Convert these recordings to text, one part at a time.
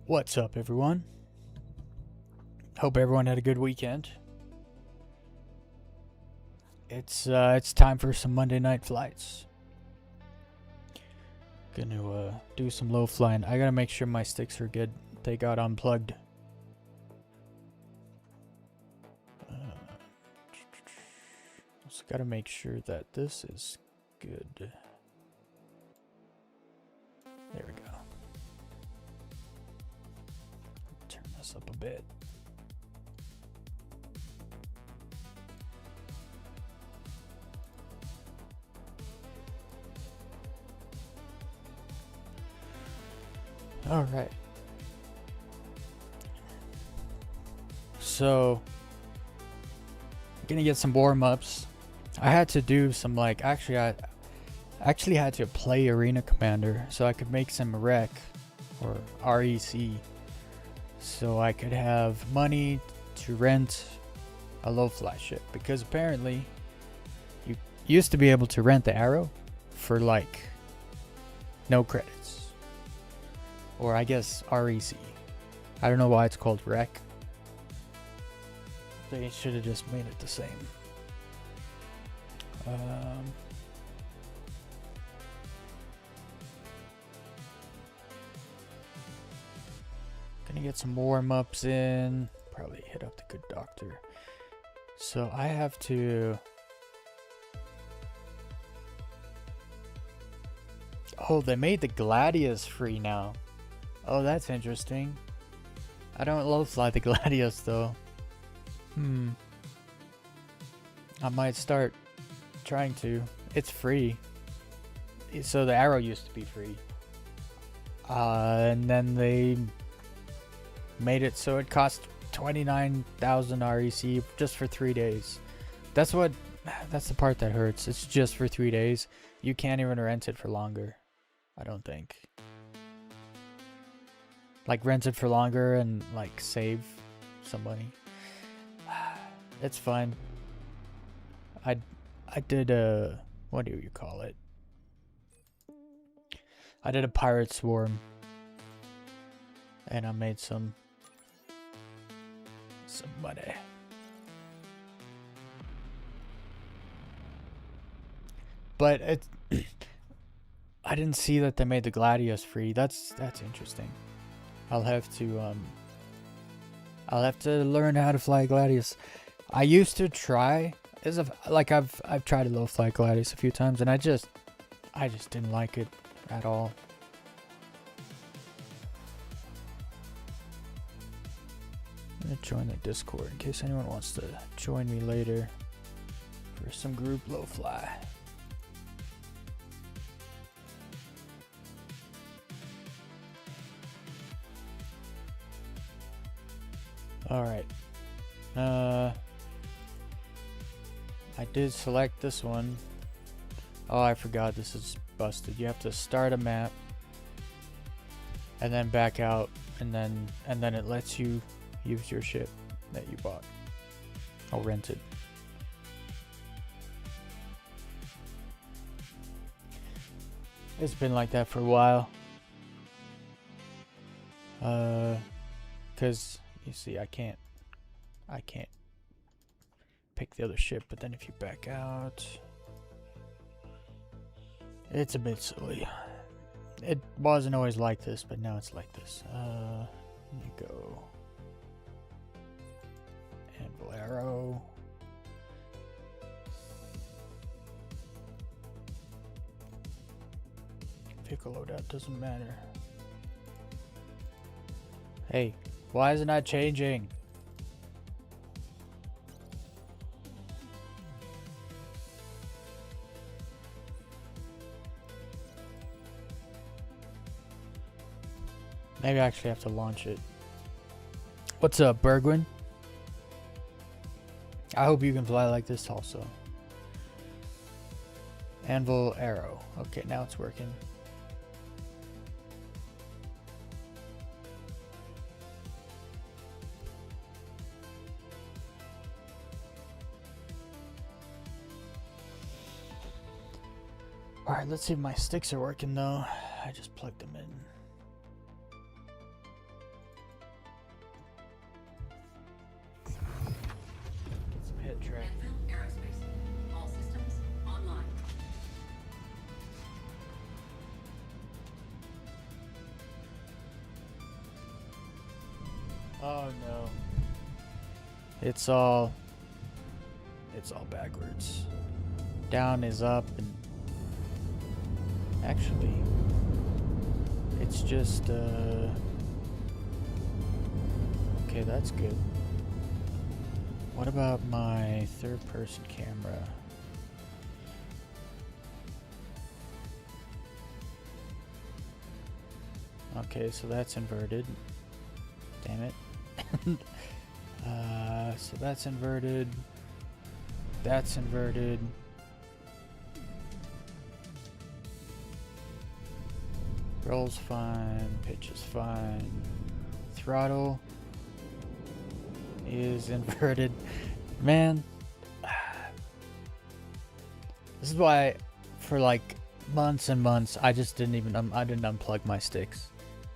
What's up, everyone? Hope everyone had a good weekend. It's time for some Monday night flights. Gonna do some low flying. I gotta make sure my sticks are good. They got unplugged. Just gotta make sure that this is good. There we go. Turn this up a bit. All right. So, gonna get some warm-ups. I had to do some I actually had to play Arena Commander so I could make some rec or REC so I could have money to rent a low fly ship, because apparently you used to be able to rent the Arrow for no credits, or I guess REC. I don't know why it's called rec. They should have just made it the same. Gonna get some warm-ups in. Probably hit up the good doctor. So I have to... Oh, they made the Gladius free now. Oh, that's interesting. I don't low fly the Gladius though. I might start trying to. It's free. So the Arrow used to be free. And then they made it so it cost 29,000 REC just for 3 days. That's the part that hurts. It's just for 3 days. You can't even rent it for longer, I don't think. Rent it for longer and save some money. It's fine. I did a, what do you call it? I did a pirate swarm, and I made some money. But I didn't see that they made the Gladius free. That's interesting. I'll have to learn how to fly Gladius. I used to try I've tried to low fly Gladius a few times, and I just didn't like it at all. I'm gonna join the Discord in case anyone wants to join me later for some group low fly. All right. I did select this one. Oh, I forgot this is busted. You have to start a map and then back out, and then it lets you use your ship that you bought or rented. It's been like that for a while. Cause you see, I can't pick the other ship, but then if you back out, it's a bit silly. It wasn't always like this, but now it's like this. Let me go. Anvil Arrow. Vehicle loadout doesn't matter. Hey, why is it not changing? Maybe I actually have to launch it. What's up, Bergwin? I hope you can fly like this also. Anvil Arrow. Okay, now it's working. Alright, let's see if my sticks are working though. I just plugged them in. track. Aerospace. All systems online. Oh no. It's all backwards. Down is up, and actually it's just okay, that's good. What about my third person camera? Okay, so that's inverted. Damn it. So that's inverted. That's inverted. Roll's fine. Pitch is fine. Throttle is inverted. Man, this is why for like months and months I just didn't even I didn't unplug my sticks.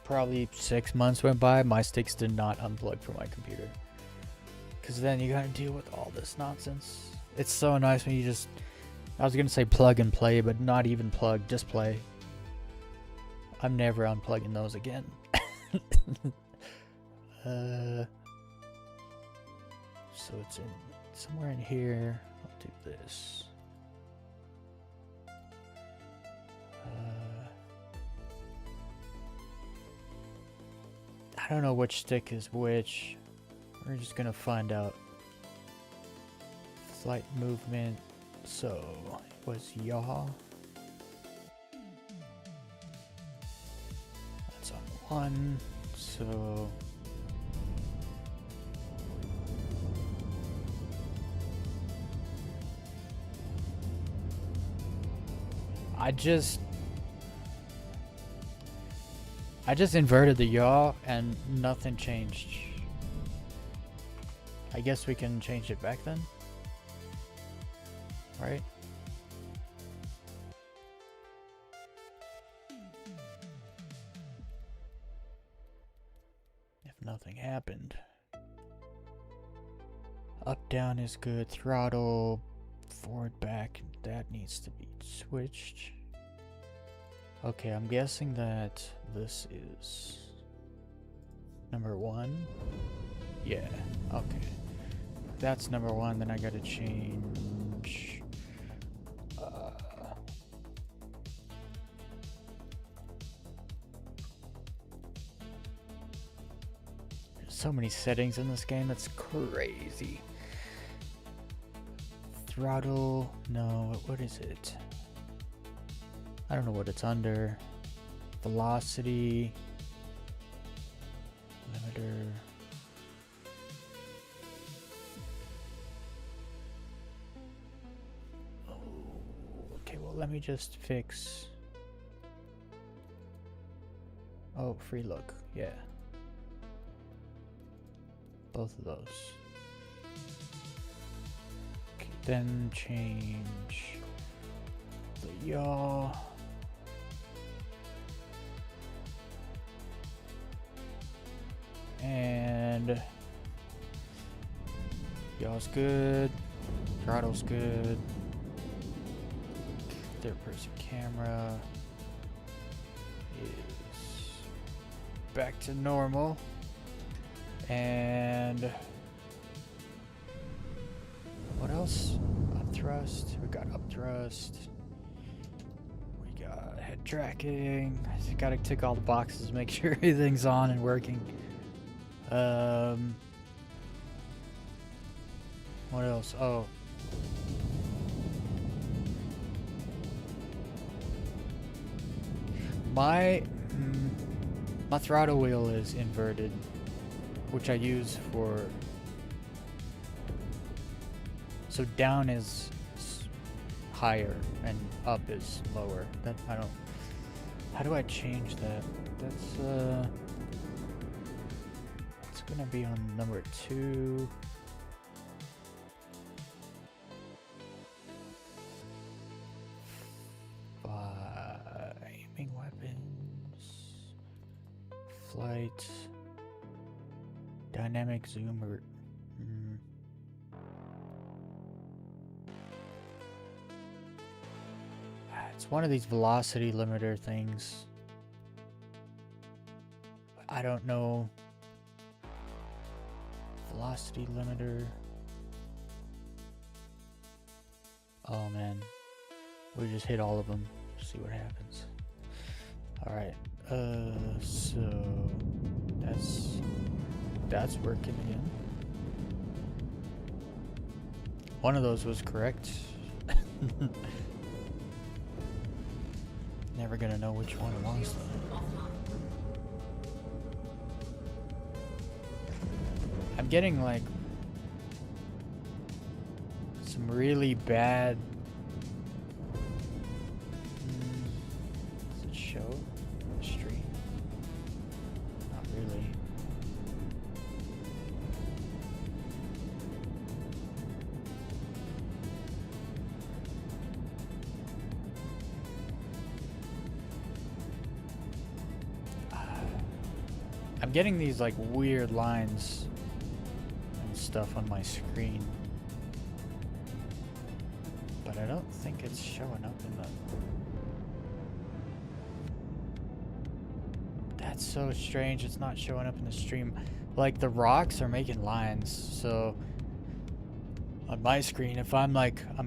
Probably 6 months went by, my sticks did not unplug from my computer. Cause then you gotta deal with all this nonsense. It's so nice when you just, I was gonna say plug and play, but not even plug, just play. I'm never unplugging those again. So it's in somewhere in here. I'll do this. I don't know which stick is which. We're just gonna find out. Flight movement. So it was yaw. That's on 1. So I just inverted the yaw and nothing changed. I guess we can change it back then, right? If nothing happened. Up, down is good. Throttle, forward, back, that needs to be switched. Okay, I'm guessing that this is number 1. Yeah, okay. That's number 1, then I gotta change. There's so many settings in this game, that's crazy. Throttle, no, what is it? I don't know what it's under. Velocity. Limiter. Oh, okay, well, let me just fix. Oh, free look. Yeah. Both of those. Okay, then change the yaw. And yaw's good, throttle's good, third person camera is back to normal, and what else? Upthrust, we got upthrust, we got head tracking. I just gotta tick all the boxes, make sure everything's on and working. What else? Oh. My throttle wheel is inverted, which I use for, so down is higher and up is lower. That I don't, how do I change that? That's gonna be on number 2. Aiming weapons, flight, dynamic zoom, or It's one of these velocity limiter things. I don't know. Velocity limiter. Oh man. We just hit all of them. See what happens. Alright. So that's working again. One of those was correct. Never gonna know which one it was though. I'm getting like some really bad. Does it show the stream? Not really. I'm getting these like weird lines and stuff on my screen, but I don't think it's showing up in the... That's so strange, it's not showing up in the stream. Like the rocks are making lines, so on my screen, if I'm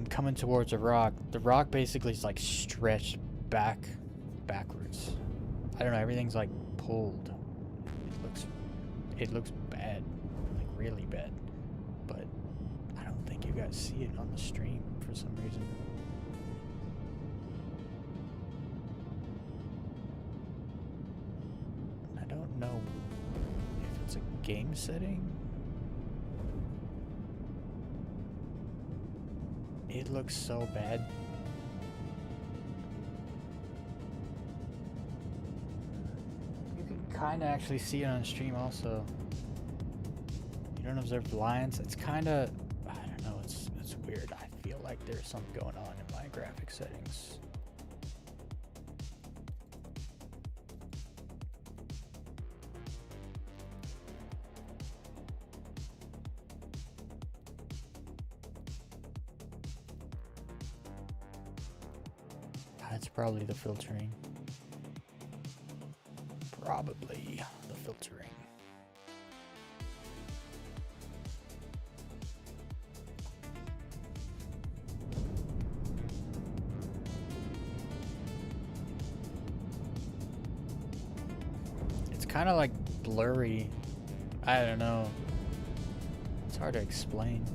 coming towards a rock, the rock basically is like stretched backwards. I don't know, everything's like pulled. It looks bad, like really bad, but I don't think you guys see it on the stream for some reason. I don't know if it's a game setting. It looks so bad. Kind of actually see it on stream also. You don't observe the lines. It's kind of, I don't know, it's weird. I feel like there's something going on in my graphic settings. That's probably the filtering. Probably the filtering. It's kind of like blurry. I don't know. It's hard to explain.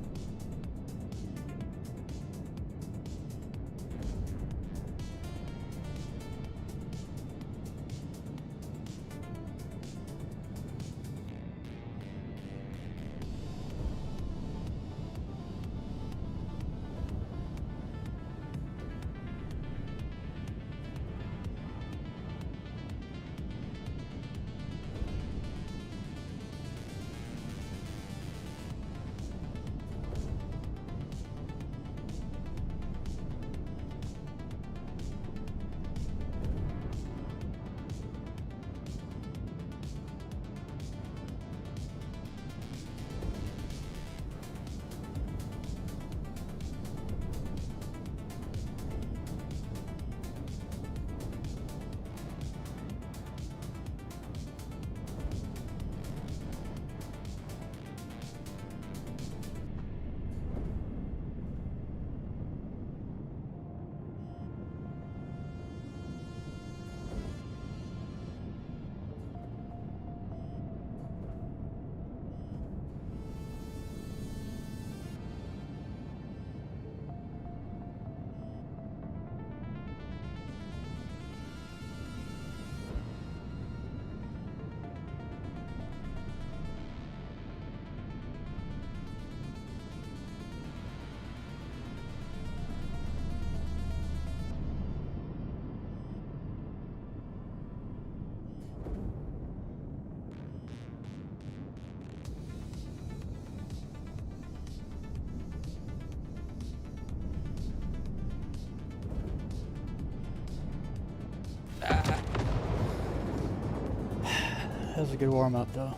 That was a good warm-up, though.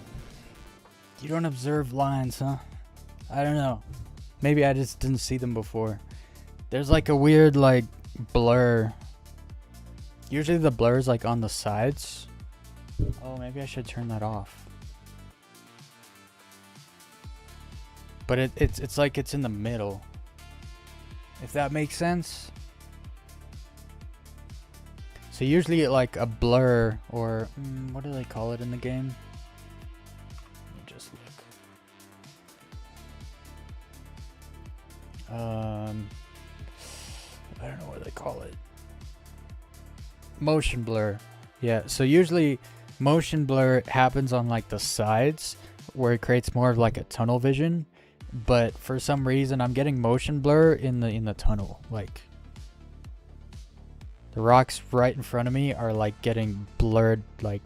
You don't observe lines, huh? I don't know. Maybe I just didn't see them before. There's like a weird, like, blur Usually the blur is like on the sides. Oh, maybe I should turn that off. But it's like it's in the middle. If that makes sense. So usually like a blur or what do they call it in the game? Let me just look. I don't know what they call it. Motion blur. Yeah, so usually motion blur happens on like the sides where it creates more of like a tunnel vision, but for some reason I'm getting motion blur in the tunnel. Like the rocks right in front of me are like getting blurred like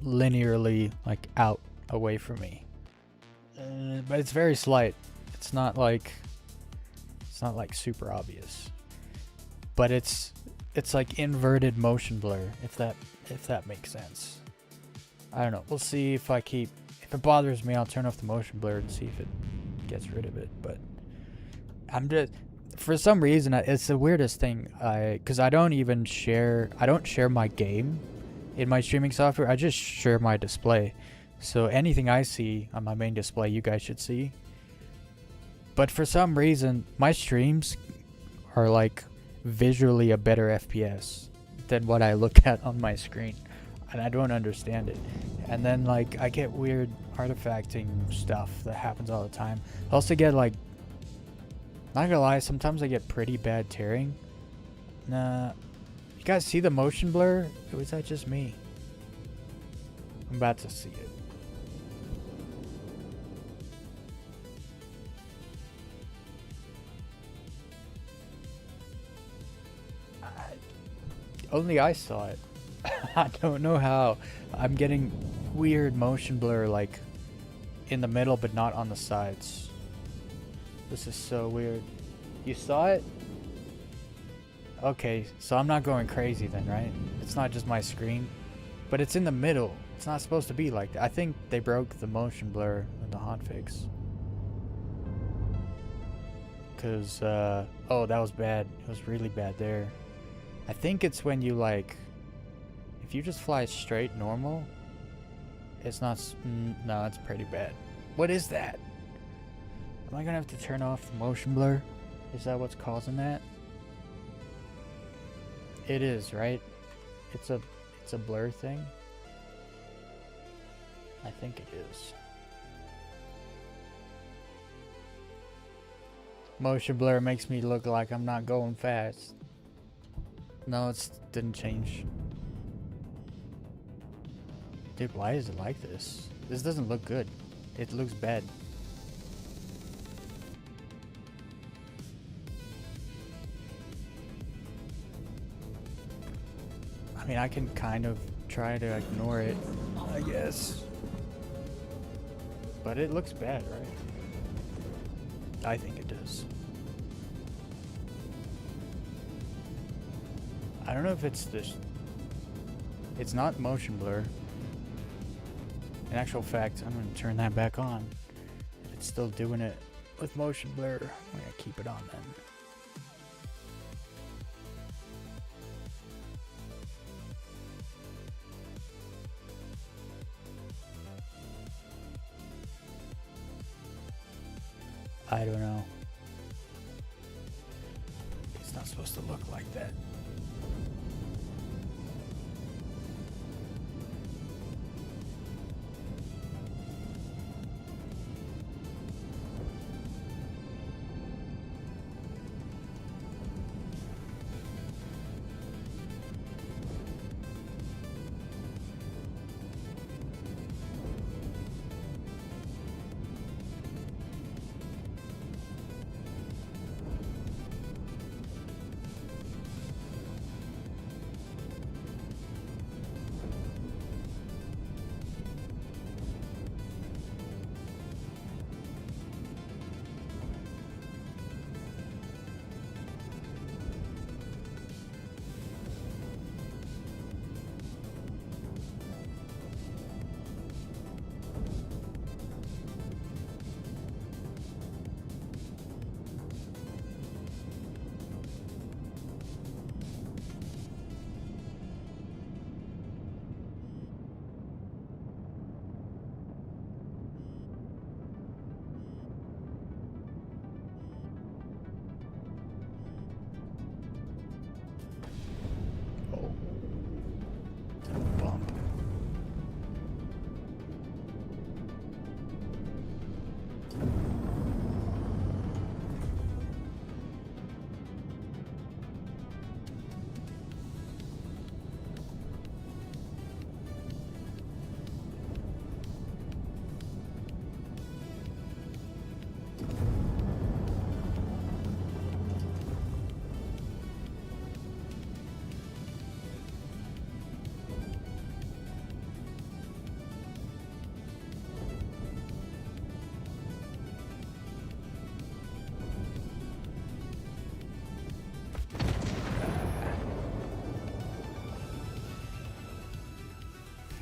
linearly like out away from me. But it's very slight. It's not like super obvious. But it's like inverted motion blur, if that makes sense. I don't know. We'll see if if it bothers me, I'll turn off the motion blur and see if it gets rid of it. But I'm just, for some reason, it's the weirdest thing. Because I don't share my game in my streaming software. I just share my display. So anything I see on my main display, you guys should see. But for some reason, my streams are like visually a better FPS than what I look at on my screen, and I don't understand it. And then like I get weird artifacting stuff that happens all the time. I also get like, not gonna lie, sometimes I get pretty bad tearing. Nah, you guys see the motion blur? Or was that just me? I'm about to see it. Only I saw it. I don't know how. I'm getting weird motion blur like in the middle but not on the sides. This is so weird. You saw it? Okay, so I'm not going crazy then, right? It's not just my screen, but it's in the middle. It's not supposed to be like that. I think they broke the motion blur in the hotfix. Cause oh, that was bad. It was really bad there. I think it's when you like, if you just fly straight normal, it's not, no, it's pretty bad. What is that? Am I gonna have to turn off the motion blur? Is that what's causing that? It is, right? It's a blur thing. I think it is. Motion blur makes me look like I'm not going fast. No, it didn't change. Dude, why is it like this? This doesn't look good. It looks bad. I mean, I can kind of try to ignore it, I guess. But it looks bad, right? I think it does. I don't know if it's this. It's not motion blur. In actual fact, I'm going to turn that back on. If it's still doing it with motion blur, I'm going to keep it on then. I don't know. It's not supposed to look like that.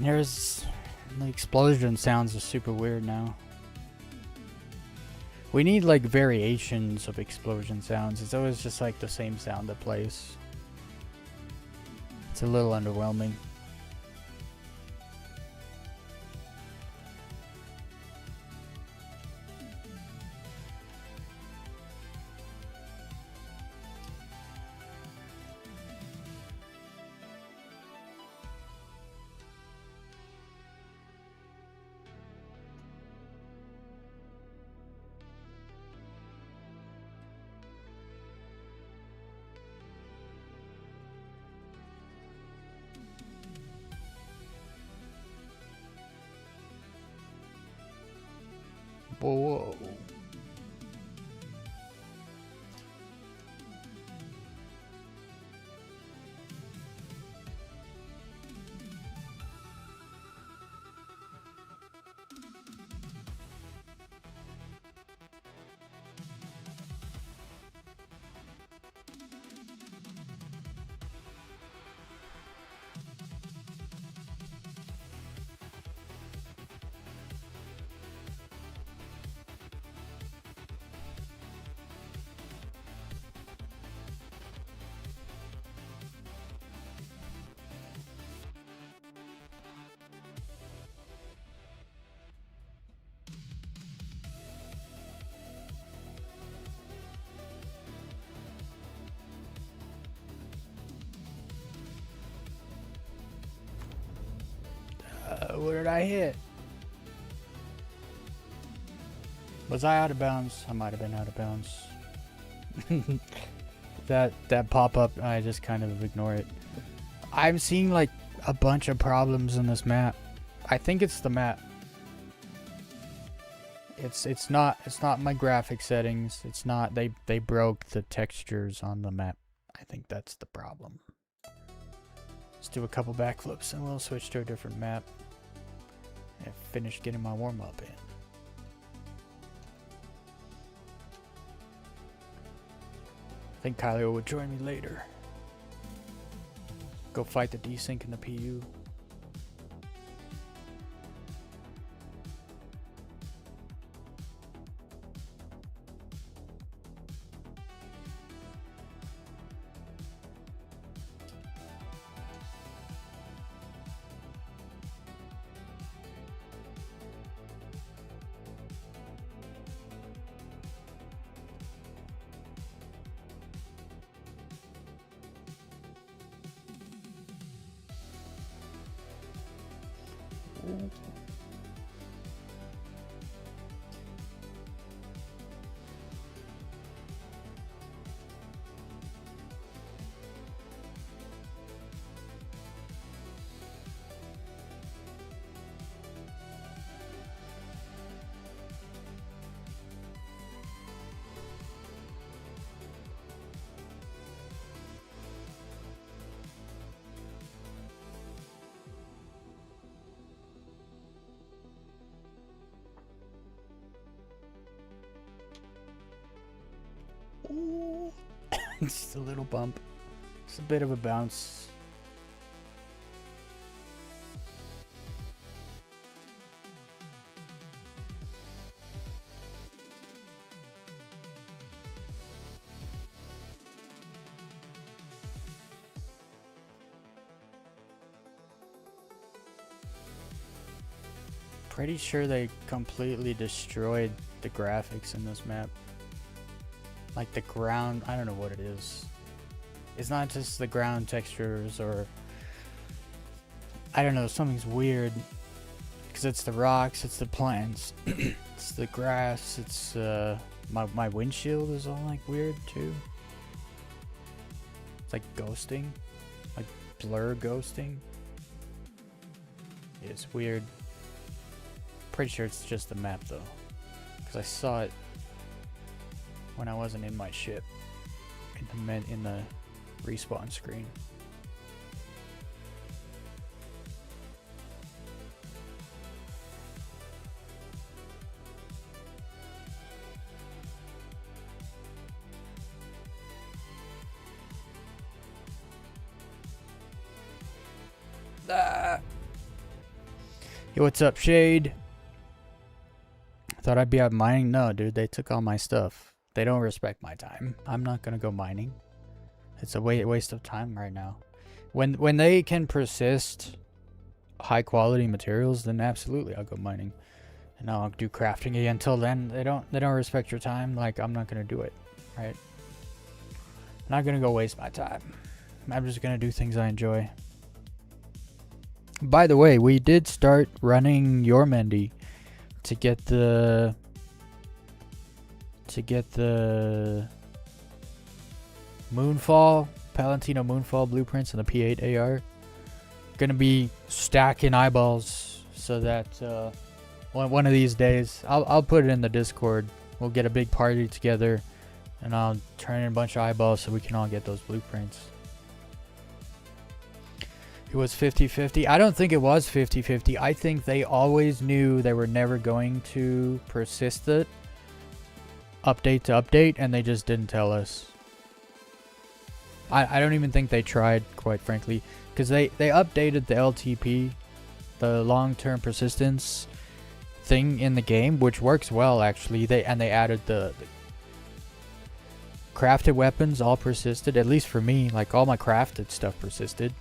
There's the explosion sounds are super weird now. We need like variations of explosion sounds. It's always just like the same sound that plays. It's a little underwhelming. Whoa. What did I hit? Was I out of bounds? I might have been out of bounds. that pop-up, I just kind of ignore it. I'm seeing like a bunch of problems in this map. I think it's the map. It's not my graphic settings. It's not they broke the textures on the map. I think that's the problem. Let's do a couple backflips and we'll switch to a different map. And finish getting my warm-up in. I think Kylie will join me later. Go fight the desync in the PU. Ooh. Just a little bump. Just a bit of a bounce. Pretty sure they completely destroyed the graphics in this map. Like the ground, I don't know what it is. It's not just the ground textures or I don't know, something's weird. Because it's the rocks, it's the plants, it's the grass, it's my windshield is all like weird too. It's like ghosting, like blur ghosting. It's weird. Pretty sure it's just the map though, because I saw it when I wasn't in my ship in the respawn screen. Ah. Yo, what's up, Shade? Thought I'd be out mining. No, dude, they took all my stuff. They don't respect my time. I'm not gonna go mining. It's a waste of time right now. When they can persist high quality materials, then absolutely I'll go mining. And I'll do crafting again. Until then, they don't respect your time. Like, I'm not gonna do it, right? I'm not gonna go waste my time. I'm just gonna do things I enjoy. By the way, we did start running your Mendy to get the Moonfall, Palantino Moonfall blueprints and the P8 AR. Gonna be stacking eyeballs so that one of these days I'll put it in the Discord. We'll get a big party together and I'll turn in a bunch of eyeballs so we can all get those blueprints. It was 50-50. I don't think it was 50-50. I think they always knew they were never going to persist it update to update, and they just didn't tell us. I don't even think they tried, quite frankly, because they updated the LTP, the long-term persistence thing in the game, which works well actually. They added the crafted weapons all persisted, at least for me. Like, all my crafted stuff persisted.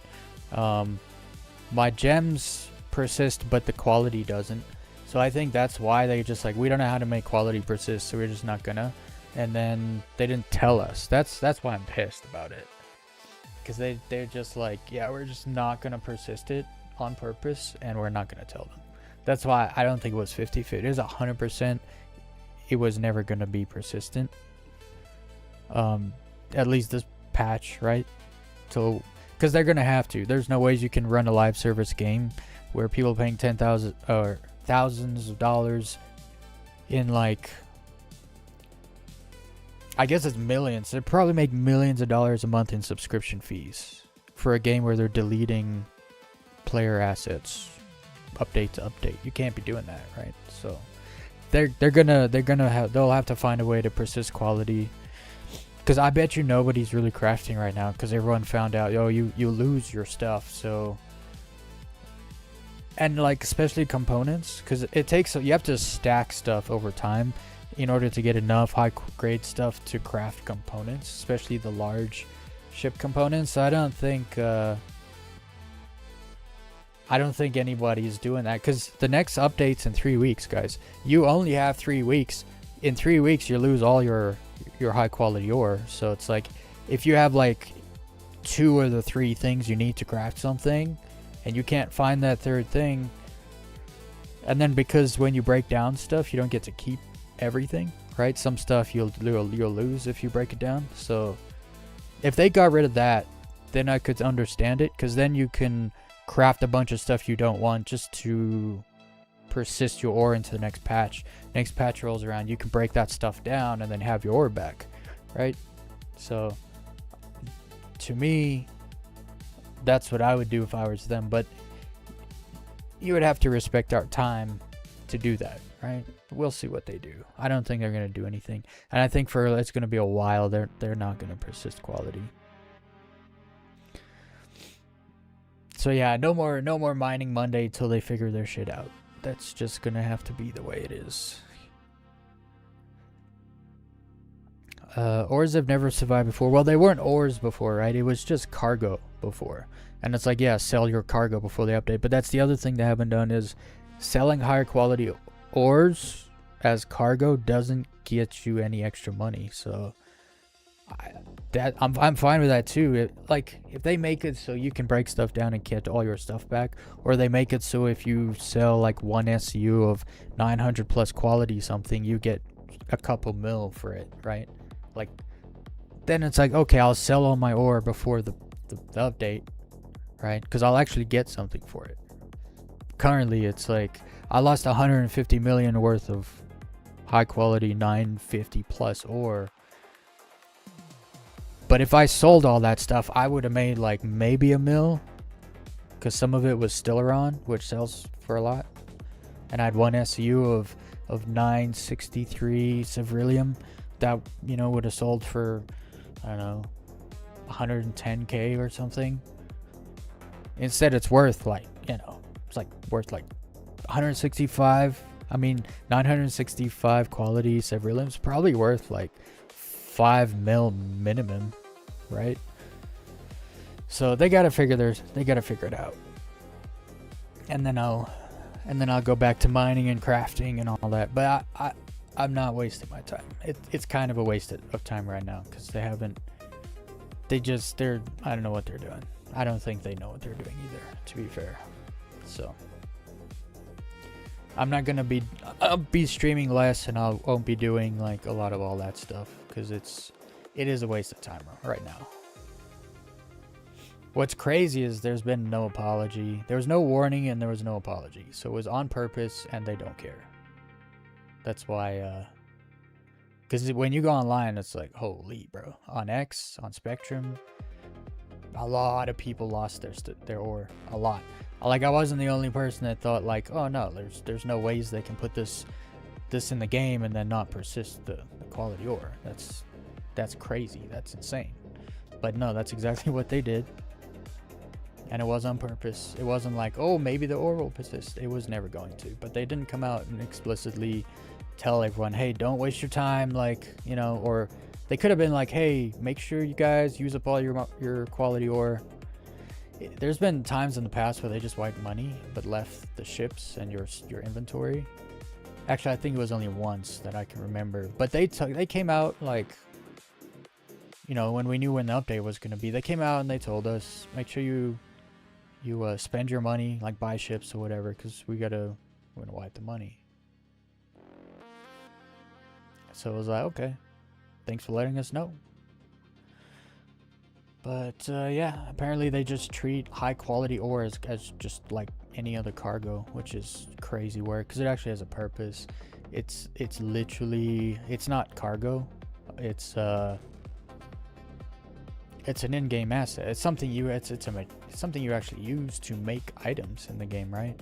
My gems persist, but the quality doesn't. So I think that's why they just like, we don't know how to make quality persist, so we're just not gonna. And then they didn't tell us. That's why I'm pissed about it. Because they're just like, yeah, we're just not gonna persist it on purpose, and we're not gonna tell them. That's why I don't think it was 50-50. It is 100%. It was never gonna be persistent. At least this patch, right? So, because they're gonna have to. There's no ways you can run a live service game where people are paying 10,000 or thousands of dollars in, like, I guess it's millions. They probably make millions of dollars a month in subscription fees for a game where they're deleting player assets update to update. You can't be doing that, right? So they'll have to find a way to persist quality. Because I bet you nobody's really crafting right now, because everyone found out, yo, you lose your stuff. So, and like, especially components, because it takes, you have to stack stuff over time in order to get enough high grade stuff to craft components, especially the large ship components. So I don't think anybody's doing that, because the next update's in 3 weeks, guys. You only have 3 weeks. In 3 weeks, you lose all your high quality ore. So it's like, if you have like 2 of the 3 things you need to craft something, and you can't find that third thing, and then because when you break down stuff, you don't get to keep everything, right? Some stuff you'll lose if you break it down. So if they got rid of that, then I could understand it, because then you can craft a bunch of stuff you don't want just to persist your ore into the next patch. Next patch rolls around, you can break that stuff down and then have your ore back, right? So to me, that's what I would do if I was them. But you would have to respect our time to do that, right? We'll see what they do. I don't think they're going to do anything, and I think for it's going to be a while. They're not going to persist quality. So yeah, no more mining Monday till they figure their shit out. That's just gonna have to be the way it is. Ores have never survived before. Well, they weren't ores before, right? It was just cargo before. And it's like, yeah, sell your cargo before they update. But that's the other thing they haven't done, is selling higher quality ores as cargo doesn't get you any extra money. So I'm fine with that too. Like, if they make it so you can break stuff down and get all your stuff back, or they make it so if you sell like one SU of 900 plus quality something, you get a couple mil for it, right? Like, then it's like, okay, I'll sell all my ore before the update, right? Because I'll actually get something for it. Currently, it's like I lost 150 million worth of high quality 950 plus ore. But if I sold all that stuff, I would have made like maybe a mil, because some of it was Stellaron, which sells for a lot. And I had one SU of 963 Cevrilium that, you know, would have sold for, I don't know, 110k or something. Instead, it's worth like, you know, it's like worth like 165. I mean, 965 quality Severlim's probably worth like 5 mil minimum, right? So they gotta figure it out. And then I'll go back to mining and crafting and all that. But I'm not wasting my time. It's kind of a waste of time right now because they're I don't know what they're doing. I don't think they know what they're doing either, to be fair. So I'm not gonna be. I'll be streaming less, and I won't be doing like a lot of all that stuff because it is a waste of time right now. What's crazy is there's been no apology. There was no warning, and there was no apology. So it was on purpose, and they don't care. That's why. Because when you go online, it's like, holy, bro. On X, on Spectrum, a lot of people lost their ore. A lot. Like, I wasn't the only person that thought, like, oh, no, there's no ways they can put this in the game and then not persist the quality ore. That's crazy. That's insane. But no, that's exactly what they did. And it was on purpose. It wasn't like, oh, maybe the ore will persist. It was never going to. But they didn't come out and explicitly tell everyone, hey, don't waste your time, like, you know, or they could have been like, hey, make sure you guys use up all your quality ore. There's been times in the past where they just wiped money but left the ships and your inventory. Actually, I think it was only once that I can remember. But they came out, like, you know, when we knew when the update was going to be, they came out and they told us, make sure you spend your money, like buy ships or whatever, because we're gonna wipe the money. So it was like, okay, thanks for letting us know. But yeah, apparently they just treat high quality ore as just like any other cargo, which is crazy work because it actually has a purpose. It's literally, it's not cargo. It's an in-game asset. It's something it's something you actually use to make items in the game, right?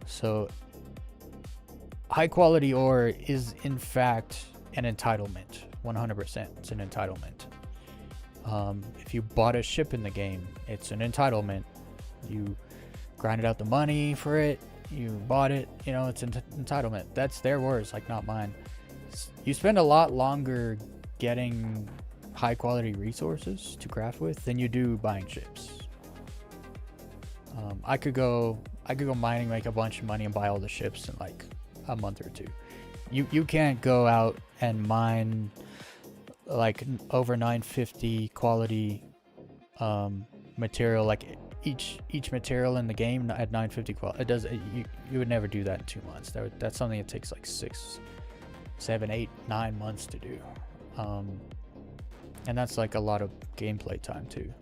So high quality ore is in fact an entitlement. 100%. It's an entitlement. If you bought a ship in the game, it's an entitlement. You grinded out the money for it, you bought it, you know, it's an entitlement. That's their words, like not mine. You spend a lot longer getting high quality resources to craft with than you do buying ships. I could go mining, make a bunch of money and buy all the ships in like a month or two. You can't go out and mine like over 950 quality material, like each material in the game at 950 quality. You would never do that in 2 months. That's something that takes like 6, 7, 8, 9 months to do. And that's like a lot of gameplay time too.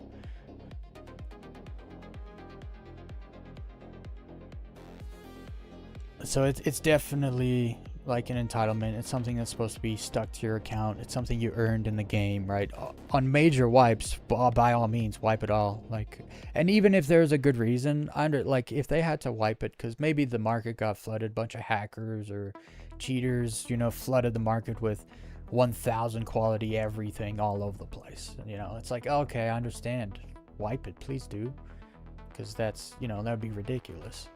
So it's definitely like an entitlement. It's something that's supposed to be stuck to your account. It's something you earned in the game, right? On major wipes, by all means, wipe it all. Like, and even if there's a good reason, like if they had to wipe it because maybe the market got flooded, bunch of hackers or cheaters, you know, flooded the market with 1000 quality everything all over the place. And, you know, it's like, okay, I understand. Wipe it, please do, because that's, you know, that would be ridiculous.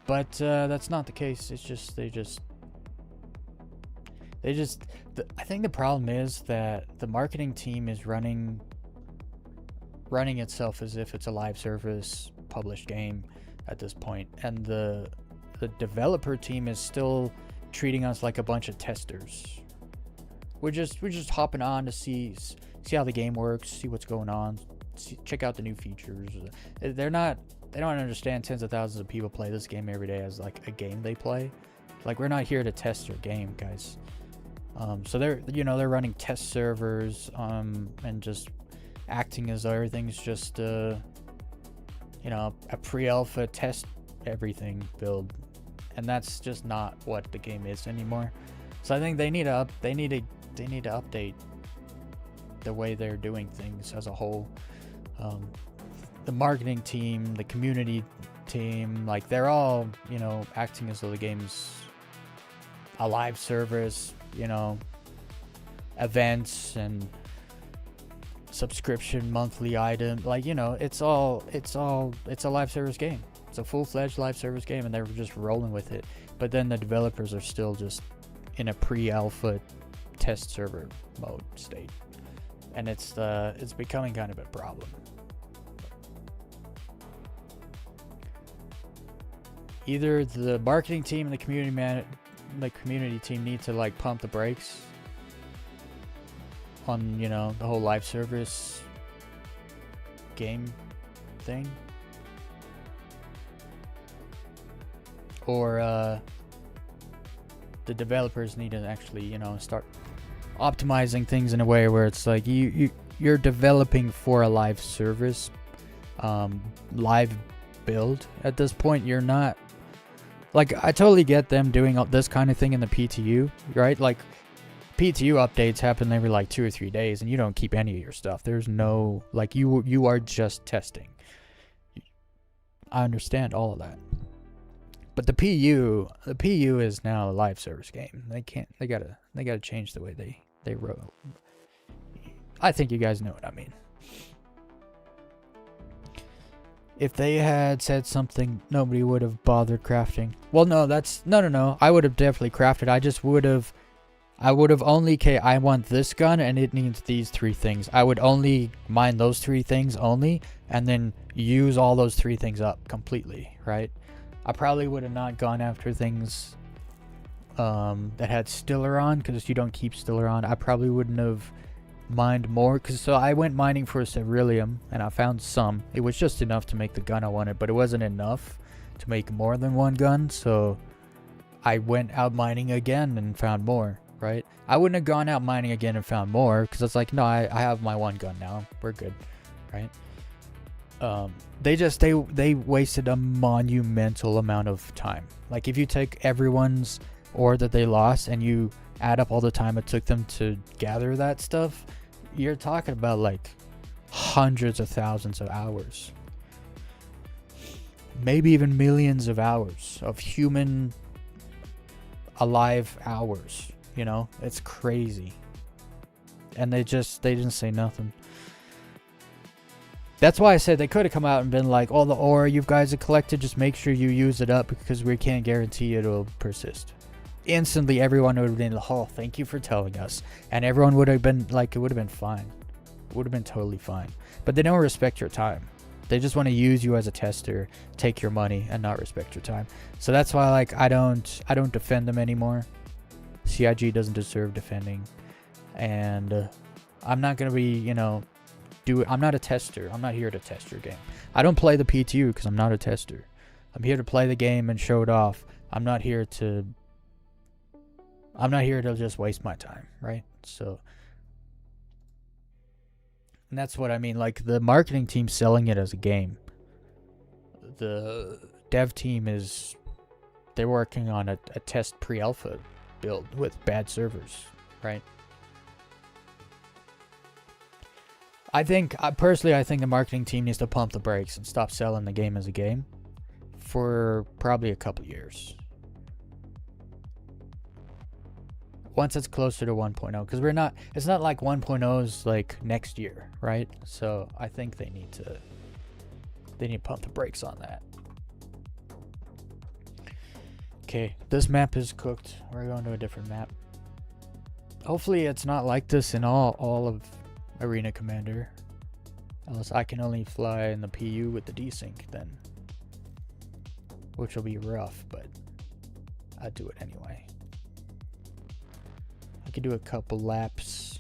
But that's not the case. It's just I think the problem is that the marketing team is running itself as if it's a live service published game at this point, and the developer team is still treating us like a bunch of testers. We're just hopping on to see how the game works, see what's going on, check out the new features. They don't understand tens of thousands of people play this game every day as like a game they play. Like, we're not here to test your game, guys. So they're running test servers and just acting as though everything's just a pre-alpha test everything build, and that's just not what the game is anymore. So I think they need to update the way they're doing things as a whole. The marketing team, the community team, like they're all, you know, acting as though the game's a live service, you know, events and subscription monthly item. Like, you know, it's a live service game. It's a full-fledged live service game, and they're just rolling with it. But then the developers are still just in a pre-alpha test server mode state, and it's becoming kind of a problem. Either the marketing team and the community team need to like pump the brakes on, you know, the whole live service game thing, or the developers need to actually, you know, start optimizing things in a way where it's like you're developing for a live service, live build. At this point, you're not, like, I totally get them doing this kind of thing in the PTU, right? Like, PTU updates happen every like 2 or 3 days, and you don't keep any of your stuff. There's no, like, you are just testing. I understand all of that. But the PU is now a live service game. They gotta change the way they wrote. I think you guys know what I mean. If they had said something, nobody would have bothered crafting. Well, no, no. I would have definitely crafted. I would have only, okay, I want this gun and it needs these 3 things. I would only mine those 3 things only, and then use all those 3 things up completely, right? I probably would have not gone after things that had Stiller on, because you don't keep Stiller on. I probably wouldn't have mined more, so I went mining for Ceruleum, and I found some. It was just enough to make the gun I wanted, but it wasn't enough to make more than one gun, so I went out mining again and found more, right? I wouldn't have gone out mining again and found more, because it's like, no, I have my one gun now. We're good, right? They wasted a monumental amount of time. Like, if you take everyone's ore that they lost and you add up all the time it took them to gather that stuff, you're talking about like hundreds of thousands of hours, maybe even millions of hours of human alive hours, you know? It's crazy. And they didn't say nothing. That's why I said they could have come out and been like, all the ore you guys have collected, just make sure you use it up, because we can't guarantee it'll persist. Instantly, everyone would have been, oh, thank you for telling us. And everyone would have been like, it would have been fine. It would have been totally fine. But they don't respect your time. They just want to use you as a tester, take your money, and not respect your time. So that's why, like, I don't defend them anymore. CIG doesn't deserve defending. And I'm not going to be, you know, I'm not a tester. I'm not here to test your game. I don't play the PTU because I'm not a tester. I'm here to play the game and show it off. I'm not here to just waste my time, right? So, and that's what I mean. Like, the marketing team selling it as a game. The dev team they're working on a test pre-alpha build with bad servers, right? I think the marketing team needs to pump the brakes and stop selling the game as a game for probably a couple years. Once it's closer to 1.0, because it's not like 1.0's like next year, right? So I think they need to pump the brakes on that. Okay, this map is cooked. We're going to a different map. Hopefully it's not like this in all of Arena Commander. Unless I can only fly in the PU with the desync then. Which will be rough, but I'd do it anyway. I could do a couple laps.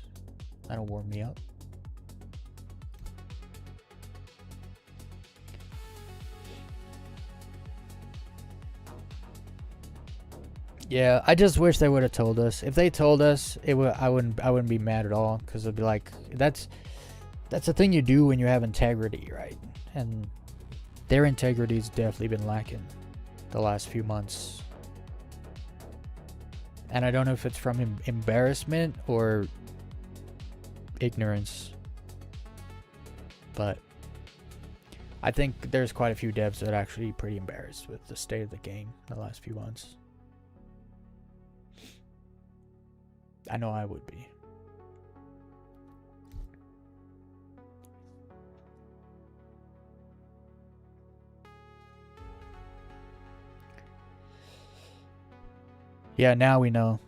That'll warm me up. Yeah, I just wish they would have told us. If they told us, I wouldn't be mad at all, because it'd be like, that's the thing you do when you have integrity, right? And their integrity's definitely been lacking the last few months. And I don't know if it's from embarrassment or ignorance, but I think there's quite a few devs that are actually pretty embarrassed with the state of the game in the last few months. I know I would be. Yeah, now we know.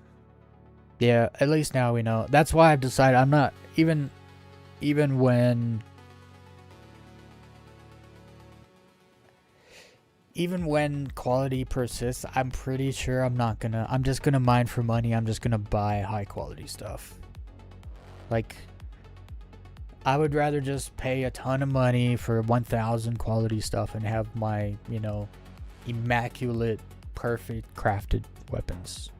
Yeah, at least now we know. That's why I've decided I'm not even when quality persists, I'm pretty sure I'm just gonna mine for money. I'm just gonna buy high quality stuff. Like, I would rather just pay a ton of money for 1,000 quality stuff and have my, you know, immaculate, perfect crafted weapons.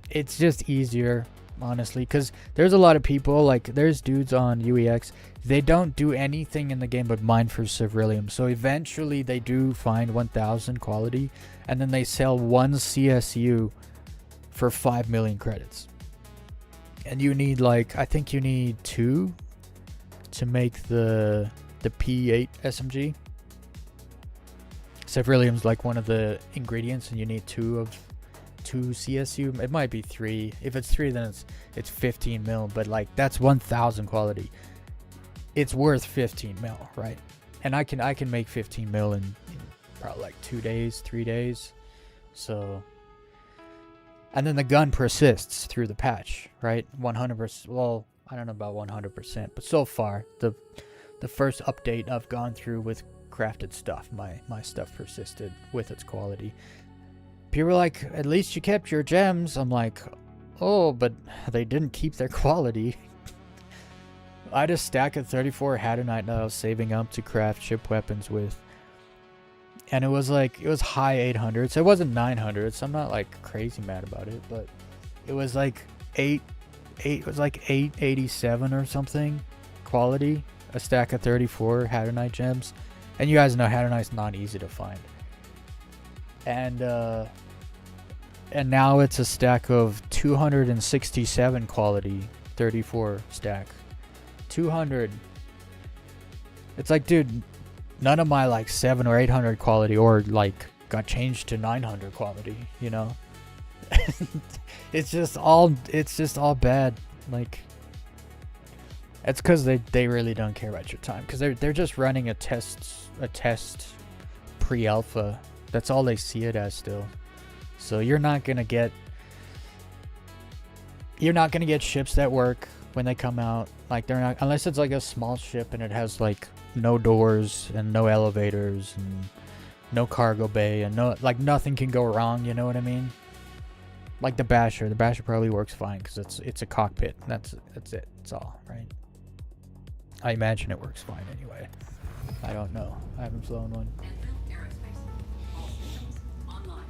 It's just easier, honestly, because there's a lot of people, like, there's dudes on UEX, they don't do anything in the game but mine for Ceruleum. So eventually they do find 1,000 quality, and then they sell one CSU for 5 million credits. And you need, like, I think you need 2 to make the P8 SMG. Ceruleum's like one of the ingredients, and you need 2 CSU. It might be 3. If it's 3, then it's 15 mil. But like, that's 1,000 quality. It's worth 15 mil, right? And I can make 15 mil in probably like 2 days, 3 days. So, and then the gun persists through the patch, right? 100%. Well, I don't know about 100%, but so far the first update I've gone through with crafted stuff, my stuff persisted with its quality. People were like, at least you kept your gems. I'm like, oh, but they didn't keep their quality. I had a stack of 34 Hadanite that I was saving up to craft ship weapons with. And it was high 800s. It wasn't 900s. So I'm not like crazy mad about it, but it was like 887 or something quality. A stack of 34 Hadanite gems. And you guys know Hadanite's not easy to find. And now it's a stack of 267 quality 34 stack. 200. It's like, dude, none of my like 700 or 800 quality or like got changed to 900 quality, you know. it's just all bad. Like, it's because they really don't care about your time, because they're just running a test pre-alpha. That's all they see it as still. So you're not gonna get ships that work when they come out. Like, they're not, unless it's like a small ship and it has like no doors and no elevators and no cargo bay and no, like, nothing can go wrong, you know what I mean? Like the Basher probably works fine because it's a cockpit. That's it. That's all, right? I imagine it works fine anyway. I don't know. I haven't flown one. Aerospace. All systems online.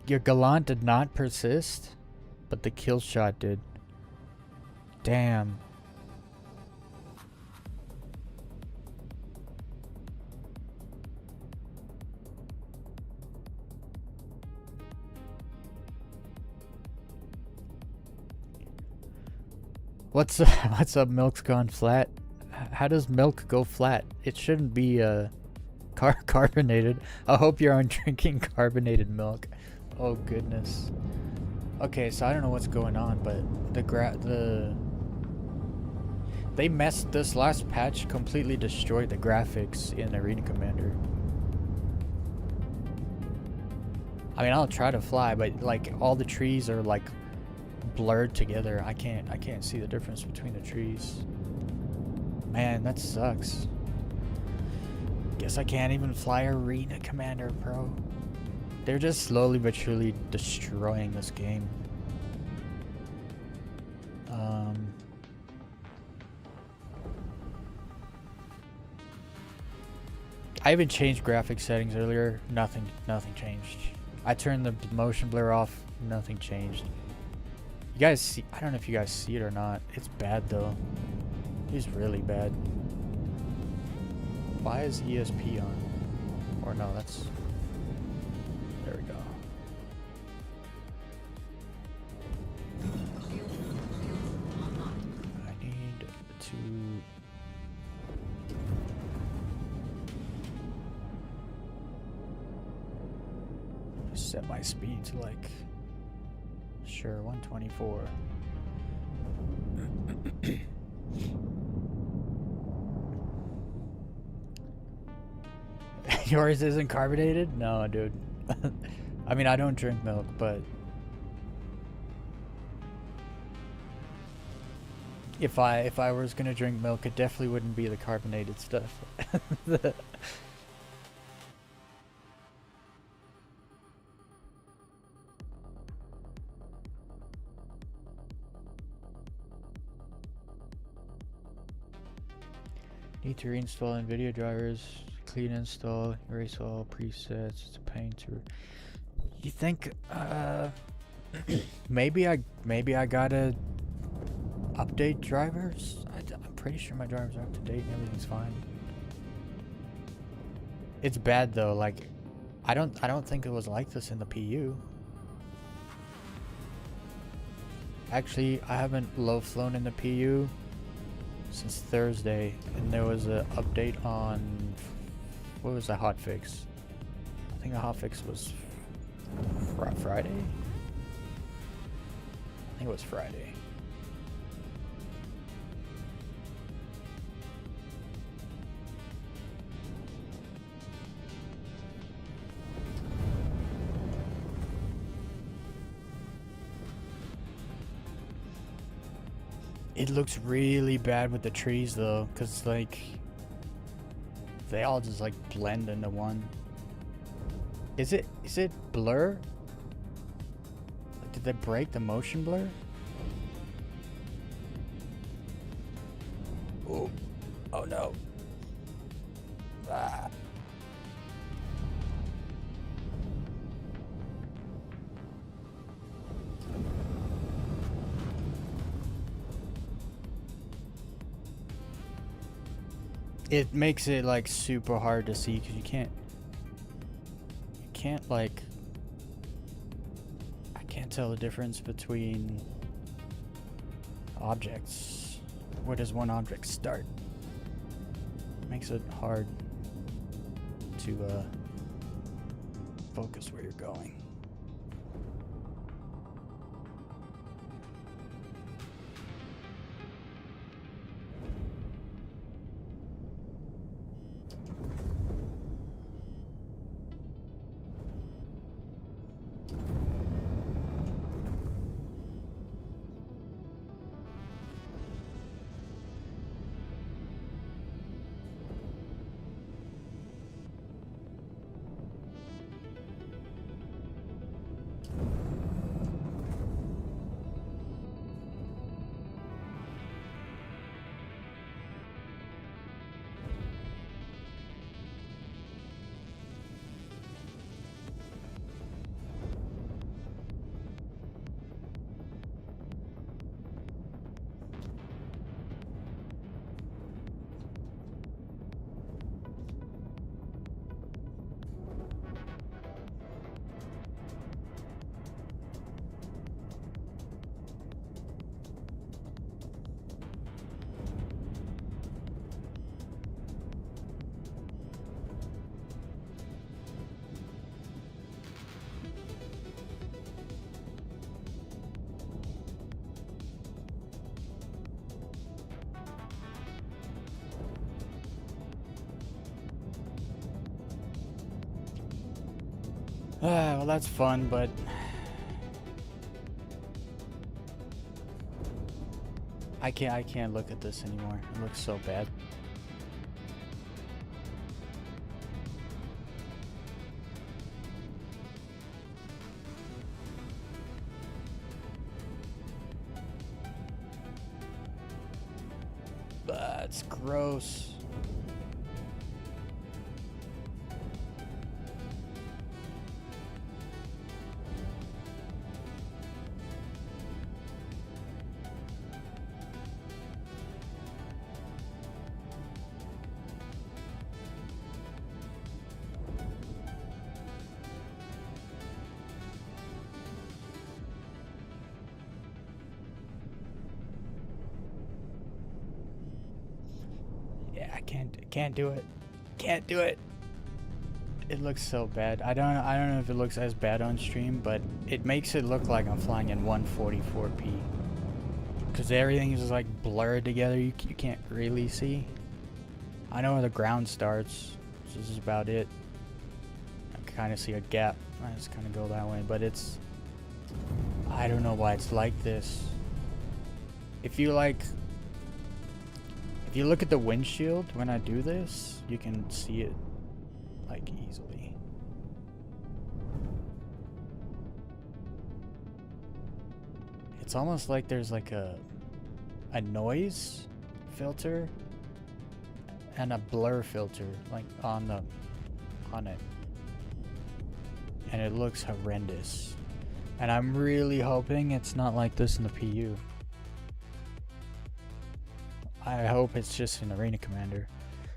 Your Gallant did not persist, but the kill shot did. Damn. What's up? Milk's gone flat. How does milk go flat? It shouldn't be carbonated. I hope you're on drinking carbonated milk. Oh goodness. Okay, so I don't know what's going on, but they messed this last patch, completely destroyed the graphics in Arena Commander. I mean, I'll try to fly, but like all the trees are like blurred together. I can't see the difference between the trees. Man, that sucks. Guess I can't even fly Arena Commander Pro. They're just slowly but surely destroying this game. I even changed graphic settings earlier. Nothing changed. I turned the motion blur off. Nothing changed. You guys see? I don't know if you guys see it or not. It's bad though. It's really bad. Why is ESP on? Or no, that's... There we go. set my speed to like, sure, 124. Yours isn't carbonated? No, dude. I mean, I don't drink milk, but if I was gonna drink milk, it definitely wouldn't be the carbonated stuff. Need to reinstall NVIDIA drivers, clean install, erase all presets. It's a pain to. You think? Maybe I gotta update drivers. I'm pretty sure my drivers are up to date and everything's fine. It's bad though. Like, I don't think it was like this in the PU. Actually, I haven't low flown in the PU since Thursday, and there was an update on, what was the hotfix? I think the hotfix was Friday? I think it was Friday. It looks really bad with the trees though, cause like they all just like blend into one. Is it blur? Like, did they break the motion blur? Oh no. Ah. It makes it like super hard to see because you can't like, I can't tell the difference between objects. Where does one object start? Makes it hard to focus where you're going. Well, that's fun, but I can't look at this anymore. It looks so bad. That's gross. Yeah, I can't do it. Can't do it. it looks so bad. I don't know if it looks as bad on stream, but it makes it look like I'm flying in 144p. Because everything is like blurred together, you can't really see. I know where the ground starts, so this is about it. I kind of see a gap. I just kind of go that way, but it's... I don't know why it's like this. If you look at the windshield when I do this, you can see it like easily. It's almost like there's like a noise filter and a blur filter like on it. And it looks horrendous. And I'm really hoping it's not like this in the PU. I hope it's just an Arena Commander.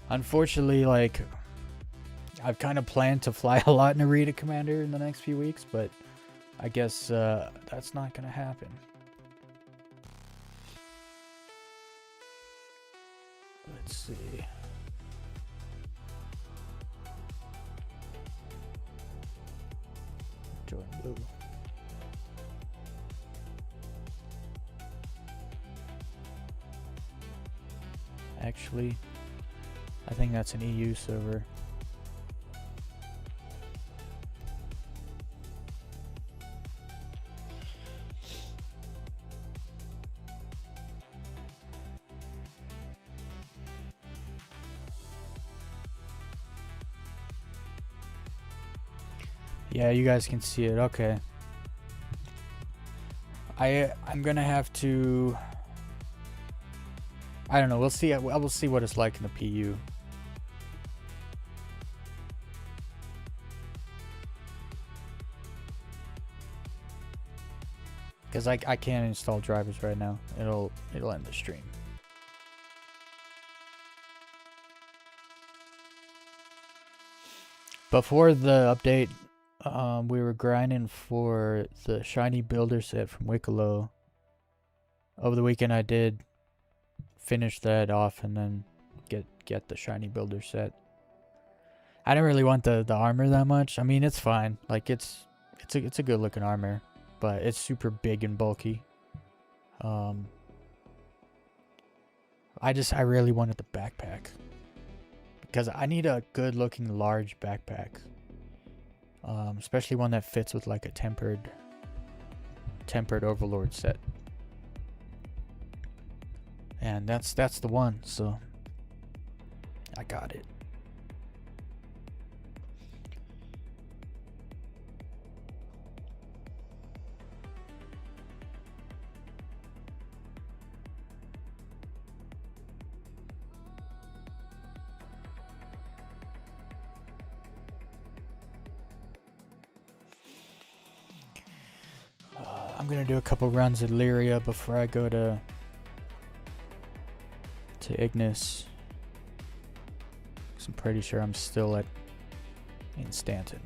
Unfortunately, like, I've kind of planned to fly a lot in Arena Commander in the next few weeks, but I guess that's not gonna happen. Let's see. Join blue. Actually, I think that's an EU server. Yeah, you guys can see it. Okay. I'm gonna have to... I don't know. We'll see. I will see what it's like in the PU. Because I can't install drivers right now. It'll end the stream. Before the update, we were grinding for the shiny builder set from Wicklow. Over the weekend, I did finish that off and then get the shiny builder set. I didn't really want the armor that much. I mean, it's fine. Like it's a good looking armor, but it's super big and bulky. I really wanted the backpack because I need a good looking large backpack, especially one that fits with like a tempered Overlord set. And that's the one, so I got it. I'm gonna do a couple runs at Lyria before I go to Ignis. I'm pretty sure I'm still in Stanton.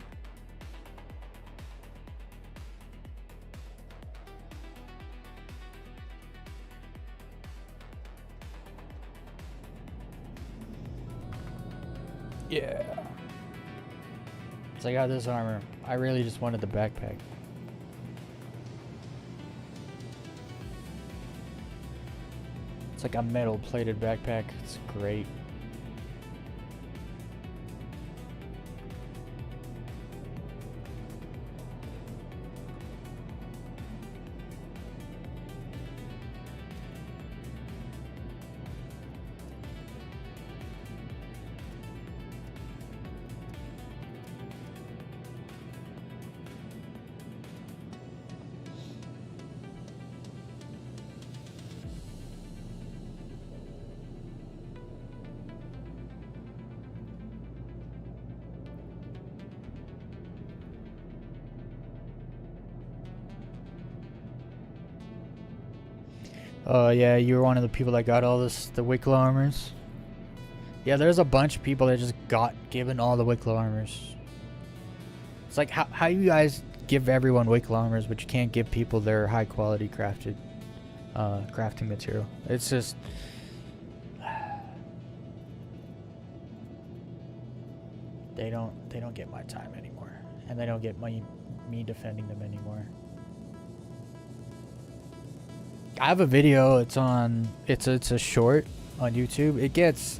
Yeah. So I got this armor. I really just wanted the backpack. It's like a metal plated backpack. It's great. Yeah, you were one of the people that got all the Wicklow armors. Yeah, there's a bunch of people that just got given all the Wicklow armors. It's like, how you guys give everyone Wicklow armors, but you can't give people their high quality crafted crafting material. It's just... They don't get my time anymore, and they don't get me defending them anymore. I have a video. It's a short on YouTube. It's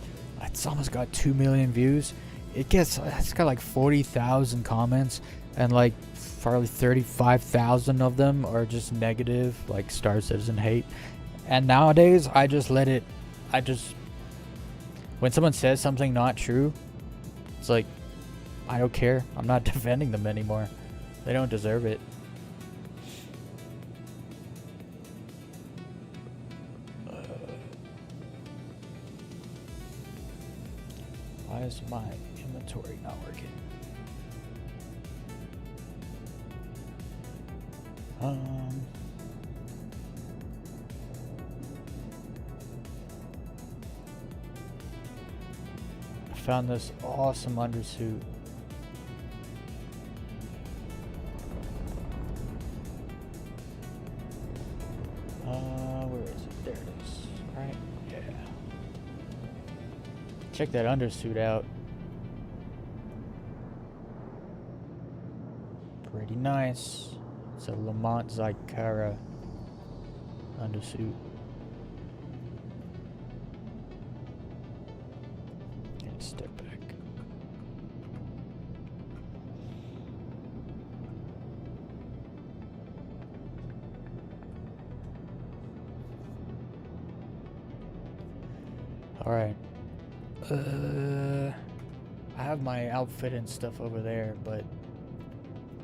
almost got 2 million views. It's got like 40,000 comments, and like probably 35,000 of them are just negative, like Star Citizen hate. And nowadays, I just when someone says something not true, it's like, I don't care. I'm not defending them anymore. They don't deserve it. Why is my inventory not working? I found this awesome undersuit. Where is it? There it is. Right? Yeah. Check that undersuit out. Pretty nice. It's a Lamont Zykara undersuit. And step back. Alright. I have my outfit and stuff over there, but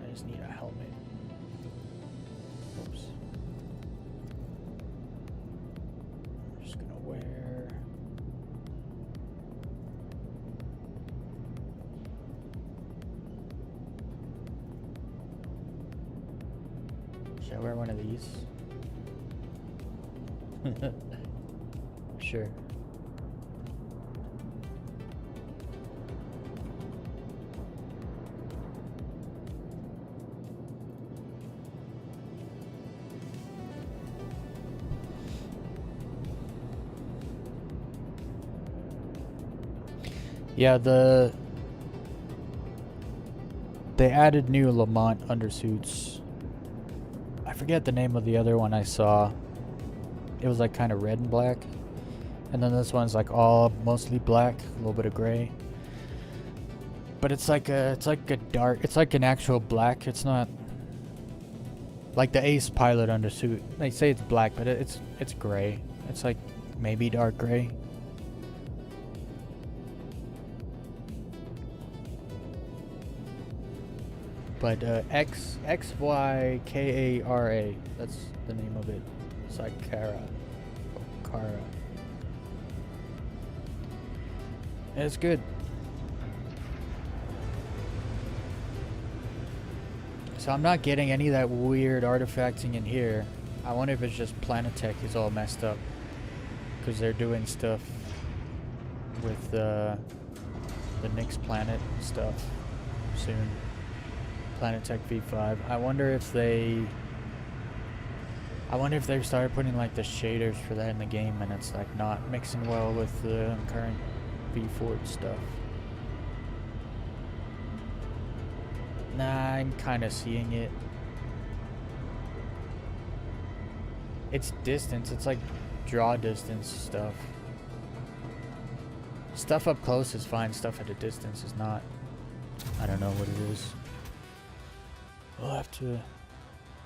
I just need a helmet. Oops. I'm just gonna wear... Should I wear one of these? Sure. Yeah, they added new Lamont undersuits. I forget the name of the other one I saw. It was like kind of red and black. And then this one's like all mostly black, a little bit of gray. But it's like a dark, it's like an actual black. It's not like the Ace Pilot undersuit. They say it's black, but it's gray. It's like maybe dark gray. But XYKARA, that's the name of it. Zykara. Kara. And it's good. So I'm not getting any of that weird artifacting in here. I wonder if it's just Planetech is all messed up. Because they're doing stuff with the Nyx planet stuff soon. Planetech V5. I wonder if they started putting like the shaders for that in the game, and it's like not mixing well with the current V4 stuff. Nah, I'm kind of seeing it. It's distance. It's like draw distance stuff. Stuff up close is fine. Stuff at a distance is not. I don't know what it is. We'll have to...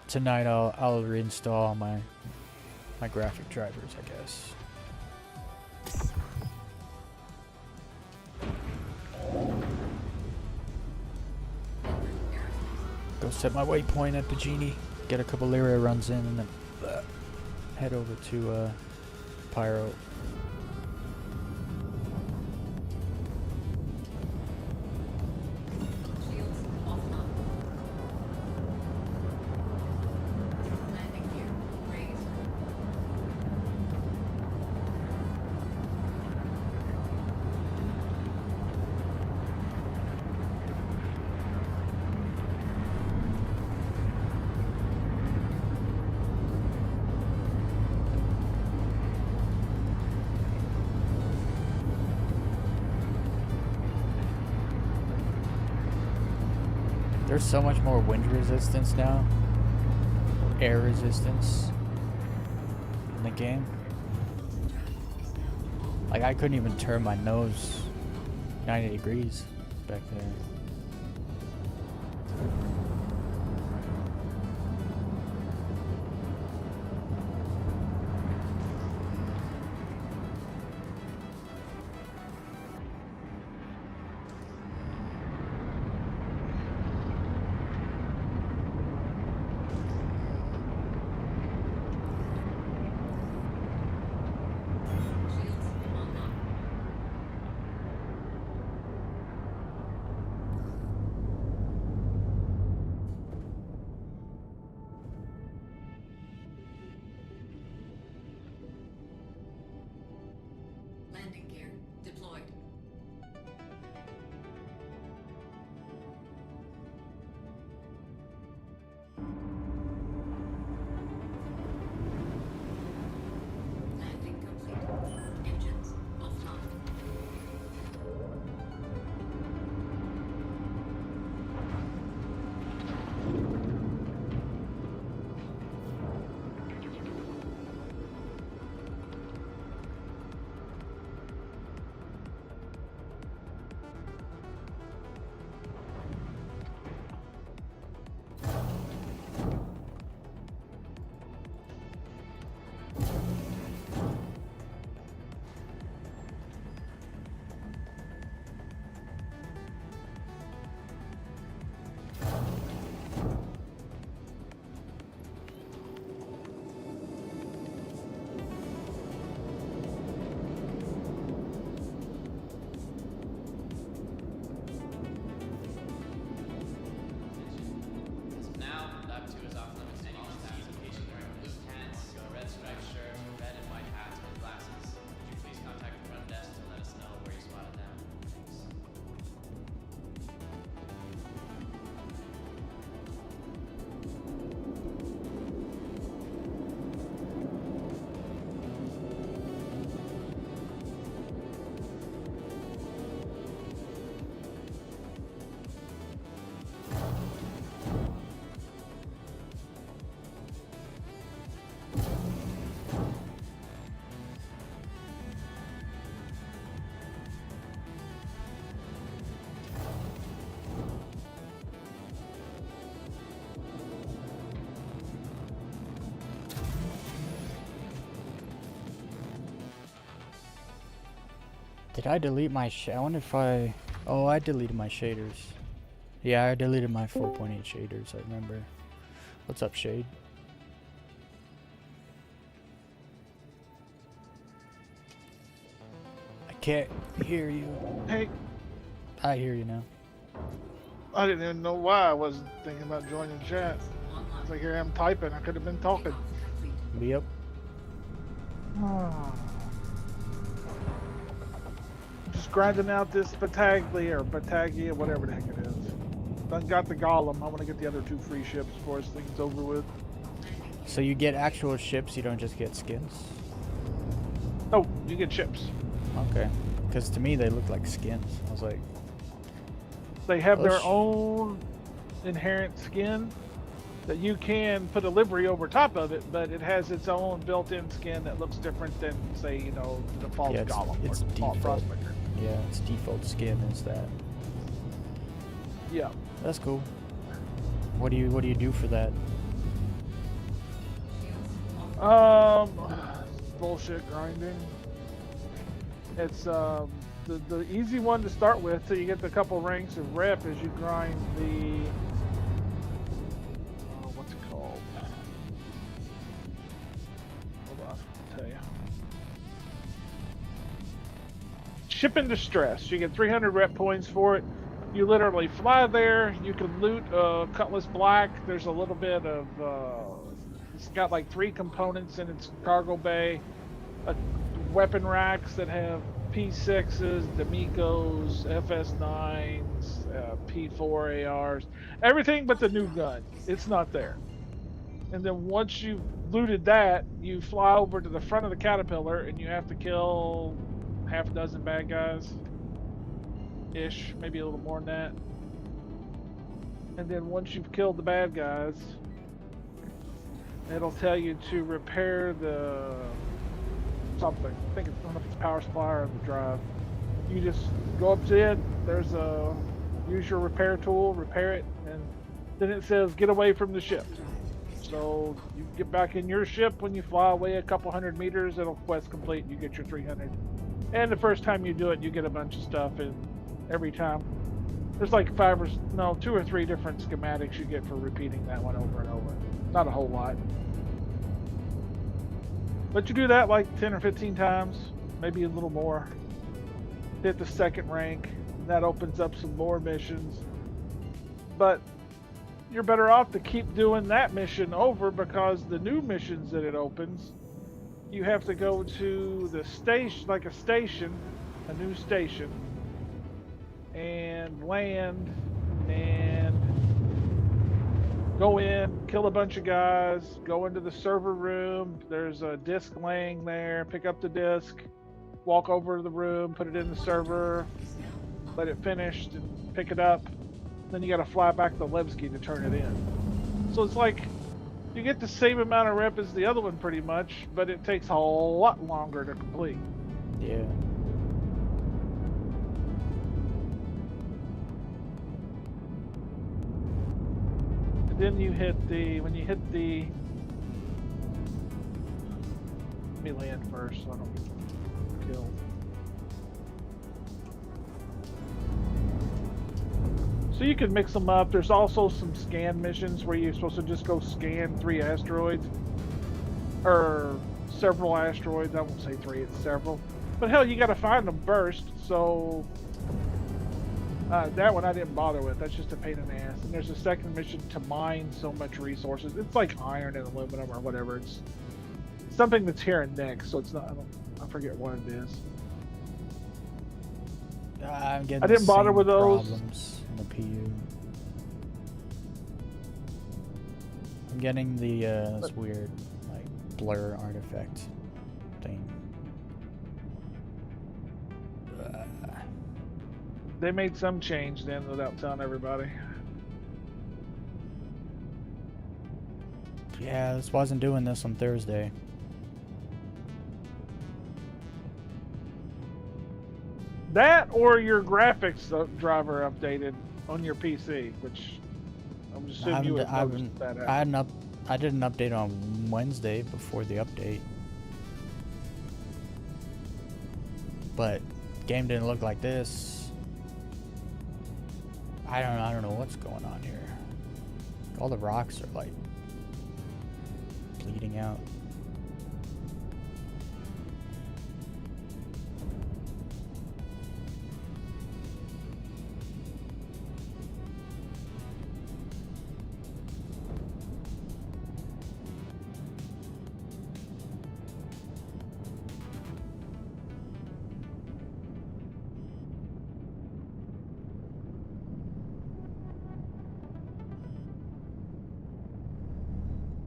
Tonight I'll reinstall my graphic drivers, I guess. Go set my waypoint at the Genie, get a couple Lyria runs in, and then head over to Pyro. There's so much more wind resistance now, air resistance in the game. Like I couldn't even turn my nose 90 degrees back there. Shields online. Landing gear deployed. Landing complete. Engines offline. Now, lap 2 is off limits. Any location wearing blue pants, red striped shirt, red and white hats with glasses. Would you please contact the front desk to let us know where you spotted them? Thanks. Did I delete my I wonder if I... Oh, I deleted my shaders. Yeah, I deleted my 4.8 shaders, I remember. What's up, Shade? I can't hear you. Hey, I hear you now. I didn't even know why I wasn't thinking about joining chat. Online. It's like here I am typing. I could have been talking. Takeoff complete. Yep. Just grinding out this Bataglia or Batagia, whatever the heck it is. Done got the Golem. I want to get the other 2 free ships before this thing's over with. So you get actual ships, you don't just get skins? Oh, you get ships. Okay. Because to me they look like skins. I was like, They have Oh, their sh- own inherent skin that you can put a livery over top of it, but it has its own built-in skin that looks different than, say, you know, the default Yeah, it's- Golem it's or default default. Prospector. yeah, its default skin is that. Yeah. That's cool. What do you do for that? Shields offline. Bullshit grinding. It's the easy one to start with till you get the couple ranks of rep is you grind the what's it called? Hold on, I'll tell you. Ship in distress. You get 300 rep points for it. You literally fly there. You can loot Cutlass Black. There's a little bit of it's got like 3 components in its cargo bay. Weapon racks that have P6s, D'Amicos, FS9s, P4 ARs, everything but the new gun. It's not there. And then once you've looted that, you fly over to the front of the Caterpillar and you have to kill half a dozen bad guys. Ish, maybe a little more than that. And then once you've killed the bad guys, it'll tell you to repair the something. I think it's, I don't know if it's power supply or the drive. You just go up to it. There's a use your repair tool, repair it, and then it says get away from the ship. So you get back in your ship. When you fly away a couple 100 meters, it'll quest complete. You get your 300. And the first time you do it, you get a bunch of stuff. And every time, there's like 2 or 3 different schematics you get for repeating that one over and over. Not a whole lot. But you do that like 10 or 15 times, maybe a little more. Hit the second rank. And that opens up some more missions. But you're better off to keep doing that mission over, because the new missions that it opens, you have to go to the station, like a new station, and land and go in, kill a bunch of guys, go into the server room. There's a disc laying there. Pick up the disc, walk over to the room, put it in the server, let it finish, and pick it up. Then you got to fly back to Levski to turn it in. So it's like you get the same amount of rep as the other one pretty much, but it takes a lot longer to complete. Yeah. And then you hit the, when you hit the, let me land first so I don't get killed. So you can mix them up. There's also some scan missions where you're supposed to just go scan 3 asteroids. Or several asteroids. I won't say 3, it's several. But hell, you gotta find them first. So that one I didn't bother with. That's just a pain in the ass. And there's a second mission to mine so much resources. It's like iron and aluminum or whatever. It's something that's here and next, so it's not, I forget what it is. I'm getting I didn't bother with those. Problems in the PU. I'm getting the this weird like blur artifact thing. They made some change then without telling everybody. Yeah, this wasn't doing this on Thursday. That or your graphics driver updated on your PC, which I'm assuming you would notice that happened. I did an update on Wednesday before the update, but game didn't look like this. I don't know what's going on here. All the rocks are like bleeding out.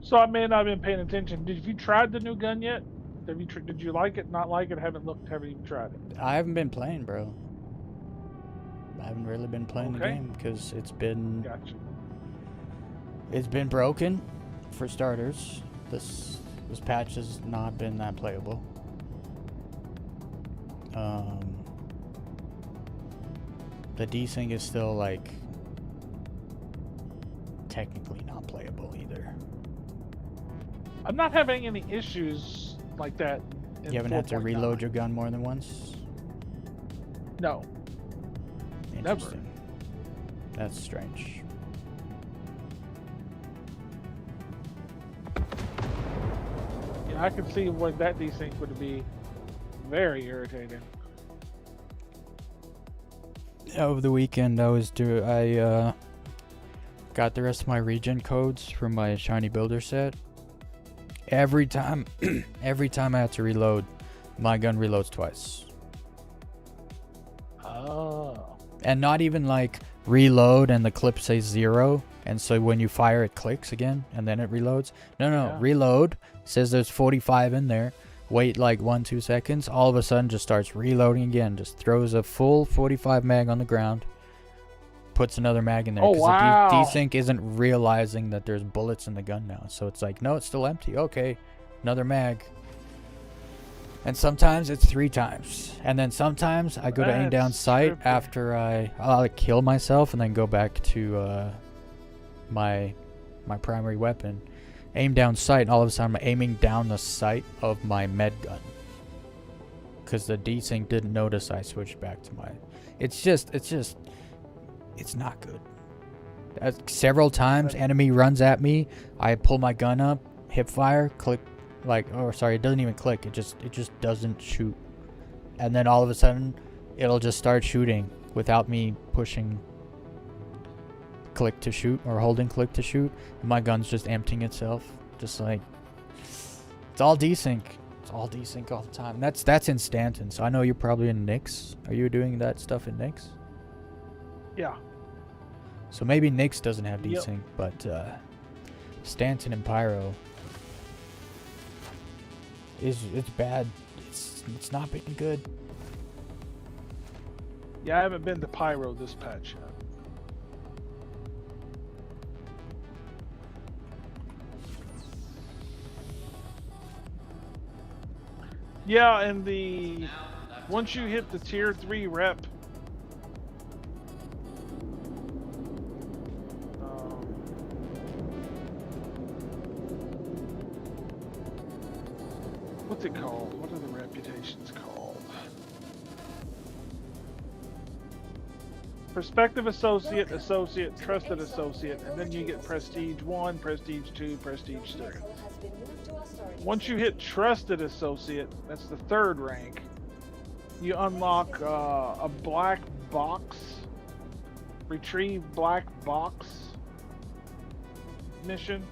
So I may not have been paying attention. Did you tried the new gun yet? Have you? Did you like it? Not like it? Haven't looked? Haven't even tried it? I haven't been playing, bro. I haven't really been playing the game because it's been it's been broken, for starters. This patch has not been that playable. The desync is still like technically not playable either. I'm not having any issues like that. You haven't had to reload your gun more than once? No. Interesting. That's strange. Yeah, I can see what that desync would be very irritating. Over the weekend, I got the rest of my regen codes from my shiny builder set. Every time I have to reload, my gun reloads twice. Oh. And not even like reload and the clip says 0, and so when you fire it clicks again and then it reloads. No, reload, says there's 45 in there. Wait like 1-2 seconds, all of a sudden just starts reloading again, just throws a full 45 mag on the ground, puts another mag in there. Oh, 'cause wow. the desync isn't realizing that there's bullets in the gun now. So it's like, no, it's still empty. Okay, another mag. And sometimes it's 3 times. And then sometimes I go to aim down That's sight trippy. after I'll like, kill myself and then go back to my primary weapon. Aim down sight, and all of a sudden I'm aiming down the sight of my med gun. Because the desync didn't notice I switched back to my... It's not good. Several times, enemy runs at me, I pull my gun up, hip fire, click, like, oh sorry, it doesn't even click, it just doesn't shoot. And then all of a sudden, it'll just start shooting without me pushing click to shoot or holding click to shoot. And my gun's just emptying itself, just like, it's all desync. It's all desync all the time. That's instanton. So I know you're probably in Nyx. Are you doing that stuff in Nyx? Yeah. So maybe Nyx doesn't have Yep. desync, but Stanton and Pyro it's bad. It's not been good. Yeah, I haven't been to Pyro this patch yet. Yeah, and the once you hit the tier 3 rep, what's it called? What are the reputations called? Prospective associate, associate, trusted associate, and then you get prestige 1, prestige 2, prestige 3. Once you hit trusted associate, that's the 3rd rank, you unlock a black box, retrieve black box mission.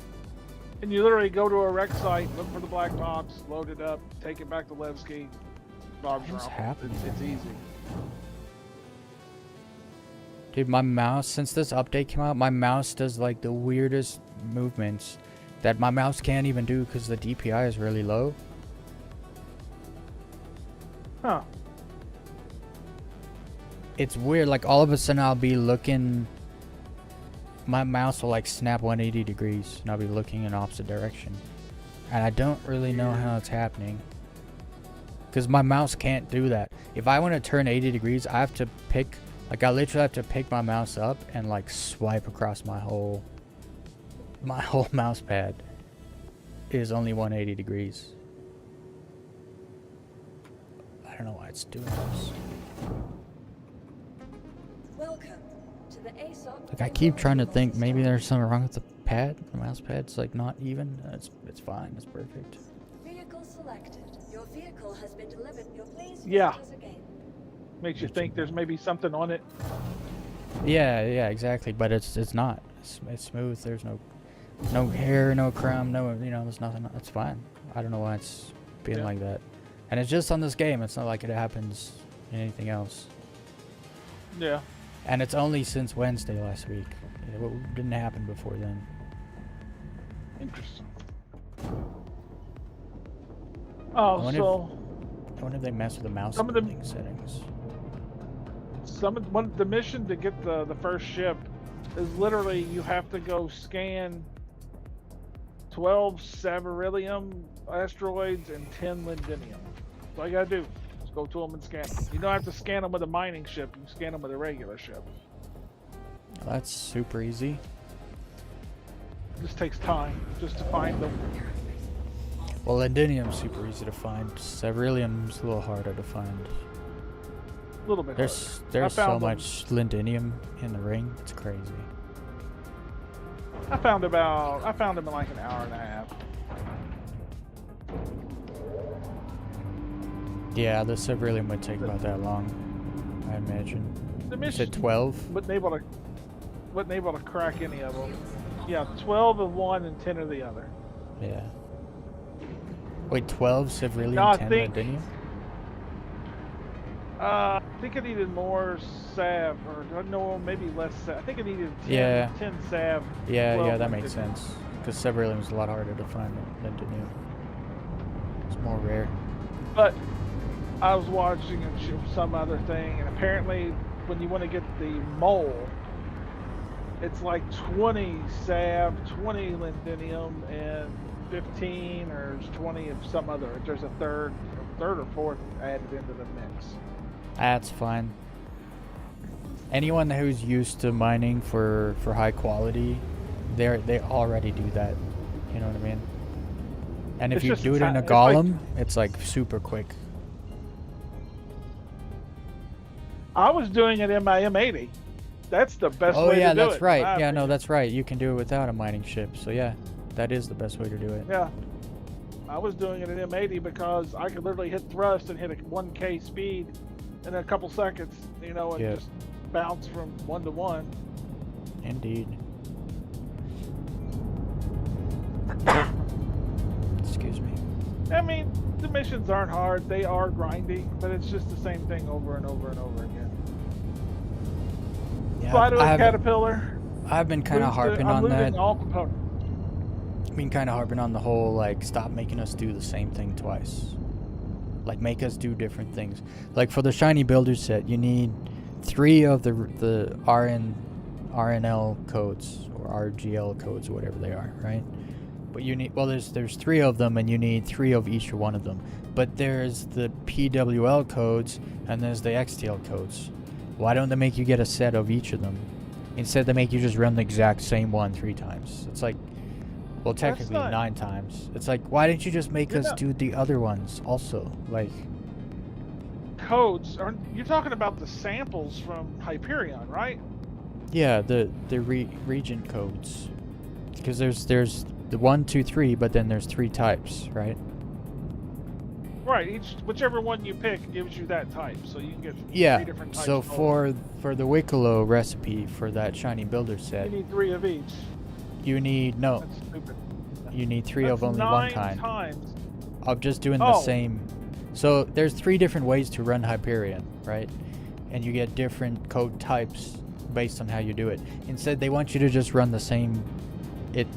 And you literally go to a wreck site, look for the black box, load it up, take it back to Levski. Bob's What's Rumble. happening? It's easy. Dude, my mouse, since this update came out, my mouse does like the weirdest movements that my mouse can't even do because the DPI is really low. Huh. It's weird, like all of a sudden I'll be looking, my mouse will like snap 180 degrees and I'll be looking in opposite direction. And I don't really know how it's happening. Because my mouse can't do that. If I want to turn 80 degrees, I have to pick, like I literally have to pick my mouse up and like swipe across my whole mouse pad is only 180 degrees. I don't know why it's doing this. Welcome to the ASOP. Like I keep trying to think maybe there's something wrong with the pad. The mouse pad's like not even. It's fine. It's perfect. Vehicle selected. Your vehicle has been delivered. Your please Yeah. visit us again. Makes you think there's maybe something on it. Yeah, exactly. But it's not. It's smooth. There's no hair, no crumb, there's nothing. It's fine. I don't know why it's being like that. And it's just on this game. It's not like it happens in anything else. Yeah. And it's only since Wednesday last week. It didn't happen before then. Interesting. I Oh, wonder so I wonder if they mess with the mouse Some of the- building settings. the mission to get the first ship is literally you have to go scan 12 Savarilium asteroids and 10 Lindinium. That's all you gotta do. Just go to them and scan them. You don't have to scan them with a mining ship. You can scan them with a regular ship. That's super easy. It just takes time just to find them. Well, Lindinium's super easy to find. Severilium's a little harder to find. A little bit. There's I so found them. much Lindinium in the ring. It's crazy. I found them in like an hour and a half. Yeah, the Severilium would take about that long, I imagine. The You mission said 12? wasn't able to crack any of them. Yeah, 12 of one and 10 of the other. Yeah. Wait, 12 Severilium, No, I 10 think- Lindinium? I think I needed more salve, or no, maybe less salve. I think I needed 10, Yeah. 10 salve. Yeah, 12 that makes Lindinium. sense. Because Severilium's a lot harder to find than Lindinium. It's more rare. But I was watching some other thing, and apparently when you want to get the mole, it's like 20 salve, 20 lindenium, and 15 or 20 of some other. There's a third or fourth added into the mix. That's fine. Anyone who's used to mining for high quality, they already do that. You know what I mean? And if It's you just do it in a it's like- golem, it's like super quick. I was doing it in my M80. That's the best Oh way yeah, to do it. that's in right. my Yeah, no, opinion. that's right. You can do it without a mining ship. So yeah, that is the best way to do it. Yeah. I was doing it in M80 because I could literally hit thrust and hit a 1K speed in a couple seconds, and Yeah. just bounce from 1 to 1. Indeed. Excuse me. I mean, the missions aren't hard. They are grindy, but it's just the same thing over and over and over again. Yeah, Fly to a I've caterpillar. been kind of lose the- harping I'm on losing that. all components. Been kind of harping on the whole like stop making us do the same thing twice. Like make us do different things. Like for the shiny builder set, you need 3 of the RNL codes or RGL codes or whatever they are, right? But you need there's 3 of them and you need 3 of each one of them. But there's the PWL codes and there's the XTL codes. Why don't they make you get a set of each of them? Instead they make you just run the exact same one 3 times. It's like, well, technically not- 9 times. It's like, why didn't you just make You're us not- do the other ones also? Like, Codes. You're talking about the samples from Hyperion, right? yeah, the region codes. Because there's the 1, 2, 3, but then there's 3 types, right? Right. Whichever one you pick gives you that type, so you can get 3 Yeah. different types. So total. for the Wicklow recipe for that shiny builder set, you need 3 of each. you need That's stupid. you need 3 That's of only 9 one kind. times. Of just doing the Oh. same. So there's 3 different ways to run Hyperion, right? And you get different code types based on how you do it. Instead, they want you to just run the same.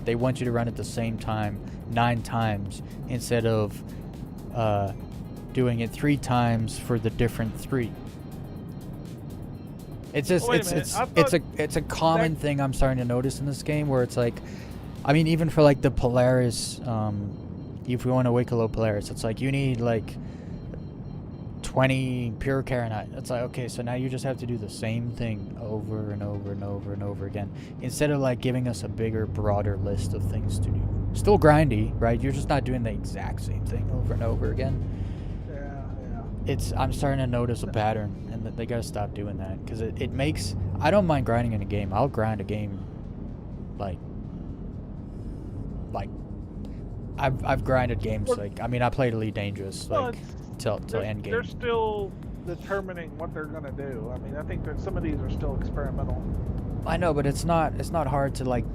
They want you to run it the same time 9 times instead of doing it 3 times for the different 3. It's just Wait a minute, I it's a common thing I'm starting to notice in this game where it's like, I mean, even for like the Polaris, if we want to Wicklow Polaris, it's like you need like 20 pure Karenite. It's like, okay, so now you just have to do the same thing over and over and over and over again instead of like giving us a bigger, broader list of things to do. Still grindy, right? You're just not doing the exact same thing over and over again. Yeah. I'm starting to notice a pattern, and that they gotta stop doing that because it makes. I don't mind grinding in a game. I'll grind a game, like I've grinded games Well- like, I mean, I played Elite Dangerous Well, like till end game. They're still determining what they're gonna do. I mean, I think that some of these are still experimental. I know, but it's not hard to like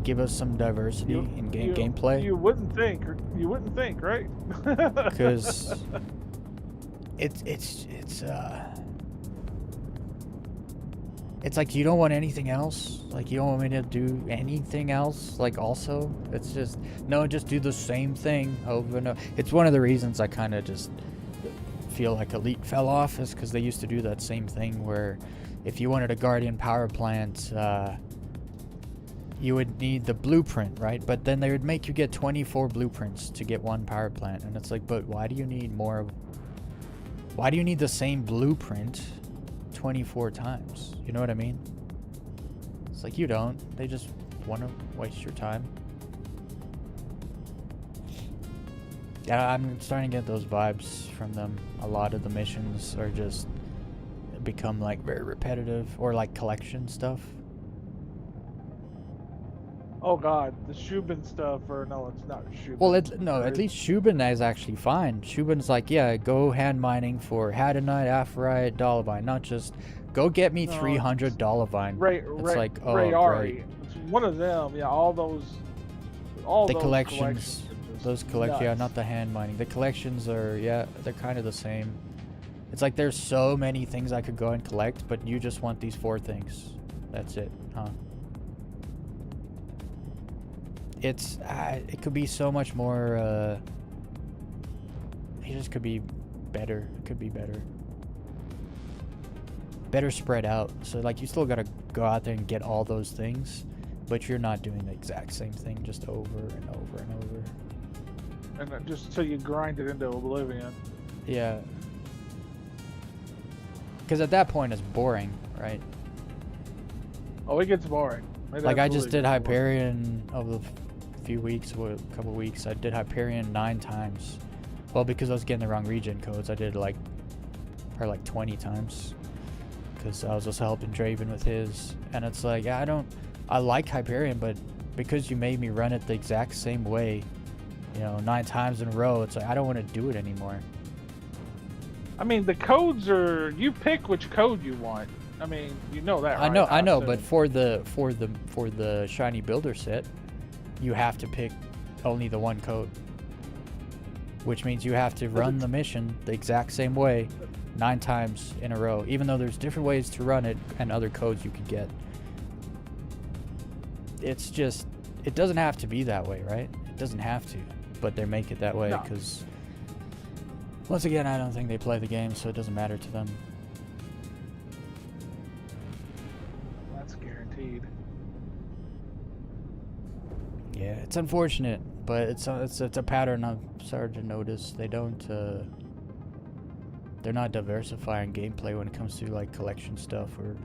give us some diversity in gameplay. You wouldn't think. You wouldn't think, right? Because it's like you don't want anything else. Like you don't want me to do anything else. Like also, it's just no, just do the same thing over and over. It's one of the reasons I kind of just feel like Elite fell off is because they used to do that same thing where if you wanted a Guardian power plant, you would need the blueprint, right? But then they would make you get 24 blueprints to get 1 power plant, and it's like, but why do you need more? Why do you need the same blueprint 24 times? You know what I mean? It's like you don't. They just want to waste your time. Yeah, I'm starting to get those vibes from them. A lot of the missions are just become like very repetitive or like collection stuff. Oh God, the Shubin stuff, or no, it's not Shubin. Well, at least Shubin is actually fine. Shubin's like, yeah, go hand mining for Hadanite, Aphorite, Dolomite, not just go get me 300 Dolomite. It's like, oh, Rayari. great. It's one of them. Yeah, all The those collections, are just those collections, yeah, nuts. not the hand mining. The collections are, yeah, they're kind of the same. It's like there's so many things I could go and collect, but you just want these 4 things. That's it, huh? It could be so much more, it just could be better. It could be better. better spread out. So like you still gotta go out there and get all those things, but you're not doing the exact same thing just over and over and over. And just so you grind it into oblivion. Yeah. Because at that point it's boring, right? Oh, it gets boring. Like I just did Hyperion over a few weeks, a couple weeks. I did Hyperion 9 times. Well, because I was getting the wrong region codes, I did like probably like 20 times. Because I was just helping Draven with his, and it's like, yeah, I like Hyperion, but because you made me run it the exact same way, 9 times in a row, it's like I don't want to do it anymore. I mean, the codes are, you pick which code you want. I mean, you know that, right? I know, but for the shiny builder set, you have to pick only the one code, which means you have to run the mission the exact same way 9 times in a row, even though there's different ways to run it and other codes you could get. It's just, it doesn't have to be that way, right? It doesn't have to, but they make it that way because, once again, I don't think they play the game, so it doesn't matter to them. That's guaranteed. Yeah, it's unfortunate, but it's a pattern I've started to notice. They don't, they're not diversifying gameplay when it comes to like collection stuff or,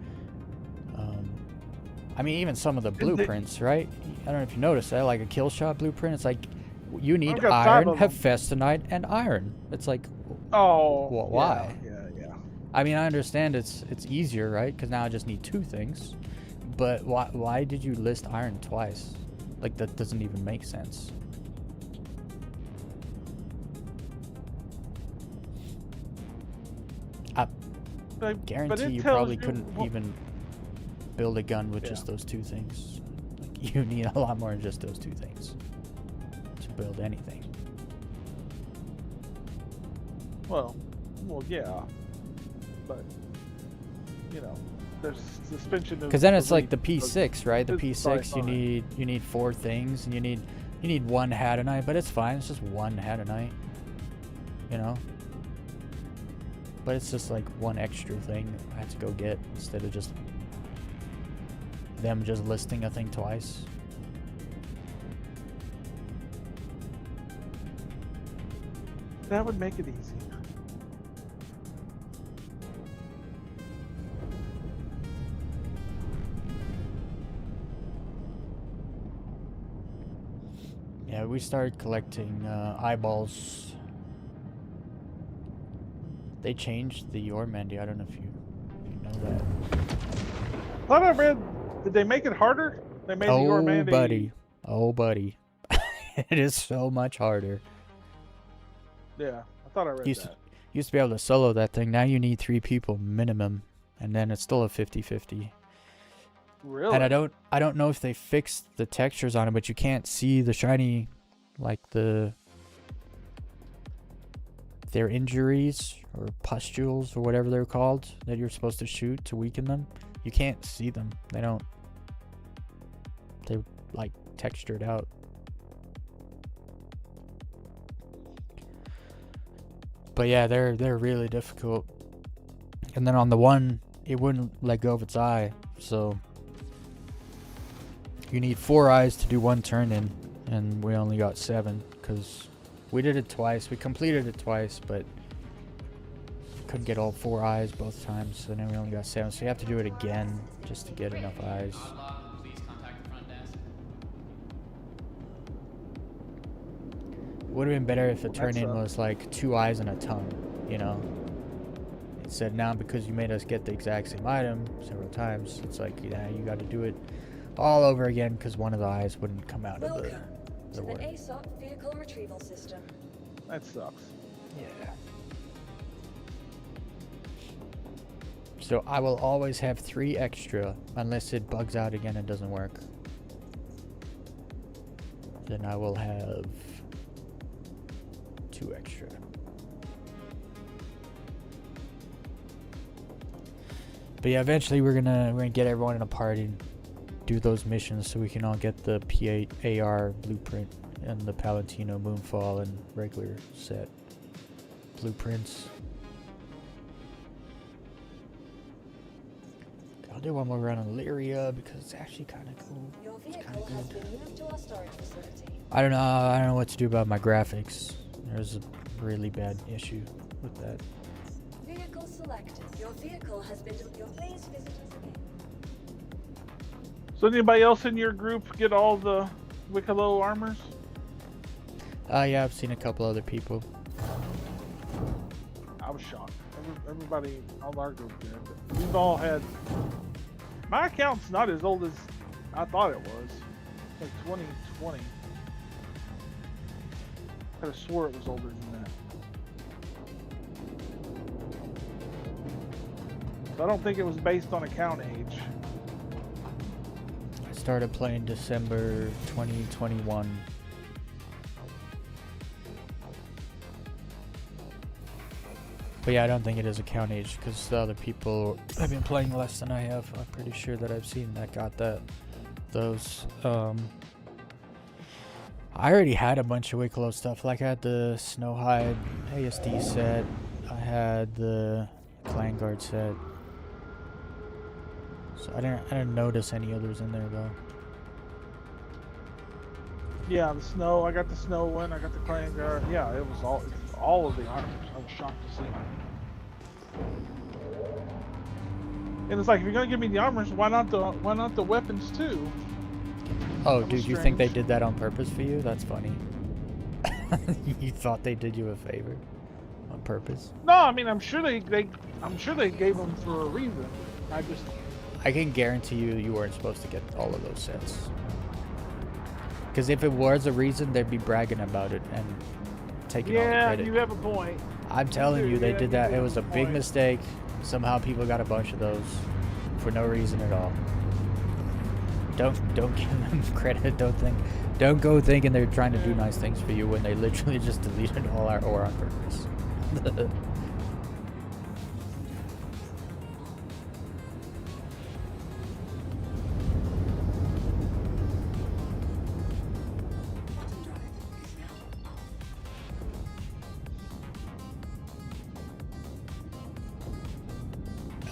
I mean, even some of the blueprints, right? I don't know if you noticed that, like a kill shot blueprint. It's like you need iron, hephaestonite, and iron. It's like, oh, well, why? Yeah. I mean, I understand it's easier, right? Because now I just need 2 things. But why did you list iron twice? Like that doesn't even make sense. I guarantee you probably couldn't even build a gun with just those 2 things. Like, you need a lot more than just those 2 things to build anything. Well, yeah, but there's suspension. Because then it's like the P6, right? The P6, you need 4 things, and you need 1 Hadonite, but it's fine. It's just 1 Hadonite, But it's just like 1 extra thing I have to go get instead of just them just listing a thing twice. That would make it easy. Yeah, we started collecting eyeballs. They changed the Ormandy. I don't know if you know that. I thought I read, did they make it harder? They made the Ormandy. Oh, buddy. It is so much harder. Yeah, I thought I read that. Used to be able to solo that thing. Now you need 3 people minimum, and then it's still a 50-50. Really? And I don't know if they fixed the textures on it, but you can't see the shiny, like their injuries or pustules or whatever they're called that you're supposed to shoot to weaken them. You can't see them. They're like textured out. But yeah, they're really difficult. And then on the one, it wouldn't let go of its eye, so you need 4 eyes to do 1 turn in, and we only got 7 because we did it twice. We completed it twice, but couldn't get all 4 eyes both times, so then we only got 7. So you have to do it again just to get enough eyes. Please contact the front desk. It would have been better if the turn in was like 2 eyes and a tongue, It said now because you made us get the exact same item several times, it's like, yeah, you got to do it all over again because one of the eyes wouldn't come out of the to word. the ASOP vehicle retrieval system. That sucks. Yeah. So I will always have 3 extra unless it bugs out again and doesn't work. Then I will have 2 extra. But yeah, eventually we're gonna get everyone in a party and do those missions so we can all get the P8 AR blueprint and the Palantino Moonfall and regular set blueprints. do one more round on Lyria because it's actually kind of cool. Your It's kind vehicle of has good. been moved to our storage facility. I don't know. I don't know what to do about my graphics. There's a really bad issue with that. Vehicle selected. Your vehicle has been. Please visit us again. So anybody else in your group get all the Wicklow armors? Yeah, I've seen a couple other people. I was shocked. Everybody, all our group did. But we've all had. My account's not as old as I thought it was. It's like 2020. I could have swore it was older than that. So I don't think it was based on account age. I started playing December 2021. But yeah, I don't think it is account age because the other people have been playing less than I have. I'm pretty sure that I've seen that got those. I already had a bunch of Wicklow stuff. Like I had the Snowhide ASD set. I had the Clan Guard set. So I didn't notice any others in there though. Yeah, the snow. I got the snow one. I got the Clan Guard. Yeah, it was all of the armors. I was shocked to see. And it's like, if you're gonna give me the armors, why not the weapons too? Oh, That was dude, you think they strange. did that on purpose for you? That's funny. You thought they did you a favor on purpose? No, I mean, I'm sure they gave them for a reason. I can guarantee you weren't supposed to get all of those sets. Because if it was a reason, they'd be bragging about it and taking all the Yeah, credit. you have a point. I'm telling you, they Yeah, did you that. have It was a big point. mistake. Somehow people got a bunch of those for no reason at all. Don't give them credit. Don't go thinking they're trying to do nice things for you when they literally just deleted all our ore on purpose. Quantum drive is now off.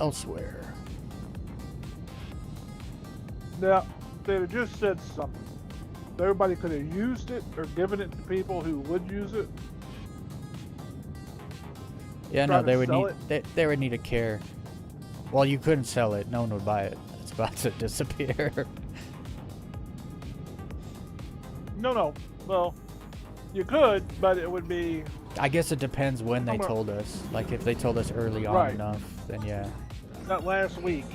Elsewhere. Yeah, they'd have just said something. Everybody could have used it or given it to people who would use it. Yeah, Try no, to they would sell need they would need a care. Well, you couldn't sell it. No one would buy it. It's about to disappear. No. Well, you could, but it would be. I guess it depends when they Somewhere- told us. Like if they told us early on Right. enough, then yeah. Not last week.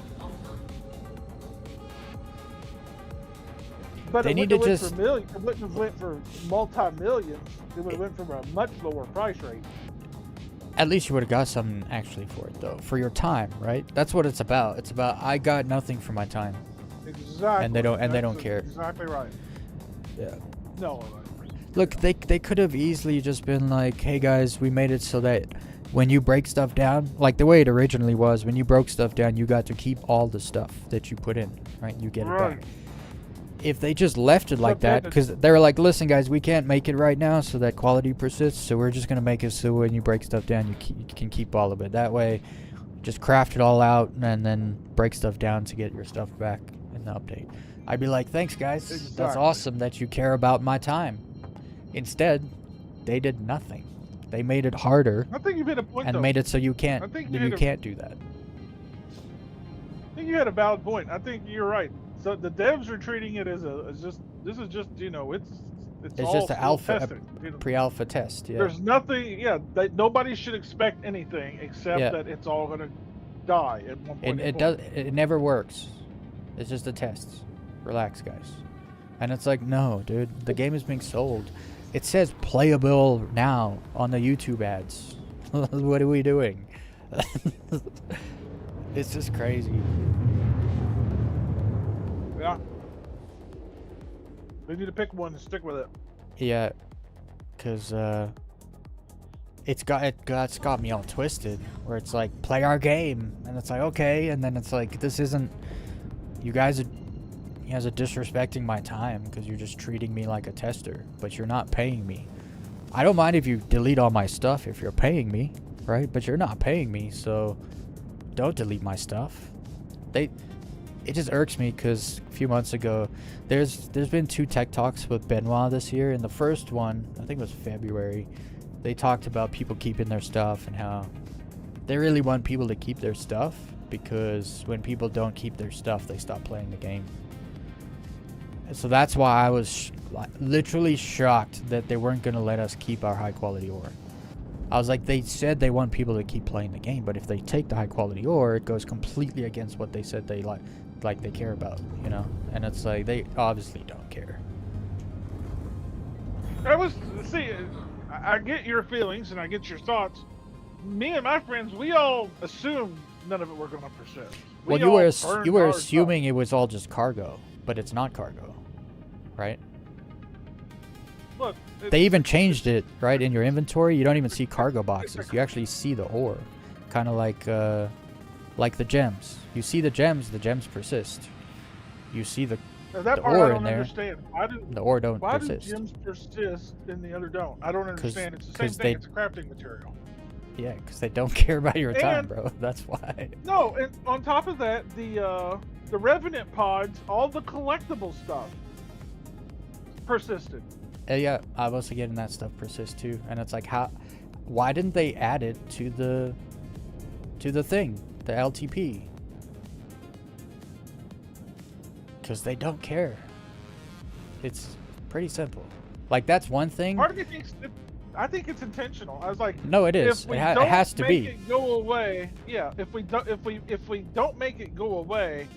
But They it need wouldn't to have just- went for millions. It wouldn't have went for multi-millions. It would have went from a much lower price rate. At least you would have got something actually for it though. For your time, right? That's what it's about. It's about I got nothing for my time. Exactly. And they don't That's care. Exactly right. Yeah. No. Look, they could have easily just been like, "Hey guys, we made it so that when you break stuff down, like the way it originally was, when you broke stuff down, you got to keep all the stuff that you put in, right? You get it Right. back." If they just left it like But that, then because they were like, "Listen, guys, we can't make it right now, so that quality persists. So we're just gonna make it so when you break stuff down, you can keep all of it. That way, just craft it all out and then break stuff down to get your stuff back in the update." I'd be like, "Thanks, guys. That's Exactly. awesome that you care about my time." Instead, they did nothing. They made it harder I think you've hit a point. and though. made it so you I can't think you you hit a- can't do that. I think you had a valid point. I think you're right. So the devs are treating it as just this is just it's It's all just an still alpha, testing, you know. pre-alpha test. Yeah. There's nothing. Yeah, nobody should expect anything except Yeah. that it's all gonna die at one point. It never works. It's just a test. Relax, guys. And it's like, no, dude, the game is being sold. It says playable now on the YouTube ads. What are we doing? It's just crazy. Yeah. They need to pick one and stick with it. Yeah, cause it's got me all twisted. Where it's like, play our game, and it's like, okay, and then it's like, this isn't. You guys are disrespecting my time because you're just treating me like a tester, but you're not paying me. I don't mind if you delete all my stuff if you're paying me, right? But you're not paying me, so don't delete my stuff. it just irks me because a few months ago, there's been 2 tech talks with Benoit this year, and the first one, I think it was February, they talked about people keeping their stuff and how they really want people to keep their stuff, because when people don't keep their stuff, they stop playing the game. And so that's why I was literally shocked that they weren't going to let us keep our high quality ore. I was like, they said they want people to keep playing the game, but if they take the high quality ore, it goes completely against what they said they like they care about, you know? And it's like, they obviously don't care. I get your feelings and I get your thoughts. Me and my friends, we all assumed none of it were going to persist. Well, you were assuming it was all just cargo, but it's not cargo, right? Look, they even changed it, right? In your inventory, you don't even see cargo boxes. You actually see the ore, kind of like the gems. You see the gems persist. You see the ore in there. Understand. The ore don't why persist. Why do gems persist and the other don't? I don't understand. It's the same thing. It's a crafting material. Yeah, because they don't care about your time, bro. That's why. No, and on top of that, the Revenant pods, all the collectible stuff persisted. Yeah, I was getting that stuff persist too, and it's like, why didn't they add it to the thing, the LTP? Because they don't care. It's pretty simple. Like, that's one thing. Part of me thinks I think it's intentional. I was like, no, it is. It has to be. If we don't make it go away, yeah. If we don't make it go away,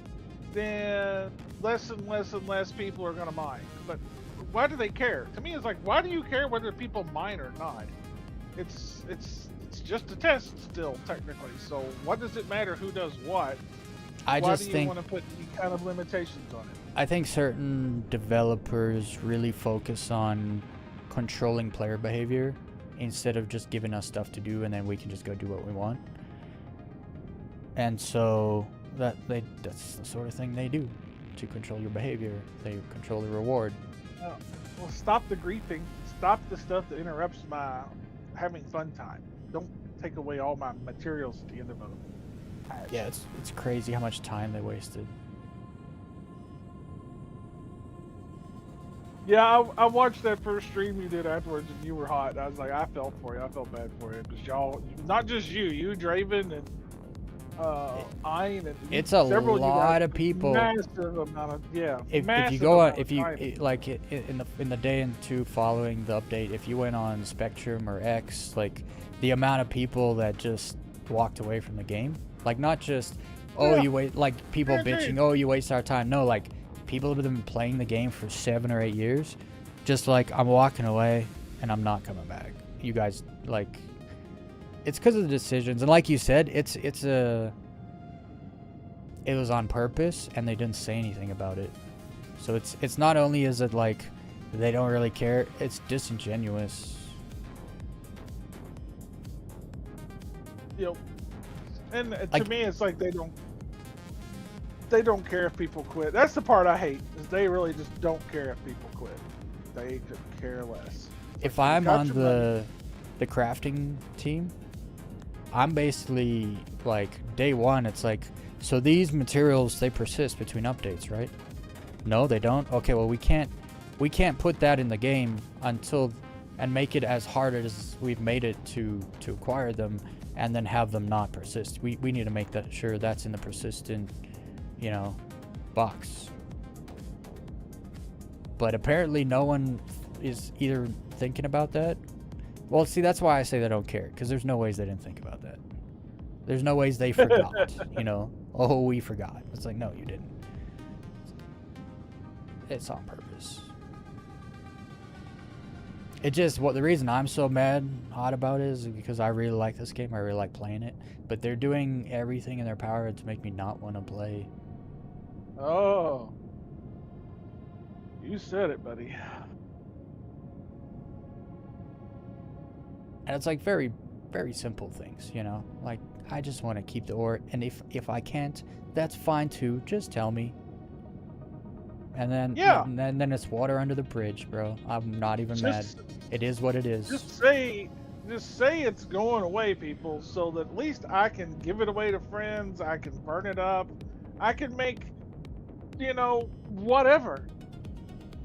then less and less and less people are gonna mine. But why do they care? To me, it's like, why do you care whether people mine or not? It's just a test still, technically. So what does it matter who does what? Why do you want to put any kind of limitations on it? I think certain developers really focus on controlling player behavior instead of just giving us stuff to do and then we can just go do what we want. And so that's the sort of thing they do to control your behavior. They control the reward. Well, stop the griefing. Stop the stuff that interrupts my having fun time. Don't take away all my materials at the end of a patch. Yeah, it's crazy how much time they wasted. Yeah, I watched that first stream you did afterwards, and you were hot. I was like, I felt for you. I felt bad for you, because y'all, not just you, Draven, and Ein, and it's a lot of people. Massive amount of If you go on, in the day and two following the update, if you went on Spectrum or X, like the amount of people that just walked away from the game, like not just you wait, like people bitching, oh, you waste our time. No, like people have been playing the game for 7 or 8 years, just like, I'm walking away and I'm not coming back. You guys, like, it's because of the decisions, and like you said, it was on purpose and they didn't say anything about it. So it's not only is it like they don't really care, it's disingenuous. Yep. And to me, it's like they don't care if people quit. That's the part I hate, is they really just don't care if people quit. They could care less. If I'm on the crafting team, I'm basically like, day one, it's like, so these materials, they persist between updates, right? No, they don't. Okay, well, we can't put that in the game until, and make it as hard as we've made it to acquire them, and then have them not persist. We need to make that sure that's in the persistent, box. But apparently no one is either thinking about that. Well, see, that's why I say they don't care, because there's no ways they didn't think about that. There's no ways they forgot, oh, we forgot. It's like, no, you didn't. It's on purpose. It just, the reason I'm so hot about it is because I really like this game. I really like playing it, but they're doing everything in their power to make me not want to play. Oh, you said it, buddy. And it's like very, very simple things, like, I just want to keep the ore, and if I can't, that's fine too. Just tell me. And then and then it's water under the bridge, bro. I'm not even mad. It is what it is. Just say it's going away, people, so that at least I can give it away to friends. I can burn it up. I can make whatever.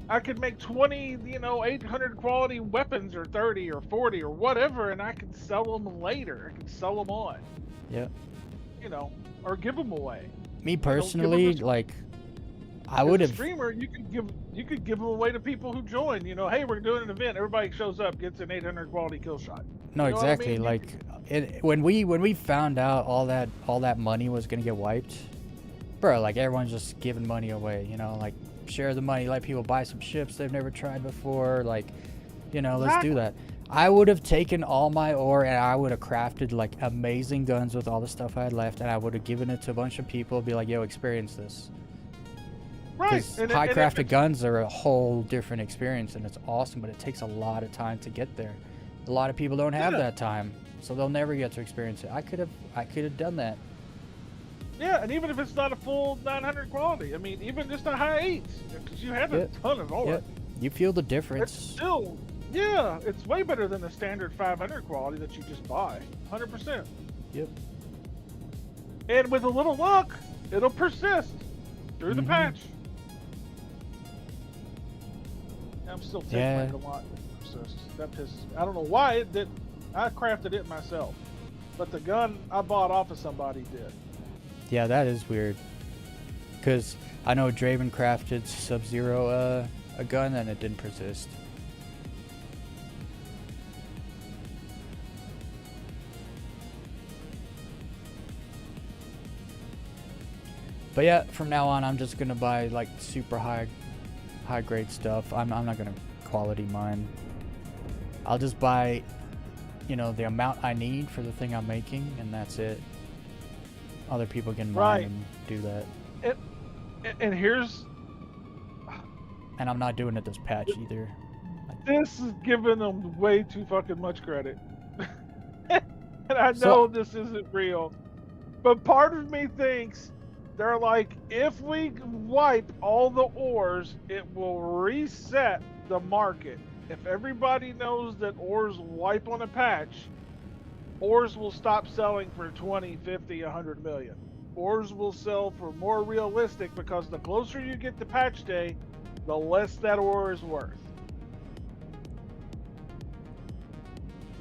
I could make 20, 800 quality weapons or 30 or 40 or whatever, and I could sell them later. I could sell them on, Yeah. Or give them away. Me give 'em personally, to- like, I As would a have. streamer, you could give them away to people who join. Hey, we're doing an event. Everybody shows up, gets an 800 quality kill shot. No, You know what I exactly. mean? Like, when we found out all that money was gonna get wiped, bro. Like, everyone's just giving money away. Like, share the money, let people buy some ships they've never tried before. Like, let's do that. I would have taken all my ore and I would have crafted like amazing guns with all the stuff I had left, and I would have given it to a bunch of people. Be like, yo, experience this. Right. Because high crafted guns are a whole different experience, and it's awesome, but it takes a lot of time to get there. A lot of people don't have that time, so they'll never get to experience it. I could have done that. Yeah, and even if it's not a full 900 quality, I mean, even just a high 8, because you have a ton of ore. Yeah, you feel the It's difference. still, it's way better than the standard 500 quality that you just buy. 100%. Yep. And with a little luck, it'll persist through the patch. I'm still taking like a lot. That pisses me. I don't know why it did. I crafted it myself, but the gun I bought off of somebody did. Yeah, that is weird. Because I know Draven crafted Sub-Zero a gun and it didn't persist. But yeah, from now on, I'm just gonna buy like super high grade stuff. I'm not gonna quality mine. I'll just buy, the amount I need for the thing I'm making, and that's it. Other people can mine and do that. And here's, and I'm not doing it this patch either. This is giving them way too fucking much credit. And I know this isn't real, but part of me thinks they're like, if we wipe all the ores, it will reset the market. If everybody knows that ores wipe on a patch, ores will stop selling for 20, 50, 100 million. Ores will sell for more realistic, because the closer you get to patch day, the less that ore is worth.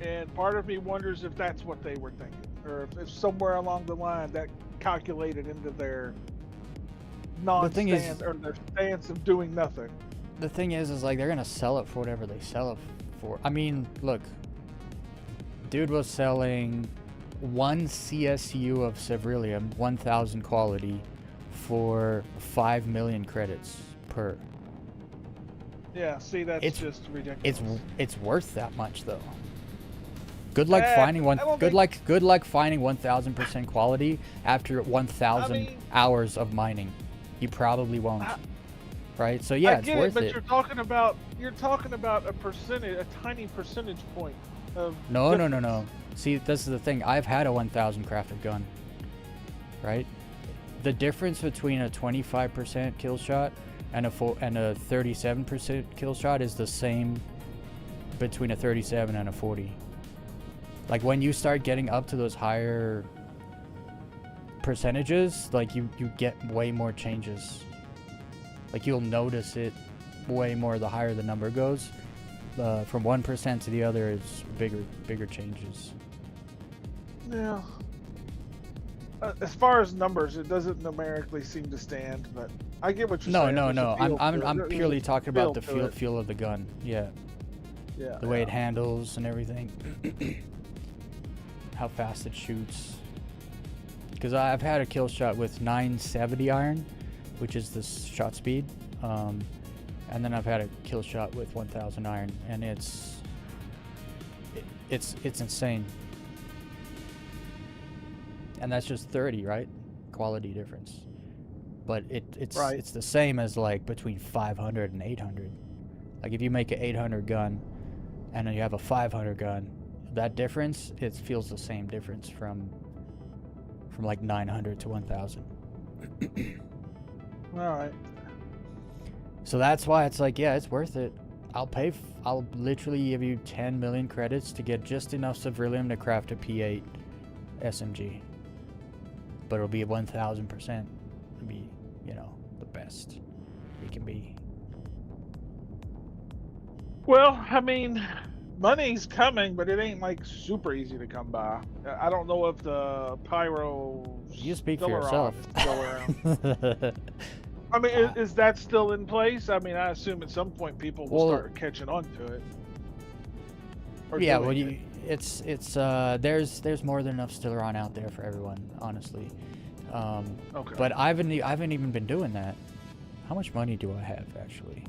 And part of me wonders if that's what they were thinking, or if somewhere along the line that calculated into their non-stand or their stance of doing nothing. The thing is like, they're gonna sell it for whatever they sell it for. I mean, look, dude was selling 1 CSU of Ceruleum, 1000 quality, for 5 million credits per. Yeah, see, that's just ridiculous. It's worth that much though. Good luck finding one. Good luck finding 1000% quality after 1000 hours of mining. You probably won't. Right? So yeah, it's worth it. But you're talking about a percentage, a tiny percentage point of. No. See, this is the thing. I've had a 1000 crafted gun. Right? The difference between a 25% kill shot and a 37% kill shot is the same between a 37 and a 40. Like, when you start getting up to those higher percentages, like, you get way more changes. Like, you'll notice it way more the higher the number goes. From 1% to the other is bigger changes. Yeah. As far as numbers, it doesn't numerically seem to stand, but I get what you're saying. No. I'm purely talking about the feel of the gun. Yeah. Yeah. The way it handles and everything. How fast it shoots. Because I've had a kill shot with 970 iron, which is the shot speed, and then I've had a kill shot with 1000 iron, and it's insane. And that's just 30, right? Quality difference. But it's the same as like between 500 and 800. Like, if you make an 800 gun and then you have a 500 gun, that difference, it feels the same difference from like 900 to 1000. All right. So that's why it's like, yeah, it's worth it. I'll literally give you 10 million credits to get just enough Ceruleum to craft a P8 SMG. But it'll be 1000%. It'll be, the best. fast we can be. Well, I mean, money's coming, but it ain't like super easy to come by. I don't know if the pyro. You speak for Stellaron yourself. is still around. I mean, is that still in place? I mean, I assume at some point people will start catching on to it. Or Yeah, doing well, it. it's there's more than enough Stellaron out there for everyone, honestly. Okay. But I haven't even been doing that. How much money do I have actually?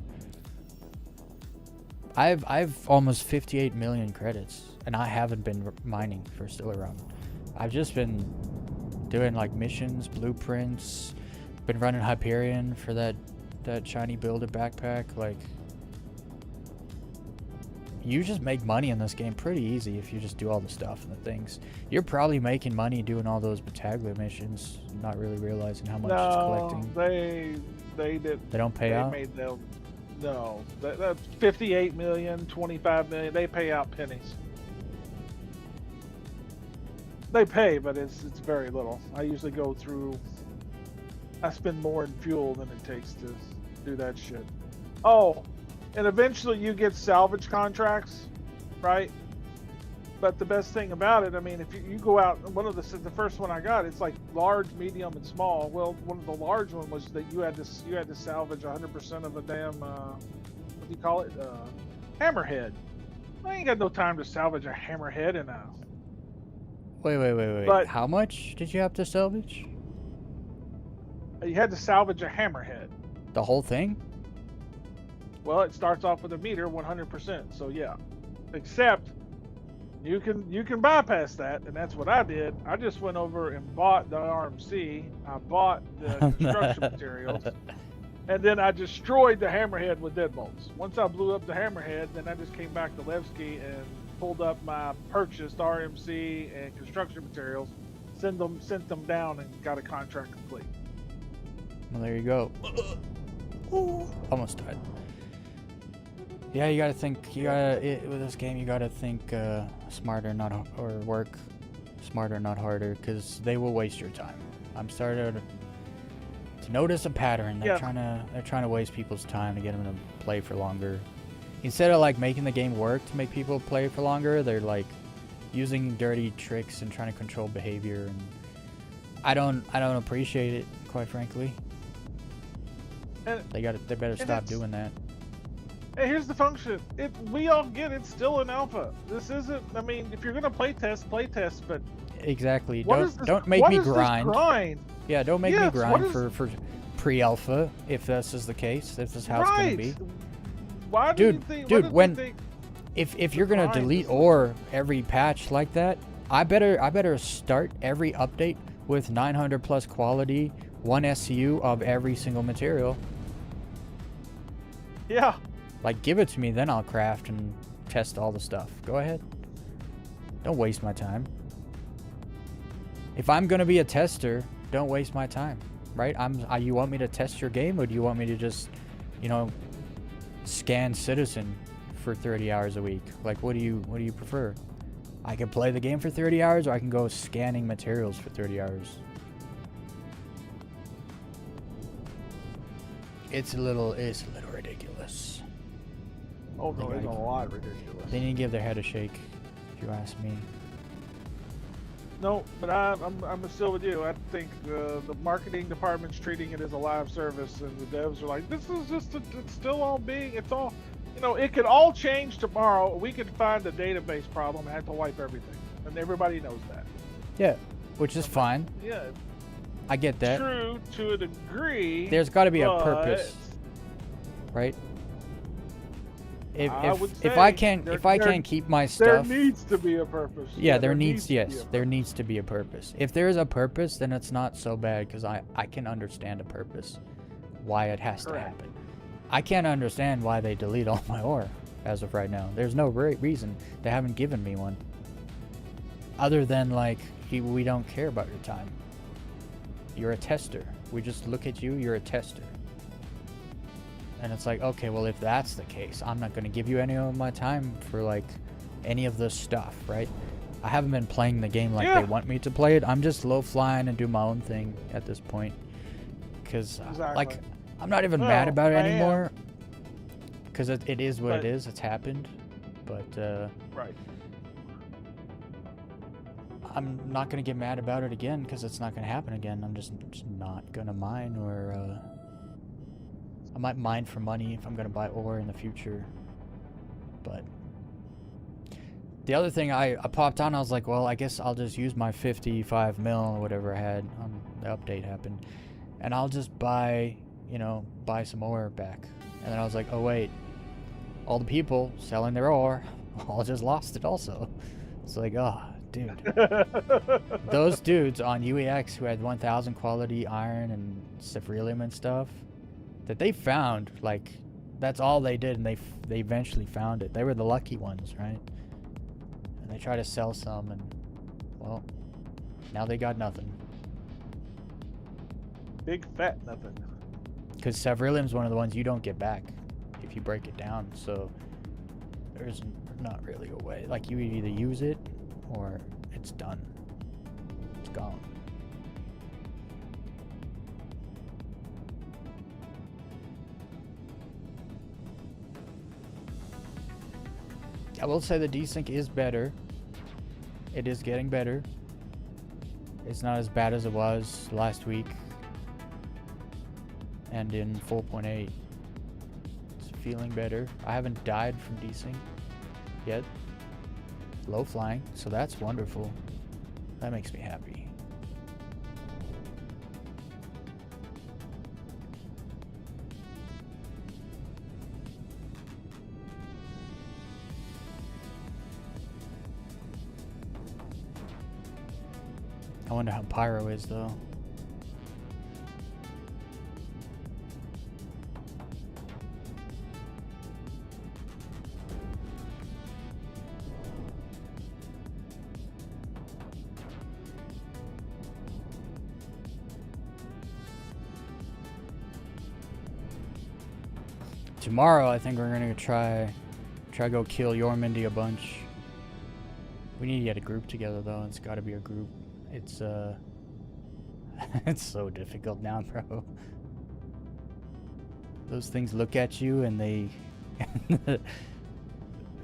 I've almost 58 million credits, and I haven't been mining for Stellaron. I've just been doing like missions, blueprints, been running Hyperion for that shiny builder backpack. Like, you just make money in this game pretty easy if you just do all the stuff and the things. You're probably making money doing all those Battaglia missions, not really realizing how much it's collecting. They did. They don't pay out? Made them. No, that's 58 million, 25 million. They pay out pennies. They pay, but it's very little. I usually go through. I spend more in fuel than it takes to do that shit. Oh, and eventually you get salvage contracts, right? But the best thing about it, I mean, if you go out, the first one I got, it's like large, medium, and small. Well, one of the large one was that you had to salvage 100% of a damn what do you call it? Hammerhead. I ain't got no time to salvage a hammerhead in a. Wait. But- How much did you have to salvage? You had to salvage a hammerhead. The whole thing? Well, it starts off with a meter, 100%. So yeah, except you can bypass that, and that's what I did. I just went over and bought the RMC. I bought the construction materials, and then I destroyed the hammerhead with deadbolts. Once I blew up the hammerhead, then I just came back to Levski and pulled up my purchased RMC and construction materials, sent them down, and got a contract complete. Well, there you go. Almost died. Yeah, you gotta think. With this game, you gotta think smarter, or work smarter, not harder, because they will waste your time. I'm starting to notice a pattern. They're trying to waste people's time to get them to play for longer. Instead of like making the game work to make people play for longer, they're like using dirty tricks and trying to control behavior, and I don't appreciate it, quite frankly. And They better stop doing that. Hey, here's the function. We all get it's still an alpha. This isn't. I mean, if you're gonna play test, but Exactly. what Don't make me is this grind. grind? Yeah, don't make me Yes, grind for pre-alpha if this is the case. If this is how it's gonna be. Why do Dude, you think? dude, what did when- you think? If you're gonna grind delete is- ore every patch like that, I better start every update with 900 plus quality, 1 SCU of every single material. Yeah. Like, give it to me, then I'll craft and test all the stuff. Go ahead. Don't waste my time. If I'm gonna be a tester, don't waste my time, right? You want me to test your game, or do you want me to just, scan Citizen for 30 hours a week? Like, what do you prefer? I can play the game for 30 hours, or I can go scanning materials for 30 hours. It's a little ridiculous. Oh no, it's a lot ridiculous. They need to give their head a shake, if you ask me. No, but I'm still with you. I think the marketing department's treating it as a live service, and the devs are like, this is just it's still all being. It's all, it could all change tomorrow. We could find a database problem and have to wipe everything, and everybody knows that. Yeah, which is fine. Yeah, I get that. true to a degree. There's got to be a but purpose, right? I would If I say can't there keep my There stuff, needs to be a purpose. yeah, there needs needs to be a yes, purpose. there needs to be a purpose. If there is a purpose, then it's not so bad, because I can understand a purpose, why it has to Correct. happen. I can't understand why they delete all my ore as of right now. There's no reason. They haven't given me one, other than like, we don't care about your time. You're a tester. We just look at you. You're a tester. And it's like, okay, well, if that's the case, I'm not going to give you any of my time for, like, any of this stuff, right? I haven't been playing the game like they want me to play it. I'm just low-flying and do my own thing at this point. Because, Exactly. like, I'm not even mad Well, about it I am. anymore. Because it is what But- it is. It's happened. But Right. I'm not going to get mad about it again because it's not going to happen again. I'm just not going to mine, or I might mine for money if I'm going to buy ore in the future. But the other thing I popped on, I was like, well, I guess I'll just use my 55 mil or whatever I had on the update happened. And I'll just buy, buy some ore back. And then I was like, oh wait, all the people selling their ore all just lost it also. It's like, oh, dude. Those dudes on UEX who had 1000 quality iron and cephalium and stuff that they found, like, that's all they did, and they eventually found it. They were the lucky ones, right? And they tried to sell some, and, well, now they got nothing. Big fat nothing. Because cephalium's one of the ones you don't get back if you break it down, so there's not really a way. Like, you either use it or it's done. It's gone. I will say the desync is better. It is getting better. It's not as bad as it was last week. And in 4.8, it's feeling better. I haven't died from desync yet. Low flying, so that's wonderful. That makes me happy. I wonder how Pyro is though. Tomorrow, I think we're gonna try go kill Yormindy a bunch. We need to get a group together though. It's got to be a group. It's it's so difficult now, bro. Those things look at you and they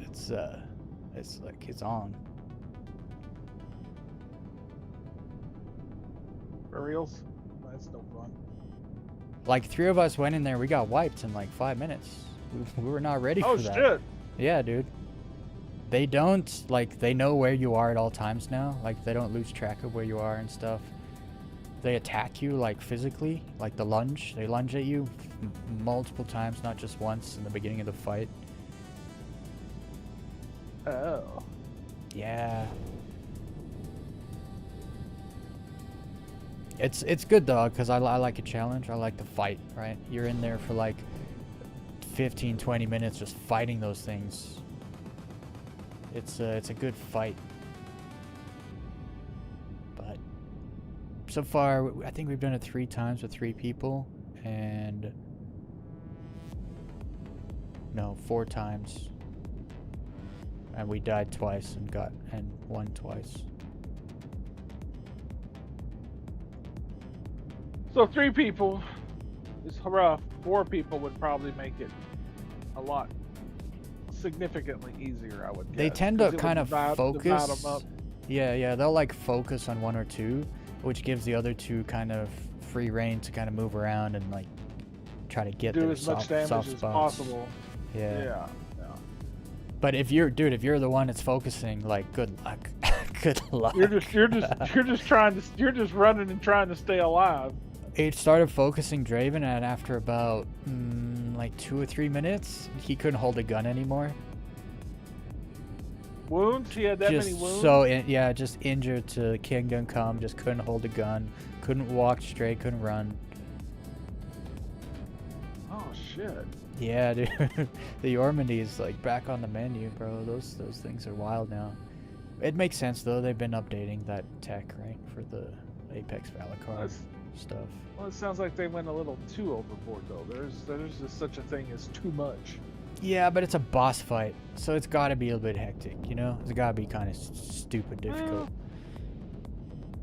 it's like it's on. For reals? That's no fun. Like 3 of us went in there, we got wiped in like 5 minutes. We were not ready Oh for that. shit! Yeah, dude. They don't, like, they know where you are at all times now. Like, they don't lose track of where you are and stuff. They attack you, like, physically. Like, the lunge. They lunge at you multiple times, not just once in the beginning of the fight. Oh. Yeah. It's good, though, because I like a challenge. I like to fight, right? You're in there for, like, 15, 20 minutes just fighting those things. It's a good fight. But so far, I think we've done it 3 times with 3 people, and no, 4 times, and we died twice and won twice. So 3 people is rough. 4 people would probably make it a lot significantly easier, I would guess. They tend to 'cause it would kind of divide 'em focus. up. Yeah, they'll like focus on 1 or 2, which gives the other 2 kind of free reign to kind of move around and like try to get Do their as much soft damage as spots. possible. Yeah. Yeah. But if you're the one that's focusing, like, good luck. Good luck. You're just running and trying to stay alive. It started focusing Draven, and after about like 2 or 3 minutes, he couldn't hold a gun anymore. Wounds? He had that Just many wounds? yeah, just injured to Kingdom Come. Just couldn't hold a gun. Couldn't walk straight. Couldn't run. Oh shit. Yeah, dude. The Yormindy is like back on the menu, bro. Those things are wild now. It makes sense though. They've been updating that tech, right, for the Apex Valakar That's- stuff. Well, it sounds like they went a little too overboard though. There's just such a thing as too much. Yeah, but it's a boss fight, so it's got to be a little bit hectic, you know? It's got to be kind of stupid difficult.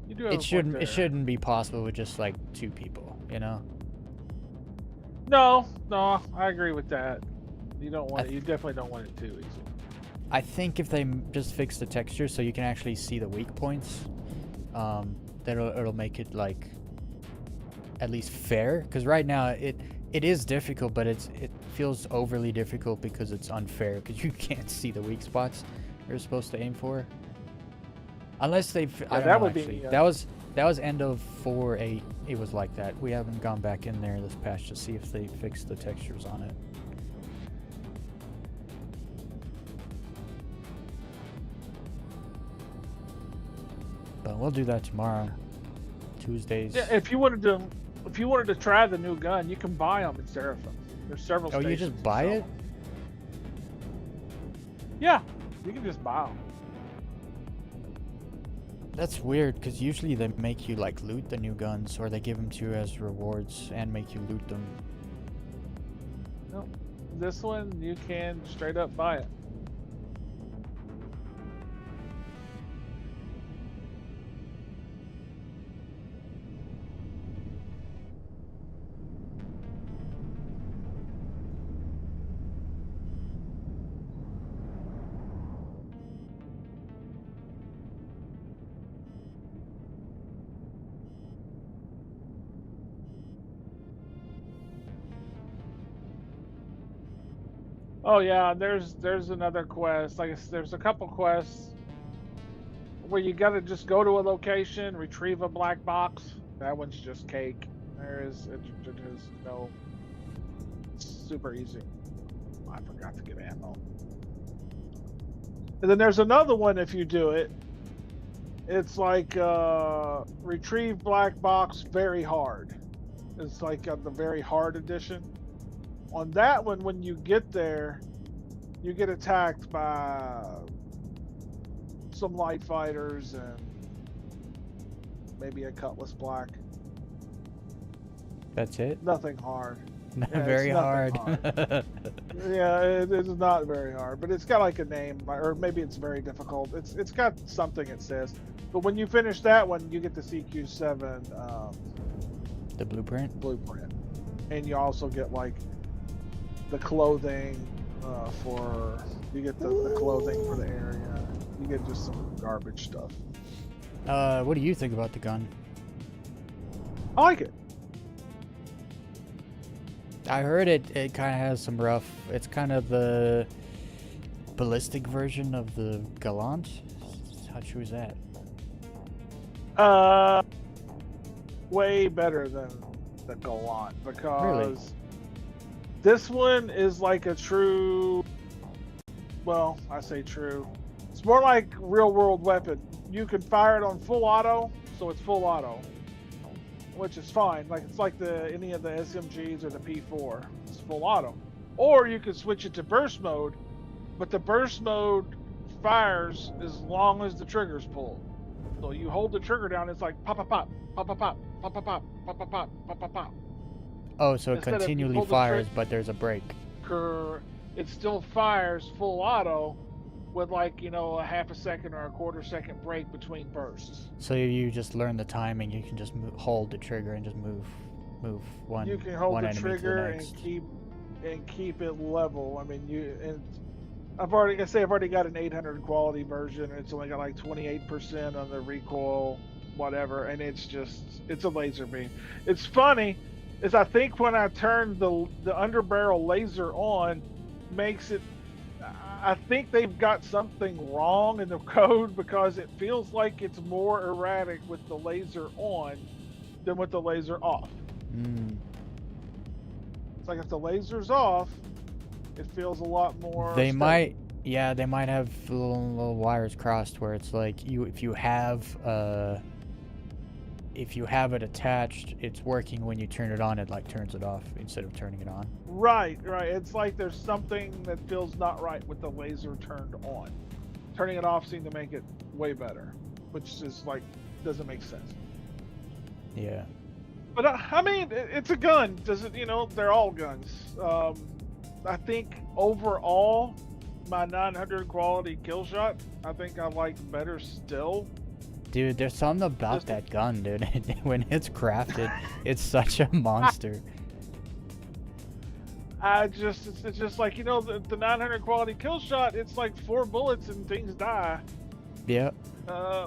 You do have a It point shouldn't there. it shouldn't be possible with just like 2 people, you know? No, I agree with that. You don't want I it. You definitely don't want it too easy. I think if they just fix the texture so you can actually see the weak points, then it'll make it like at least fair. Because right now it is difficult, but it feels overly difficult because it's unfair because you can't see the weak spots you're supposed to aim for. Unless they've, I don't that know would be, actually. That was end of 4.8. It was like that. We haven't gone back in there this patch to see if they fixed the textures on it. But we'll do that tomorrow. Tuesdays. Yeah, if you wanted to try the new gun, you can buy them in Seraphim. There's several. Oh, you stations just that buy sell it? them. Yeah, you can just buy them. That's weird because usually they make you like loot the new guns or they give them to you as rewards and make you loot them. No, this one you can straight up buy it. Oh yeah, there's another quest. Like there's a couple quests where you gotta just go to a location, retrieve a black box. That one's just cake. It is no super easy. I forgot to get ammo. And then there's another one if you do it. It's like retrieve black box very hard. It's like the very hard edition. On that one, when you get there, you get attacked by some light fighters and maybe a cutlass black. That's it? Nothing hard. Not Yeah, very it's hard. nothing Yeah, it's not very hard, but it's got like a name, or maybe it's very difficult. It's got something it says. But when you finish that one, you get the CQ7 The blueprint? blueprint, and you also get like the clothing for you get the clothing for the area. You get just some garbage stuff. What do you think about the gun? I like it. I heard it kind of has some rough. It's kind of the ballistic version of the Gallant. How true is that? Way better than the Gallant because Really? this one is like a true. Well, I say true. It's more like real world weapon. You can fire it on full auto, so it's full auto, which is fine. Like it's like any of the SMGs or the P4. It's full auto. Or you can switch it to burst mode, but the burst mode fires as long as the trigger's pulled. So you hold the trigger down, it's like pop pop pop pop pop pop pop pop pop pop pop pop pop pop pop. Oh, so it Instead of you continually pull the fires, but there's a break. It still fires full auto with like, a half a second or a quarter second break between bursts. So you just learn the timing. You can just hold the trigger and just move one. You can hold one the enemy to the trigger next. and keep it level. I mean, I've already got an 800 quality version. It's only got like 28% on the recoil, whatever, and it's a laser beam. It's funny, is I think when I turn the underbarrel laser on, makes it. I think they've got something wrong in the code because it feels like it's more erratic with the laser on than with the laser off. It's like if the laser's off, it feels a lot more. They steady. might have little wires crossed where it's like if you have it attached, it's working. When you turn it on, it like turns it off instead of turning it on. Right. It's like there's something that feels not right with the laser turned on. Turning it off seemed to make it way better, which is like doesn't make sense. Yeah. But I mean, it's a gun. Does it? They're all guns. I think overall, my 900 quality kill shot, I think I like better still. Dude, there's something about that gun, dude. When it's crafted, it's such a monster. It's just like, you know, the 900 quality kill shot, it's like 4 bullets and things die. Yeah.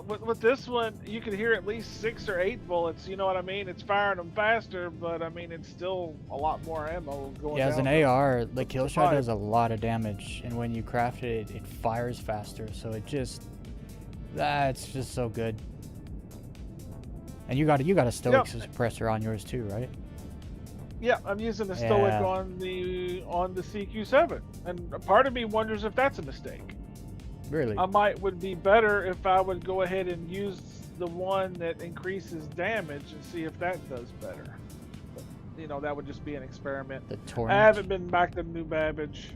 With this one, you can hear at least 6 or 8 bullets. You know what I mean? It's firing them faster, but I mean it's still a lot more ammo going. Yeah, as an down AR, the kill shot pipe. does a lot of damage, and when you craft it, it fires faster. So that's just so good. And you got a stoic suppressor on yours too, right? Yeah, I'm using the Stoic Yeah. on the CQ7, and a part of me wonders if that's a mistake. Really? Would be better if I would go ahead and use the one that increases damage and see if that does better. But, you know, that would just be an experiment. The torrent. I haven't been back to New Babbage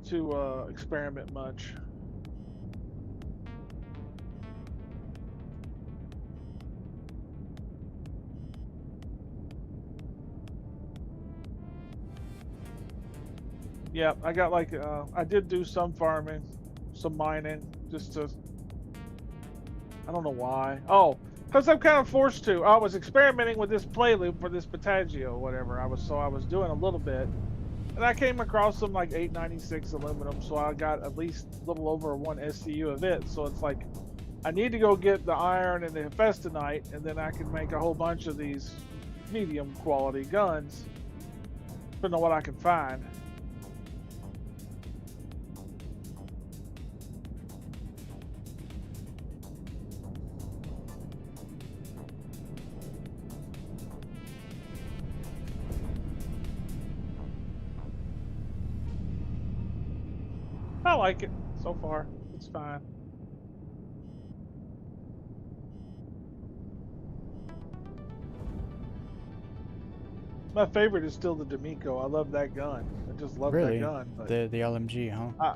to experiment much. Yeah, I got like I did do some farming, some mining, just to. I don't know why. Oh, because I'm kind of forced to. I was experimenting with this play loop for this Patagio or whatever. I was doing a little bit, and I came across some like 896 aluminum, so I got at least a little over 1 SCU of it. So it's like I need to go get the iron and the Festonite, and then I can make a whole bunch of these medium quality guns, depending on what I can find. I like it so far. It's fine. My favorite is still the D'Amico. I love that gun. I just love Really? that gun. But The LMG, huh?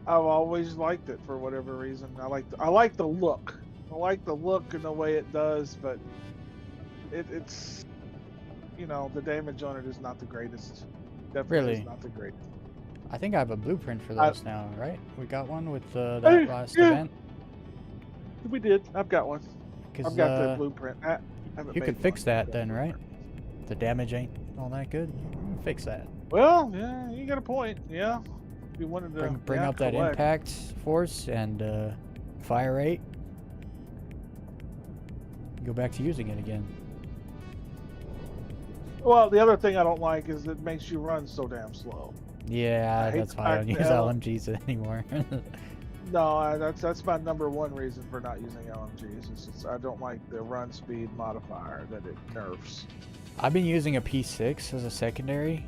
I've always liked it for whatever reason. I like the look. I like the look and the way it does, but it's you know, the damage on it is not the greatest. Definitely Really? is not the greatest. I think I have a blueprint for those now, right? We got one with that Hey, last yeah. event. We did. I've got one. 'Cause, I've got the blueprint. I haven't you made could fix one. that then, right? The damage ain't all that good. You can fix that. Well, yeah, you got a point. Yeah, if you wanted to Bring yeah, up that collect. impact force and fire rate. Go back to using it again. Well, the other thing I don't like is it makes you run so damn slow. Yeah, I hate that's the why I fact don't use that LMGs anymore. No, that's my number one reason for not using LMGs. Is just, I don't like the run speed modifier that it nerfs. I've been using a P6 as a secondary.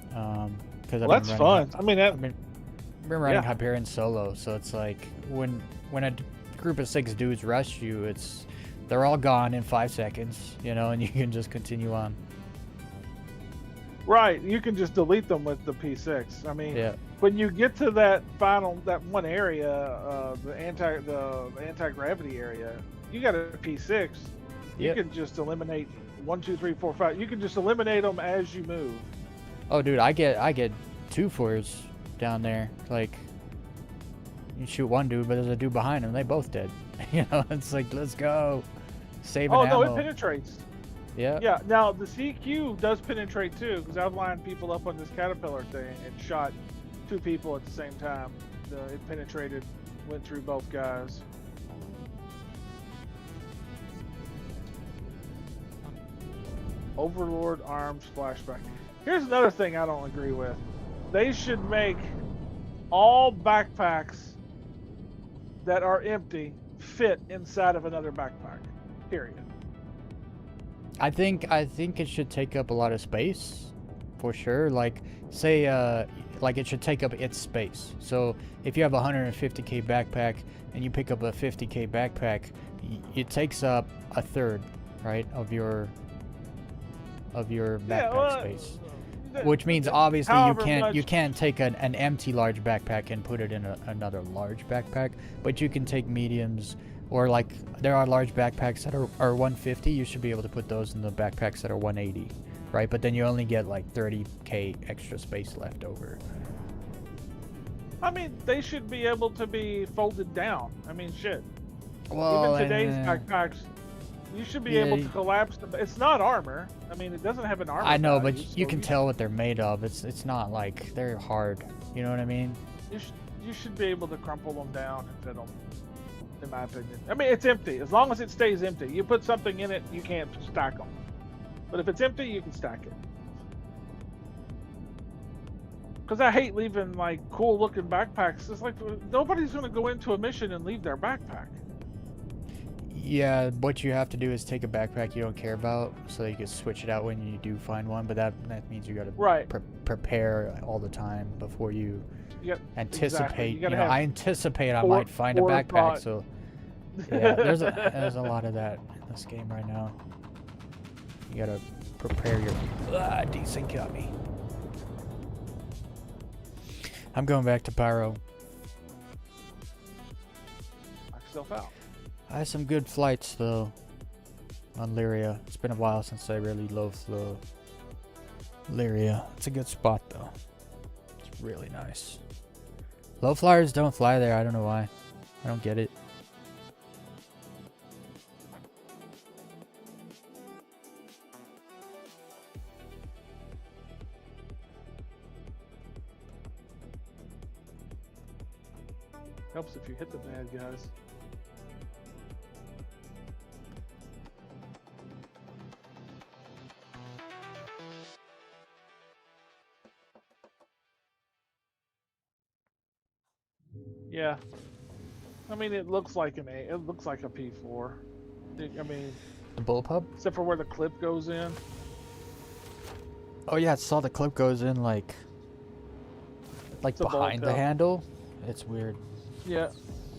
Because Well, that's fun. I mean, I've been running yeah. Hyperion solo, so it's like when a group of 6 dudes rush you, they're all gone in 5 seconds, you know, and you can just continue on. Right, you can just delete them with the P6. I mean, Yeah. when you get to that one area, the anti-gravity area, you got a P6. You Yep. can just eliminate 1, 2, 3, 4, 5. You can just eliminate them as you move. Oh, dude, I get 2 fours down there. Like, you shoot one dude, but there's a dude behind him. They both dead. You know, it's like, let's go. Saving Oh ammo. no, it penetrates. Yeah. Yeah. Now the CQ does penetrate too, because I've lined people up on this caterpillar thing and shot 2 people at the same time. It penetrated, went through both guys. Overlord arms flashback. Here's another thing I don't agree with. They should make all backpacks that are empty fit inside of another backpack. Period. I think it should take up a lot of space, for sure. Like, say, like it should take up its space. So if you have a 150k backpack and you pick up a 50k backpack, it takes up a third, right, of your backpack space. Which means obviously you can't take an empty large backpack and put it in another large backpack, but you can take mediums. Or like there are large backpacks that are 150. You should be able to put those in the backpacks that are 180, right? But then you only get like 30k extra space left over. I mean, they should be able to be folded down. I mean, shit. Well, Even today's backpacks, You should be Yeah, able to collapse the. It's not armor. I mean, it doesn't have an armor. I know, but value, you so can tell what they're made of. It's not like they're hard. You know what I mean? You should be able to crumple them down and fit them. In my opinion, I mean it's empty. As long as it stays empty, you put something in it, you can't stack them. But if it's empty, you can stack it. Because I hate leaving like cool looking backpacks. It's like nobody's gonna go into a mission and leave their backpack. Yeah, what you have to do is take a backpack you don't care about, so that you can switch it out when you do find one. But that means you got to Right. Prepare all the time before you anticipate. Exactly. You know, I anticipate I might find a backpack. forethought. So yeah, there's a lot of that in this game right now. You gotta prepare your. Decent got me. I'm going back to Pyro. Knock yourself out. I had some good flights though on Lyria. It's been a while since I really loved the Lyria. It's a good spot though. It's really nice. Low flyers don't fly there. I don't know why. I don't get it. Helps if you hit the bad guys. Yeah. I mean, it looks like an A. It looks like a P4. I mean, The bullpup? except for where the clip goes in. Oh yeah, I saw the clip goes in like It's a behind the bullpup. handle. It's weird. Yeah.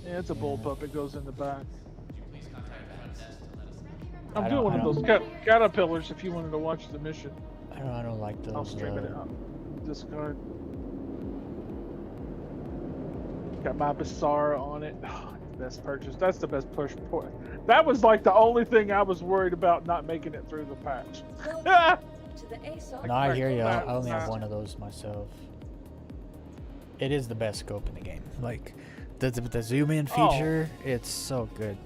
Yeah, it's a bullpup. It goes in the back. Would you please contact the front desk to let us know? I'm I doing don't- one I of those caterpillars if you wanted to watch the mission. I don't like those. I'll stream it out. Discard. Got my Basara on it. Best purchase. That's the best push point. That was like the only thing I was worried about not making it through the patch. Welcome to the ASOC. No, I hear you. I Nah, only have nah. one of those myself. It is the best scope in the game. Like the zoom in Oh. feature, it's so good.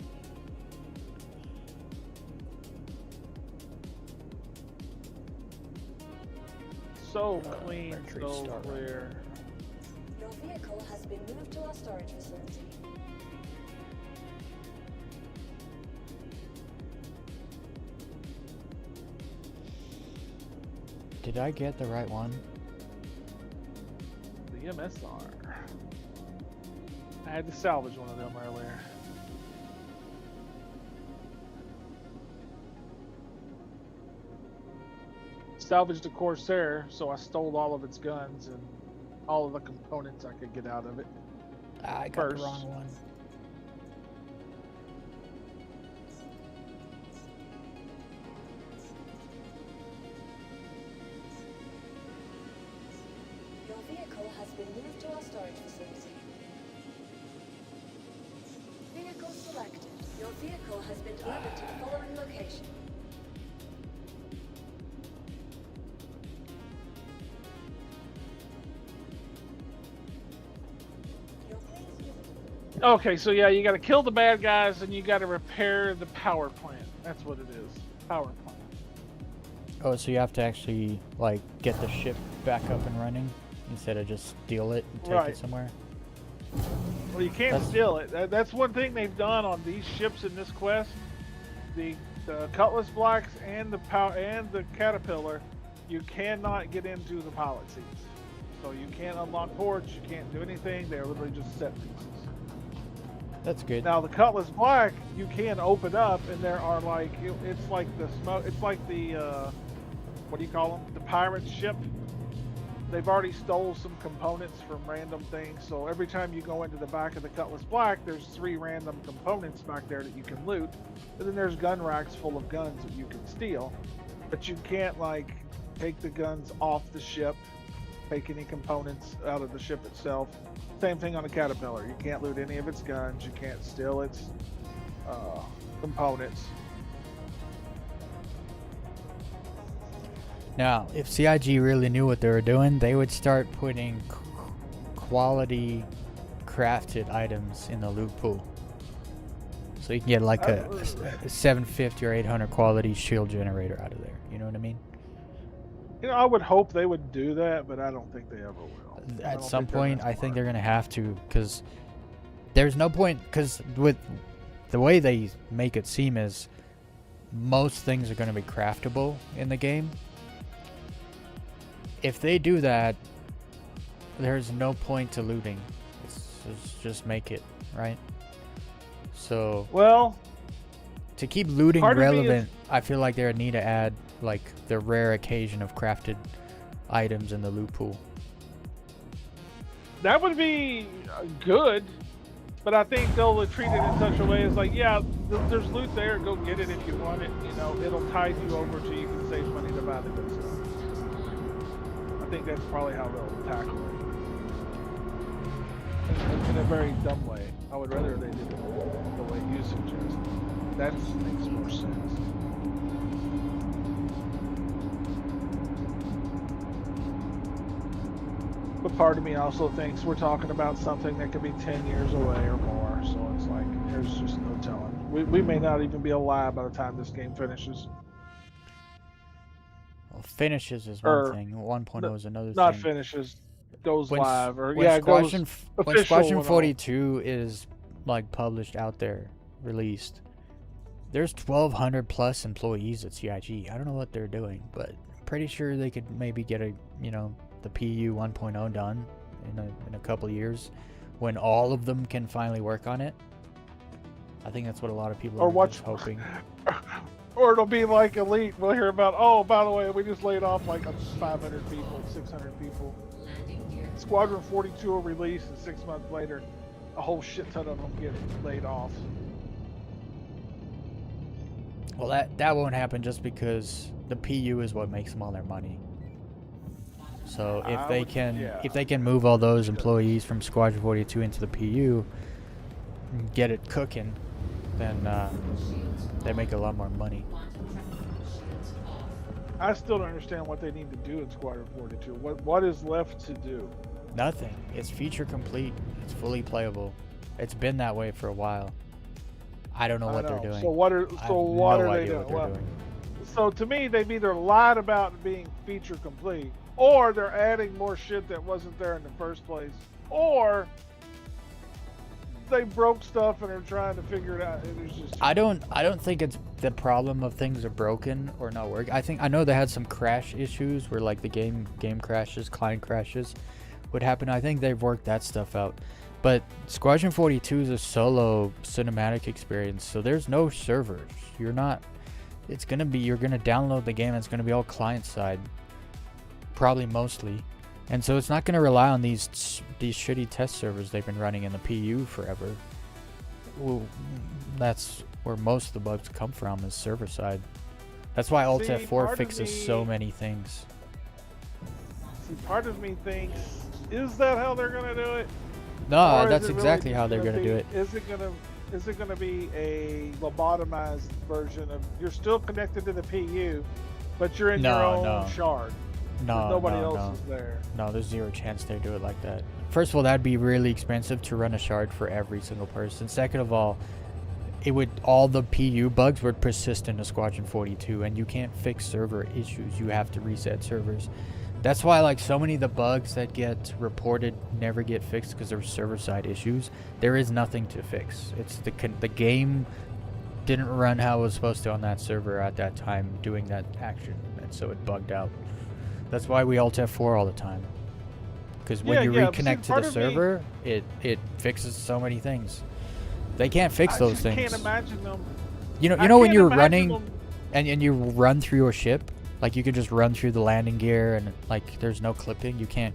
So clean, Mercury so Star. clear. Your vehicle has been moved to our storage facility. Did I get the right one? The MSR. I had to salvage one of them earlier. Salvaged a Corsair, so I stole all of its guns and all of the components I could get out of it. I got First. the wrong one. Your vehicle has been moved to our storage facility. Vehicle selected. Your vehicle has been delivered to the following location. Your please visit. Okay, so yeah, you gotta kill the bad guys and you gotta repair the power plant. That's what it is. Power plant. Oh, so you have to actually like get the ship back up and running instead of just steal it and take Right. it somewhere. Well, you can't That's- steal it. That's one thing they've done on these ships in this quest. The Cutlass Blacks and the Caterpillar, you cannot get into the pilot seats. So you can't unlock ports. You can't do anything. They're literally just set pieces. That's good. Now the Cutlass Black, you can open up, and there are like it's like the smoke. It's like the what do you call them? The pirate ship. They've already stole some components from random things, so every time you go into the back of the Cutlass Black, there's 3 random components back there that you can loot, and then there's gun racks full of guns that you can steal, but you can't like take the guns off the ship, take any components out of the ship itself. Same thing on the Caterpillar. You can't loot any of its guns. You can't steal its components. Now, if CIG really knew what they were doing, they would start putting quality crafted items in the loot pool. So you can get like a 750 or 800 quality shield generator out of there. You know what I mean? You know, I would hope they would do that, but I don't think they ever will. I At don't some think they're point, that I think smart. they're gonna have to, because there's no point. Because with the way they make it seem is most things are gonna be craftable in the game. If they do that, there's no point to looting. It's just make it, right? So Well, to keep looting part of me is- relevant, I feel like they would need to add like the rare occasion of crafted items in the loot pool. that would be good, but I think they'll treat it in such a way as like, yeah, there's loot there. Go get it if you want it. You know, it'll tide you over so you can save money to buy the good stuff. I think that's probably how they'll tackle it. In a very dumb way. I would rather they did it the way you suggest. That makes more sense. But part of me also thinks we're talking about something that could be 10 years away or more. So it's like, there's just no telling. We may not even be alive by the time this game finishes. Well, finishes is one Or, thing. 1.0 is another Not thing. finishes, goes When, live. Or, when yeah, it goes Squadron, when official Squadron and all. 42 is like published out there, released, there's 1,200 plus employees at CIG. I don't know what they're doing, but I'm pretty sure they could maybe get a, the PU 1.0 done in a couple of years, when all of them can finally work on it. I think that's what a lot of people Or are watch- just hoping. Or it'll be like Elite. We'll hear about, oh, by the way, we just laid off like 500 people, 600 people. Squadron 42 will release, and 6 months later, a whole shit ton of them get laid off. Well, that won't happen just because the PU is what makes them all their money. So if I they would- can yeah. if they can move all those employees from Squadron 42 into the PU, and get it cooking, then they make a lot more money. I still don't understand what they need to do in Squadron 42. What is left to do? Nothing. It's feature complete. It's fully playable. It's been that way for a while. I don't know what they're doing. So what are I have what no are they idea doing? what they're Well, doing. so to me, they've either lied about being feature complete, or they're adding more shit that wasn't there in the first place, or they broke stuff and are trying to figure it out. It was just I don't think it's the problem of things are broken or not working. I know they had some crash issues where like the game crashes, client crashes would happen. I think they've worked that stuff out. But Squadron 42 is a solo cinematic experience, so there's no servers. You're gonna download the game, and it's gonna be all client side, probably mostly. And so it's not going to rely on these shitty test servers they've been running in the PU forever. Well, that's where most of the bugs come from, is server side. That's why Alt See, F4 part of fixes me- so many things. See, part of me thinks, is that how they're gonna do it? No, Or is that's it really exactly just how they're gonna going to do be- it. Is it gonna be a lobotomized version of, you're still connected to the PU, but you're in your own No. shard. No, Nobody no, else no. is there. No, there's zero chance they do it like that. First of all, that'd be really expensive to run a shard for every single person. Second of all, all the PU bugs would persist into Squadron 42, and you can't fix server issues. You have to reset servers. That's why like so many of the bugs that get reported never get fixed, because there's server side issues. There is nothing to fix. It's the game didn't run how it was supposed to on that server at that time doing that action, and so it bugged out. That's why we Alt F4 all the time. Because when you but see, reconnect to part the of me- server, it fixes so many things. They can't fix those I things. can't imagine them. You I know when can't you're imagine running them- and you run through your ship, like you could just run through the landing gear and like there's no clipping. You can't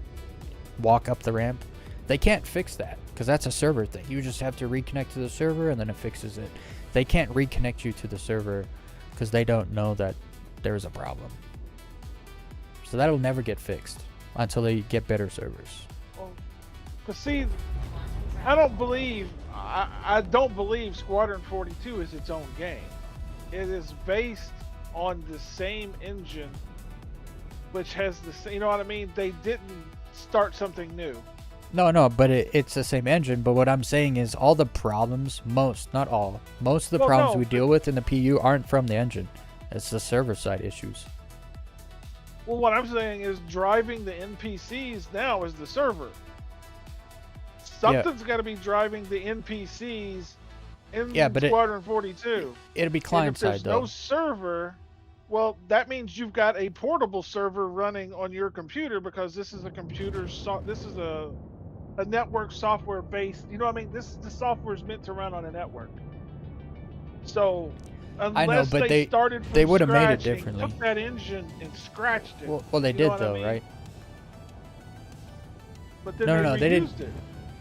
walk up the ramp. They can't fix that because that's a server thing. You just have to reconnect to the server and then it fixes it. They can't reconnect you to the server because they don't know that there's a problem. So that'll never get fixed until they get better servers. But see, I don't believe Squadron 42 is its own game. It is based on the same engine, which has the same, you know what I mean? They didn't start something new. No, but it's the same engine. But what I'm saying is all the problems, not all, most of the Well, problems no, we deal with in the PU aren't from the engine. It's the server side issues. Well, what I'm saying is driving the NPCs now is the server. Something's got to be driving the NPCs in but Squadron 42. It'll be And client if there's side though. no server, well, that means you've got a portable server running on your computer because this is a this is a network software based. You know what I mean? The software is meant to run on a network. So I know, unless but they started from they would have made it scratch and differently. took that engine and scratched it. Well, they you know did what I though, mean? right? But then No, they they didn't. reused it.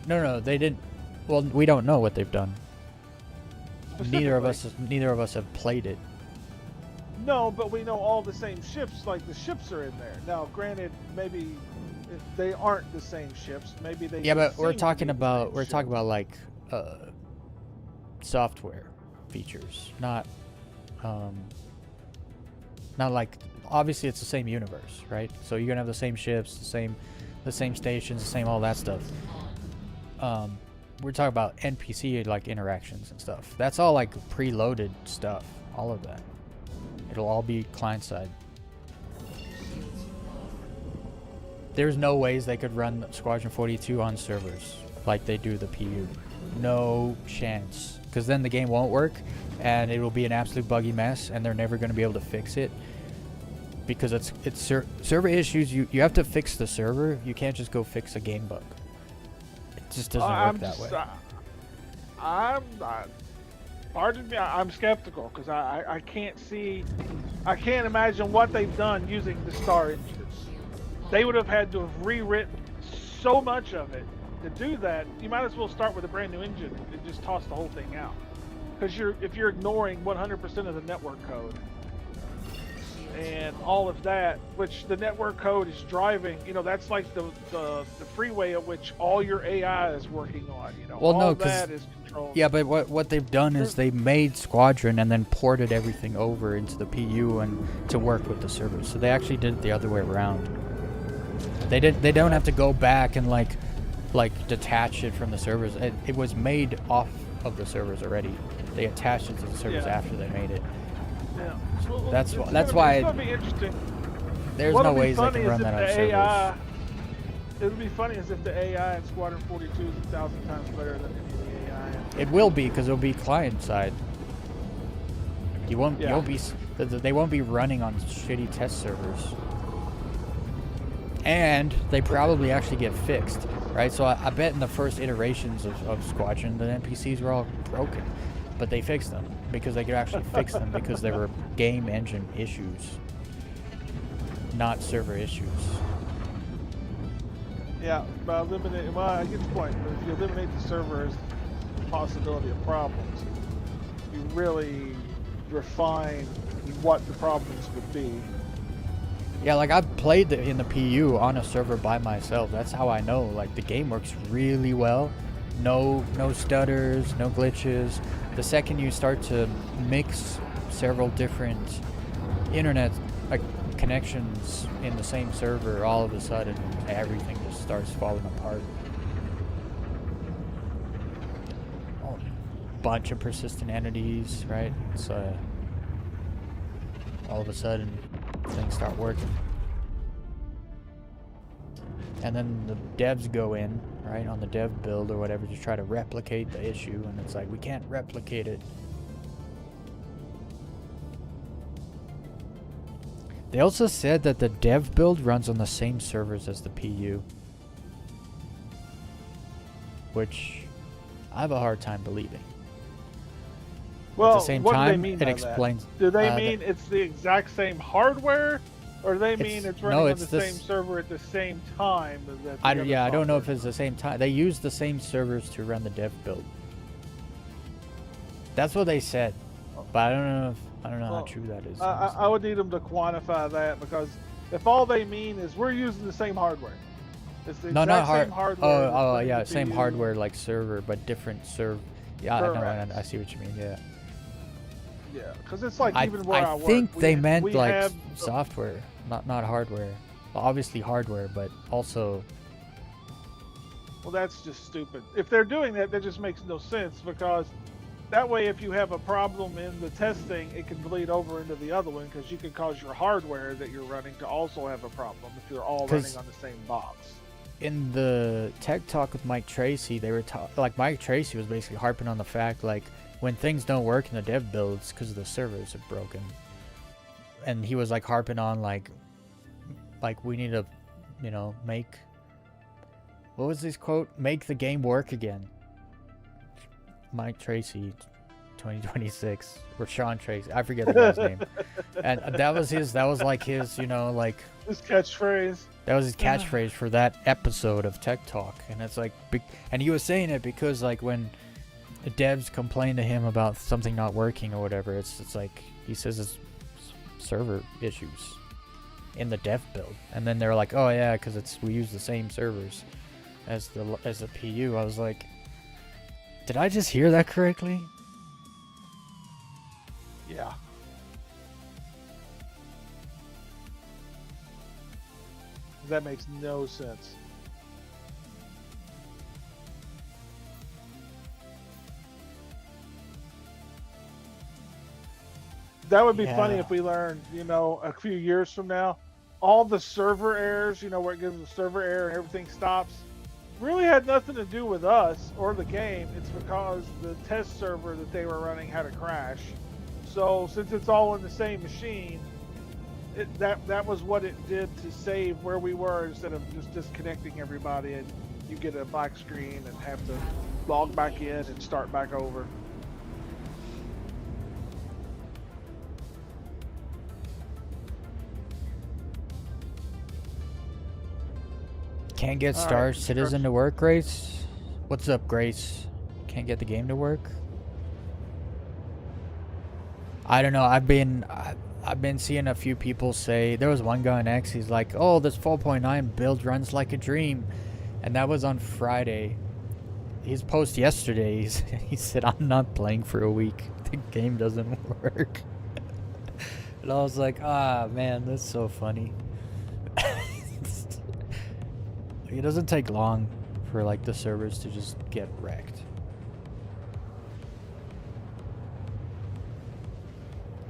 No, they didn't. Well, we don't know what they've done. Neither of Specifically. us have played it. No, but we know all the same ships. Like the ships are in there. Now, granted, maybe they aren't the same ships. Maybe they. Yeah, just but we're seem to talking be the about same ships. like software features, not like obviously it's the same universe, right? So you're gonna have the same ships, the same stations, the same all that stuff. We're talking about NPC like interactions and stuff. That's all like preloaded stuff. All of that. It'll all be client side. There's no ways they could run Squadron 42 on servers like they do the PU. No chance. Because then the game won't work and it will be an absolute buggy mess and they're never going to be able to fix it. Because it's server issues. You have to fix the server. You can't just go fix a game bug. It just doesn't work that way. I'm not. Pardon me. I'm skeptical because I can't see. I can't imagine what they've done using the Star engine. They would have had to have rewritten so much of it to do that. You might as well start with a brand new engine and just toss the whole thing out. Because if you're ignoring 100% of the network code and all of that, which the network code is driving, that's like the freeway at which all your AI is working on. Well, all no, that is controlled. Yeah, but what they've done is they made Squadron and then ported everything over into the PU and to work with the servers. So they actually did it the other way around. They don't have to go back and like detach it from the servers. It was made off of the servers already. They attached it to the servers after they made it. Yeah. That's It's why it's gonna be interesting. there's What'll no be ways they funny can is run if that on the servers. AI, it'll be funny as if the AI in Squadron 42 is 1,000 times better than any of the AI. It will be because it'll be client side. You won't. Yeah. You'll be. They won't be running on shitty test servers. And they probably actually get fixed, right? So I bet in the first iterations of Squadron, the NPCs were all broken, but they fixed them because they could actually fix them because they were game engine issues, not server issues. Yeah, by eliminating. Well, I get the point. But if you eliminate the server's possibility of problems, you really refine what the problems would be. Yeah, like I've played in the PU on a server by myself. That's how I know. Like the game works really well. No stutters, no glitches. The second you start to mix several different internet connections in the same server, all of a sudden everything just starts falling apart. Oh, bunch of persistent entities, right? It's all of a sudden things start working. And then the devs go in, right, on the dev build or whatever to try to replicate the issue, and it's like, we can't replicate it. They also said that the dev build runs on the same servers as the PU, which I have a hard time believing. Well, At the same what do they time, mean it by explains. that? Do they mean it's the exact same hardware, or do they mean it's running on the same server at the same time? I don't know if it's the same time. They use the same servers to run the dev build. That's what they said, but I don't know how true that is. I would need them to quantify that, because if all they mean is we're using the same hardware, it's the exact same hardware. Oh, yeah, same hardware like server, but different server. Yeah, I see what you mean. Yeah. Yeah, because it's like even where I work. I think they meant like have software, not hardware. Well, obviously hardware, but also Well, that's just stupid. If they're doing that, that just makes no sense because that way, if you have a problem in the testing, it can bleed over into the other one because you can cause your hardware that you're running to also have a problem if you're all running on the same box. In the tech talk with Mike Tracy, they were like Mike Tracy was basically harping on the fact like when things don't work in the dev builds because the servers are broken, and he was like harping on like we need to, you know, make, what was his quote? Make the game work again. Mike Tracy, 2026, or Sean Tracy, I forget the guy's name, and that was like his, you know, like his catchphrase. That was his catchphrase for that episode of Tech Talk, and it's like, and he was saying it because like when devs complain to him about something not working or whatever, it's like he says it's server issues in the dev build, and then they're like, oh yeah, because we use the same servers as the PU. I was like, did I just hear that correctly? Yeah. That makes no sense. That would be funny if we learned, you know, a few years from now, all the server errors, you know, where it gives the server error and everything stops, really had nothing to do with us or the game. It's because the test server that they were running had a crash. So since it's all in the same machine, that was what it did to save where we were instead of just disconnecting everybody and you get a black screen and have to log back in and start back over. Can't get Star Citizen to work, Grace? What's up, Grace? Can't get the game to work? I don't know. I've been seeing a few people say, there was one guy on X, he's like, oh, this 4.9 build runs like a dream. And that was on Friday. His post yesterday, he said, I'm not playing for a week. The game doesn't work. And I was like, ah, man, that's so funny. It doesn't take long for like the servers to just get wrecked.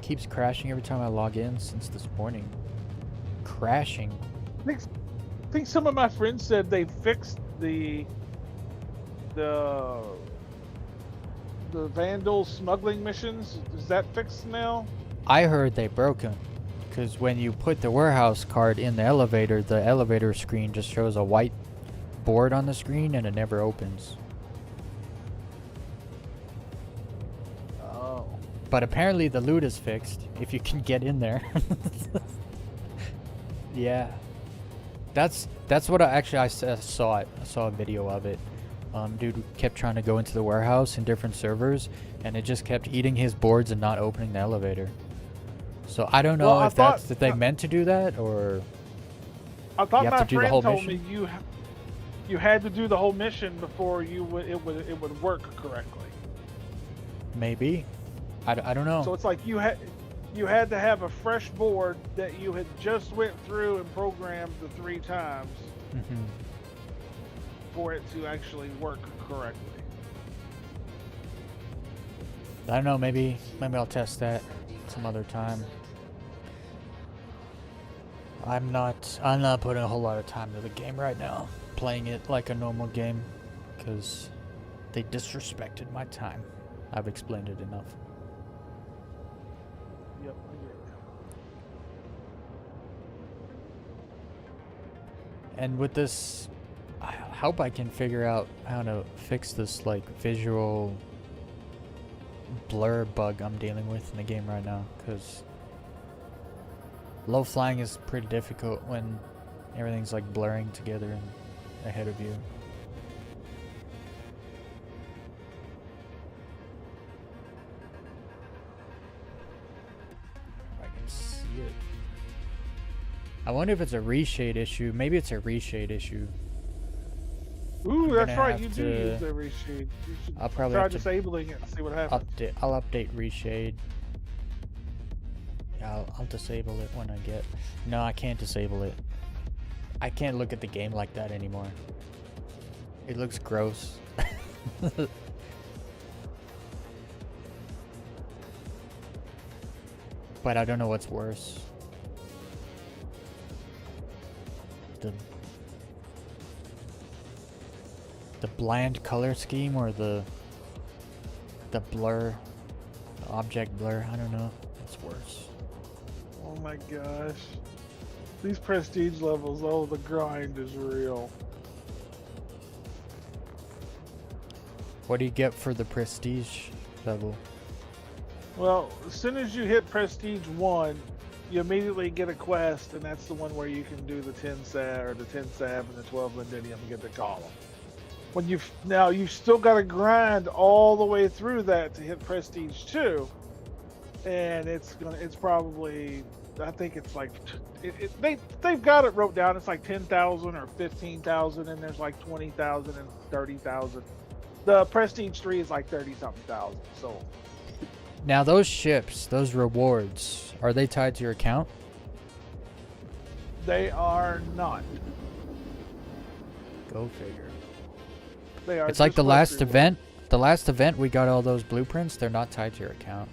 Keeps crashing every time I log in since this morning. Crashing. I think some of my friends said they fixed the vandal smuggling missions. Is that fixed now? I heard they broke them because when you put the warehouse card in the elevator screen just shows a white board on the screen and it never opens. Oh. But apparently the loot is fixed if you can get in there. Yeah. That's what I saw it. I saw a video of it. Dude kept trying to go into the warehouse in different servers and it just kept eating his boards and not opening the elevator. So I don't know if they meant to do that or I thought you have my to do the friend whole told mission? me you had to do the whole mission before it would work correctly. Maybe. I don't know. So it's like you had to have a fresh board that you had just went through and programmed the 3 times for it to actually work correctly. I don't know, maybe I'll test that some other time. I'm not putting a whole lot of time to the game right now, playing it like a normal game, because they disrespected my time. I've explained it enough. Yep. And with this, I hope I can figure out how to fix this like visual blur bug I'm dealing with in the game right now, because low flying is pretty difficult when everything's like blurring together and ahead of you. I can see it. I wonder if it's a reshade issue. Maybe it's a reshade issue. Ooh, that's right. have You do to- use the reshade. You should I'll probably try have to disabling it and see what happens. I'll update reshade. Yeah, I'll disable it when I get. No, I can't disable it. I can't look at the game like that anymore. It looks gross. But I don't know what's worse. The bland color scheme or the blur, the object blur. I don't know. What's worse? Oh my gosh. These prestige levels, oh, the grind is real. What do you get for the prestige level? Well, as soon as you hit prestige 1, you immediately get a quest, and that's the one where you can do the 10 sab or the 10 sab and the 12 lindenium and get the column. When you've still got to grind all the way through that to hit prestige 2, and it's probably, I think it's like they've got it wrote down. It's like 10,000 or 15,000, and there's like 20,000 and 30,000. The prestige 3 is like 30-something thousand. So now those ships, those rewards, are they tied to your account? they are not. Go figure. They are. It's like just the quest last rewards. event. The last event we got all those blueprints. They're not tied to your account.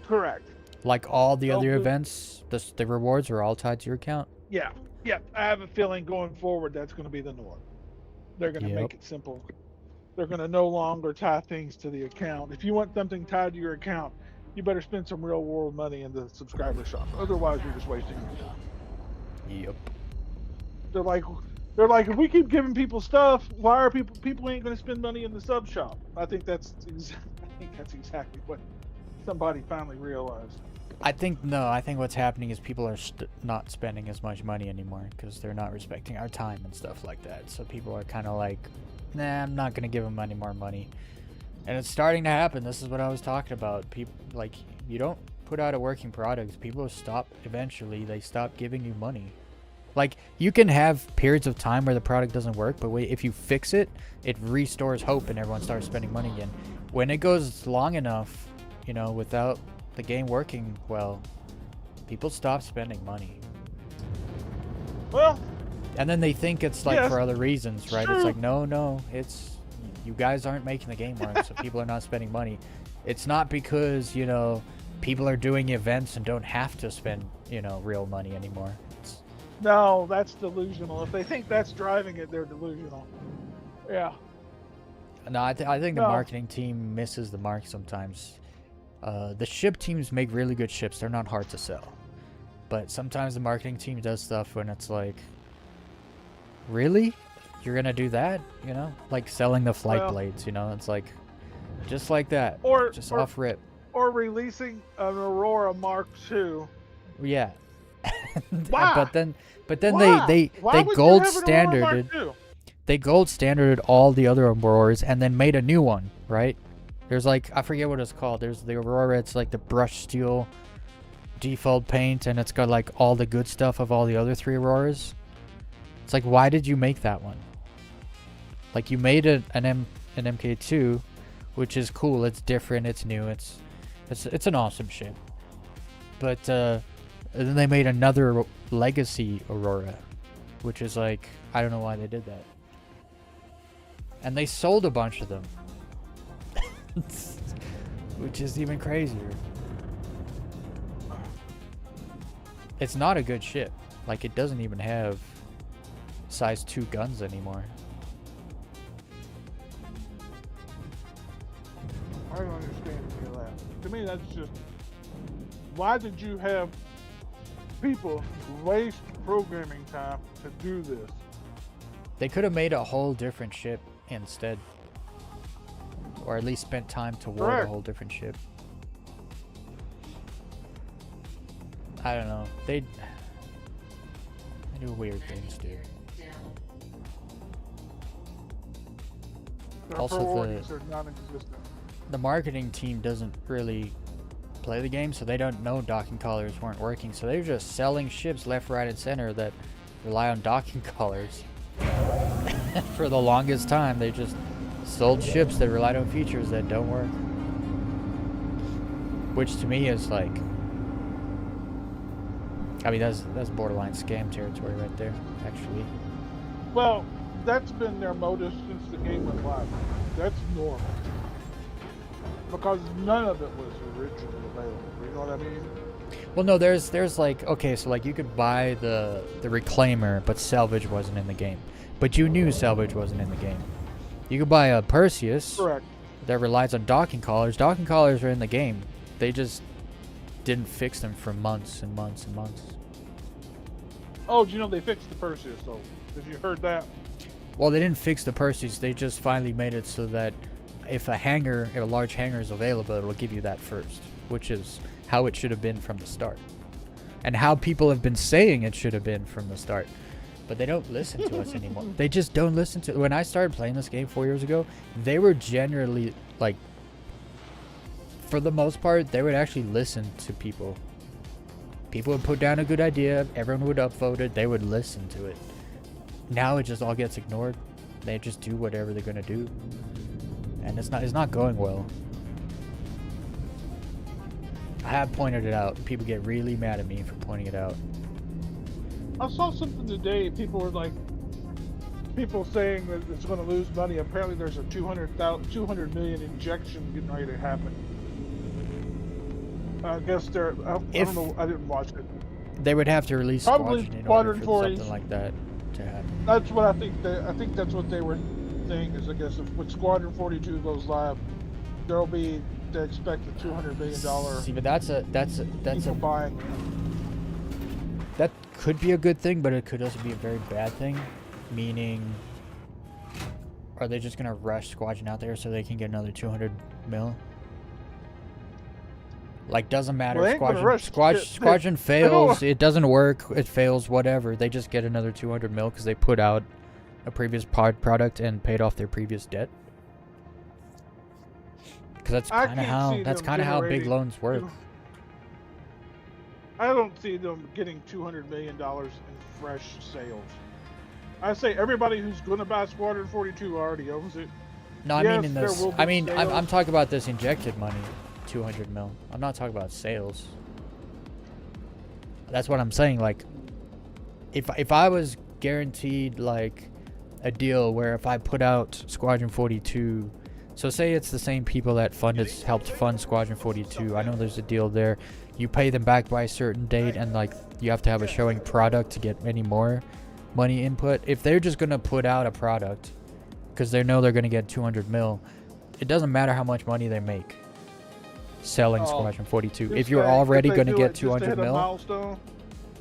Correct. Like all the No other blue- events, the rewards are all tied to your account. Yeah. Yeah. I have a feeling going forward that's going to be the norm. They're going to Yep. make it simple. They're going to no longer tie things to the account. If you want something tied to your account, you better spend some real world money in the subscriber shop. Otherwise, you're just wasting your time. Yep. They're like, if we keep giving people stuff, why are people ain't going to spend money in the sub shop? I think that's exactly what somebody finally realized. I think what's happening is people are not spending as much money anymore because they're not respecting our time and stuff like that. So people are kind of like, nah, I'm not gonna give them any more money, and it's starting to happen. This is what I was talking about. People, like, you don't put out a working product, people eventually they stop giving you money. Like, you can have periods of time where the product doesn't work, but if you fix it, it restores hope and everyone starts spending money again. When it goes long enough, without the game working well, people stop spending money. Well, And then they think it's like Yes, for other reasons, right? It's true. like, no, it's you guys aren't making the game work, so people are not spending money. It's not because, people are doing events and don't have to spend, real money anymore. no, that's delusional. If they think that's driving it, they're delusional. Yeah. No, I think the No. marketing team misses the mark sometimes. The ship teams make really good ships. They're not hard to sell. But sometimes the marketing team does stuff when it's like, really? You're going to do that? Like selling the flight Well- blades, it's like, just like that. Or Just or, off rip. or releasing an Aurora Mark II. Yeah. Why? But then Why? they Why would you gold have an Aurora Mark standarded II? they gold standarded all the other Auroras and then made a new one, right? There's like, I forget what it's called. There's the Aurora, it's like the brushed steel default paint, and it's got like all the good stuff of all the other 3 Auroras. It's like, why did you make that one? Like, you made an MK2, which is cool. It's different. It's new. It's an awesome ship. But and then they made another Legacy Aurora, which is like, I don't know why they did that. And they sold a bunch of them, which is even crazier. It's not a good ship. Like, it doesn't even have size 2 guns anymore. I don't understand any of that. To me, that's just, why did you have people waste programming time to do this? They could have made a whole different ship instead. Or at least spent time toward a Correct. whole different ship. I don't know. They do weird things, dude. Their Also, priorities are non-existent. The marketing team doesn't really play the game, so they don't know docking collars weren't working. So they're just selling ships left, right, and center that rely on docking collars. For the longest time, they just sold ships that relied on features that don't work. Which to me is like, I mean, that's borderline scam territory right there, actually. Well, that's been their modus since the game went live. That's normal. Because none of it was originally available. You know what I mean? Well, no, there's like, okay, so like you could buy the reclaimer, but salvage wasn't in the game. But you knew salvage wasn't in the game. You could buy a Perseus Correct. that relies on docking collars. Docking collars are in the game. They just didn't fix them for months and months and months. Oh, do you know they fixed the Perseus though? Have you heard that? Well, they didn't fix the Perseus. They just finally made it so that if a large hangar is available, it'll give you that first, which is how it should have been from the start. And how people have been saying it should have been from the start. But they don't listen to us anymore. They just don't listen to. When I started playing this game 4 years ago, they were generally like, for the most part, they would actually listen to people. People would put down a good idea, everyone would upvote it, they would listen to it. Now it just all gets ignored. They just do whatever they're gonna do. And it's not going well. I have pointed it out. People get really mad at me for pointing it out. I saw something today. People saying that it's going to lose money. Apparently, there's a 200 million injection getting ready to happen. I guess they're. I don't know. I didn't watch it. They would have to release Probably Squadron in order for Squadron 40. something like that to happen. That's what I think. I think that's what they were saying. Is I guess if when Squadron 42 goes live, there'll be they expect a $200 million. See, but that's a people buying. that could be a good thing, but it could also be a very bad thing. Meaning, are they just gonna rush Squadron out there so they can get another 200 mil? Like, doesn't matter. Well, they ain't gonna rush Squadron fails. It doesn't work. It fails. Whatever. They just get another 200 mil because they put out a previous product and paid off their previous debt. Because that's kind of how big loans work. I don't see them getting $200 million in fresh sales. I say everybody who's going to buy Squadron 42 already owns it. No, I Yes, mean in there this. will be I mean, sales. I'm talking about this injected money, 200 mil. I'm not talking about sales. That's what I'm saying. Like, if I was guaranteed like a deal where if I put out Squadron 42, so say it's the same people that helped fund Squadron 42. I know there's a deal there. You pay them back by a certain date, and like you have to have a showing product to get any more money input. If they're just gonna put out a product because they know they're gonna get 200 mil, it doesn't matter how much money they make selling Squadron 42. If you're already gonna get 200 mil,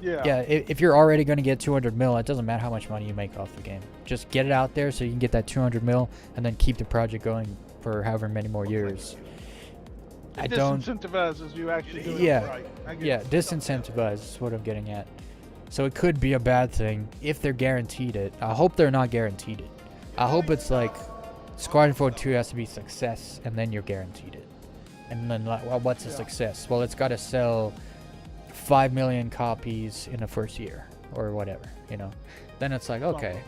yeah, if you're already gonna get 200 mil, it doesn't matter how much money you make off the game. Just get it out there so you can get that 200 mil, and then keep the project going for however many more years. I don't. Disincentivizes you actually doing Yeah, it right. I get yeah, it. disincentivize is what I'm getting at. So it could be a bad thing if they're guaranteed it. I hope they're not guaranteed it. I hope it's like Squadron 42 has to be success, and then you're guaranteed it. And then, like, well, what's a success? Well, it's got to sell 5 million copies in the first year, or whatever, you know. Then it's like, okay.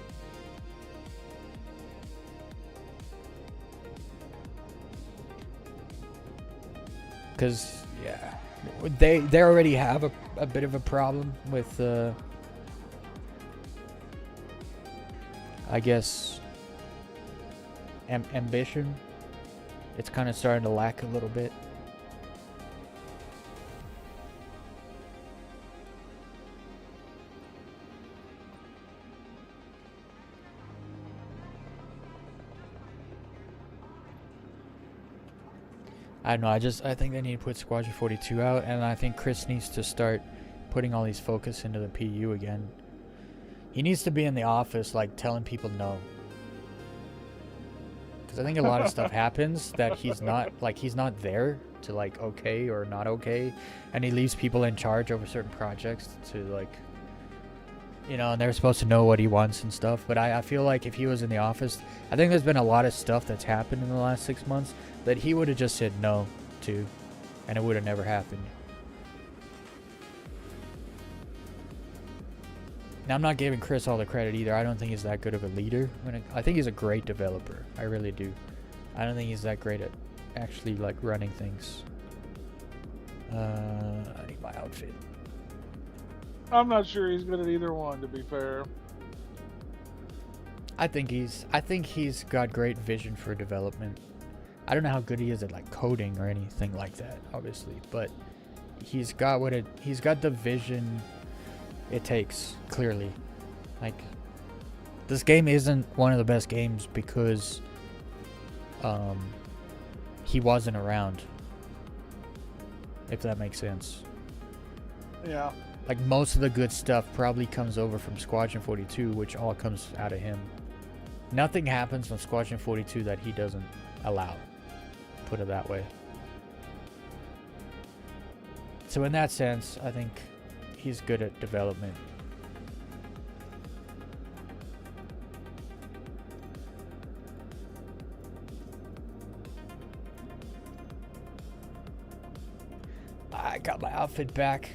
Because, yeah, they already have a bit of a problem with, I guess, ambition. It's kind of starting to lack a little bit. I don't know, I think they need to put Squadron 42 out, and I think Chris needs to start putting all these focus into the PU again. He needs to be in the office, like, telling people no. Because I think a lot of stuff happens that he's not there to, like, okay or not okay, and he leaves people in charge over certain projects to, like, you know, and they're supposed to know what he wants and stuff. But I feel like if he was in the office, I think there's been a lot of stuff that's happened in the last 6 months that he would have just said no to, and it would have never happened. Now, I'm not giving Chris all the credit either. I don't think he's that good of a leader. I think he's a great developer. I really do. I don't think he's that great at actually, like, running things. I need my outfit. I'm not sure he's good at either one, to be fair. I think he's got great vision for development. I don't know how good he is at like coding or anything like that, obviously, but he's got the vision it takes, clearly. Like, this game isn't one of the best games because he wasn't around, if that makes sense. Yeah. Like, most of the good stuff probably comes over from Squadron 42, which all comes out of him. Nothing happens on Squadron 42 that he doesn't allow. Put it that way. So in that sense, I think he's good at development. I got my outfit back.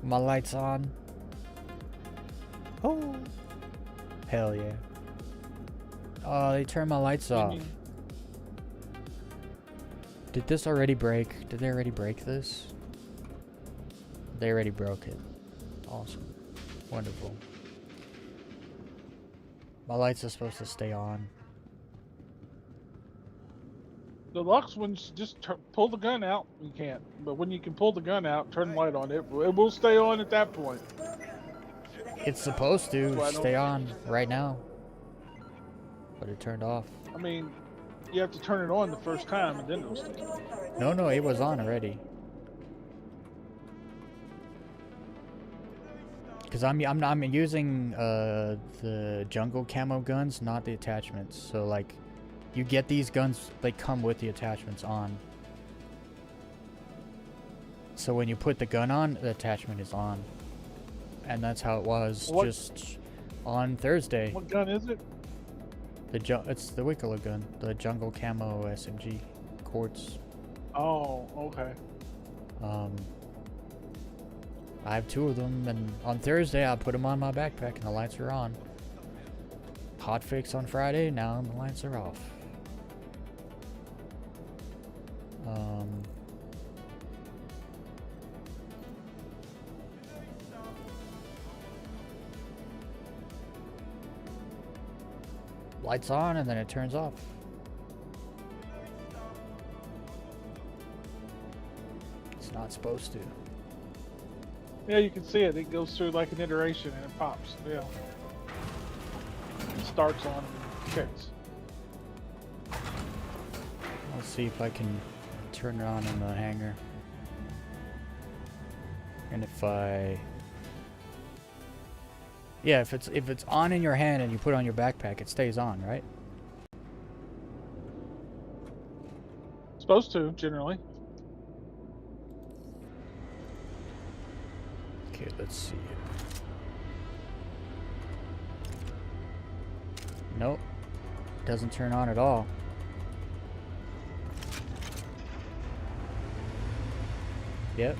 My lights on. Oh. Hell yeah. Oh, they turned my lights off. Did this already break? Did they already break this? They already broke it. Awesome. Wonderful. My lights are supposed to stay on. The Lux ones, just pull the gun out. You can't. But when you can pull the gun out, turn the light on, it will stay on at that point. It's supposed to stay on right now. But it turned off. I mean, you have to turn it on the first time and then it'll stay on. No, it was on already. Because I'm using the jungle camo guns, not the attachments. So like, you get these guns, they come with the attachments on. So when you put the gun on, the attachment is on. And that's how it was just on Thursday. What gun is it? It's the Wicklow gun, the jungle camo SMG quartz. Oh, okay. I have 2 of them, and on Thursday I put them on my backpack and the lights are on. Hot fix on Friday, now the lights are off. Lights on and then it turns off. It's not supposed to. Yeah, you can see it. It goes through like an iteration and it pops. Yeah. It starts on and kicks. Let's see if I can turn it on in the hangar. And if I... Yeah, if it's on in your hand and you put it on your backpack, it stays on, right? Supposed to, generally. Okay, let's see. Nope. Doesn't turn on at all. Yep.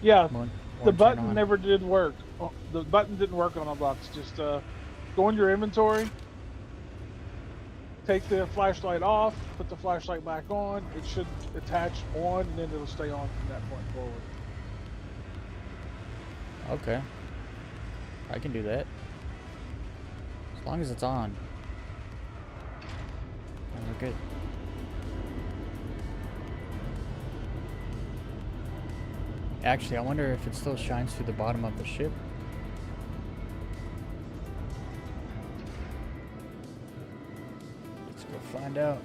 Yeah, Won't the turn button on. never did work. Oh, the button didn't work on Unbox. Just go in your inventory, take the flashlight off, put the flashlight back on. It should attach on, and then it'll stay on from that point forward. Okay. I can do that. As long as it's on. Then we're good. Actually, I wonder if it still shines through the bottom of the ship. Let's go find out.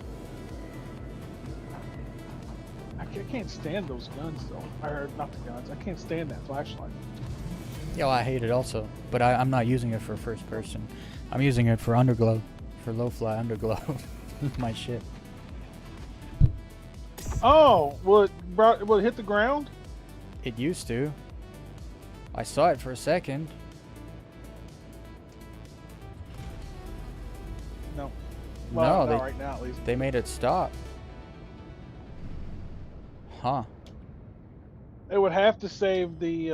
I can't stand those guns, though. Or not the guns. I can't stand that flashlight. Yeah, well, I hate it also, but I'm not using it for first person. I'm using it for underglow, for low fly underglow. My ship. Oh, will it hit the ground? It used to. I saw it for a second. No. No, Well, they not right now, at least. they made it stop. Huh. It would have to save the.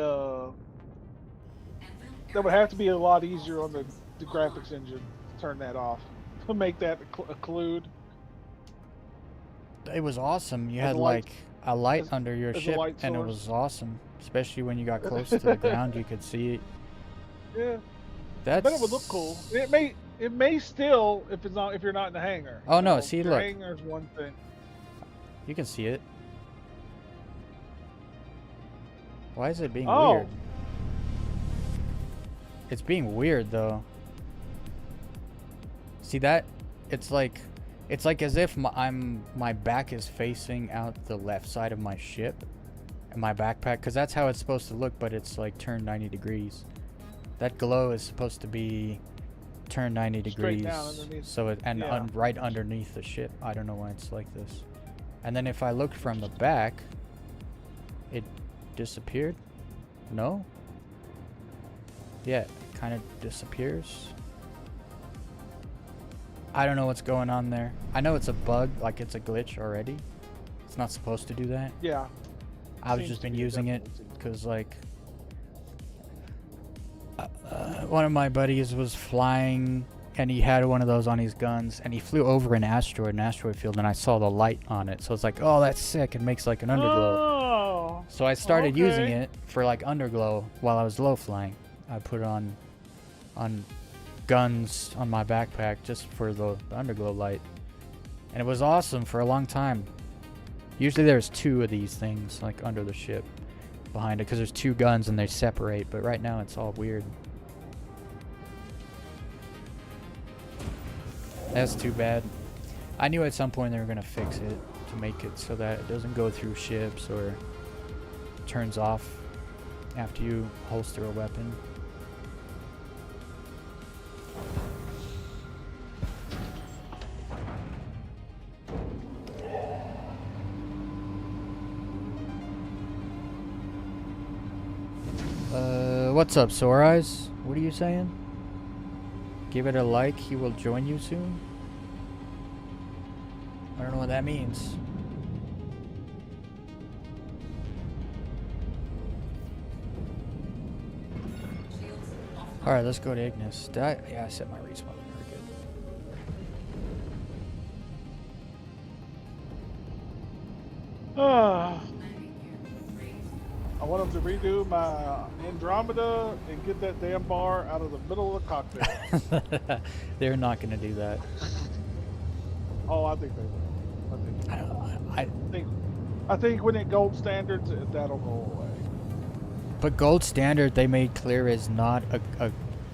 That would have to be a lot easier on the graphics engine to turn that off, to make that occlude. It was awesome. You As had a light- like a light as- under your as a ship, light and it source. was awesome. Especially when you got close to the ground, you could see it. Yeah. That's But it would look cool. It may. It may still if it's not if you're not in the hangar. Oh, You no, know, see, your look. hangar's one thing. You can see it. Why is it being Oh. weird? It's being weird though. See that? It's like as if my back is facing out the left side of my ship and my backpack, because that's how it's supposed to look, but it's like turned 90 degrees. That glow is supposed to be turned 90 Straight degrees, down underneath. so it and Yeah. right underneath the ship. I don't know why it's like this. And then if I look from the back, it disappeared. No? Yeah, it kind of disappears. I don't know what's going on there. I know it's a bug, like it's a glitch already. It's not supposed to do that. Yeah. I've Seems just to been be using it definitely. because, like, one of my buddies was flying and he had one of those on his guns and he flew over an asteroid field, and I saw the light on it. So it's like, oh, that's sick. It makes like an underglow. Oh. So I started using Okay. it for like underglow while I was low flying. I put it on guns on my backpack just for the underglow light, and it was awesome for a long time. Usually there's two of these things like under the ship behind it because there's two guns and they separate, but right now it's all weird. That's too bad. I knew at some point they were gonna fix it to make it so that it doesn't go through ships or turns off after you holster a weapon. What's up, Sore Eyes? What are you saying? Give it a like, he will join you soon? I don't know what that means. Alright, let's go to Ignis. Yeah, I set my respawn. Very good. Ah. I want them to redo my Andromeda and get that damn bar out of the middle of the cockpit. They're not gonna do that. Oh, I think they will. I don't know. I think when it gold standards, that'll go away. But gold standard they made clear is not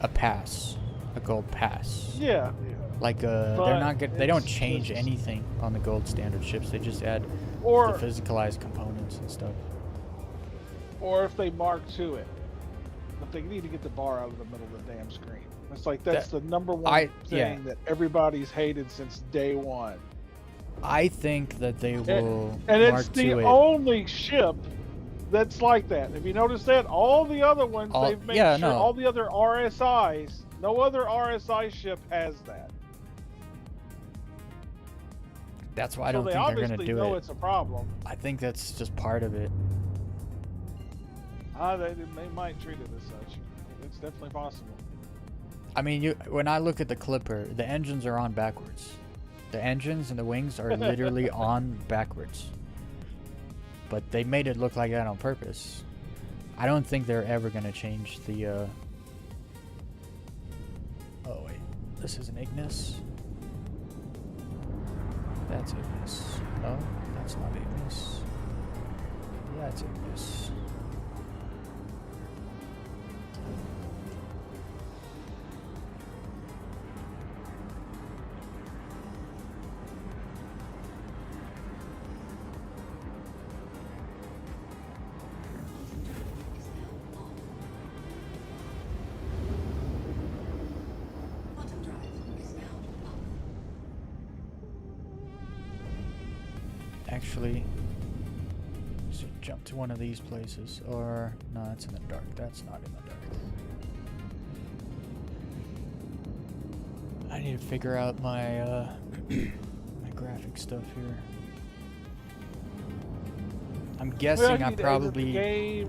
a pass, a gold pass. Yeah. Like they're But not good. They don't it's change just- anything on the gold standard ships. They just add Or the physicalized components and stuff. or if they mark to it, but they need to get the bar out of the middle of the damn screen. It's like that's the number one thing that everybody's hated since day one. I think that they will And it's mark the to it. only ship that's like that. If you notice that, all the other ones they've made yeah, sure no. all the other RSIs, no other RSI ship has that. That's why I So don't they think they're obviously gonna do know it. it's a problem. I think that's just part of it. They might treat it as such. It's definitely possible. I mean, when I look at the Clipper, the engines are on backwards. The engines and the wings are literally on backwards. But they made it look like that on purpose. I don't think they're ever gonna change the. Oh wait, this is an Ignis. That's Ignis. No, that's not Ignis. Yeah, it's Ignis. Quantum drive is now up. Actually, should jump to one of these places, or no, it's in the dark. That's not in the dark. I need to figure out my my graphic stuff here. I'm guessing Well, you I need to exit the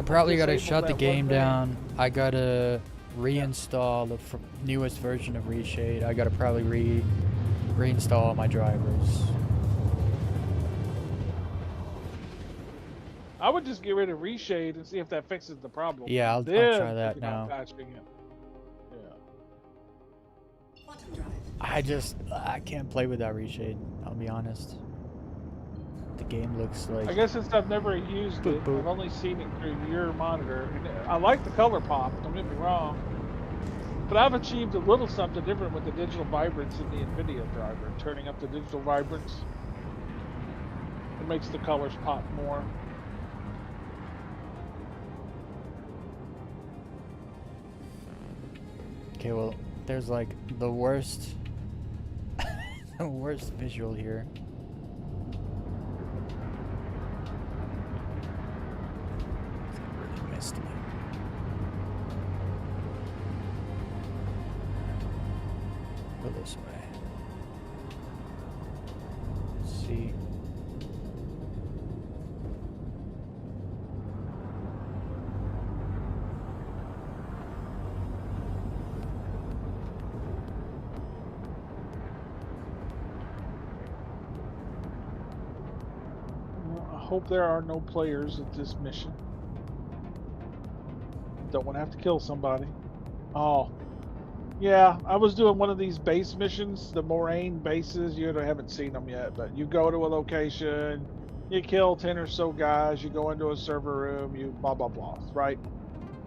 probably game. gotta disable shut the that one game thing. down. I gotta reinstall the newest version of Reshade. I gotta probably reinstall all my drivers. I would just get rid of Reshade and see if that fixes the problem. Yeah, I'll Then try that think about now. patching it. Yeah. Quantum drive. I can't play with that reshade. I'll be honest. The game looks like. I guess since I've never used Boop, it, boop. I've only seen it through your monitor. And I like the color pop, don't get me wrong. But I've achieved a little something different with the digital vibrance in the NVIDIA driver. Turning up the digital vibrance. It makes the colors pop more. Okay, well, there's like the worst, the worst visual here. Really missed me. Go this way. Let's see. I hope there are no players at this mission. Don't want to have to kill somebody. Oh. Yeah, I was doing one of these base missions, the Moraine bases. You haven't seen them yet, but you go to a location, you kill 10 or so guys, you go into a server room, you blah blah blah, right?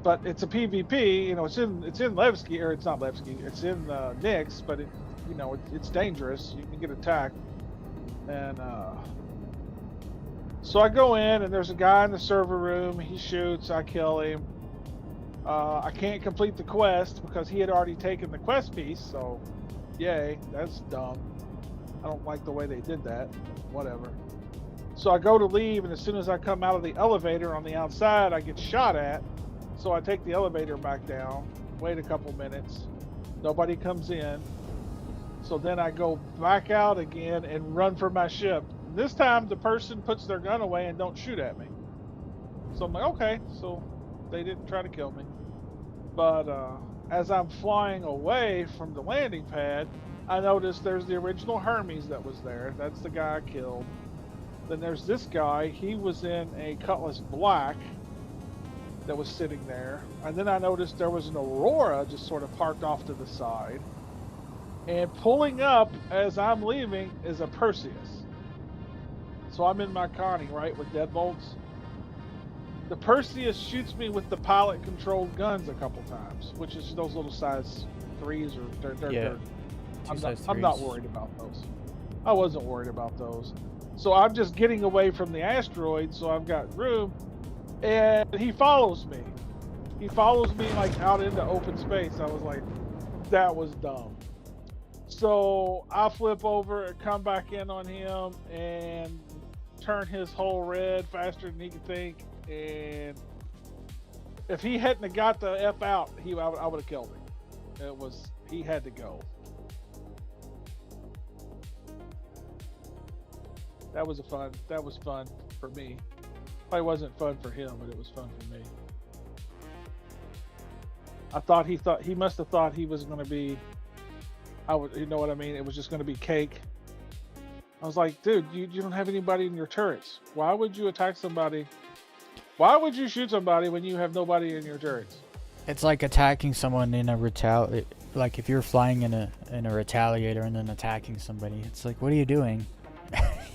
But it's a PvP, you know, it's in Levski, or it's not Levski, it's in Nyx, but it, you know, it's dangerous. You can get attacked. And so I go in, and there's a guy in the server room. He shoots, I kill him. I can't complete the quest because he had already taken the quest piece, so yay, that's dumb. I don't like the way they did that. Whatever. So I go to leave, and as soon as I come out of the elevator on the outside, I get shot at. So I take the elevator back down, wait a couple minutes. Nobody comes in. So then I go back out again and run for my ship. This time the person puts their gun away and don't shoot at me. So I'm like, okay, so they didn't try to kill me. But as I'm flying away from the landing pad, I noticed there's the original Hermes that was there. That's the guy I killed. Then there's this guy. He was in a Cutlass Black that was sitting there. And then I noticed there was an Aurora just sort of parked off to the side. And pulling up as I'm leaving is a Perseus. So I'm in my Connie, right, with deadbolts. The Perseus shoots me with the pilot-controlled guns a couple times, which is those little size 3s or they're I'm not worried about those. I wasn't worried about those. So I'm just getting away from the asteroid, so I've got room, and he follows me. He follows me like out into open space. I was like, that was dumb. So I flip over and come back in on him and turn his hull red faster than he could think. And if he hadn't have got the F out, I would have killed him. He had to go. That was fun for me. Probably wasn't fun for him, but it was fun for me. He must have thought he was going to be, you know what I mean? It was just going to be cake. I was like, dude, you don't have anybody in your turrets. Why would you attack somebody? Why would you shoot somebody when you have nobody in your turrets? It's like attacking someone in a like if you're flying in a retaliator and then attacking somebody. It's like, what are you doing?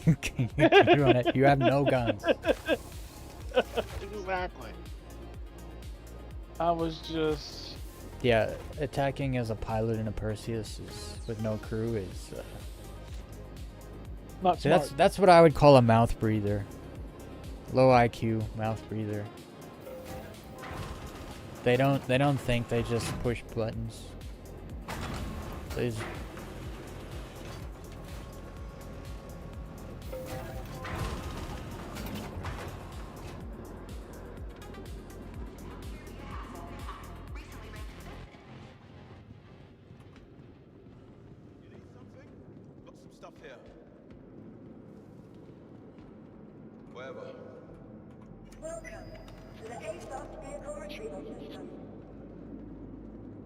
You have no guns. Exactly. I was just... Yeah, attacking as a pilot in a Perseus with no crew is... not so smart. that's what I would call a mouth breather. Low IQ mouth breather. They don't think, they just push buttons. They just...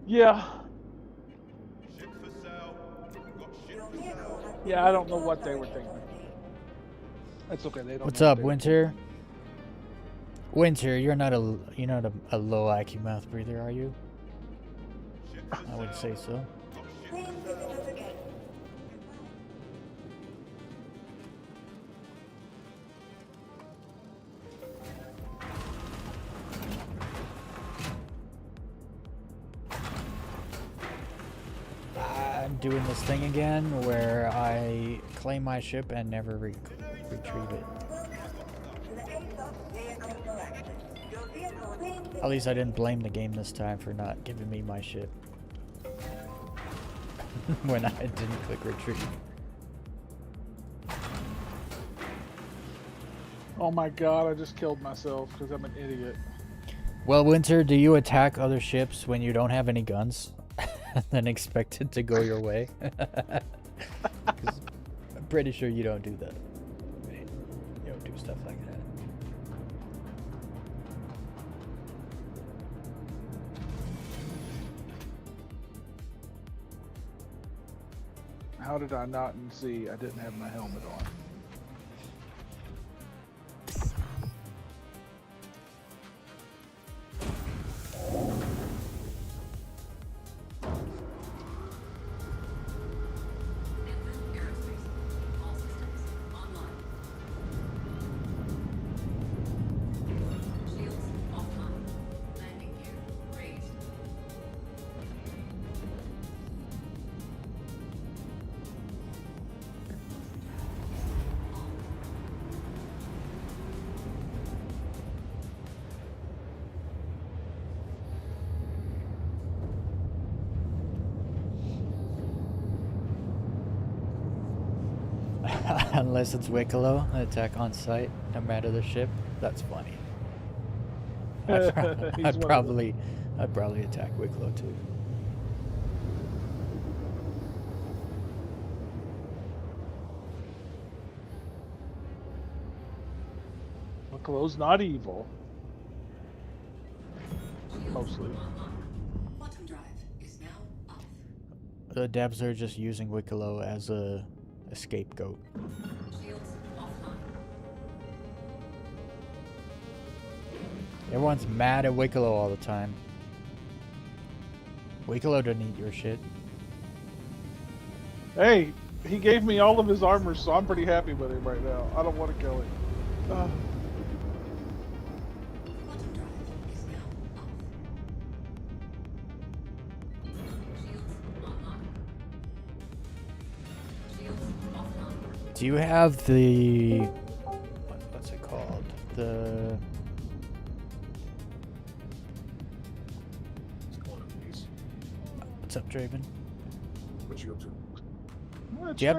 Yeah. Yeah, I don't know what they were thinking. That's okay. They don't. What's know up, what they- Winter? Winter, you're not a low IQ mouth breather, are you? I would say so. Please visit doing this thing again where I claim my ship and never retrieve it. At least I didn't blame the game this time for not giving me my ship when I didn't click retrieve. Oh my god, I just killed myself because I'm an idiot. Well, Winter, do you attack other ships when you don't have any guns and then expect it to go your way? 'Cause I'm pretty sure you don't do that. You don't do stuff like that. How did I not see I didn't have my helmet on? Unless it's Wicklow, attack on sight, no matter the ship. That's funny. I'd probably attack Wicklow too. Wicklow's not evil. Mostly. Quantum drive is now off. The devs are just using Wicklow as a scapegoat. Shields offline. Everyone's mad at Wicklow all the time. Wicklow doesn't eat your shit. Hey, he gave me all of his armor, so I'm pretty happy with him right now. I don't want to kill him. Quantum drive is now off. Shields online. Shields offline. Do you have the what's it called? The what's up, Draven? What you up to? Do you have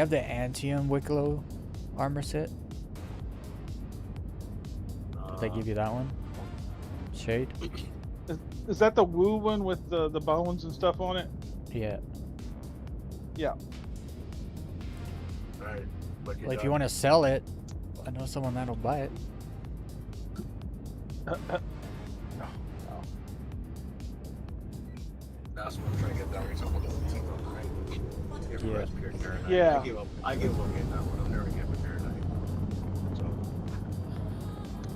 the Antium Wicklow armor set? Did they give you that one? Shade? Is that the woo one with the bones and stuff on it? Yeah. Yeah. Alright. Well, if you want to sell it, I know someone that'll buy it. No. That's what I'm trying to get down. You're talking about the team up, right? If Yeah. Yeah. I gave up getting that one. I'll never get with Paradise. So,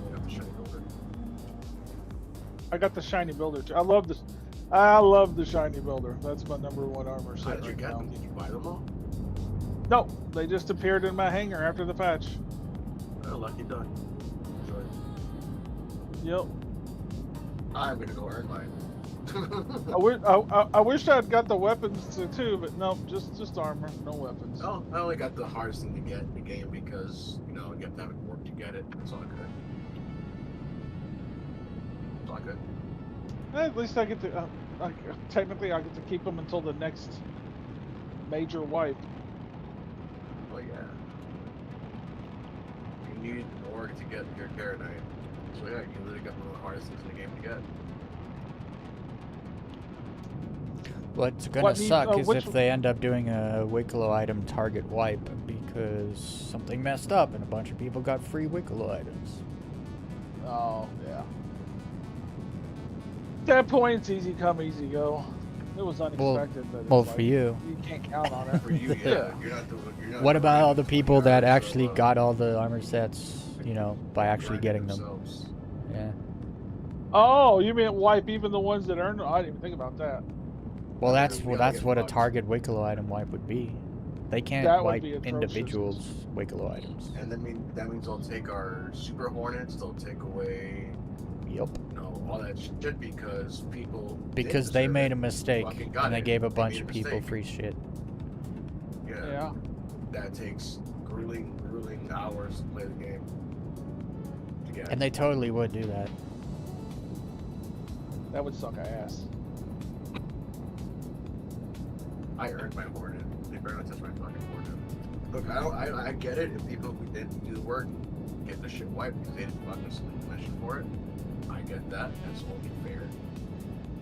I have to show you over. I got the shiny builder too. I love this. I love the shiny builder. That's my #1 armor How set did you right get now. them? Did you buy them all? No, they just appeared in my hangar after the patch. Oh, lucky duck. Enjoy. Yep. I'm gonna go earn mine. I wish I'd got the weapons too, but no, just armor, no weapons. No, I only got the hardest thing to get in the game because, you know, you have to have it work to get it. It's all good. It's all good. At least I get to, technically I get to keep them until the next major wipe. Oh yeah. You need an org to get your Paradise. So yeah, you literally got one of the hardest things in the game to get. What's gonna What need- suck is which- if they end up doing a Wicklow item target wipe because something messed up and a bunch of people got free Wicklow items. Oh yeah. At that point, it's easy come, easy go. It was unexpected, but it's well, like, for you. you can't count on it. For you, yeah. Yeah. You're not the. You're not What the about all right the people guy, that so, actually got all the armor sets, you know, by actually grinding getting them? themselves. Yeah. Oh, you mean wipe even the ones that earn? I didn't even think about that. Well, Yeah, that's we well, gotta that's get what a bugs. target Wicklow item wipe would be. They can't That would wipe be atrocious. individuals Wicklow items. And that means they'll take our Super Hornets. They'll take away Yep. No, all that shit because people. Because didn't they deserve made it. a mistake Fucking got and they it. gave a They bunch made of a people mistake. free shit. Yeah. That takes grueling hours to play the game. To get. And they totally would do that. That would suck ass. I earned my Hornet. They better not touch my fucking Hornet. Look, I get it if people who didn't do the work get the shit wiped because they didn't fucking submit commission for it. I get that. That's only fair.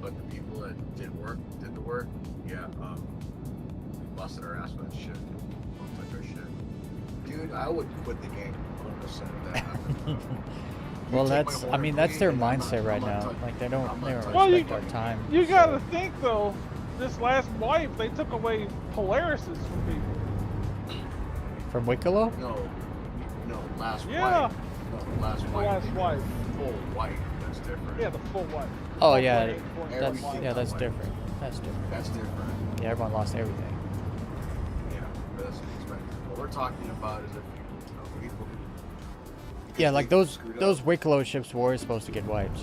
But the people that did the work, yeah, we busted our ass for that shit. Don't touch our shit. Dude, I would quit the game 100% if that happened. Well, You take my that's, I Hornet mean, that's Queen their and I'm mindset not- right I'm not now. touching- Like, they don't I'm not respect touching Well, our time. You so- gotta think though, this last wipe, they took away Polarises from people. From Wicklow? No, last Yeah. wipe. No, last wipe. last they did wipe. Full white. That's different. Yeah, the full wipe. Oh, The yeah, 4.8 that's, wipe. yeah, that's different. That's different. That's different. Yeah, everyone lost everything. Yeah, but that's expected. What we're talking about is if people who. Yeah, like because they screwed those up. Wicklow ships were supposed to get wiped,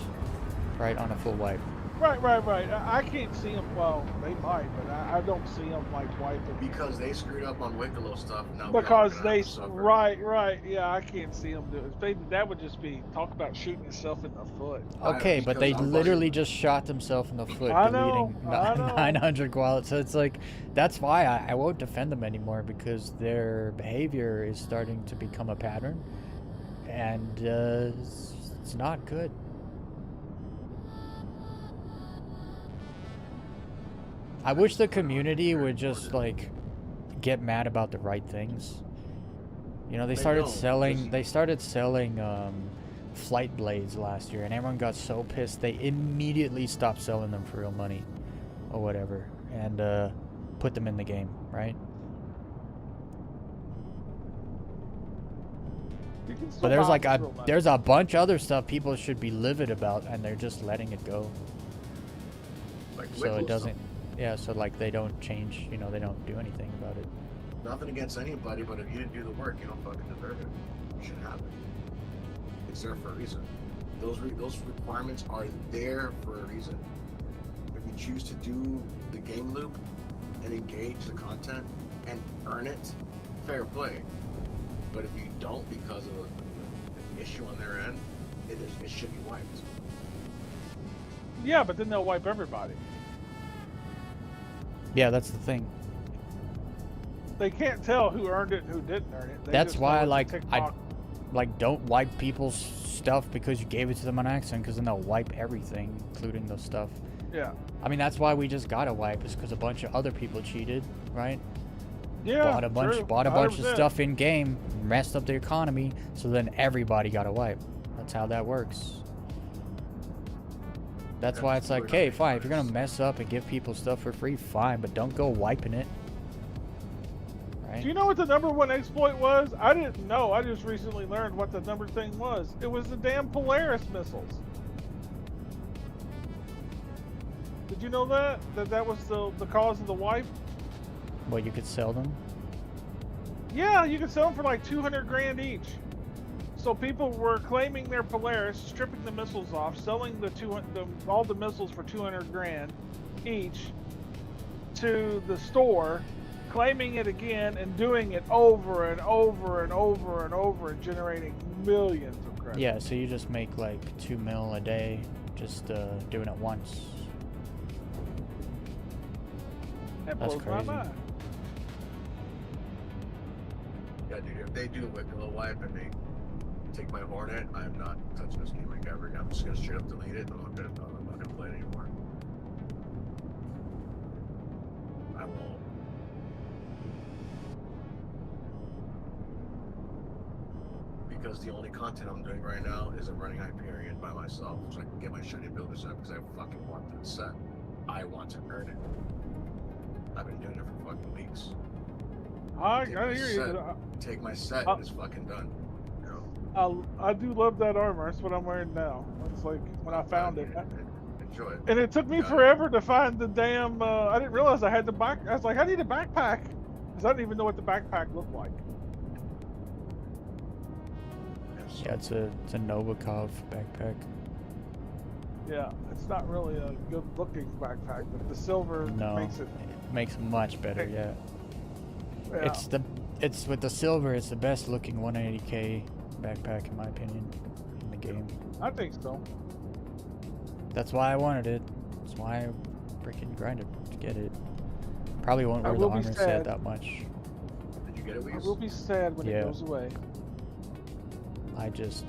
right, on a full wipe. Right. I can't see them. Well, they might, but I don't see them like wiping. Because they screwed up on Wicklow stuff. Now Because we're all gonna they, have to suffer. right. Yeah, I can't see them do it. That would just be talk about shooting yourself in the foot. Okay, but they because I'm literally fucking- just shot themselves in the foot, I know, deleting I know. 900 quality. So it's like, that's why I won't defend them anymore, because their behavior is starting to become a pattern, and it's not good. I wish the community would just like get mad about the right things. You know, they They started don't. selling. They started selling flight blades last year, and everyone got so pissed they immediately stopped selling them for real money, or whatever, and put them in the game, right? You can still But there's buy like them a for real money. there's a bunch of other stuff people should be livid about, and they're just letting it go. Like So Wicklow it doesn't. stuff. Yeah, so like they don't change. You know, they don't do anything about it. Nothing against anybody, but if you didn't do the work, you don't fucking deserve it. You shouldn't have it. It's there for a reason. Those requirements are there for a reason. If you choose to do the game loop and engage the content and earn it, fair play. But if you don't because of an issue on their end, it should be wiped. Yeah, but then they'll wipe everybody. Yeah, that's the thing. They can't tell who earned it and who didn't earn it. They That's just why, know it's a like, TikTok. Like, don't wipe people's stuff because you gave it to them on accident, because then they'll wipe everything, including the stuff. Yeah. I mean, that's why we just got a wipe, is because a bunch of other people cheated, right? Yeah. bought a bunch of 100%. stuff in game, messed up the economy, so then everybody got a wipe. That's how that works. That's why it's like, That's hey, what fine, if it you're gonna is. mess up and give people stuff for free, fine, but don't go wiping it. Right? Do you know what the number one exploit was? I didn't know. I just recently learned what the number thing was. It was the damn Polaris missiles. Did you know that? That was the cause of the wipe? Well, you could sell them. Yeah, you could sell them for like 200 grand each. So people were claiming their Polaris, stripping the missiles off, selling all the missiles for 200 grand each to the store, claiming it again and doing it over and over and over and over and generating millions of credits. Yeah, so you just make like 2 mil a day, just doing it once. That That's blows my crazy. mind. Yeah, dude, if they do a Wicklow wipe and they take my Hornet, I am not touching this game like ever again. I'm just gonna straight up delete it. I'm not gonna play it anymore. I won't. Because the only content I'm doing right now is a running Hyperion by myself, so I can get my shiny builder set because I fucking want that set. I want to earn it. I've been doing it for fucking weeks. I Take my hear set. you. Take my set and it's fucking done. You know? I do love that armor. That's what I'm wearing now. It's like when I found it. Enjoy it. And it took me Got it. forever to find the damn. I didn't realize I had the back. I was like, I need a backpack, because I didn't even know what the backpack looked like. Yeah, it's a Novikov backpack. Yeah, it's not really a good looking backpack, but the silver No, makes it. it makes it much better. Yeah. Yeah. It's with the silver. It's the best looking 180K backpack in my opinion in the game. I think so. That's why I wanted it. That's why I freaking grinded to get it. Probably won't I wear the will be armor sad. set that much. Did you get it, I Weez? will be sad when Yeah. it goes away. I just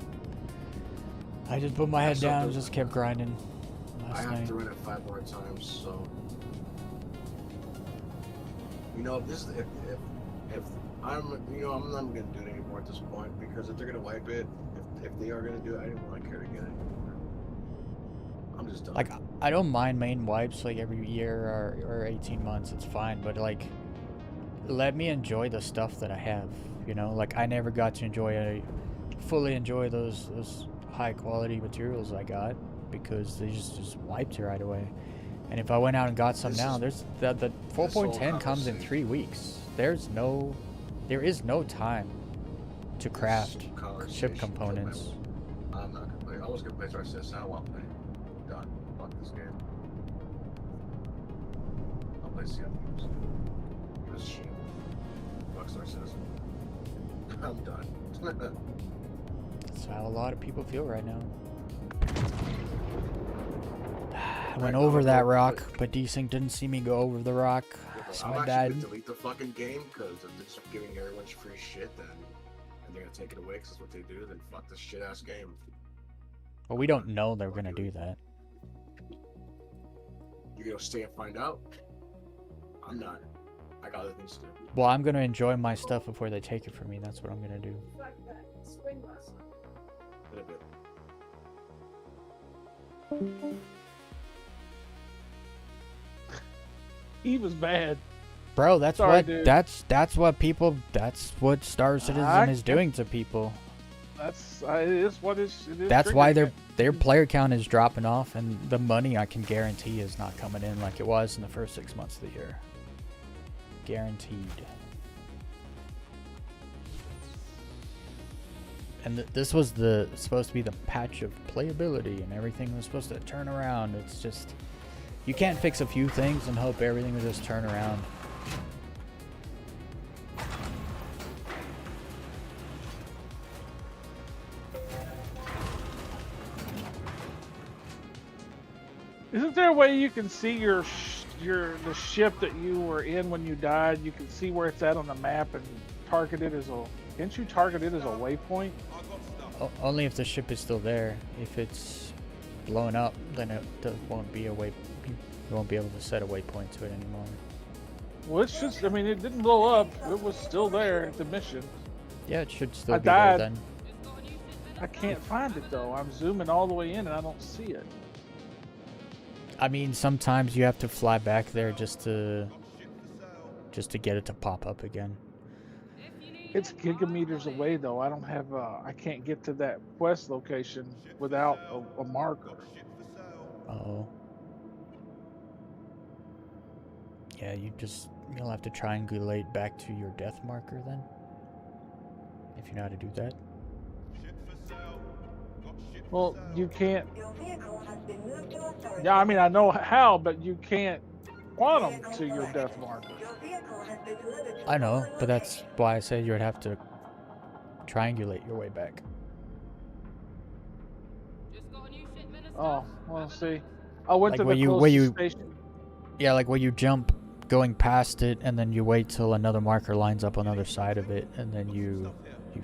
put my head so down and good. just kept grinding I last have night. to run it 5 more times, so you know if I'm I'm not gonna do it anymore at this point because if they're gonna wipe it, if they are gonna do it, I didn't really care to get it anymore. I'm just done. Like I don't mind main wipes like every year or 18 months. It's fine, but like let me enjoy the stuff that I have. You know, like I never got to fully enjoy those high quality materials I got because they just wiped it right away. And if I went out and got some This now, is- there's the whole 4.10 comes in conversation. 3 weeks. There is no time to craft ship Conversation took my components. word. I'm not gonna play. I was gonna play Star Citizen. I don't want to play. I'm done. Fuck this game. I'll play Sea of Thieves. Give us shit. Fuck Star Citizen. I'm done. That's how a lot of people feel right now. I Right went now, over that but- rock, but Desync didn't see me go over the rock, so I'm I actually died. gonna delete the fucking game because if they're just giving everyone free shit, then and they're gonna take it away because that's what they do. Then fuck this shit ass game. But we don't know they're gonna do that. You gonna stay and find out? I'm not. I got other things to do. Well, I'm gonna enjoy my stuff before they take it from me. That's what I'm gonna do. A little bit. He was bad. Bro, that's Sorry, what dude. that's what Star Citizen I is doing to people. It is what it is. That's why triggering their player count is dropping off, and the money I can guarantee is not coming in like it was in the first 6 months of the year. Guaranteed. And this was supposed to be the patch of playability, and everything was supposed to turn around. It's just you can't fix a few things and hope everything will just turn around. Isn't there a way you can see the ship that you were in when you died? You can see where it's at on the map and target it as a. Can't you target it as a waypoint? Only if the ship is still there. If it's blown up, then it won't be a way. You won't be able to set a waypoint to it anymore. Well, it's just. I mean, it didn't blow up. It was still there at the mission. Yeah, it should still I be died. there then. I can't find it though. I'm zooming all the way in and I don't see it. I mean, sometimes you have to fly back there just to get it to pop up again. It's gigameters away though. I don't have. I can't get to that quest location without a marker. Oh. Yeah, you'll have to triangulate back to your death marker then. If you know how to do that. Well, you can't. Your vehicle has been moved to authority. Yeah, I mean, I know how, but you can't quantum to your death marker. Your vehicle has been delivered to I know, another but that's location. why I said you would have to triangulate your way back. Oh, well, see, I went Like to where the you- closest where you- station. Yeah, like where you jump going past it, and then you wait till another marker lines up on the other side of it, and then you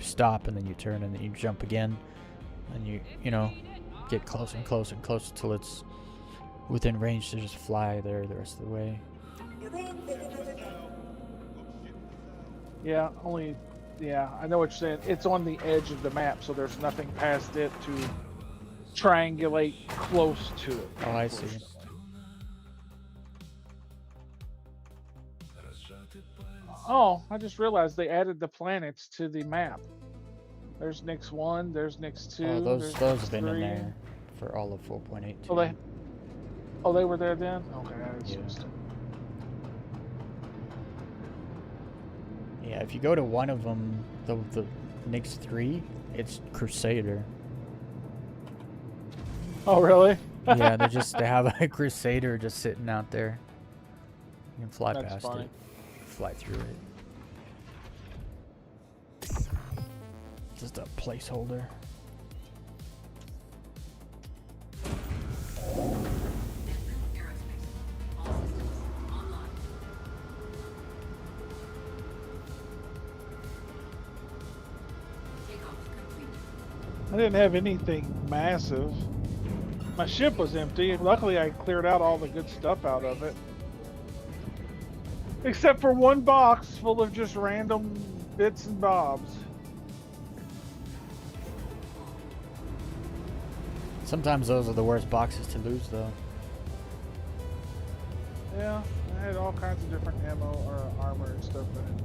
stop, and then you turn, and then you jump again, and you know get closer and closer and closer till it's within range to just fly there the rest of the way. You may visit us again. Yeah, I know what you're saying. It's on the edge of the map, so there's nothing past it to triangulate close to it. Oh, I see. Oh, I just realized they added the planets to the map. There's Nix 1, there's Nix 2. Oh, there's those Nix have been in 3. there for all of 4.8. Oh, they were there then? Okay, I was Yeah. just. Yeah, if you go to one of them, the Nix 3, it's Crusader. Oh, really? Yeah, they have a Crusader just sitting out there. You can fly That's past funny. it, fly through it. Just a placeholder. I didn't have anything massive. My ship was empty. Luckily, I cleared out all the good stuff out of it. Except for one box full of just random bits and bobs. Sometimes those are the worst boxes to lose, though. Yeah, I had all kinds of different ammo or armor and stuff in it.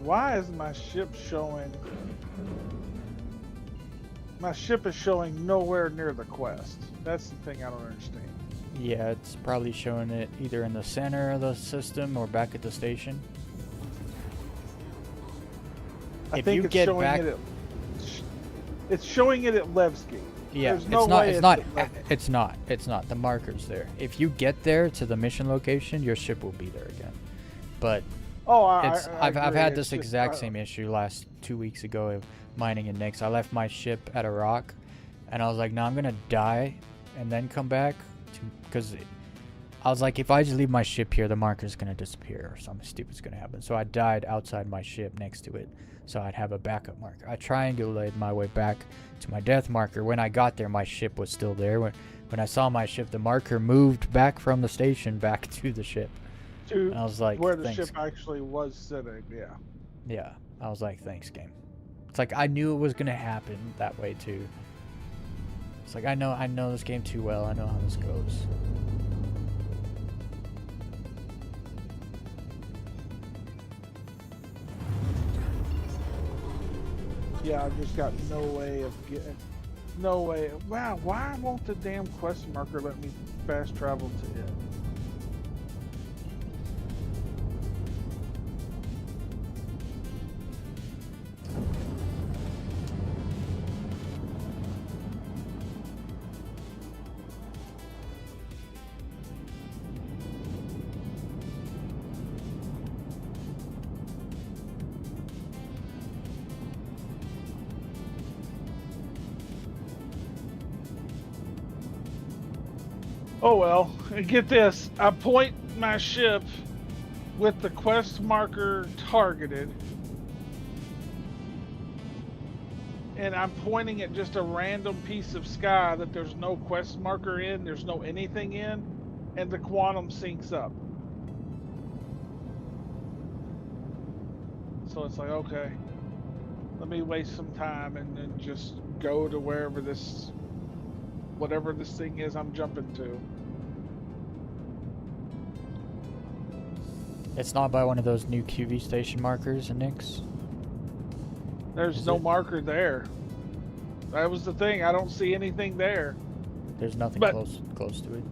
Why is my ship showing? My ship is showing nowhere near the quest. That's the thing I don't understand. Yeah, it's probably showing it either in the center of the system or back at the station. I If think you it's get showing back- it at. It's showing it at Levski. Yeah, There's no it's not. way It's not. at Levski. It's not. It's not. The marker's there. If you get there to the mission location, your ship will be there again. But Oh, I've agree. had It's this just, exact same issue last 2 weeks ago of mining in Nyx. I left my ship at a rock, and I was like, "No, I'm gonna die, and then come back," because I was like, if I just leave my ship here, the marker's gonna disappear or something stupid's gonna happen. So I died outside my ship next to it, so I'd have a backup marker. I triangulated my way back to my death marker. When I got there, my ship was still there. When I saw my ship, the marker moved back from the station back to the ship. to And I was like, where the thanks. ship actually was sitting. Yeah. Yeah, I was like, thanks, game. It's like I knew it was gonna happen that way too. It's like I know this game too well. I know how this goes. Yeah, I've just got no way of getting. No way. Wow, why won't the damn quest marker let me fast travel to it? Oh well, and get this. I point my ship with the quest marker targeted. And I'm pointing at just a random piece of sky that there's no quest marker in, there's no anything in, and the quantum syncs up. So it's like, okay, let me waste some time and then just go to wherever this, whatever this thing is I'm jumping to. It's not by one of those new QV station markers in Nyx. There's Is no it? marker there. That was the thing. I don't see anything there. There's nothing But- close to it.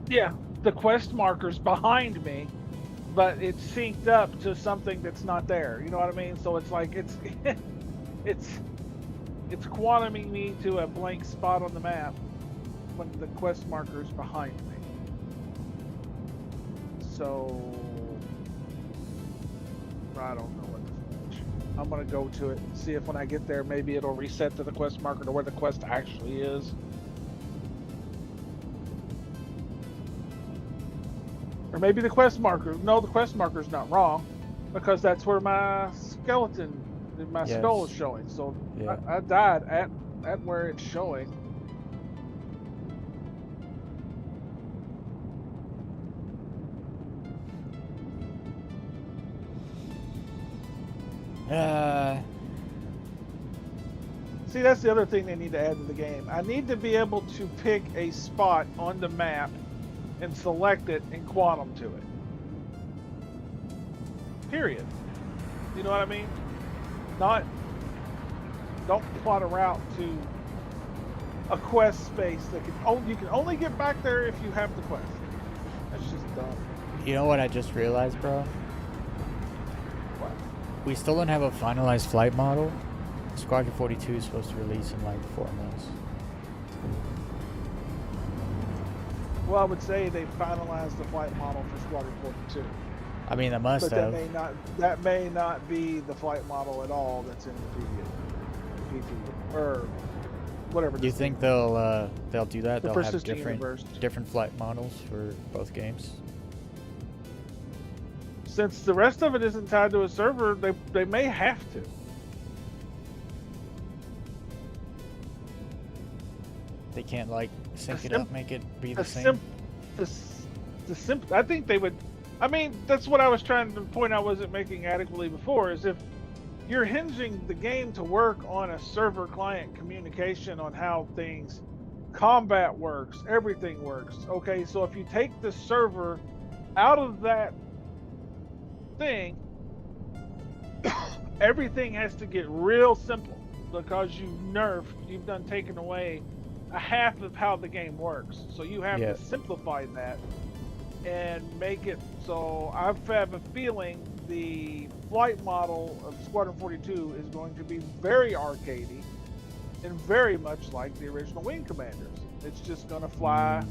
Yeah, the quest marker's behind me, but it's synced up to something that's not there. You know what I mean? So it's like it's it's quantuming me to a blank spot on the map when the quest marker's behind me. So I don't know what the fudge. I'm gonna go to it and see if when I get there maybe it'll reset to the quest marker to where the quest actually is. Or maybe the quest marker. No, the quest marker's not wrong, because that's where my skeleton, my Yes. skull is showing. So Yeah. I died at where it's showing. See, that's the other thing they need to add to the game. I need to be able to pick a spot on the map and select it and quantum to it. Period. You know what I mean? Don't plot a route to a quest space that you can only get back there if you have the quest. That's just dumb. You know what I just realized, bro? What? We still don't have a finalized flight model. Squadron 42 is supposed to release in like 4 months. Well, I would say they finalized the flight model for Squadron 42. I mean, they must But have. that may not be the flight model at all that's in the PTU or whatever. Do you think they'll do that? The They'll have persistent universe. different flight models for both games. Since the rest of it isn't tied to a server, they may have to. They can't like sync it up, make it be the same. I think they would. I mean, that's what I was trying to point out. Wasn't making adequately before is if you're hinging the game to work on a server-client communication on how things, combat works, everything works. Okay, so if you take the server out of that thing, everything has to get real simple because you've done taken away a half of how the game works. So you have to simplify that and make it so I have a feeling the flight model of Squadron 42 is going to be very arcadey and very much like the original Wing Commanders. It's just going to fly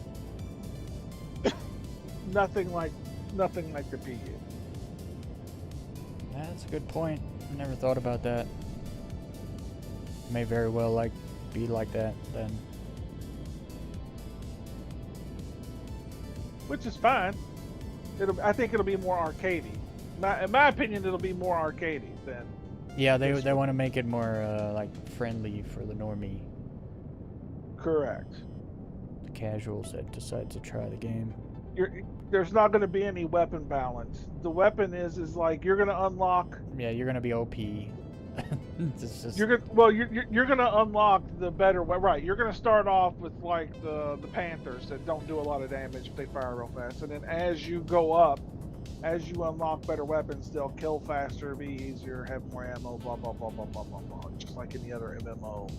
nothing like the PU. That's a good point. I never thought about that. May very well be like that then. Which is fine. I think it'll be more arcadey. In my opinion, it'll be more arcadey than. Yeah, they want to make it more like friendly for the normie. Correct. The casuals that decide to try the game. There's not going to be any weapon balance. The weapon is like you're going to unlock. Yeah, you're going to be OP. You're gonna unlock the better way, right? You're gonna start off with like the Panthers that don't do a lot of damage if they fire real fast, and then as you go up, as you unlock better weapons, they'll kill faster, be easier, have more ammo, blah blah blah blah blah blah blah, just like any other MMO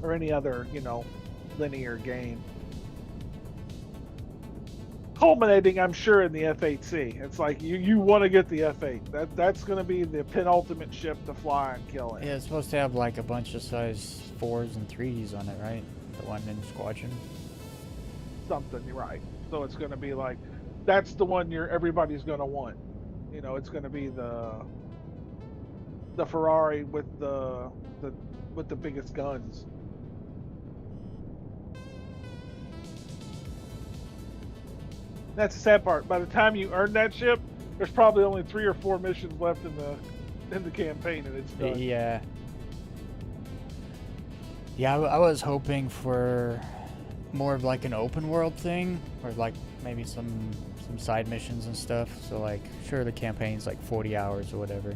or any other linear game. Culminating, I'm sure, in the F-8C. It's like you want to get the F-8. That's going to be the penultimate ship to fly and kill it. Yeah, it's supposed to have like a bunch of size 4s and 3s on it, right? The one in Squadron. Something, right? So it's going to be like that's the one everybody's going to want. It's going to be the Ferrari with the biggest guns. That's the sad part. By the time you earn that ship, there's probably only 3 or 4 missions left in the campaign, and it's done. Yeah. Yeah, I was hoping for more of like an open world thing, or like maybe some side missions and stuff. So like, sure, the campaign's like 40 hours or whatever,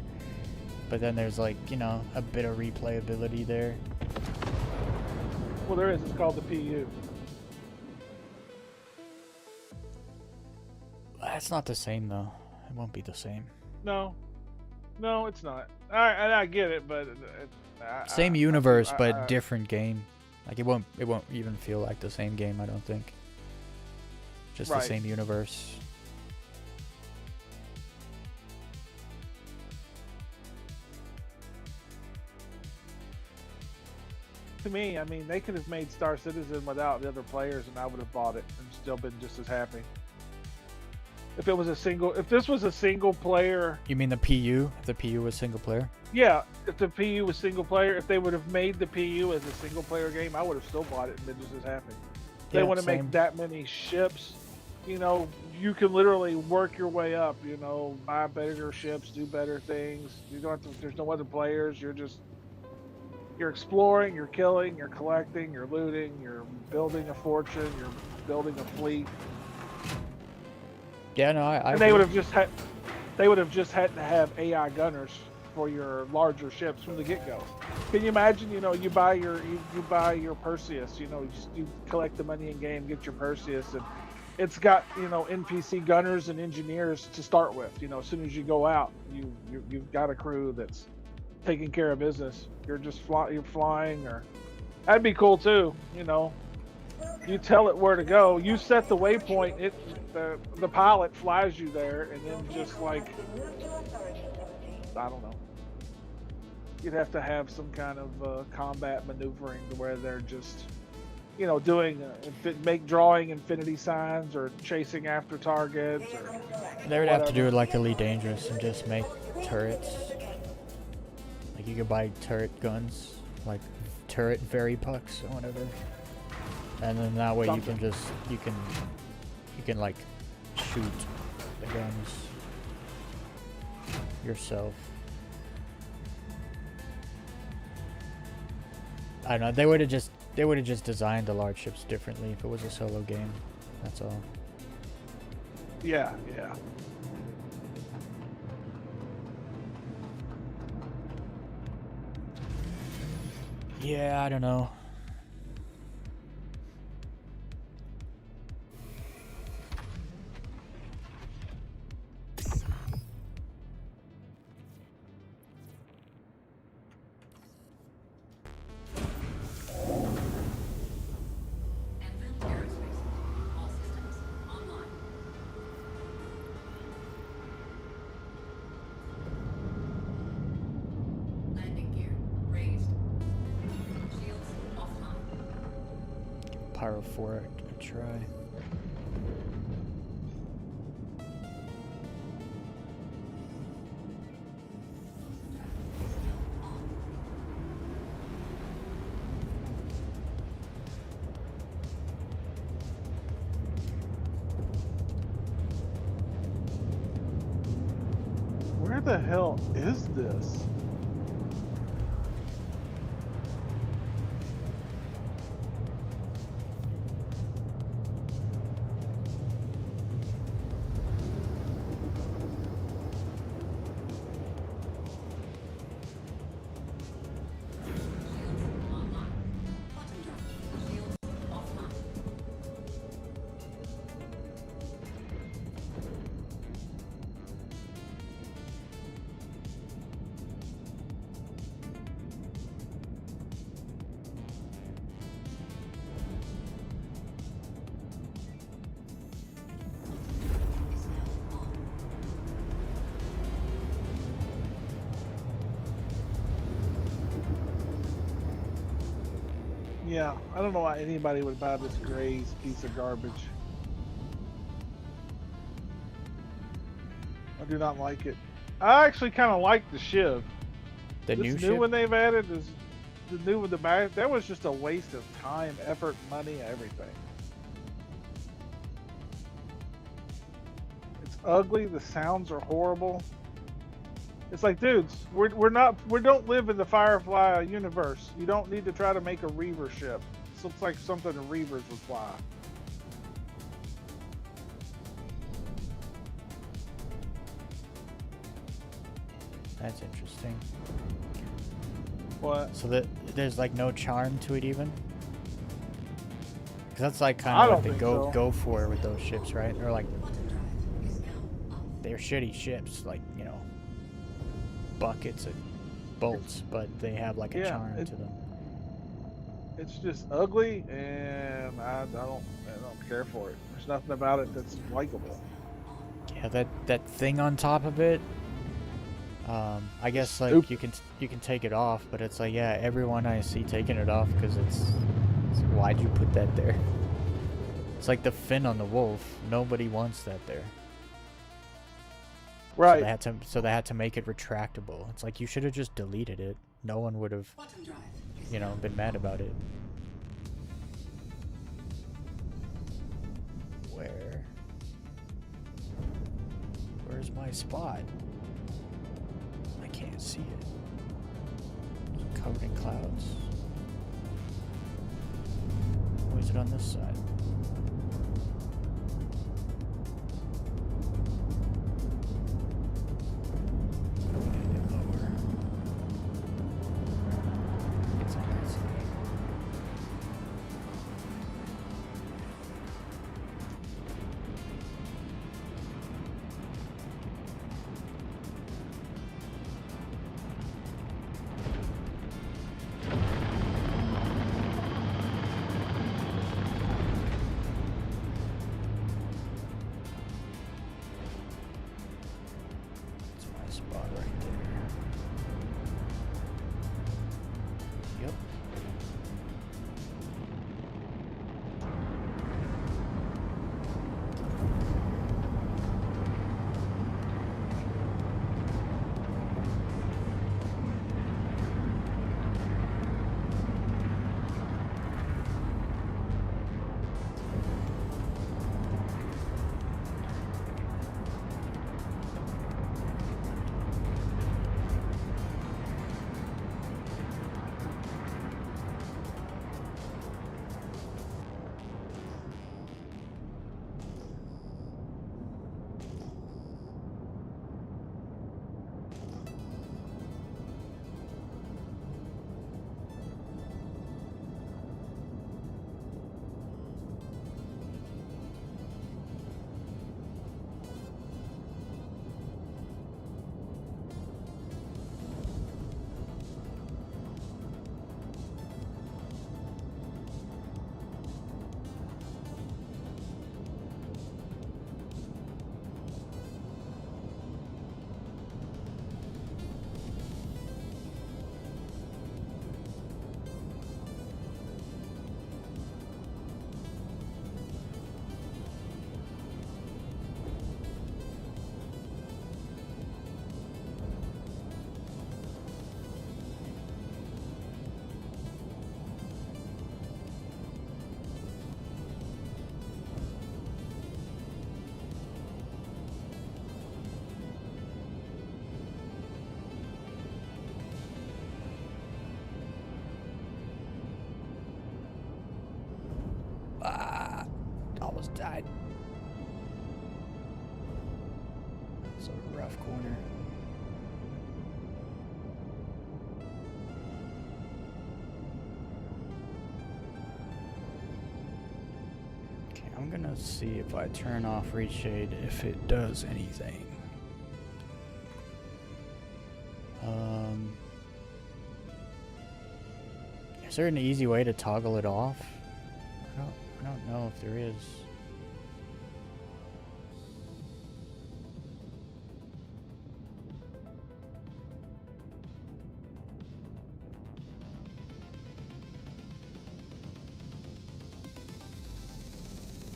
but then there's like a bit of replayability there. Well, there is. It's called the PU. That's not the same though. It won't be the same. No, it's not. I get it, but same universe, but different game. Like it won't even feel like the same game. I don't think. Just the same universe. To me, I mean, they could have made Star Citizen without the other players, and I would have bought it and still been just as happy. If this was a single player. You mean the PU? If the PU was single player? Yeah, if the PU was single player, if they would have made the PU as a single player game, I would have still bought it and been just as happy. They want to make that many ships. You can literally work your way up. Buy better ships, do better things. You don't have to. There's no other players. You're exploring, you're killing, you're collecting, you're looting, you're building a fortune, you're building a fleet. Yeah, no, I and they would have just had to have AI gunners for your larger ships from the get-go. Can you imagine? You know, you buy your Perseus. You know, you collect the money in game, get your Perseus, and it's got, you know, NPC gunners and engineers to start with. You know, as soon as you go out, you've got a crew that's taking care of business. You're just you're flying, or that'd be cool too. You know, you tell it where to go. You set the waypoint. The pilot flies you there, and then just like, I don't know. You'd have to have some kind of combat maneuvering to where they're just, you know, doing drawing infinity signs or chasing after targets. Or They would have to do it like Elite Dangerous and just make turrets. Like you could buy turret guns, like turret fairy pucks or whatever, and then that way you can like shoot the guns yourself. I don't know. They would have just designed the large ships differently if it was a solo game. That's all. Yeah. Yeah, I don't know. Pyro 4 to try. Where the hell is this? Yeah, I don't know why anybody would buy this gray piece of garbage. I do not like it. I actually kind of like the Shiv. The This new new ship? one they've added is the new one. That was just a waste of time, effort, money, everything. It's ugly. The sounds are horrible. It's like, dudes, we don't live in the Firefly universe. You don't need to try to make a Reaver ship. This looks like something the Reavers would fly. That's interesting. What? So that there's like no charm to it even? Because that's like I kind of don't what they think go so. go for with those ships, right? They're like, they're shitty ships, like, you know, buckets of bolts, but they have like a Yeah, charm to them. It's just ugly, and I don't care for it. There's nothing about it that's likable. Yeah, that thing on top of it. I guess like Stupid. you can take it off, but it's like, yeah, everyone I see taking it off because it's why'd you put that there? It's like the fin on the wolf. Nobody wants that there. Right. So they had to make it retractable. It's like you should have just deleted it. No one would have, you know, been mad about it. Where's my spot? I can't see it. It's covered in clouds. Or is it on this side? Gotta get lower. almost died. It's a rough corner. Okay, I'm gonna see if I turn off reshade if it does anything. Is there an easy way to toggle it off? I don't know if there is.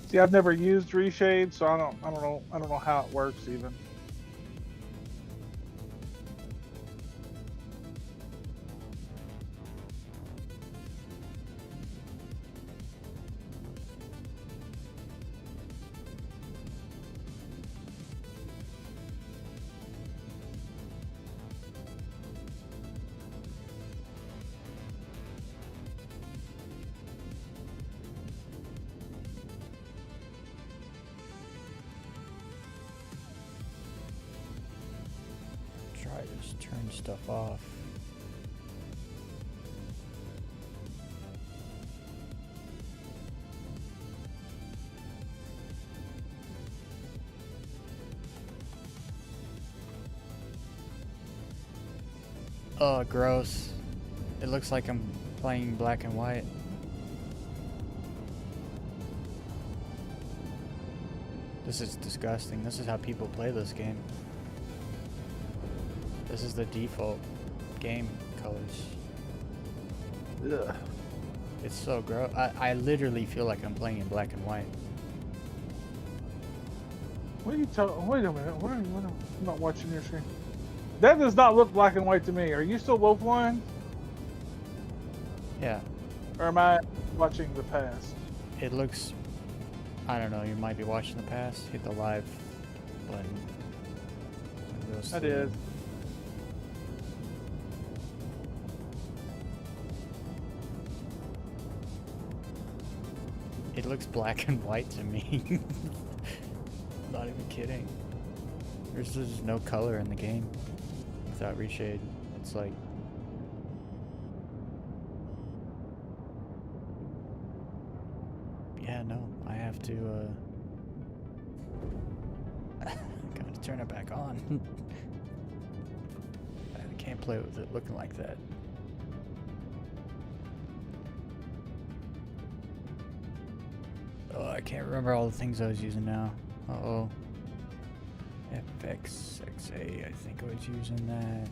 See, I've never used reshade, so I don't know how it works even. Try to just turn stuff off. Oh, gross. It looks like I'm playing black and white. This is disgusting. This is how people play this game. This is the default game colors. Ugh. It's so gross. I literally feel like I'm playing in black and white. What are you talking? Wait a minute. I'm not watching your screen. That does not look black and white to me. Are you still Wolfline? Yeah. Or am I watching the past? It looks... I don't know, you might be watching the past. Hit the live button. I did. It looks black and white to me. Not even kidding. There's just no color in the game without reshade. It's like... Yeah, no, I have to, gotta turn it back on. I can't play with it looking like that. Oh, I can't remember all the things I was using now. Uh-oh. FXXA, I think I was using that.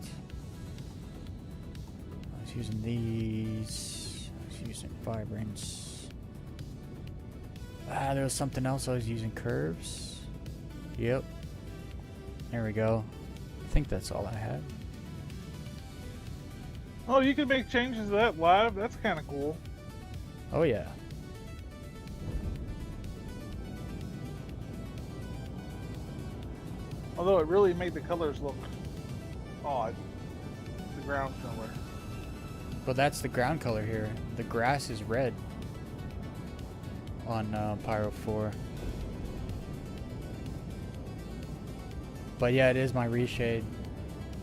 I was using these. I was using Vibrance. Ah, there was something else I was using. Curves. Yep. There we go. I think that's all I had. Oh, you can make changes to that live? That's kind of cool. Oh, yeah. Although it really made the colors look odd. The ground color. Well, that's the ground color here. The grass is red on Pyro 4. But yeah, it is my reshade.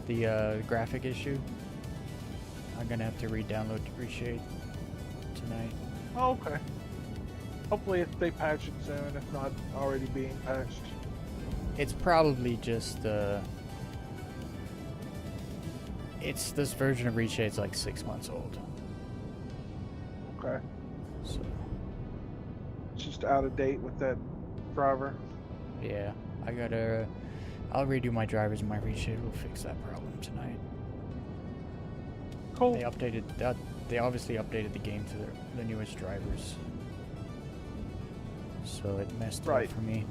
The graphic issue. I'm gonna have to re-download reshade tonight. Oh, okay. Hopefully if they patch it soon, if not already being patched. It's probably just it's this version of reshade's like 6 months old. Okay. So It's just out of date with that driver. yeah, I'll redo my drivers and my reshade will fix that problem tonight. Cool. They updated that. They obviously updated the game to the newest drivers, so it messed it Right. up for me.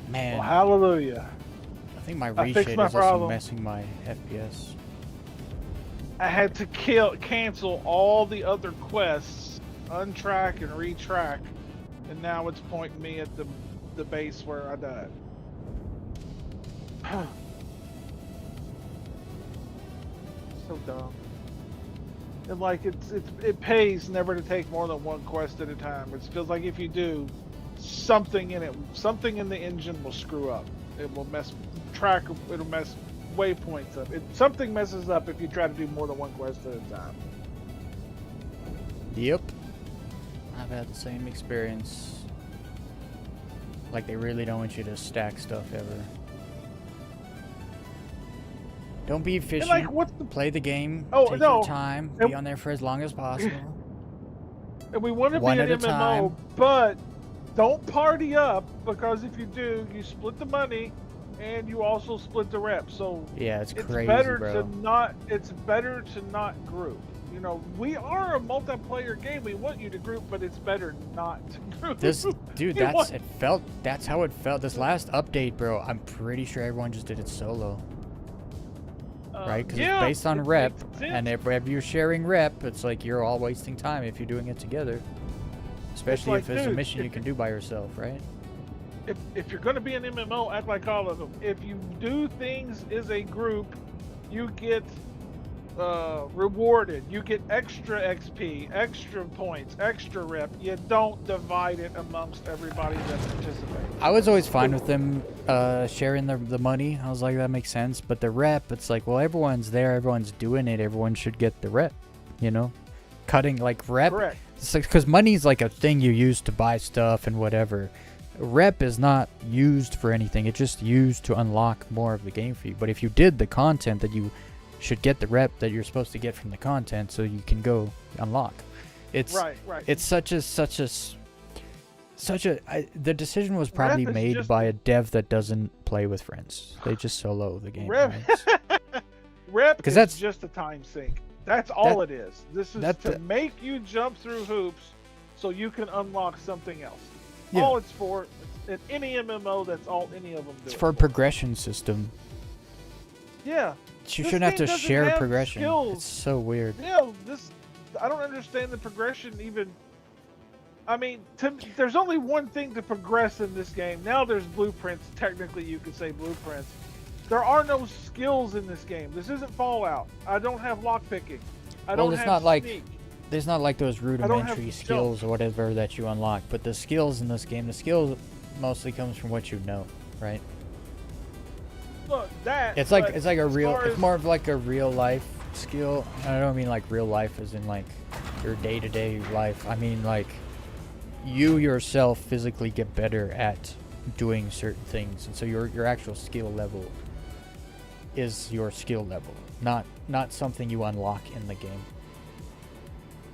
Man, Well, hallelujah. I think my I fixed reshade my is also problem. messing my FPS. I had to cancel all the other quests, untrack and retrack, and now it's pointing me at the base where I died. So dumb. And like it pays never to take more than one quest at a time. It feels like if you do, something in the engine will screw up. It will mess it'll mess waypoints up. Something messes up if you try to do more than one quest at a time. Yep. I've had the same experience. Like, they really don't want you to stack stuff ever. Don't be efficient. And like, what's the Play the game. Oh, take no. your time. Be on there for as long as possible. And we want to be One an at a MMO, time. but don't party up, because if you do, you split the money and you also split the rep. So Yeah, it's it's crazy, better bro. it's better to not group. You know, we are a multiplayer game. We want you to group, but it's better not to group. This dude, You want- that's how it felt. This last update, bro, I'm pretty sure everyone just did it solo. Right? Because yeah, it's based on it rep, makes sense. and if you're sharing rep, it's like you're all wasting time if you're doing it together. Especially like, if it's a dude, mission you can do by yourself, right? if you're going to be an MMO, act like all of them. If you do things as a group, you get rewarded. You get extra XP, extra points, extra rep. You don't divide it amongst everybody that participates. I was always fine with them sharing the money. I was like, that makes sense. But the rep, it's like, well, everyone's there, everyone's doing it, everyone should get the rep, you know? Cutting, like, rep. Correct. It's like, because money's like a thing you use to buy stuff and whatever. Rep is not used for anything. It's just used to unlock more of the game for you. But if you did the content, that you should get the rep that you're supposed to get from the content, so you can go unlock. It's Right. It's the decision was probably Rep is made just by a dev that doesn't play with friends. They just solo the game. Rep, right? rep 'Cause is that's- just a time sink. That's all it is. This is that- to make you jump through hoops so you can unlock something else. Yeah. All it's for. In any MMO, that's all any of them do. It's for a progression system. Yeah. You This shouldn't have to game doesn't share have progression. skills. It's so weird. Yeah, I don't understand the progression even. I mean, there's only one thing to progress in this game. Now there's blueprints. Technically, you could say blueprints. There are no skills in this game. This isn't Fallout. I don't have lockpicking. I don't it's have not like sneak. there's not like those rudimentary jump. skills or whatever that you unlock, but the skills in this game, the skills mostly comes from what you know, right? Look, that. It's like a as real. far It's as- more of like a real life skill. I don't mean like real life as in like your day-to-day life. I mean like you yourself physically get better at doing certain things, and so your actual skill level is your skill level, not something you unlock in the game.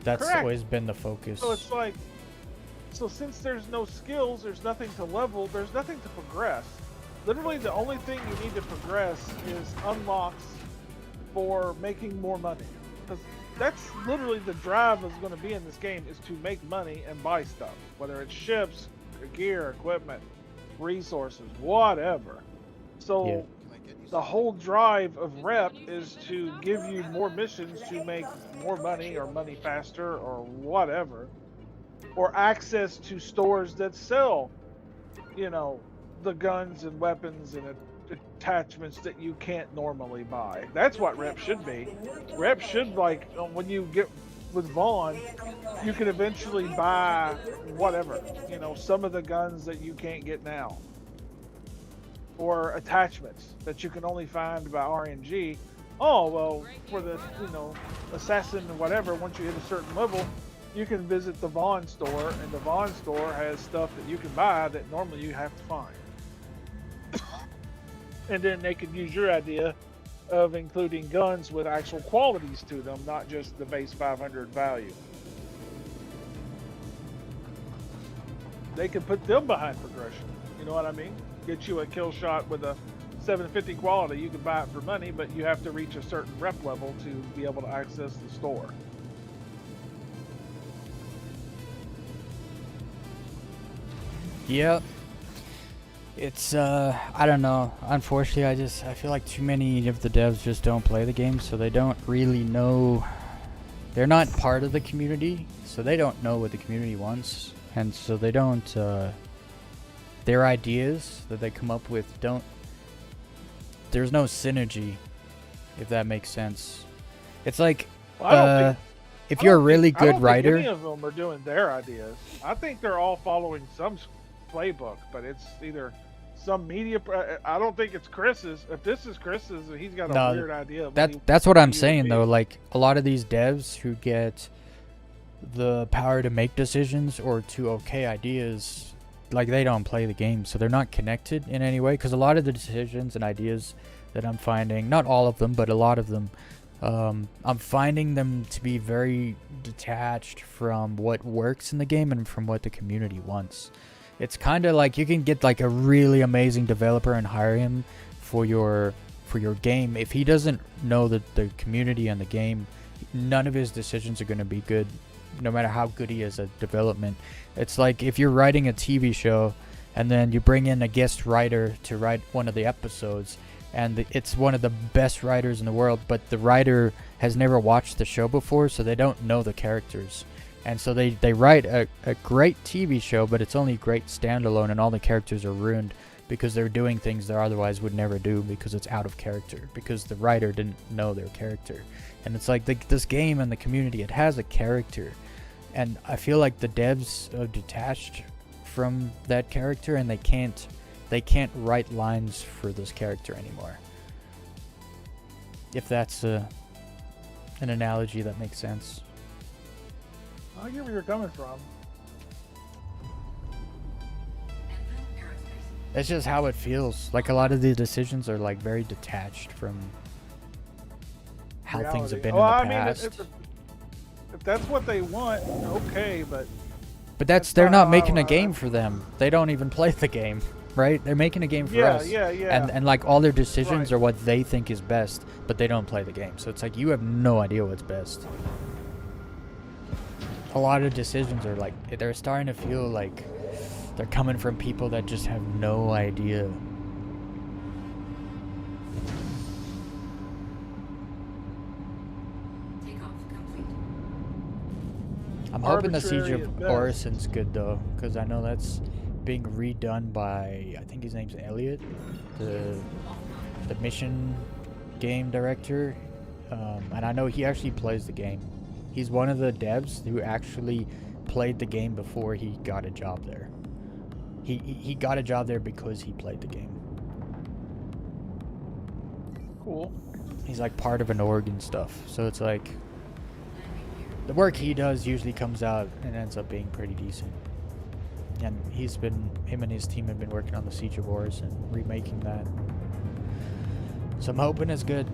That's Correct. always been the focus. So it's like, so since there's no skills, there's nothing to level, there's nothing to progress. Literally, the only thing you need to progress is unlocks for making more money. Because that's literally the drive that's going to be in this game, is to make money and buy stuff. Whether it's ships, gear, equipment, resources, whatever. So Yeah. the whole drive of rep is to give you more missions to make more money or money faster or whatever, or access to stores that sell, you know, the guns and weapons and attachments that you can't normally buy. That's what rep should be. Rep should, like, when you get with Vaughn, you can eventually buy whatever, you know, some of the guns that you can't get now, or attachments that you can only find by RNG. Oh, well, for the, you know, assassin or whatever, once you hit a certain level, you can visit the Vaughn store, and the Vaughn store has stuff that you can buy that normally you have to find. And then they could use your idea of including guns with actual qualities to them, not just the base 500 value. They can put them behind progression. You know what I mean? Get you a kill shot with a 750 quality. You can buy it for money, but you have to reach a certain rep level to be able to access the store. Yep. It's I don't know. Unfortunately, I feel like too many of the devs just don't play the game, so they don't really know. They're not part of the community, so they don't know what the community wants, and so they don't. Their ideas that they come up with don't. There's no synergy, if that makes sense. It's like Well, I don't think, if I you're a don't really think- I good don't writer. think any of them are doing their ideas. I think they're all following some playbook, but it's either some media. I don't think it's Chris's. If this is Chris's, he's got a No, weird idea. Of That's what I'm he would saying be. though. Like a lot of these devs who get the power to make decisions or to okay ideas, like they don't play the game, so they're not connected in any way. Because a lot of the decisions and ideas that I'm finding, not all of them, but a lot of them, I'm finding them to be very detached from what works in the game and from what the community wants. It's kind of like you can get like a really amazing developer and hire him for your game. If he doesn't know the community and the game, none of his decisions are going to be good, no matter how good he is at development. It's like if you're writing a TV show and then you bring in a guest writer to write one of the episodes, and it's one of the best writers in the world, but the writer has never watched the show before, so they don't know the characters. And so they write a great TV show, but it's only great standalone, and all the characters are ruined because they're doing things they otherwise would never do because it's out of character, because the writer didn't know their character. And it's like this game and the community, it has a character. And I feel like the devs are detached from that character, and they can't write lines for this character anymore. If that's an analogy that makes sense. I get where you're coming from. It's just how it feels. Like a lot of the decisions are like very detached from how things have Reality. been Well, in I the mean, past. if that's what they want, okay, but But that's they're not not how making a I- game for them. They don't even play the game, right? They're making a game for yeah, us. yeah, yeah. And like all their decisions Right. are what they think is best, but they don't play the game. So it's like you have no idea what's best. A lot of decisions are like they're starting to feel like they're coming from people that just have no idea. I'm hoping the Siege Arbitrary of at best. Orison's good though, because I know that's being redone by, I think his name's Elliot, the mission game director, and I know he actually plays the game. He's one of the devs who actually played the game before he got a job there. He got a job there because he played the game. Cool. He's like part of an org and stuff, so it's like the work he does usually comes out and ends up being pretty decent. And him and his team have been working on the Siege of Wars and remaking that. So I'm hoping it's good.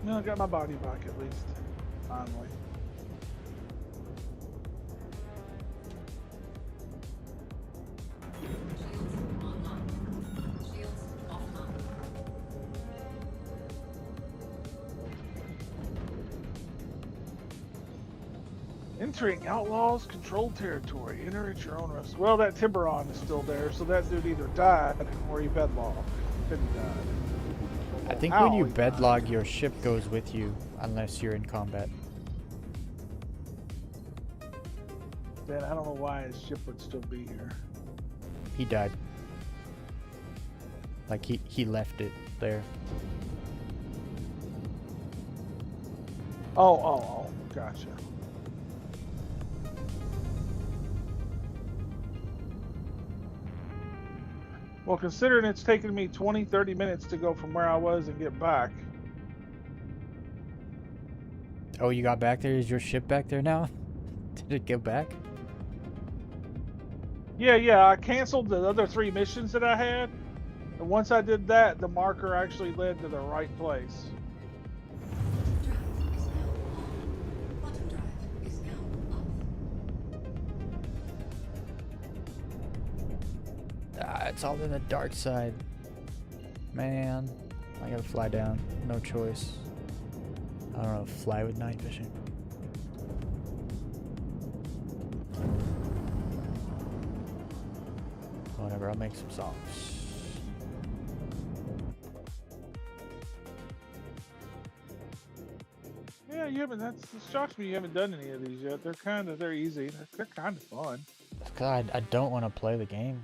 No, I got my body back at least. Finally. Entering Outlaws controlled territory. Enter at your own risk. Well, that Tiburon is still there, so that dude either died or he bedlogged. Then he died. I think How when you he died. bedlog, your ship goes with you unless you're in combat. Then I don't know why his ship would still be here. He died. Like he left it there. Oh, gotcha. Well, considering it's taken me 20-30 minutes to go from where I was and get back. Oh, you got back there? Is your ship back there now? Did it get back? Yeah, I canceled the other 3 missions that I had. And once I did that, the marker actually led to the right place. it's all in the dark side. Man, I gotta fly down. No choice. I don't know, fly with night vision. Whatever, I'll make some songs. Yeah, you haven't. It shocks me you haven't done any of these yet. They're easy. They're kind of fun. Cause I don't want to play the game.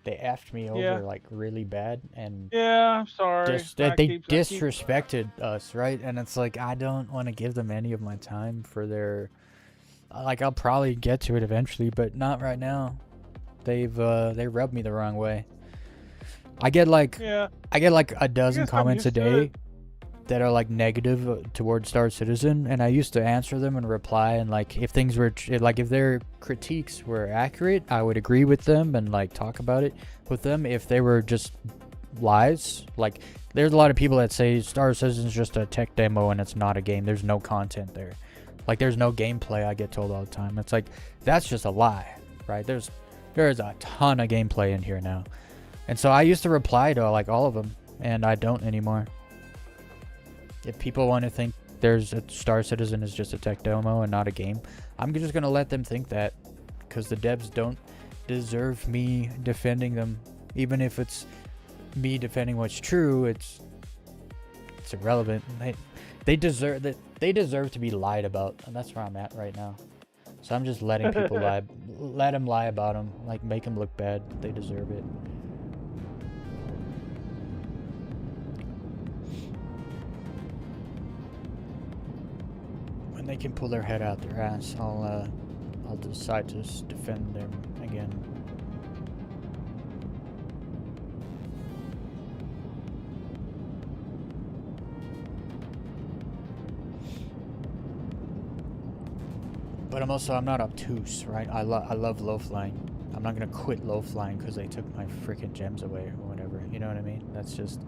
They effed me over like really bad, and Yeah, I'm sorry. they disrespected us, right? And it's like I don't want to give them any of my time for their. Like I'll probably get to it eventually, but not right now. They rubbed me the wrong way. I get like a dozen comments a day that are like negative towards Star Citizen, and I used to answer them and reply, and like if things were like if their critiques were accurate, I would agree with them and like talk about it with them. If they were just lies, like there's a lot of people that say Star Citizen is just a tech demo and it's not a game. There's no content there. Like there's no gameplay, I get told all the time. It's like that's just a lie, right? There's a ton of gameplay in here now. And so I used to reply to like all of them, and I don't anymore. If people want to think there's a Star Citizen is just a tech demo and not a game, I'm just going to let them think that, because the devs don't deserve me defending them. Even if it's me defending what's true, it's irrelevant. They deserve that. They deserve to be lied about, and that's where I'm at right now. So I'm just letting people lie, let them lie about them, like make them look bad. They deserve it. When they can pull their head out their ass, I'll decide to defend them again. But I'm not obtuse, right? I love low flying. I'm not gonna quit low flying because they took my freaking gems away or whatever. You know what I mean? That's just,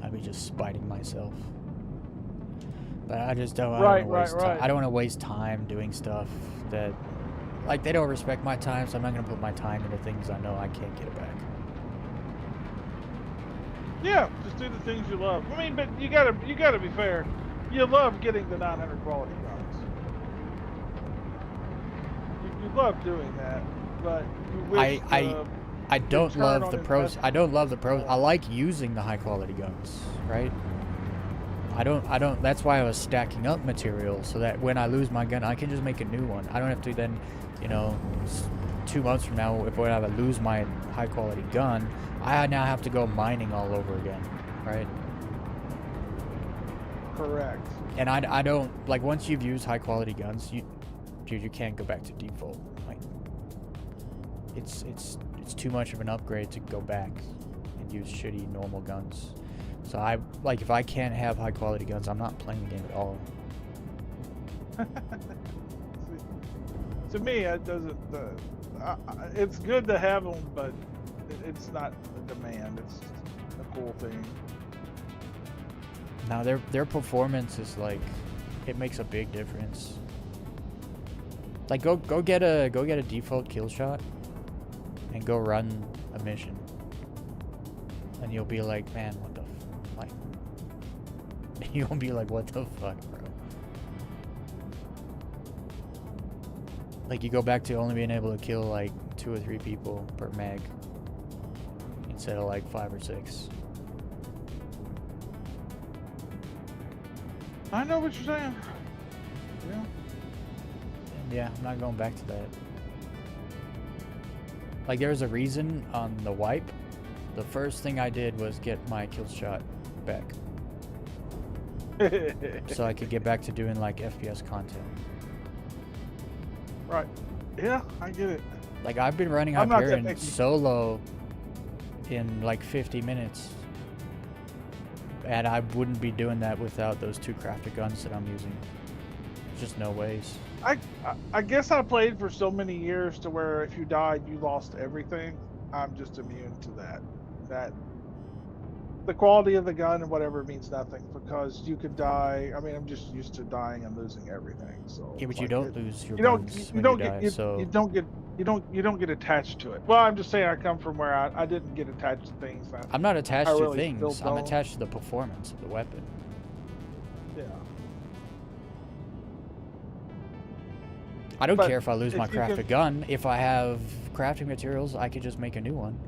I'd be just spiting myself. But I just don't. I don't want to waste time doing stuff that, like, they don't respect my time. So I'm not gonna put my time into things I know I can't get it back. Yeah, just do the things you love. I mean, but you gotta be fair. You love getting the 900 quality guns. You love doing that, but you wish I don't love the pros. I don't love the pros. I like using the high quality guns, right? I don't. That's why I was stacking up material so that when I lose my gun, I can just make a new one. I don't have to then, 2 months from now, if I lose my high quality gun, I now have to go mining all over again, right? Correct. And I don't like, once you've used high quality guns, you can't go back to default. Like it's too much of an upgrade to go back and use shitty normal guns. So if I can't have high quality guns, I'm not playing the game at all. To me, it doesn't. It's good to have them, but it's not a demand. It's a cool thing. Now their performance is like, it makes a big difference. Like go get a default kill shot and go run a mission, and you'll be like, man, what the like. You'll be like, what the fuck, bro? Like you go back to only being able to kill like 2 or 3 people per mag instead of like 5 or 6. I know what you're saying. Yeah. Yeah, I'm not going back to that. Like, there's a reason on the wipe, the first thing I did was get my kill shot back. So I could get back to doing, like, FPS content. Right. Yeah, I get it. Like, I've been running Hyperion solo in, like, 50 minutes. And I wouldn't be doing that without those 2 crafted guns that I'm using. Just no ways. I guess I played for so many years to where if you died, you lost everything. I'm just immune to that. the quality of the gun and whatever means nothing because you could die. I mean, I'm just used to dying and losing everything. So Yeah, but it's you like don't lose your you don't guns you, when don't you get die, you, so you don't get you don't get attached to it. Well, I'm just saying I come from where I didn't get attached to things. I'm not I attached to really still things. I'm don't. attached to the performance of the weapon. Yeah. I don't But care if I lose my if you can- crafted gun. If I have crafting materials, I could just make a new one.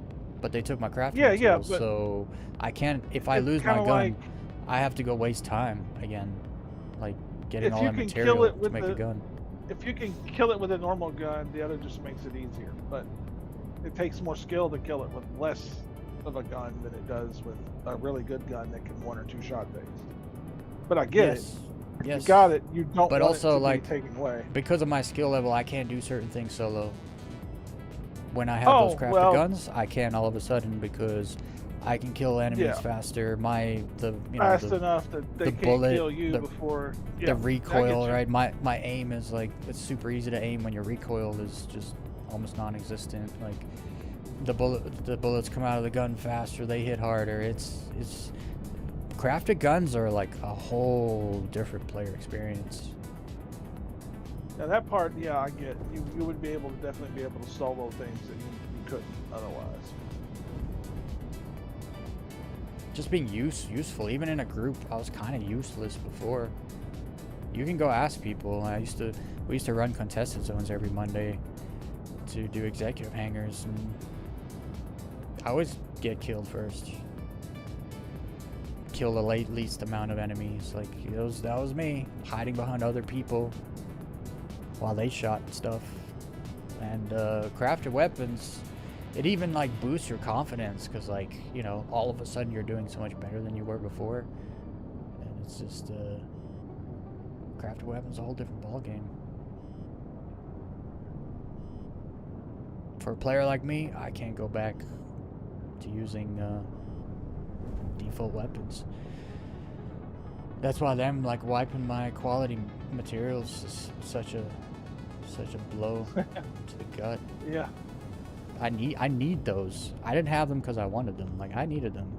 But they took my crafting Yeah, materials, but so I can't. If I it's lose my kinda gun, like- I have to go waste time again, like getting If all you that can kill material it to with make a the- gun. If you can kill it with a normal gun, the other just makes it easier. But it takes more skill to kill it with less of a gun than it does with a really good gun that can one or two shot things. But I get it. If Yes. you got it, you don't But want also, it to like, be taken away. Because of my skill level, I can't do certain things solo. When I have those Oh, crafted well- guns, I can all of a sudden because I can kill enemies Yeah. faster. Fast enough that they the can't bullet, kill you the- before. the Yeah, I get recoil, you. right? My aim is like, it's super easy to aim when your recoil is just almost non-existent. Like the bullets come out of the gun faster, they hit harder. It's crafted guns are like a whole different player experience. Now that part, yeah, I get. You would be able to definitely be able to solo things that you couldn't otherwise. Just being useful, even in a group, I was kind of useless before. You can go ask people. We used to run contested zones every Monday to do executive hangers, and I always get killed first. Kill the least amount of enemies. Like that was me hiding behind other people while they shot stuff. And crafted weapons, it even like boosts your confidence because like, you know, all of a sudden you're doing so much better than you were before. And it's just crafted weapons a whole different ball game. For a player like me, I can't go back to using default weapons. That's why them like wiping my quality materials is such a blow to the gut. Yeah. I need those. I didn't have them because I wanted them. Like I needed them.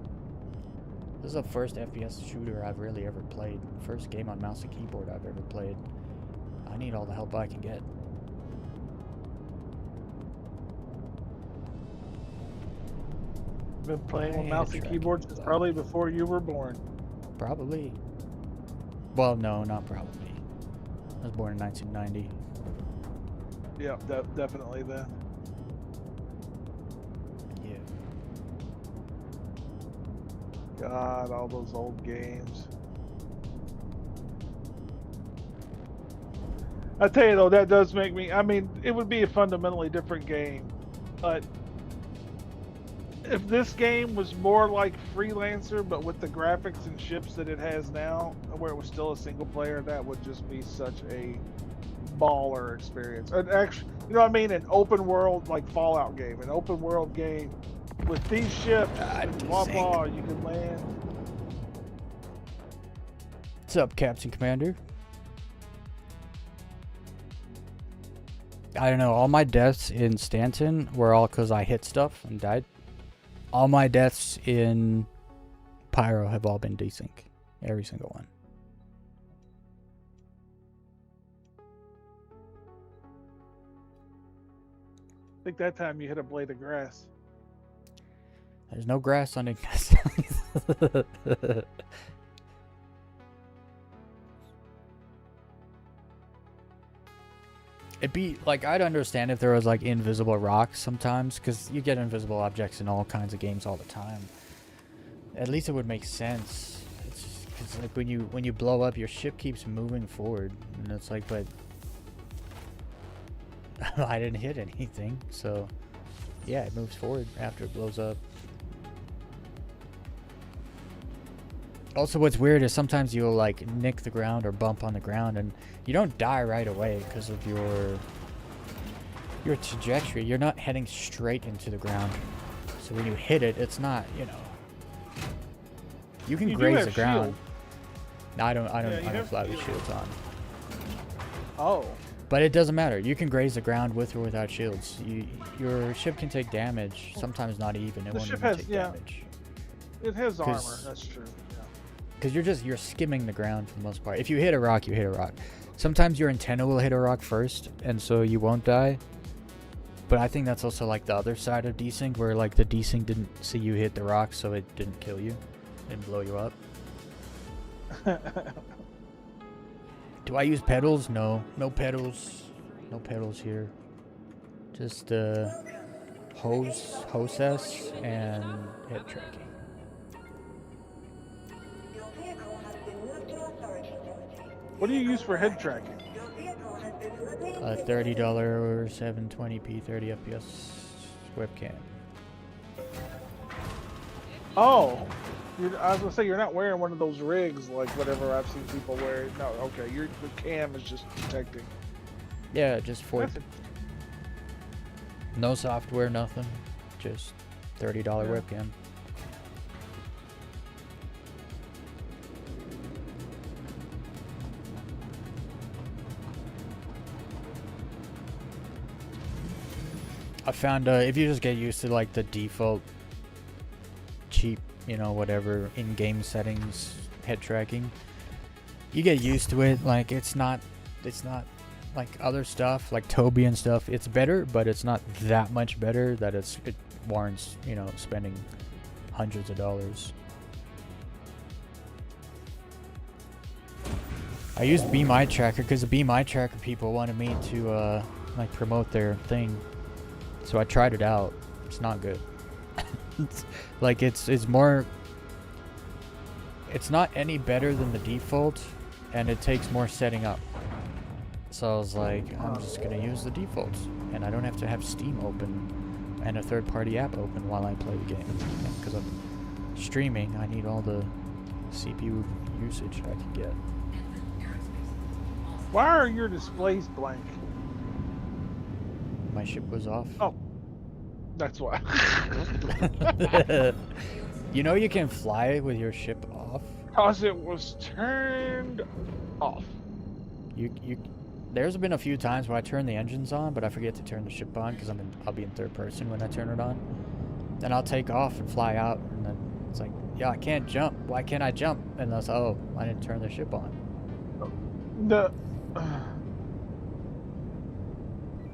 This is the first FPS shooter I've really ever played. First game on mouse and keyboard I've ever played. I need all the help I can get. Been playing with My mouse and head keyboard tracking since is probably off. before you were born. Probably. Well, no, not probably. I was born in 1990. Yeah, definitely then. Yeah. God, all those old games. I tell you though, that does make me. I mean, it would be a fundamentally different game, but if this game was more like Freelancer, but with the graphics and ships that it has now, where it was still a single player, that would just be such a baller experience. And actually, you know what I mean? An open world like Fallout game, an open world game with these ships, and blah blah, you can land. What's up, Captain Commander? I don't know, all my deaths in Stanton were all because I hit stuff and died. All my deaths in Pyro have all been desync. Every single one. I think that time you hit a blade of grass. There's no grass on it. It'd be like, I'd understand if there was like invisible rocks sometimes, because you get invisible objects in all kinds of games all the time. At least it would make sense. It's just, 'cause like when you blow up, your ship keeps moving forward, and it's like, but I didn't hit anything, so yeah, it moves forward after it blows up. Also, what's weird is sometimes you'll like nick the ground or bump on the ground, and you don't die right away because of your trajectory. You're not heading straight into the ground, so when you hit it, it's not, you know. You can You do graze have the ground. shield. No, I don't you have fly with shield. shields on. Oh. But it doesn't matter. You can graze the ground with or without shields. Your ship can take damage. Sometimes not even. It The won't ship even has- take yeah. damage. It has armor. 'Cause- That's true. Yeah. Because you're skimming the ground for the most part. If you hit a rock, you hit a rock. Sometimes your antenna will hit a rock first, and so you won't die. But I think that's also like the other side of desync, where like the desync didn't see you hit the rock, so it didn't kill you, didn't blow you up. Do I use pedals? No, no pedals, no pedals here. Just hostess and head tracking. Your vehicle has been moved to a storage facility. What do you use for head tracking? Your vehicle has been released. A $30 720p 30 FPS webcam. Oh, I was gonna say you're not wearing one of those rigs like whatever I've seen people wear. No, okay, the cam is just detecting. Yeah, just for That's no software, nothing. Just $30 Yeah. webcam. I found if you just get used to like the default cheap, you know, whatever in-game settings head tracking, you get used to it. Like it's not like other stuff like Toby and stuff. It's better, but it's not that much better that it warrants, you know, spending hundreds of dollars. I used Be My Tracker because the Be My Tracker people wanted me to like promote their thing. So I tried it out. It's not good. Like it's more. It's not any better than the default, and it takes more setting up. So I was like, I'm just gonna use the defaults, and I don't have to have Steam open and a third-party app open while I play the game. Because I'm streaming, I need all the CPU usage I can get. Why are your displays blank? My ship was off. Oh, that's why. You know you can fly with your ship off. Cause it was turned off. You there's been a few times where I turn the engines on, but I forget to turn the ship on because I'll be in third person when I turn it on. Then I'll take off and fly out, and then it's like, yeah, I can't jump. Why can't I jump? And I was like, oh, I didn't turn the ship on. The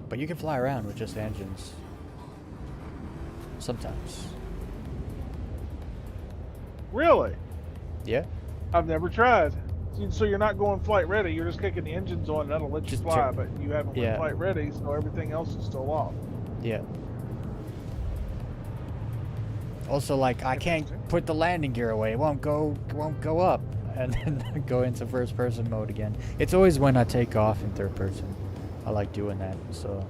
But you can fly around with just engines. Sometimes. really? Yeah. I've never tried. So you're not going flight ready. You're just kicking the engines on. That'll let you Just fly, turn- but you haven't went Yeah. flight ready, so everything else is still off. Yeah. Also, like, I can't put the landing gear away. It won't go up, and then go into first person mode again. It's always when I take off in third person. I like doing that. So,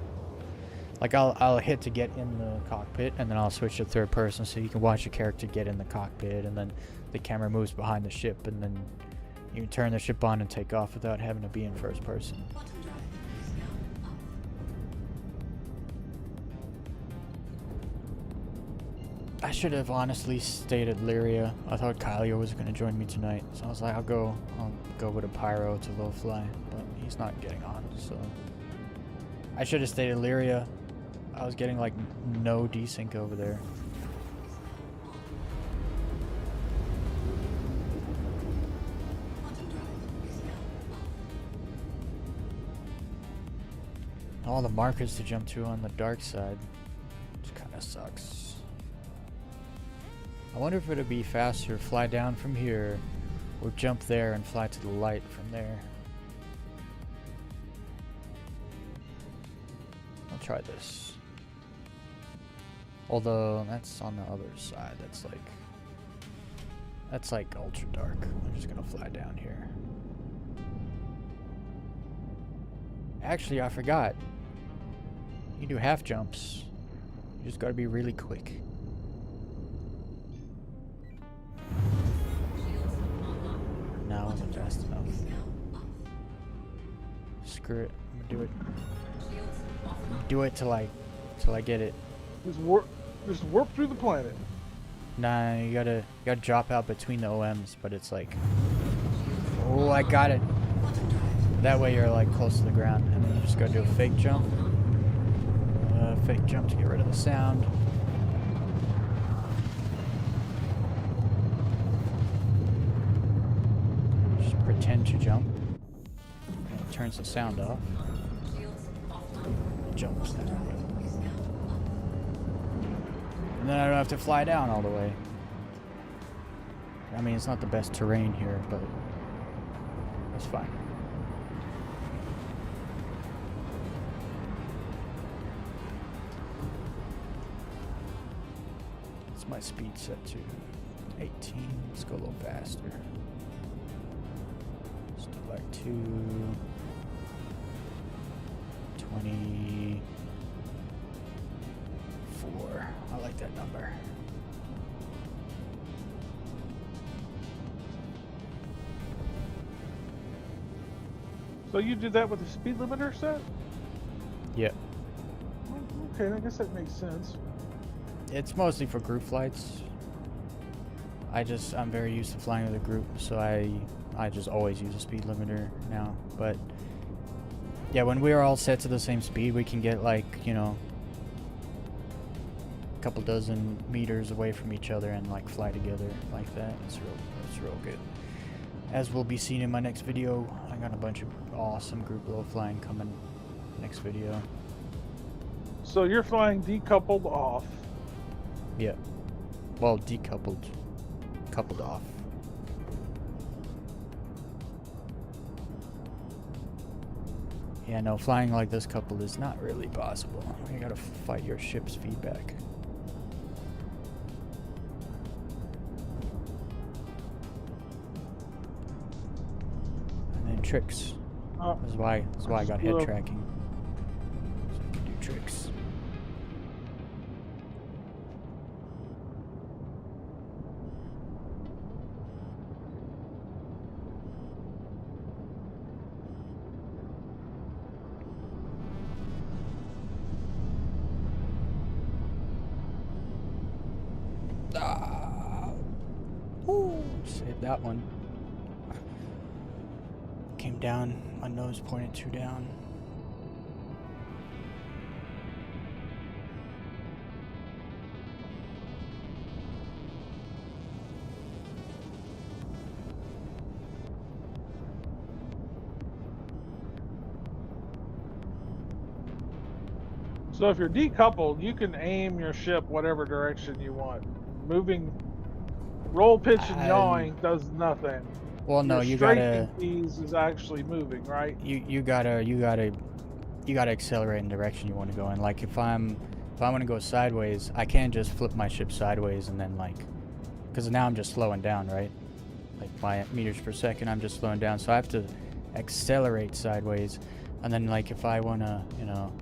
like, I'll hit to get in the cockpit, and then I'll switch to third person so you can watch your character get in the cockpit, and then the camera moves behind the ship, and then you can turn the ship on and take off without having to be in first person. I should have honestly stayed at Lyria. I thought Kylio was going to join me tonight, so I was like, I'll go with a pyro to low fly, but he's not getting on, so I should have stayed at Lyria. I was getting like no desync over there. All the markers to jump to on the dark side, which kind of sucks. I wonder if it'd be faster to fly down from here or jump there and fly to the light from there. I'll try this. Although that's on the other side. That's like ultra dark. I'm just gonna fly down here. Actually, I forgot. You can do half jumps. You just gotta be really quick. No, I wasn't fast enough. Screw it. I'm gonna do it. Do it till I get it. Just warp through the planet. Nah, you gotta drop out between the OMs, but it's like, oh, I got it. That way you're like close to the ground, and then you just gotta do a fake jump. Fake jump to get rid of the sound. pretend to jump. And it turns the sound off. Jumps that way. And then I don't have to fly down all the way. I mean, it's not the best terrain here, but it's fine. What's my speed set to? 18. Let's go a little faster. Let's do like 2:24. I like that number. So you did that with the speed limiter set? Yep. Okay, I guess that makes sense. It's mostly for group flights. I'm very used to flying with a group, so I just always use a speed limiter now. But yeah, when we're all set to the same speed, we can get like, you know, a couple dozen meters away from each other and like fly together like that. It's real good. As will be seen in my next video, I got a bunch of awesome group low flying coming next video. So you're flying decoupled off. Yeah. Well, decoupled. Coupled off. Yeah, no, flying like this coupled is not really possible. You gotta fight your ship's feedback. And then tricks. That's why I got head tracking. So I can do tricks. Saved that one. Came down, my nose pointed too down. So if you're decoupled, you can aim your ship whatever direction you want. Moving, roll, pitch, and yawing does nothing. Well, no, you Your gotta. strafing keys is actually moving, right? You gotta accelerate in the direction you want to go in. Like if I want to go sideways, I can't just flip my ship sideways and then like, because now I'm just slowing down, right? Like by meters per second, I'm just slowing down. So I have to accelerate sideways, and then like if I wanna, you know,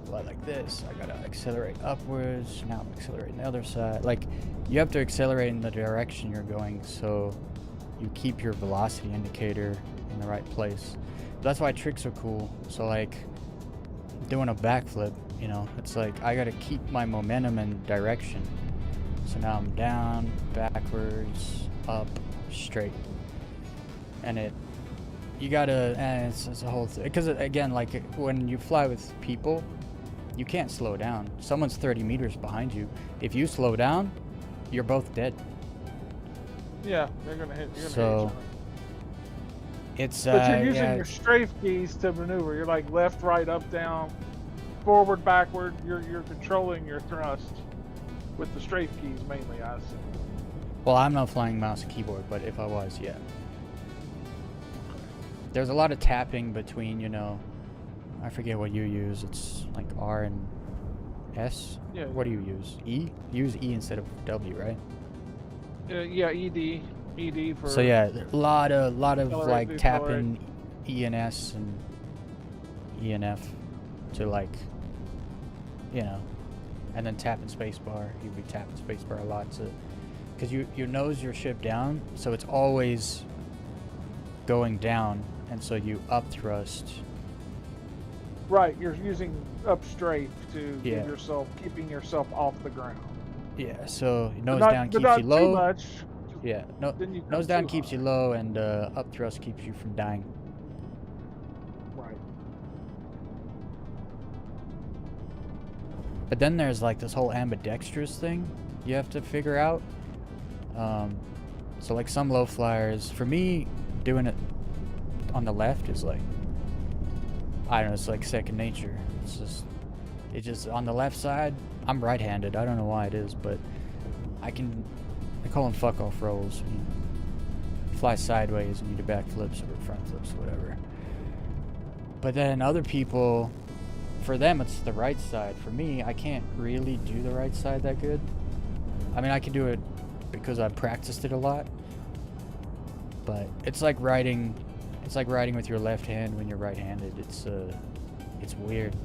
fly like this, I gotta accelerate upwards. Now I'm accelerating the other side. Like you have to accelerate in the direction you're going, so you keep your velocity indicator in the right place. That's why tricks are cool. So like doing a backflip, you know, it's like I gotta keep my momentum and direction. So now I'm down, backwards, up, straight, and it's a whole thing. Because again, like when you fly with people, you can't slow down. Someone's 30 meters behind you. If you slow down, you're both dead. Yeah, they're gonna hit. You're gonna hit each So other. it's But you're using yeah, your strafe keys to maneuver. You're like left, right, up, down, forward, backward. You're controlling your thrust with the strafe keys mainly, I assume. well, I'm not flying mouse and keyboard, but if I was, yeah. There's a lot of tapping between, you know, I forget what you use. It's like R and S. Yeah. What do you use? E? You use E instead of W, right? Yeah, ED for. So yeah, a lot of Accelerate, like decelerate. tapping E and S and E and F to like, you know, and then tapping spacebar. You'd be tapping spacebar a lot to, because you nose your ship down, so it's always going down, and so you up thrust. Right, you're using up strafe to Yeah. keeping yourself off the ground. Yeah, so nose But down but keeps not you low. Too much. Yeah, no, Then you nose come down too keeps high. you low, and up thrust keeps you from dying. Right. But then there's like this whole ambidextrous thing you have to figure out. So like some low flyers, for me, doing it on the left is like, I don't know, it's like second nature. It just on the left side, I'm right-handed. I don't know why it is, but I call them fuck off rolls. You fly sideways and you do backflips or front flips, whatever. But then other people, for them it's the right side. For me, I can't really do the right side that good. I mean, I can do it because I've practiced it a lot. But it's like riding with your left hand when you're right-handed. It's weird.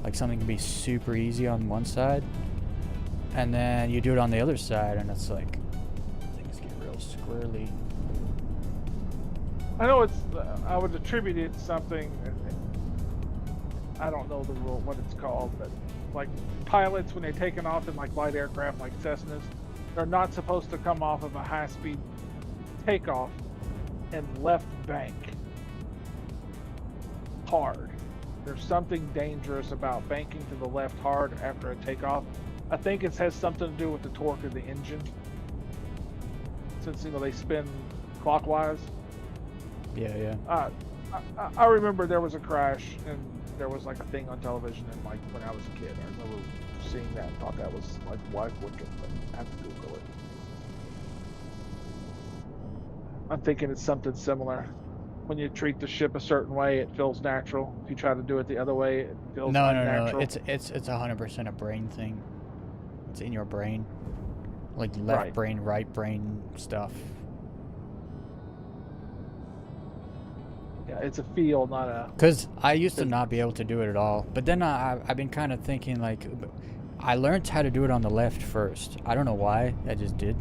Like something can be super easy on one side, and then you do it on the other side, and it's like things get real squirrely. I know it's. I would attribute it to something. I don't know the rule, what it's called, but like pilots when they're taking off in like light aircraft like Cessnas, they're not supposed to come off of a high-speed takeoff and left bank hard. There's something dangerous about banking to the left hard after a takeoff. I think it has something to do with the torque of the engine, since they spin clockwise. Yeah. I remember there was a crash and there was like a thing on television, and like when I was a kid, I remember seeing that and thought that was like wife wicked, but I have to Google it. I'm thinking it's something similar. When you treat the ship a certain way, it feels natural. If you try to do it the other way, it feels unnatural. No. It's 100% a brain thing. It's in your brain, like left brain, right brain stuff. Yeah, it's a feel, not a. Because I used to not be able to do it at all, but then I've been kind of thinking like, I learned how to do it on the left first. I don't know why, I just did.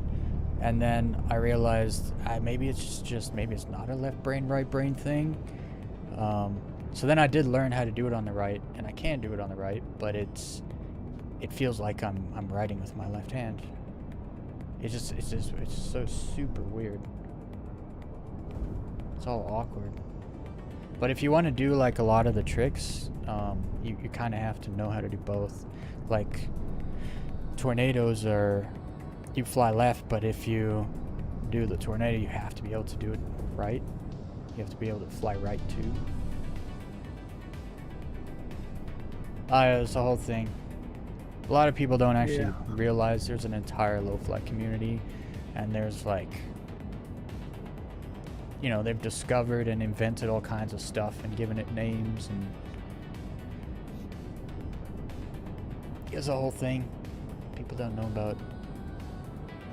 And then I realized maybe it's not a left brain, right brain thing. So then I did learn how to do it on the right, and I can do it on the right, but it feels like I'm writing with my left hand. It's so super weird. It's all awkward. But if you want to do like a lot of the tricks, you kind of have to know how to do both. Like tornadoes you fly left, but if you do the tornado, you have to be able to do it right. You have to be able to fly right too. It's the whole thing. A lot of people don't actually realize there's an entire low flight community, and there's like, they've discovered and invented all kinds of stuff and given it names, and it's a whole thing people don't know about.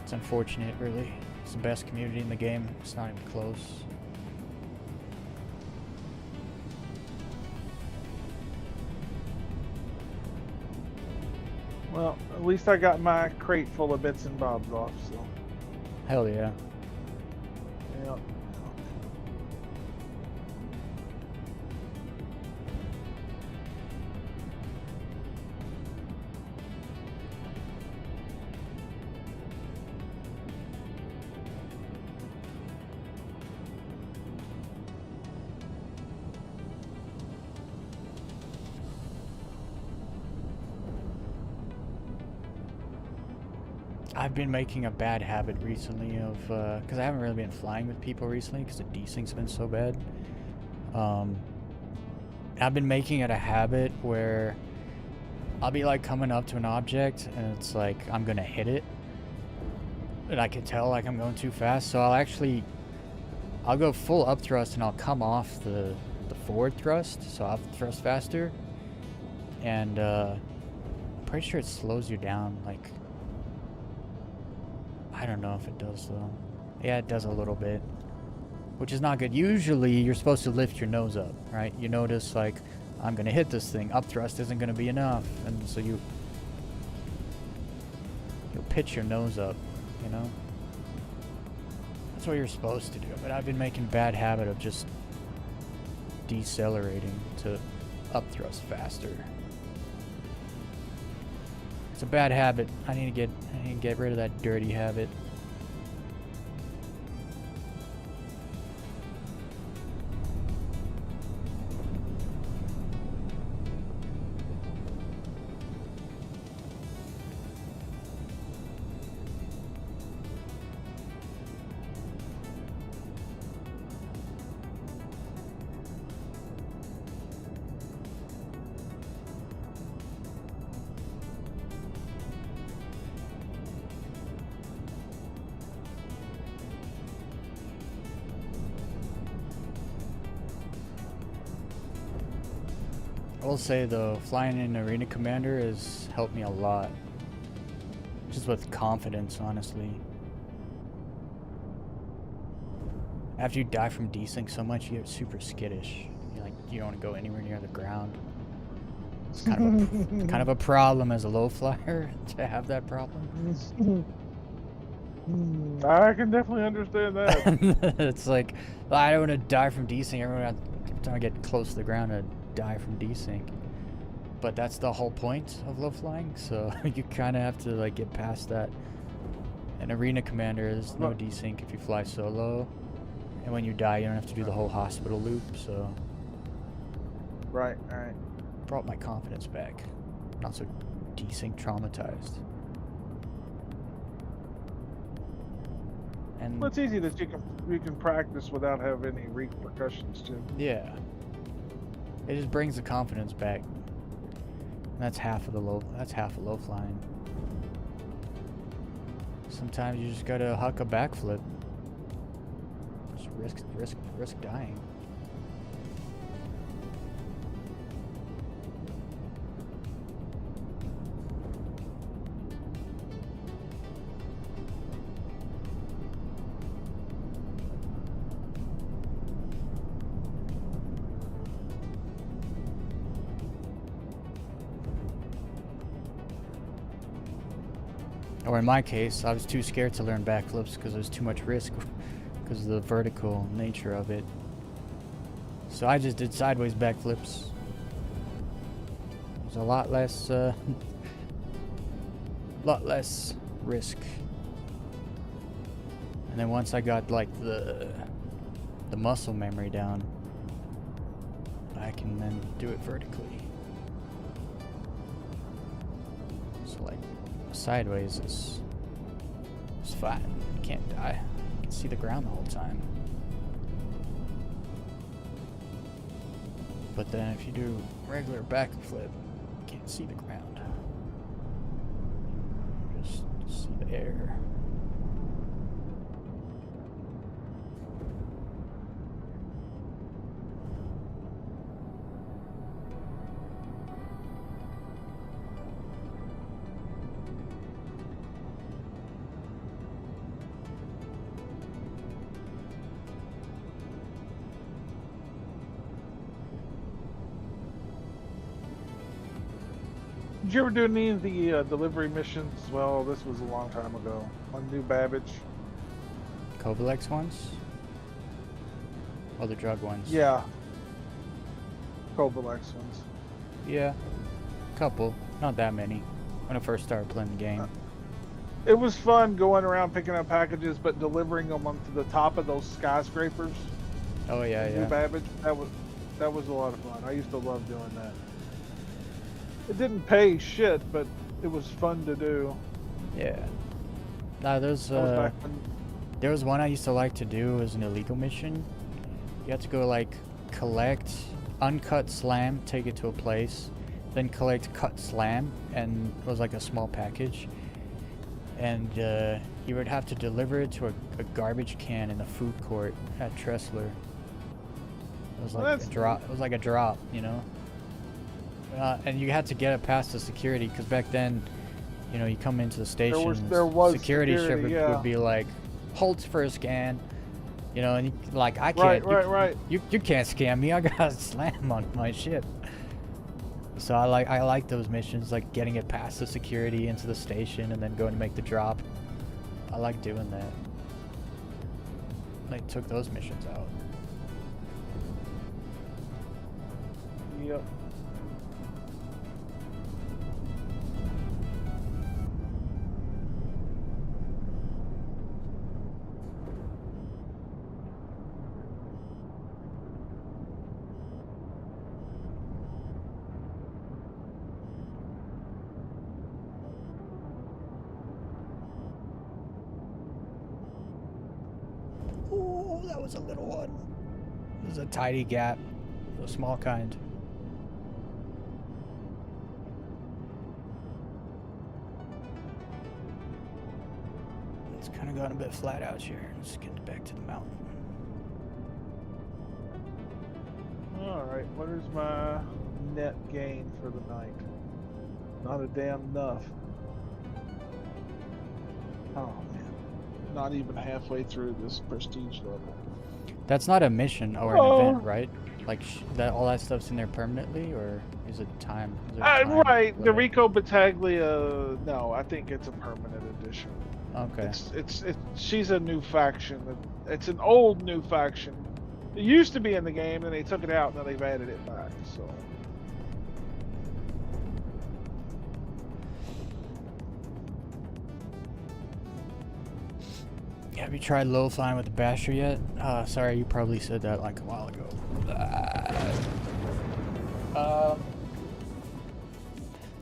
It's unfortunate, really. It's the best community in the game. It's not even close. Well, at least I got my crate full of bits and bobs off, so. Hell yeah. Yeah. I've been making a bad habit recently of, because I haven't really been flying with people recently because the desync's been so bad. I've been making it a habit where I'll be like coming up to an object and it's like I'm gonna hit it, and I can tell like I'm going too fast, so I'll go full up thrust and I'll come off the forward thrust, so I'll thrust faster, and I'm pretty sure it slows you down. Like, I don't know if it does though. Yeah, it does a little bit, which is not good. Usually you're supposed to lift your nose up, right? You notice like, I'm gonna hit this thing, up thrust isn't gonna be enough, and so you'll pitch your nose up, That's what you're supposed to do. But I've been making a bad habit of just decelerating to up thrust faster. It's a bad habit. I need to get rid of that dirty habit. I will say though, flying in Arena Commander has helped me a lot. Just with confidence, honestly. After you die from desync so much, you get super skittish. You don't want to go anywhere near the ground. It's kind of a problem as a low flyer to have that problem. I can definitely understand that. It's like, I don't want to die from desync. Every time I get close to the ground, I die from desync. But that's the whole point of low flying, so you kind of have to like get past that. And Arena Commander is no desync if you fly solo, and when you die, you don't have to do the whole hospital loop. So Right. brought my confidence back. Not so desync traumatized. And Well, it's easy that you can practice without having any repercussions too. yeah, it just brings the confidence back. And that's half of low flying. Sometimes you just gotta huck a backflip. Just risk dying. Or in my case, I was too scared to learn backflips because there's too much risk because of the vertical nature of it. So I just did sideways backflips. There's a lot less risk. And then once I got like the muscle memory down, I can then do it vertically. So like sideways is fine. You can't die. You can see the ground the whole time. But then if you do regular backflip, you can't see the ground. You just see the air. Did you ever do any of the delivery missions? Well, this was a long time ago. On New Babbage. Kovalex ones? Or the drug ones? Yeah. Kovalex ones. Yeah. Couple. Not that many. When I first started playing the game. It was fun going around picking up packages, but delivering them onto the top of those skyscrapers. Oh yeah, New yeah. Babbage. That was a lot of fun. I used to love doing that. It didn't pay shit, but it was fun to do. Yeah. Nah, there was one I used to like to do as an illegal mission. You had to go like collect uncut slam, take it to a place, then collect cut slam, and it was like a small package. And you would have to deliver it to a garbage can in the food court at Tressler. It was like a drop. It was like a drop, you know. And you had to get it past the security because back then, you know, you come into the station, there was security ship would be like, "Halt for a scan," you know, and like I can't, right. You can't scam me. I got a slam on my ship. So I like those missions, like getting it past the security into the station and then going to make the drop. I like doing that. I took those missions out. Yep. Ooh, that was a little one. It was a tidy gap, a small kind. It's kind of gone a bit flat out here. Let's get back to the mountain. Alright, what is my net gain for the night. Not a damn enough. Oh man, not even halfway through this prestige level. That's not a mission or an event, right? Like that, all that stuff's in there permanently, or is it time? Is there a time Right, the limit? Rico Battaglia. No, I think it's a permanent addition. Okay. It's she's a new faction. It's an old new faction. It used to be in the game, and they took it out, and then they've added it back. So. Have you tried low flying with the Basher yet? Sorry, you probably said that like a while ago.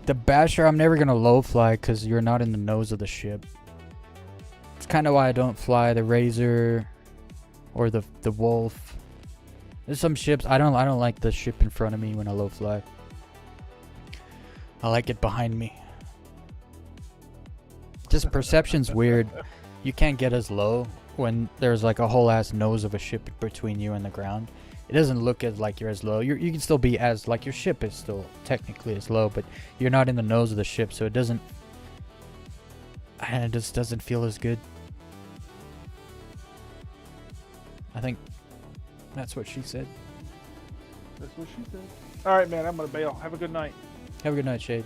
The Basher, I'm never gonna low fly because you're not in the nose of the ship. It's kind of why I don't fly the Razor or the Wolf. There's some ships I don't like the ship in front of me when I low fly. I like it behind me. Just perception's weird. You can't get as low when there's like a whole ass nose of a ship between you and the ground. It doesn't look as like you're as low. You can still be as like your ship is still technically as low, but you're not in the nose of the ship, so it doesn't. And it just doesn't feel as good. I think that's what she said. That's what she said. All right, man. I'm gonna bail. Have a good night. Have a good night, Shade.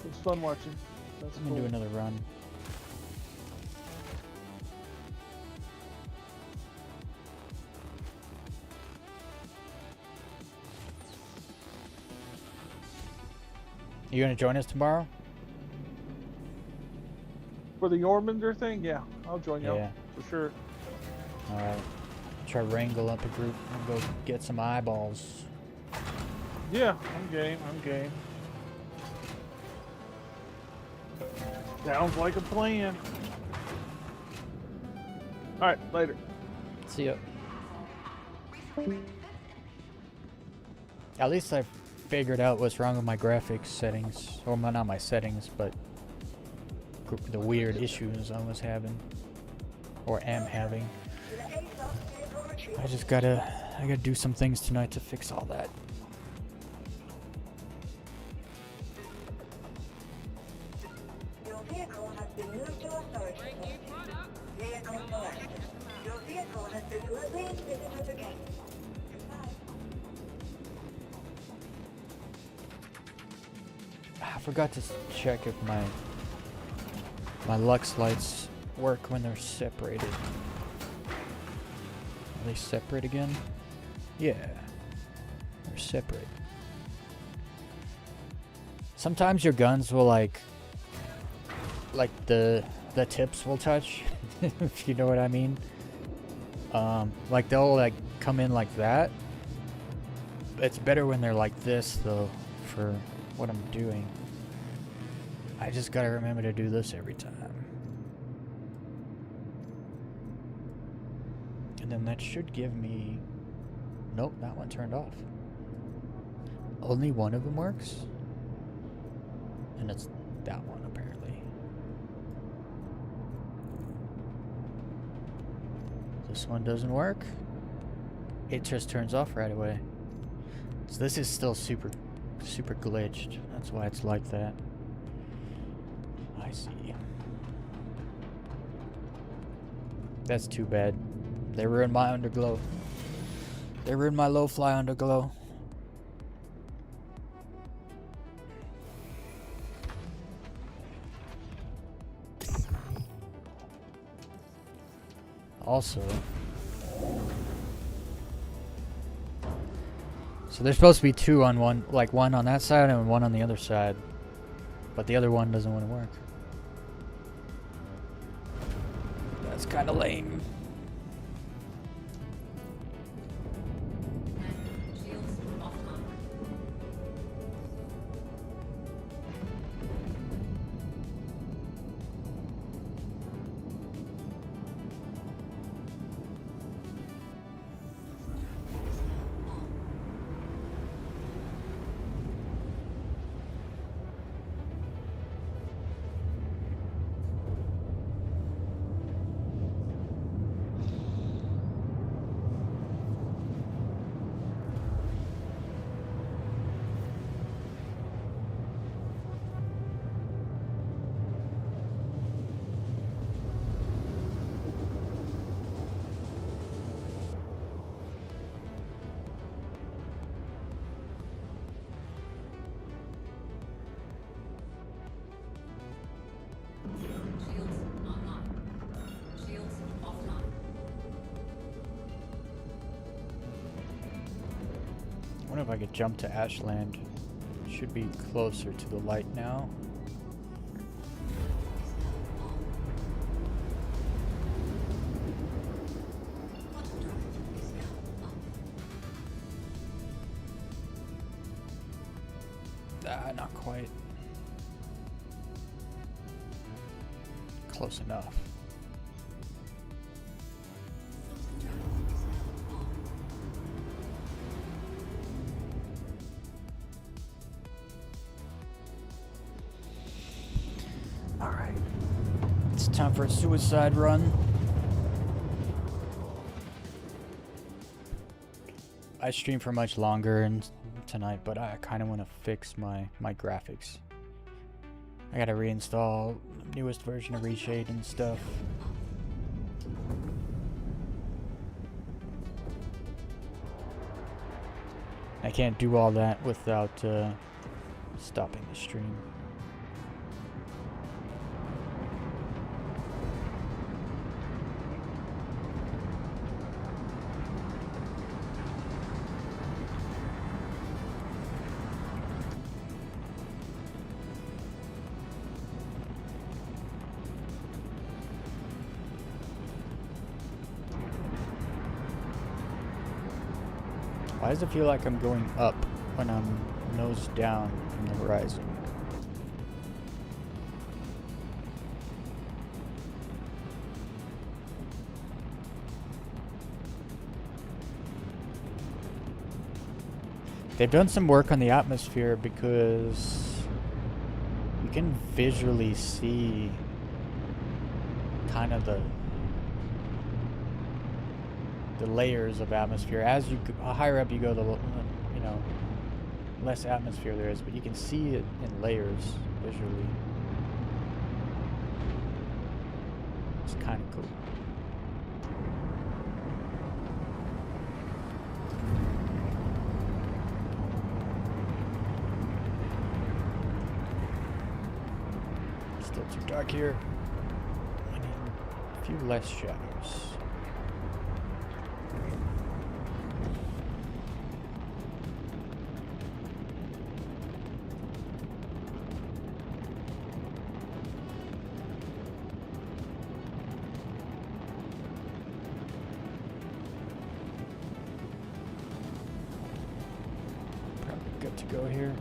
It was fun watching. That's I'm gonna do another run. You gonna join us tomorrow? For the Yormander thing, yeah, I'll join you Yeah. for sure. Alright. Try to wrangle up a group and go get some eyeballs. Yeah, I'm game. I'm game. Sounds like a plan. All right, later. See ya. At least I figured out what's wrong with my graphics settings. Or not my settings, but the weird issues I was having. Or am having. I gotta do some things tonight to fix all that. Your vehicle has been moved to a storage facility. Vehicle selected. Your vehicle has been released visitor gate. Goodbye. I forgot to check if my Lux lights work when they're separated. Are they separate again? Yeah. They're separate. Sometimes your guns will like the tips will touch, if you know what I mean. Like they'll like come in like that. It's better when they're like this though, for what I'm doing. I just gotta remember to do this every time. And then that should give me... Nope, that one turned off. Only one of them works? And it's that one, apparently. This one doesn't work. It just turns off right away. So this is still super glitched. That's why it's like that. I see. That's too bad. They ruined my underglow. They ruined my low fly underglow. Also, so there's supposed to be two on one, like one on that side and one on the other side, but the other one doesn't want to work. That's kind of lame. if I could jump to Ashland. Should be closer to the light now. Ah, not quite. Close enough. Alright. It's time for a suicide run. I stream for much longer and tonight, but I kind of want to fix my graphics. I gotta reinstall the newest version of Reshade and stuff. I can't do all that without stopping the stream. Why does it feel like I'm going up when I'm nose down from the horizon? They've done some work on the atmosphere because you can visually see kind of the layers of atmosphere. As you higher up you go, the less atmosphere there is, but you can see it in layers visually. It's kind of cool. Still too dark here. I need a few less shadows. Good to go here.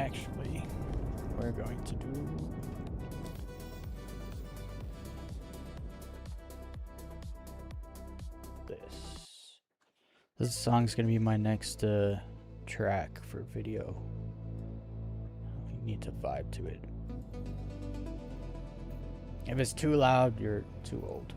actually, we're going to do this. This song's gonna be my next track for video. You need to vibe to it. If it's too loud, you're too old.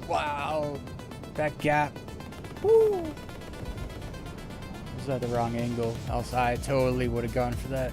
Wow, that gap. Woo! Was at the wrong angle. Else I totally would have gone for that.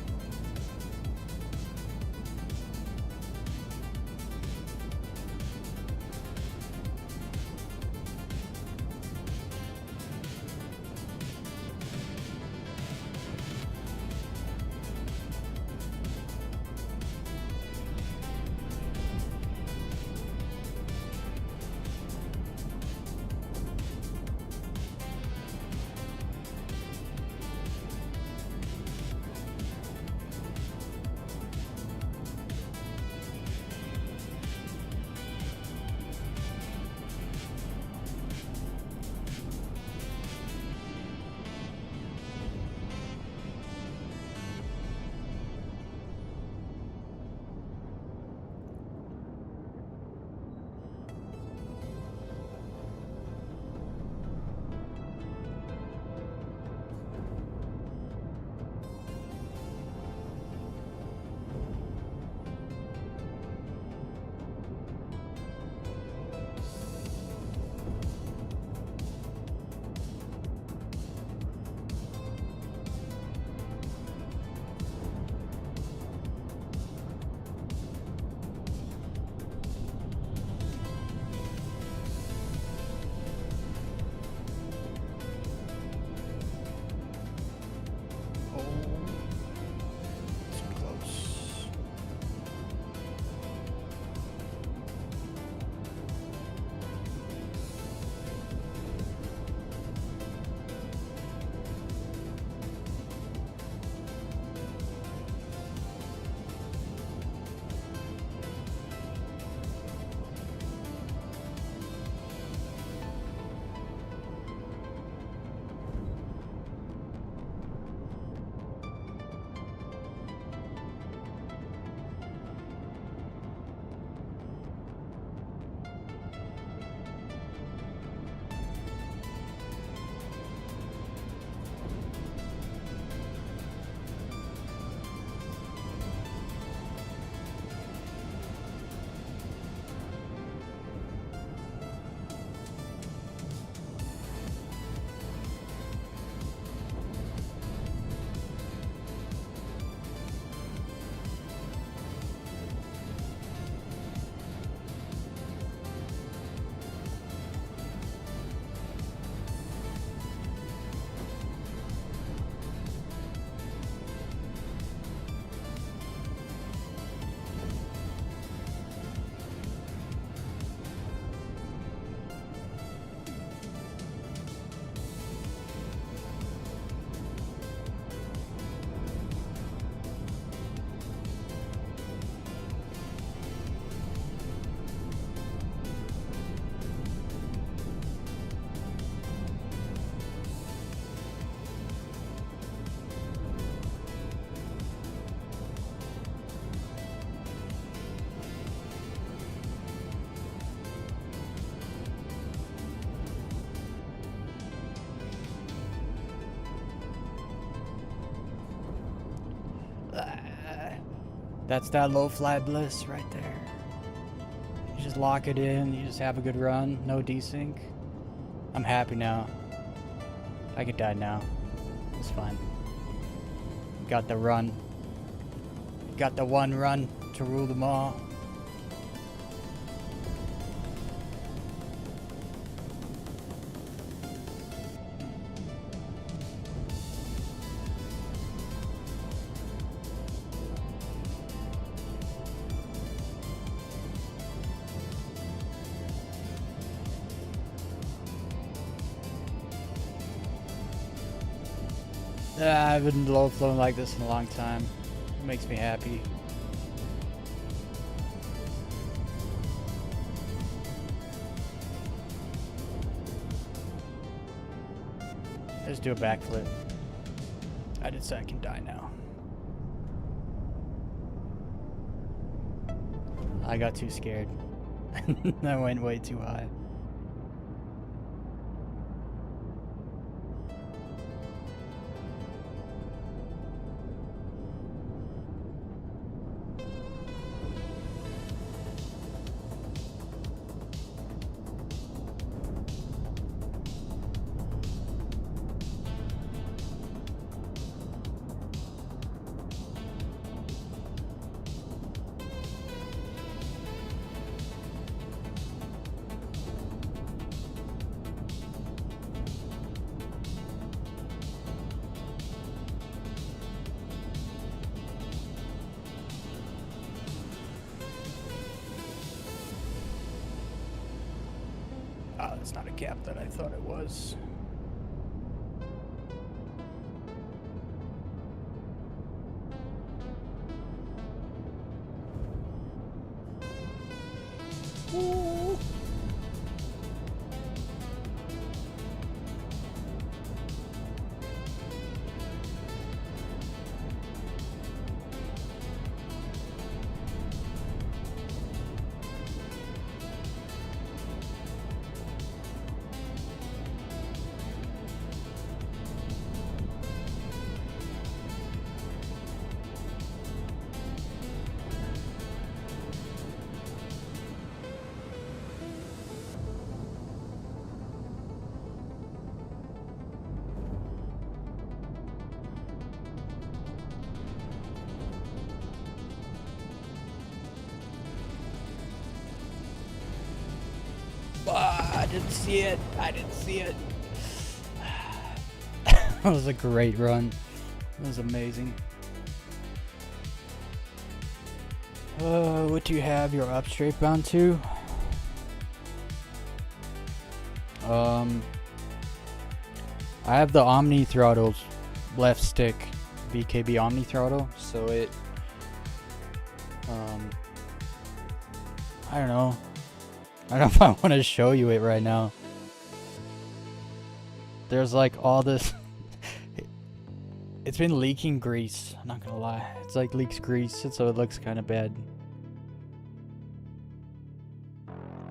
That's that low fly bliss right there. You just lock it in, you just have a good run, no desync. I'm happy now. I could die now. It's fine. Got the run. Got the one run to rule them all. I've been low flowing like this in a long time. It makes me happy. Let's do a backflip. I did say I can die now. I got too scared. I went way too high. Oh, that's not a gap that I thought it was. Ooh. I didn't see it. I didn't see it. That was a great run. That was amazing. What do you have your up straight bound to? I have the Omni throttles left stick BKB Omni throttle, so it I don't know. I don't know if I want to show you it right now. There's like all this. It's been leaking grease. I'm not gonna lie. It's like leaks grease, so it looks kind of bad.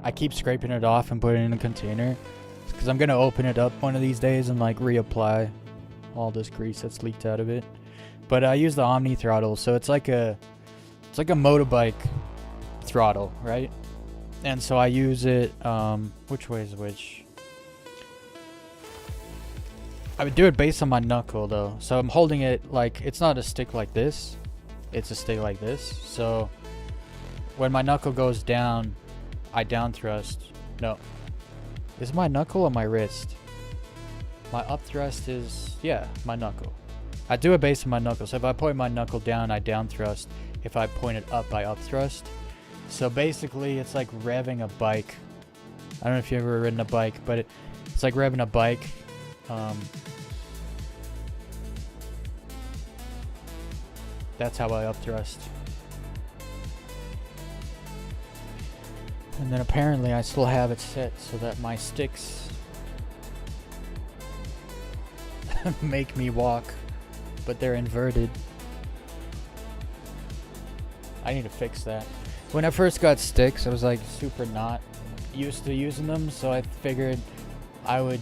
I keep scraping it off and putting it in a container because I'm gonna open it up one of these days and like reapply all this grease that's leaked out of it. But I use the Omni throttle, so it's like a motorbike throttle, right? And so I use it, which way is which? I would do it based on my knuckle though. So I'm holding it like, it's not a stick like this, it's a stick like this. So when my knuckle goes down, I down thrust. No. Is it my knuckle or my wrist? My up thrust is, yeah, my knuckle. I do it based on my knuckle. So if I point my knuckle down, I down thrust. If I point it up, I up thrust. So basically, it's like revving a bike. I don't know if you've ever ridden a bike, but it's like revving a bike. That's how I up thrust. And then apparently I still have it set so that my sticks make me walk, but they're inverted. I need to fix that. When I first got sticks, I was like super not used to using them, so I figured I would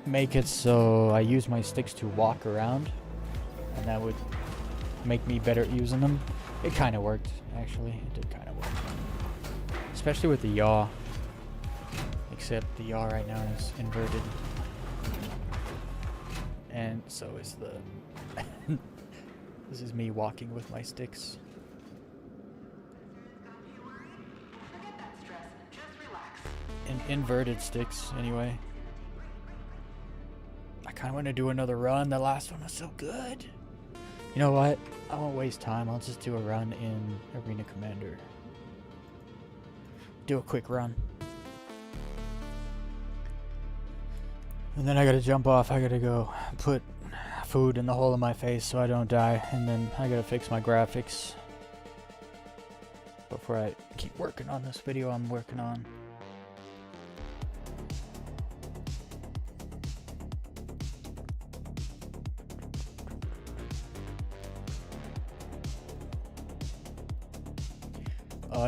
make it so I use my sticks to walk around, and that would make me better at using them. It kind of worked, actually. It did kind of work. Especially with the yaw. Except the yaw right now is inverted. And so is the... This is me walking with my sticks. Inverted sticks, anyway. I kind of want to do another run. The last one was so good. You know what? I won't waste time. I'll just do a run in Arena Commander. Do a quick run. And then I gotta jump off. I gotta go put food in the hole of my face so I don't die. And then I gotta fix my graphics. Before I keep working on this video I'm working on.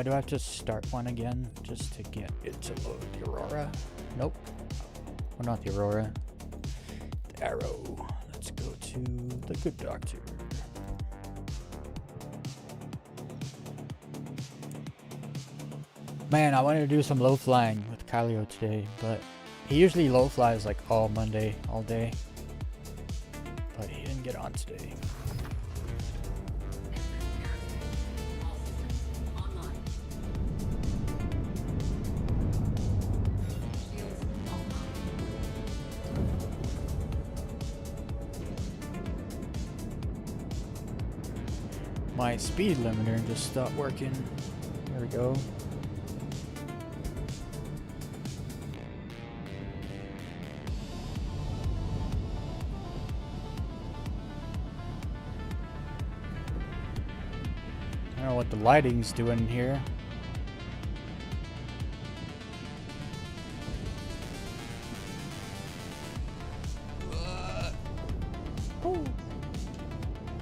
Do I have to start one again just to get it to load the Aurora? Nope. Well, not the Aurora. The Arrow. Let's go to the Good Doctor. Man, I wanted to do some low flying with Kylio today, but he usually low flies like all Monday, all day. But he didn't get on today. My speed limiter just stopped working. There we go. I don't know what the lighting's doing here.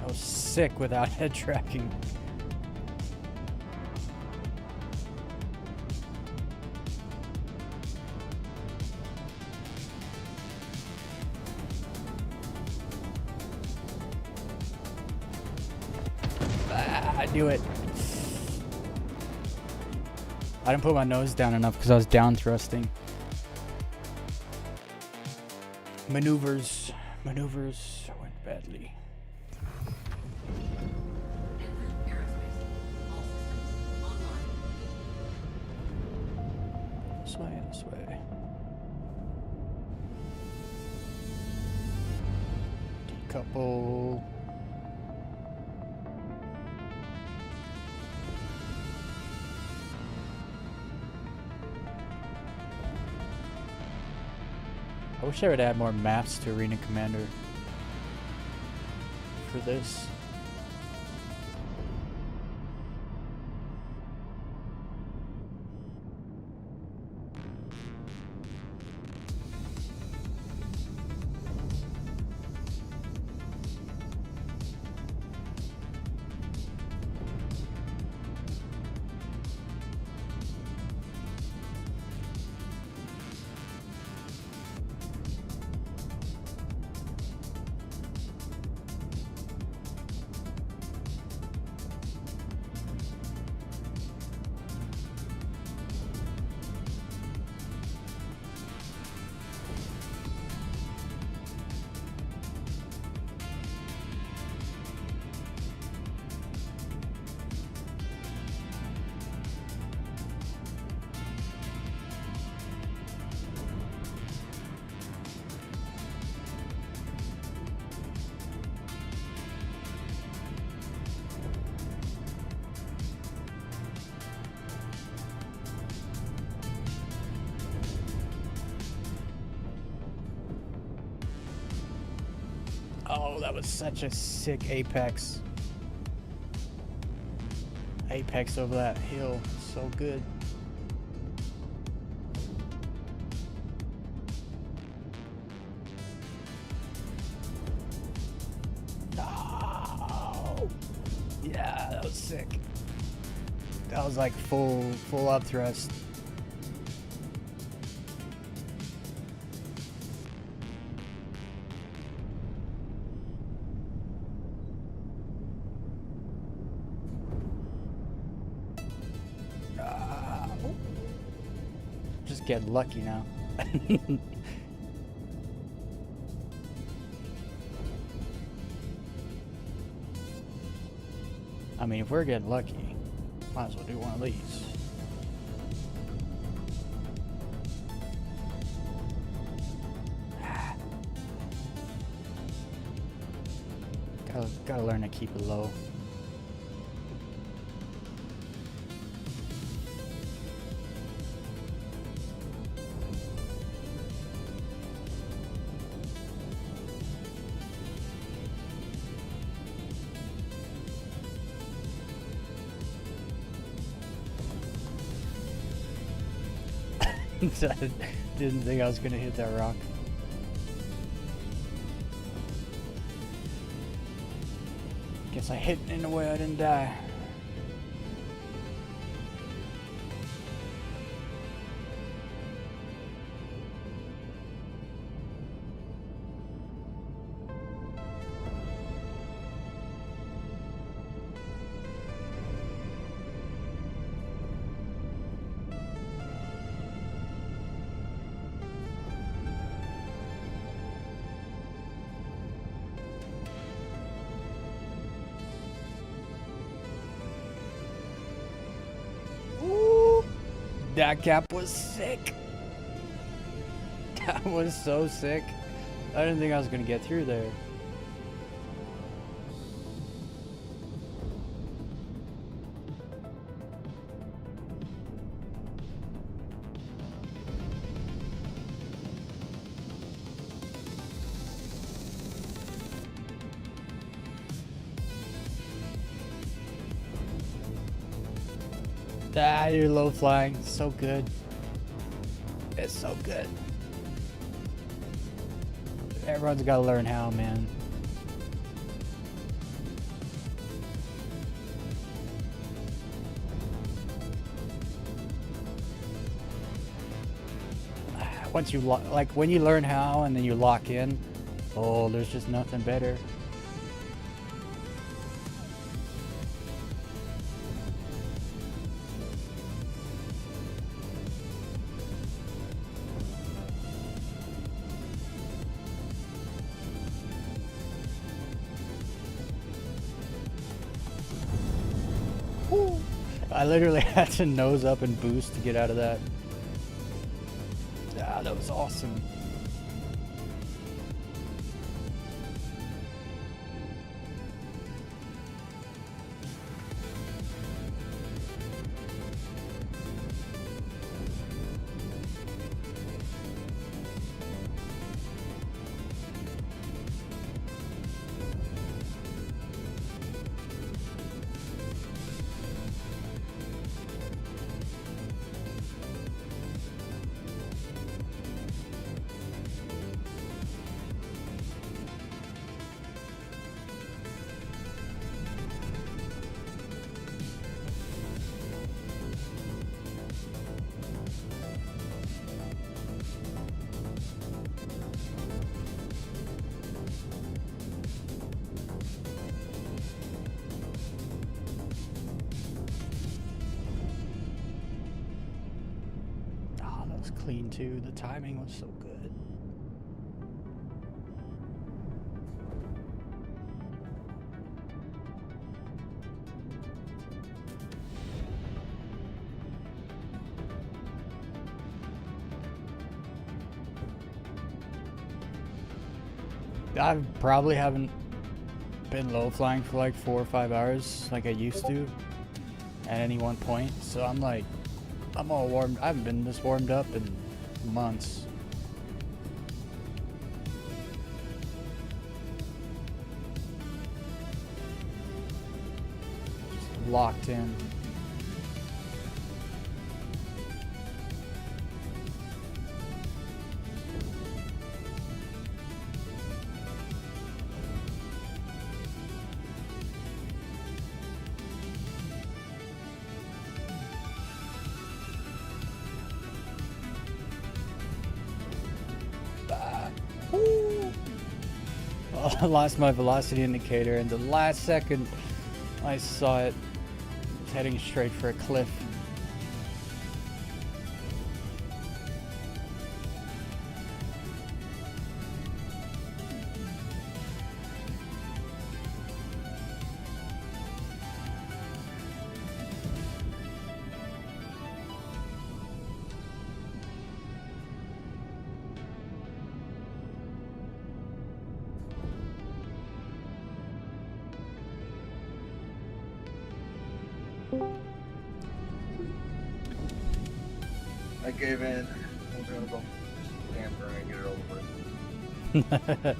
I was sick without head tracking. I knew it. I didn't put my nose down enough because I was down thrusting. Maneuvers went badly. This way. Decouple. I wish I would add more maps to Arena Commander for this. Oh, that was such a sick apex. Apex over that hill. So good. No! Yeah, that was sick. That was like full up thrust. just get lucky now. I mean, if we're getting lucky, might as well do one of these. Gotta learn to keep it low. Didn't think I was gonna hit that rock. Guess I hit in a way I didn't die. That cap was sick. That was so sick. I didn't think I was gonna get through there. Ah, you're low flying. So good. It's so good. Everyone's got to learn how, man. Once you like when you learn how and then you lock in, oh, there's just nothing better. I literally had to nose up and boost to get out of that. Ah, that was awesome. Clean too. The timing was so good. I probably haven't been low flying for like 4 or 5 hours like I used to at any one point, so I'm like, I'm all warmed. I haven't been this warmed up in months. Just locked in. I lost my velocity indicator, and the last second I saw it heading straight for a cliff. I gave in. I'm gonna go Denver and get it over with.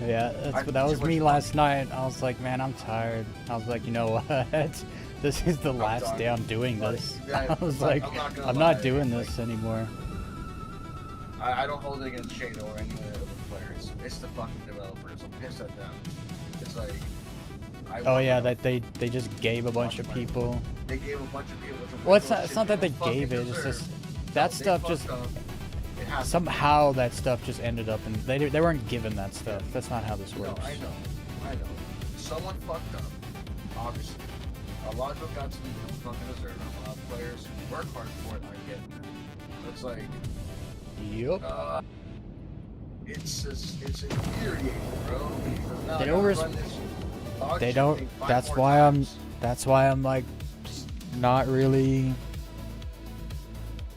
Yeah, that was me last night. I was like, man, I'm tired. I was like, you know what? This is the last day I'm doing this. I was like, I'm not doing this anymore. I don't hold it against Shado or any of the players. It's the fucking developers. I'm pissed at them. It's like. Oh yeah, that they just gave a bunch of people. They gave a bunch of people. Well, it's not that they gave it. It's just that stuff just somehow that stuff just ended up and they weren't given that stuff. That's not how this works. No, I know. Someone fucked up. Obviously, a lot of people got to the fucking deserve. A lot of players who work hard for it. I get that. It's like. Yep. It's infuriating, bro. They don't. They don't. That's why I'm like not really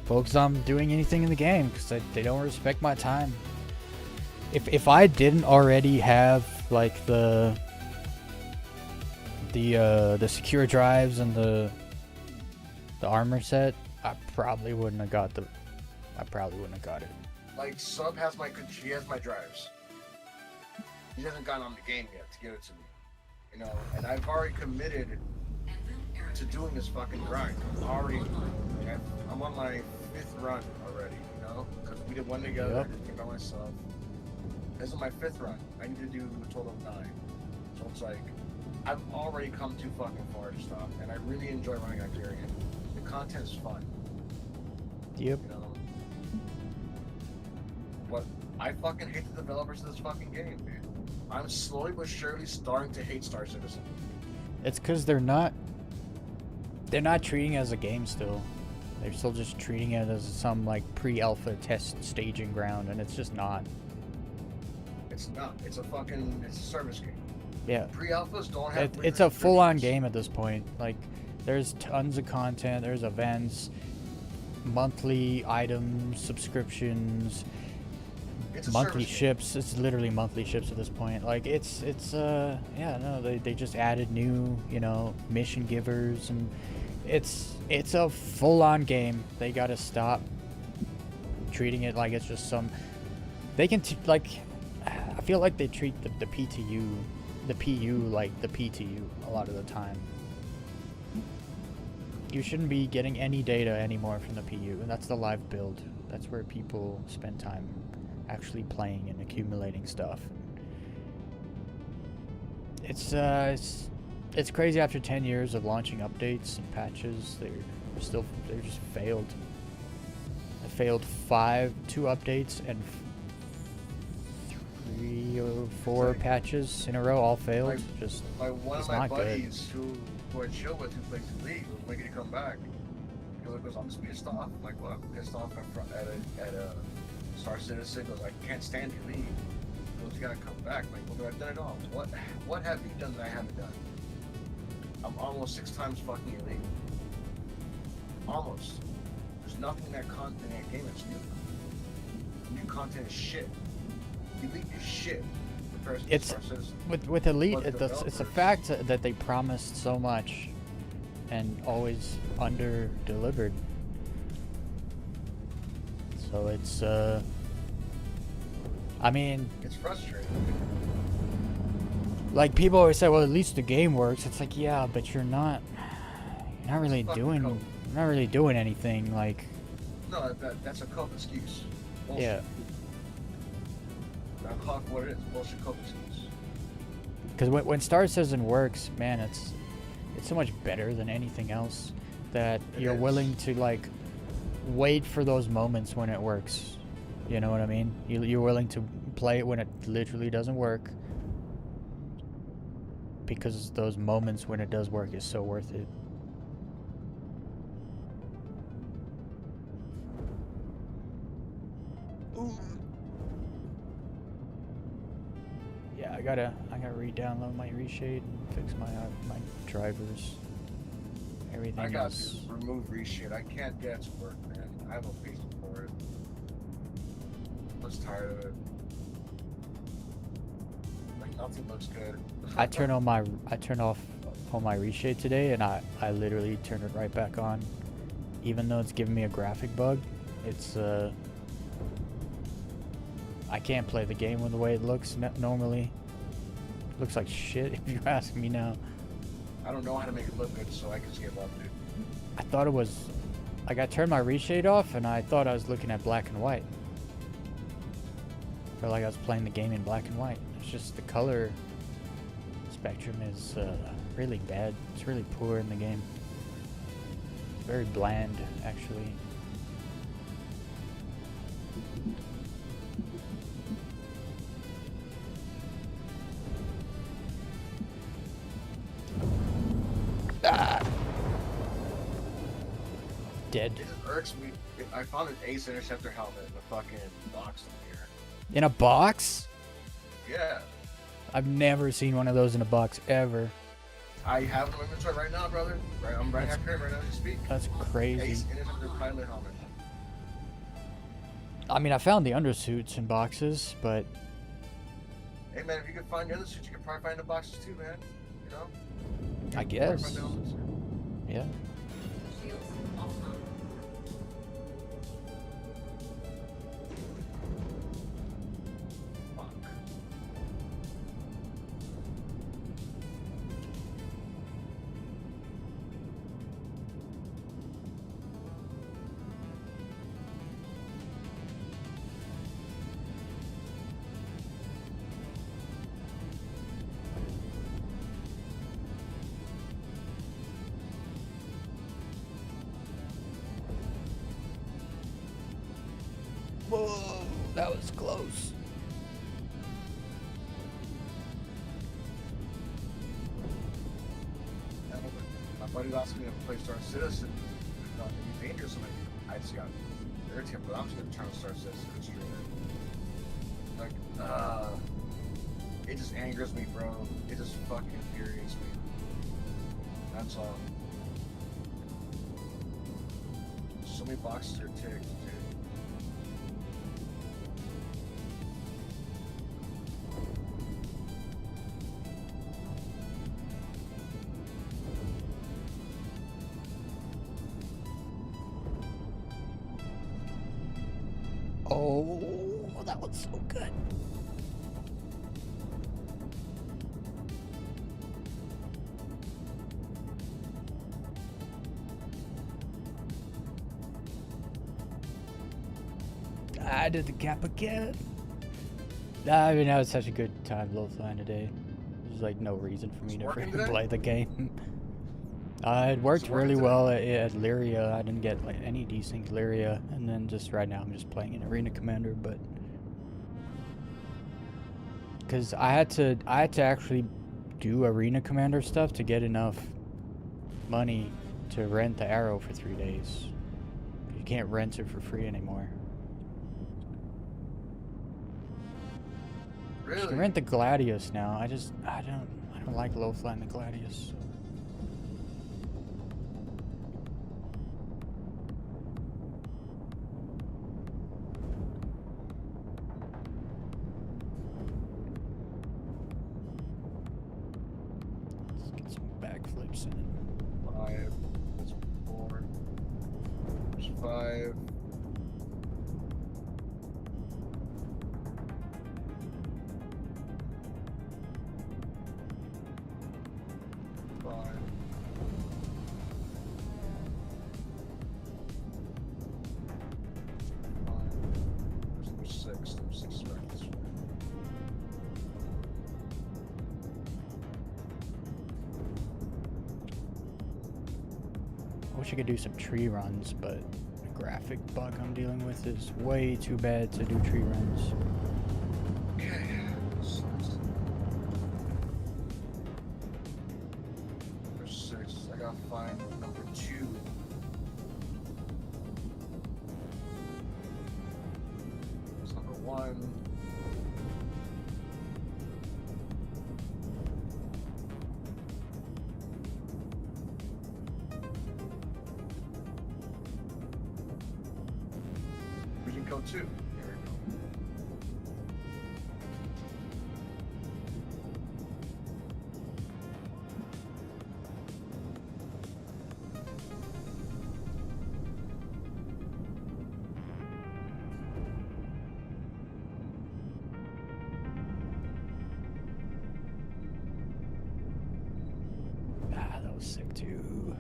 focused on doing anything in the game because they don't respect my time. If I didn't already have like the secure drives and the armor set, I probably wouldn't have got it. Like Sub has she has my drives. He hasn't gotten on the game yet to give it to me. You know, and I've already committed to doing this fucking grind. I'm on my 5th run already, you know? Because we did one together, I did it by myself. This is my 5th run. I need to do a total of 9. So it's like, I've already come too fucking far to stop, and I really enjoy running Hyperion. The content's fun. Yep. You know? But I fucking hate the developers of this fucking game, dude. I'm slowly but surely starting to hate Star Citizen. It's because they're not treating it as a game still. They're still just treating it as some like pre-alpha test staging ground, and it's just not. It's not. It's a service game. Yeah. Pre-alphas don't have. It's a full-on game at this point. Like, there's tons of content. There's events, monthly items, subscriptions. Monthly ships. It's literally monthly ships at this point. Like they just added new, mission givers, and it's a full-on game. They gotta stop treating it like it's just some. They can I feel like they treat the PTU, the PU like the PTU a lot of the time. You shouldn't be getting any data anymore from the PU, and that's the live build. That's where people spend time actually playing and accumulating stuff. It's crazy. After 10 years of launching updates and patches, they're just failed. I failed 2 updates and 3 or 4 patches in a row, all failed. One of my buddies who I chill with, who plays the league, was making to come back. He goes, I'm just pissed off. I'm like, well, I'm pissed off at a Star Citizen. Goes, I can't stand you leave. He goes, you gotta come back. I'm like, well, I've done it all. What have you done that I haven't done? I'm almost 6 times fucking elite. Almost. There's nothing in that game that's new. New content is shit. Elite is shit. It's with Elite. It's a fact that they promised so much and always under-delivered. So it's I mean, it's frustrating. Like, people always say, well, at least the game works. It's like, yeah, but you're not really doing anything. Like, no, that's a cope excuse. Bullshit. Yeah. I'll call it what it is. Bullshit cope excuse. Because when Star Citizen works, man, it's so much better than anything else that you're willing to, like, wait for those moments when it works. You know what I mean? You're willing to play it when it literally doesn't work, because those moments when it does work is so worth it. Yeah, I gotta re-download my reshade and fix my drivers. Everything else. I got to remove reshade. I can't get it to work, man. I have no patience for it. I'm just tired of it. Like, nothing looks good. I turn off on my reshade today, and I literally turned it right back on. Even though it's giving me a graphic bug, it's I can't play the game with the way it looks normally. It looks like shit if you ask me now. I don't know how to make it look good, so I just gave up, dude. I thought it was like I turned my reshade off and I thought I was looking at black and white. Felt like I was playing the game in black and white. It's just the color spectrum is really bad. It's really poor in the game. Very bland, actually. Dead. It just irks me. I found an Ace Interceptor helmet in the fucking box in here. In a box? Yeah. I've never seen one of those in a box ever. I have it in my inventory right now, brother. Right, I'm right after it right now as you speak. That's crazy. Ace Interceptor pilot helmet. I mean, I found the undersuits in boxes, but Hey man, if you can find the other suits, you can probably find the boxes too, man. You know? I You can probably guess. find the helmets. Yeah. Fuck. Whoa, that was close. Yeah, my buddy asked me to play Star Citizen. It'd be dangerous. I'm like, I just got irritated, but I'm just gonna turn on Star Citizen and stream it. Like, it just angers me, bro. It just fucking infuriates me. That's all. So many boxes are ticked, dude. Oh, that was so good. I did the gap again. I mean, that was such a good time low flying today. There's like no reason for me It's to working freaking today? play the game. It worked It's working really today? well at Lyria. I didn't get like any decent Lyria, and then just right now I'm just playing an Arena Commander, but because I had to actually do Arena Commander stuff to get enough money to rent the Arrow for 3 days. You can't rent it for free anymore. You Really? can rent the Gladius now. I don't like low flying the Gladius. Let's get some backflips in it. 5. That's 4. There's 5. I wish I could do some tree runs, but the graphic bug I'm dealing with is way too bad to do tree runs. Okay. There's 6. I gotta find number 2. There's number 1. Region code 2. There we go. sick too.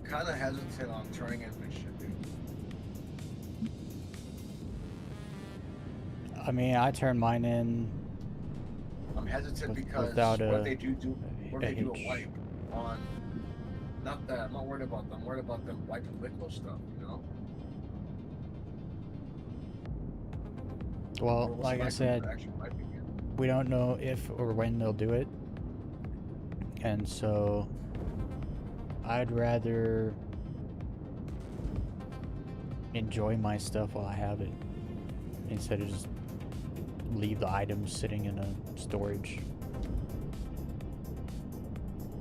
Kind of hesitant on turning in my shit, dude. I mean, I turned mine in. I'm hesitant because Without what a- if they do what if they do a H. wipe on? Not that I'm not worried about them. I'm worried about them wiping Wicklow stuff, you know. Or Well, what's like I likely said, for actually wiping it? we don't know if or when they'll do it, and so I'd rather enjoy my stuff while I have it instead of just leave the items sitting in a storage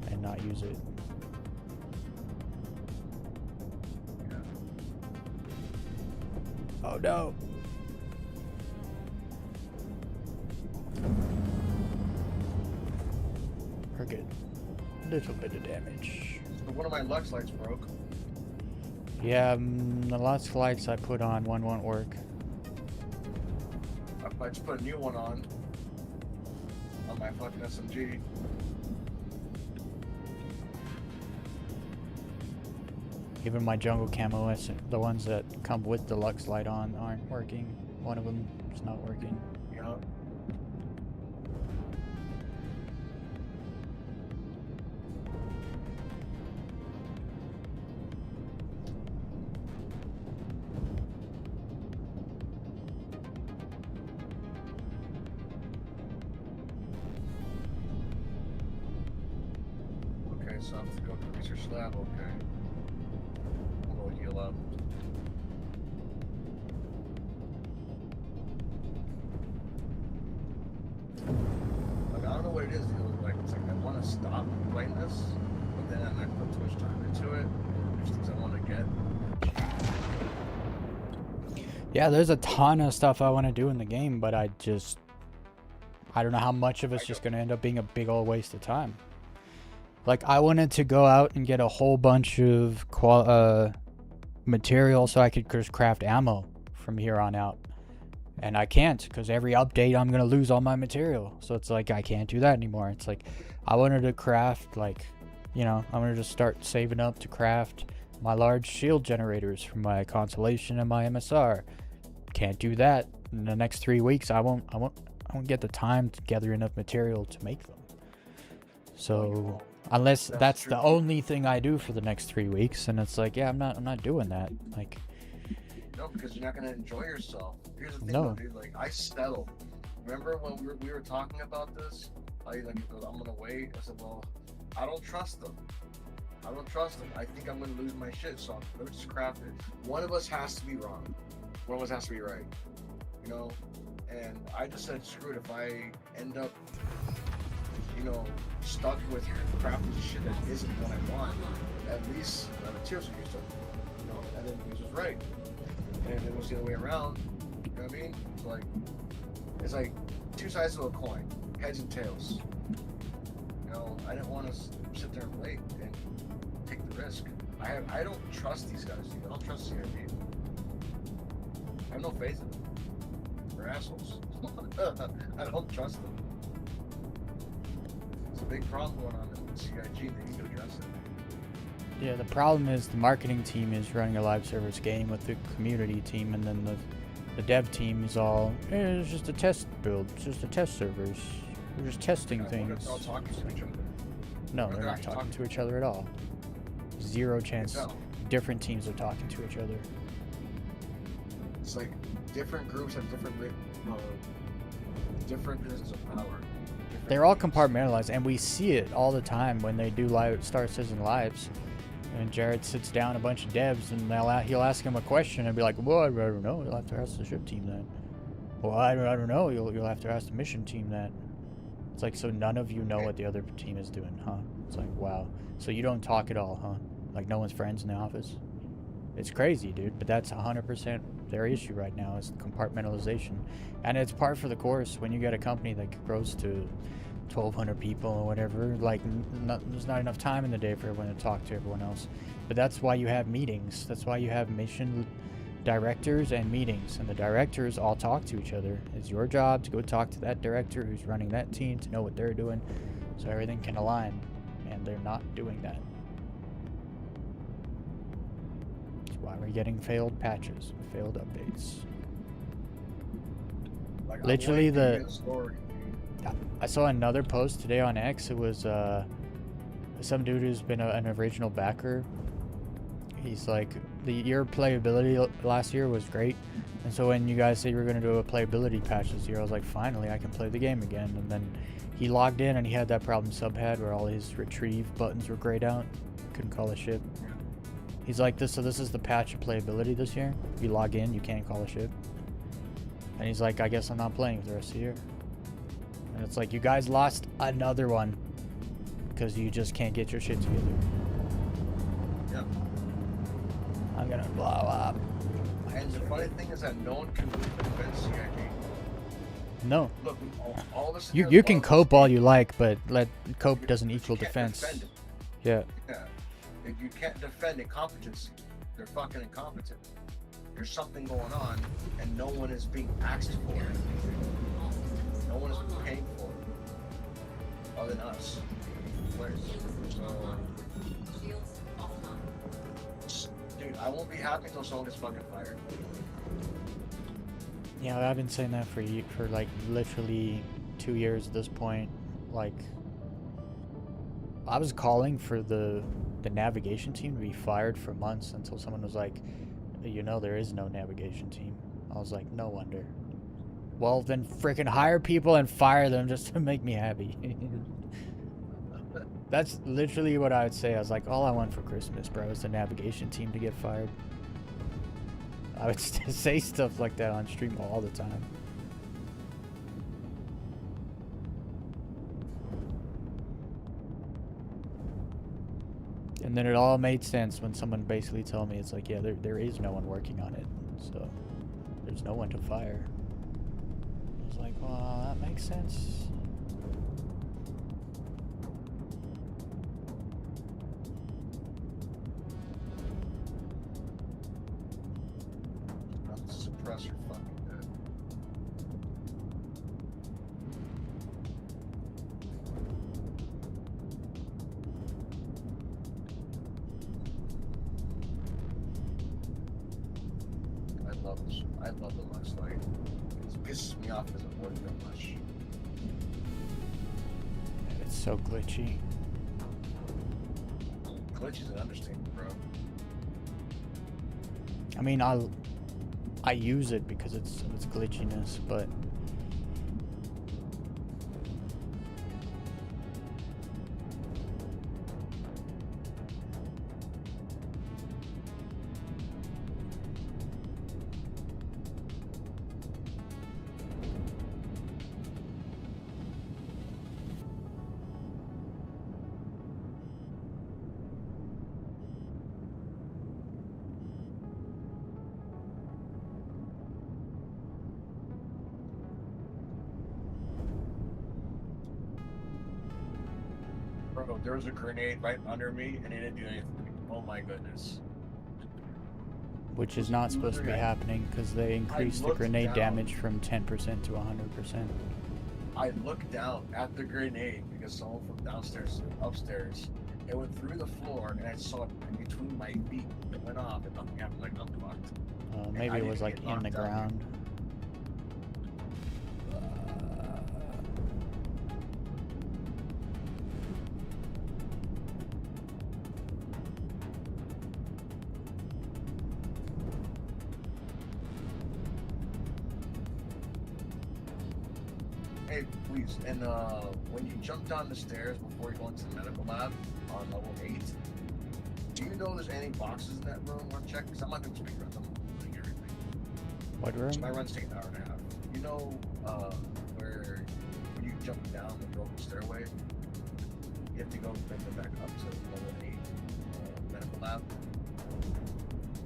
and not use it. Yeah. Oh no. We're good. Little bit of damage. So one of my Lux lights broke. Yeah, the last lights I put on, one won't work. I just put a new one on my fucking SMG. Even my jungle camo, the ones that come with the Lux light on, aren't working. One of them is not working. You know. Okay, so I have to go to the research lab. Okay. We'll go heal up. Like, I don't know what it is. Like, it's like I want to stop playing this, but then I put too much time into it. There's things I want to get. Yeah, there's a ton of stuff I want to do in the game, but I don't know how much of it's just going to end up being a big old waste of time. Like, I wanted to go out and get a whole bunch of material so I could just craft ammo from here on out. And I can't, because every update I'm going to lose all my material. So it's like, I can't do that anymore. It's like, I wanted to craft, like, you know, I'm going to just start saving up to craft my large shield generators from my Constellation and my MSR. Can't do that. In the next 3 weeks, I won't get the time to gather enough material to make them. So unless that's the only thing I do for the next 3 weeks, and it's like, yeah, I'm not doing that. Like, No, because you're not gonna enjoy yourself. Here's the thing, No. though, dude. Like, I settled. Remember when we were talking about this? I'm gonna wait. I said, well, I don't trust them. I think I'm gonna lose my shit, so let's just craft it. One of us has to be wrong. One of us has to be right. You know? And I just said, screw it. If I end up, you know, stuck with crafting shit that isn't what I want, at least the materials are used up. You know? And then he was right. And it was the other way around. You know what I mean? It's like two sides of a coin, heads and tails. You know, I didn't want to sit there and wait and take the risk. I don't trust these guys, dude. I don't trust CRP. I have no faith in them. They're assholes. I don't trust them. It's a big problem going on in CIG. They need to address it. yeah, the problem is the marketing team is running a live service game with the community team, and then the dev team is all, it's just a test build, it's just a test servers. We're just testing I wonder if things. they're all talking to each other. No, Or they're not actually talking to each other at all. Zero chance. No. Different teams are talking to each other. It's like different groups have different positions of power. They're all compartmentalized, and we see it all the time when they do live Star Citizen lives. And Jared sits down a bunch of devs, and he'll ask him a question and be like, "Well, I don't know. You'll have to ask the ship team that." "Well, I don't know. You'll have to ask the mission team that." It's like, so none of you know what the other team is doing, huh? It's like, wow. So you don't talk at all, huh? Like no one's friends in the office? It's crazy, dude. But that's 100% their issue right now is compartmentalization, and it's par for the course when you get a company that grows to 1,200 people or whatever. Like, there's not enough time in the day for everyone to talk to everyone else. But that's why you have meetings. That's why you have mission directors and meetings, and the directors all talk to each other. It's your job to go talk to that director who's running that team to know what they're doing, so everything can align. And they're not doing that. That's why we're getting failed patches, failed updates. Like, Literally the story. I saw another post today on X. It was some dude who's been an original backer. He's like, your playability last year was great, and so when you guys said you were going to do a playability patch this year, I was like, finally I can play the game again. And then he logged in and he had that problem Sub had where all his retrieve buttons were grayed out, couldn't call a ship. He's like, this is the patch of playability this year. You log in, you can't call a ship. And he's like, I guess I'm not playing for the rest of the year. And it's like, you guys lost another one because you just can't get your shit together. Yep. I'm gonna blow up. And the funny thing is that no one can really defend CIG. No. Look, all this. You can cope all you like, but cope doesn't equal can't defense. defend it. Yeah. Yeah. If you can't defend incompetency, they're fucking incompetent. There's something going on, and no one is being asked for it. No one is paying for it, other than us, players. So, dude, I won't be happy until someone gets fucking fired. Yeah, I've been saying that for like literally 2 years at this point. Like, I was calling for the navigation team to be fired for months until someone was like, you know, there is no navigation team. I was like, no wonder. Well, then freaking hire people and fire them just to make me happy. That's literally what I would say. I was like, all I want for Christmas, bro, is the navigation team to get fired. I would say stuff like that on stream all the time. And then it all made sense when someone basically told me, it's like, yeah, there is no one working on it, so there's no one to fire. I was like, well, that makes sense. Suppress your fucking dead. I love the last fight. It pisses me off because it worked that much. It's so glitchy. Glitch is an understatement, bro. I mean, I use it because it's glitchiness, but Bro, there was a grenade right under me and it didn't do anything. Oh my goodness. which is not supposed to be happening because they increased the looked grenade down. damage from 10% to 100%. I looked down at the grenade because someone from downstairs to upstairs. It went through the floor and I saw it in between my feet. It went off and nothing happened. Like, I'm fucked. Maybe it was like in the ground. Hey, please, and when you jump down the stairs before you go into the medical lab on level 8, Do you know there's any boxes in that room? Want to check? Because I'm not going to speak around them. Like everything. What room? So my runs take an hour and a half. You know where when you jump down the broken stairway, you have to go bring them back up to level 8 medical lab,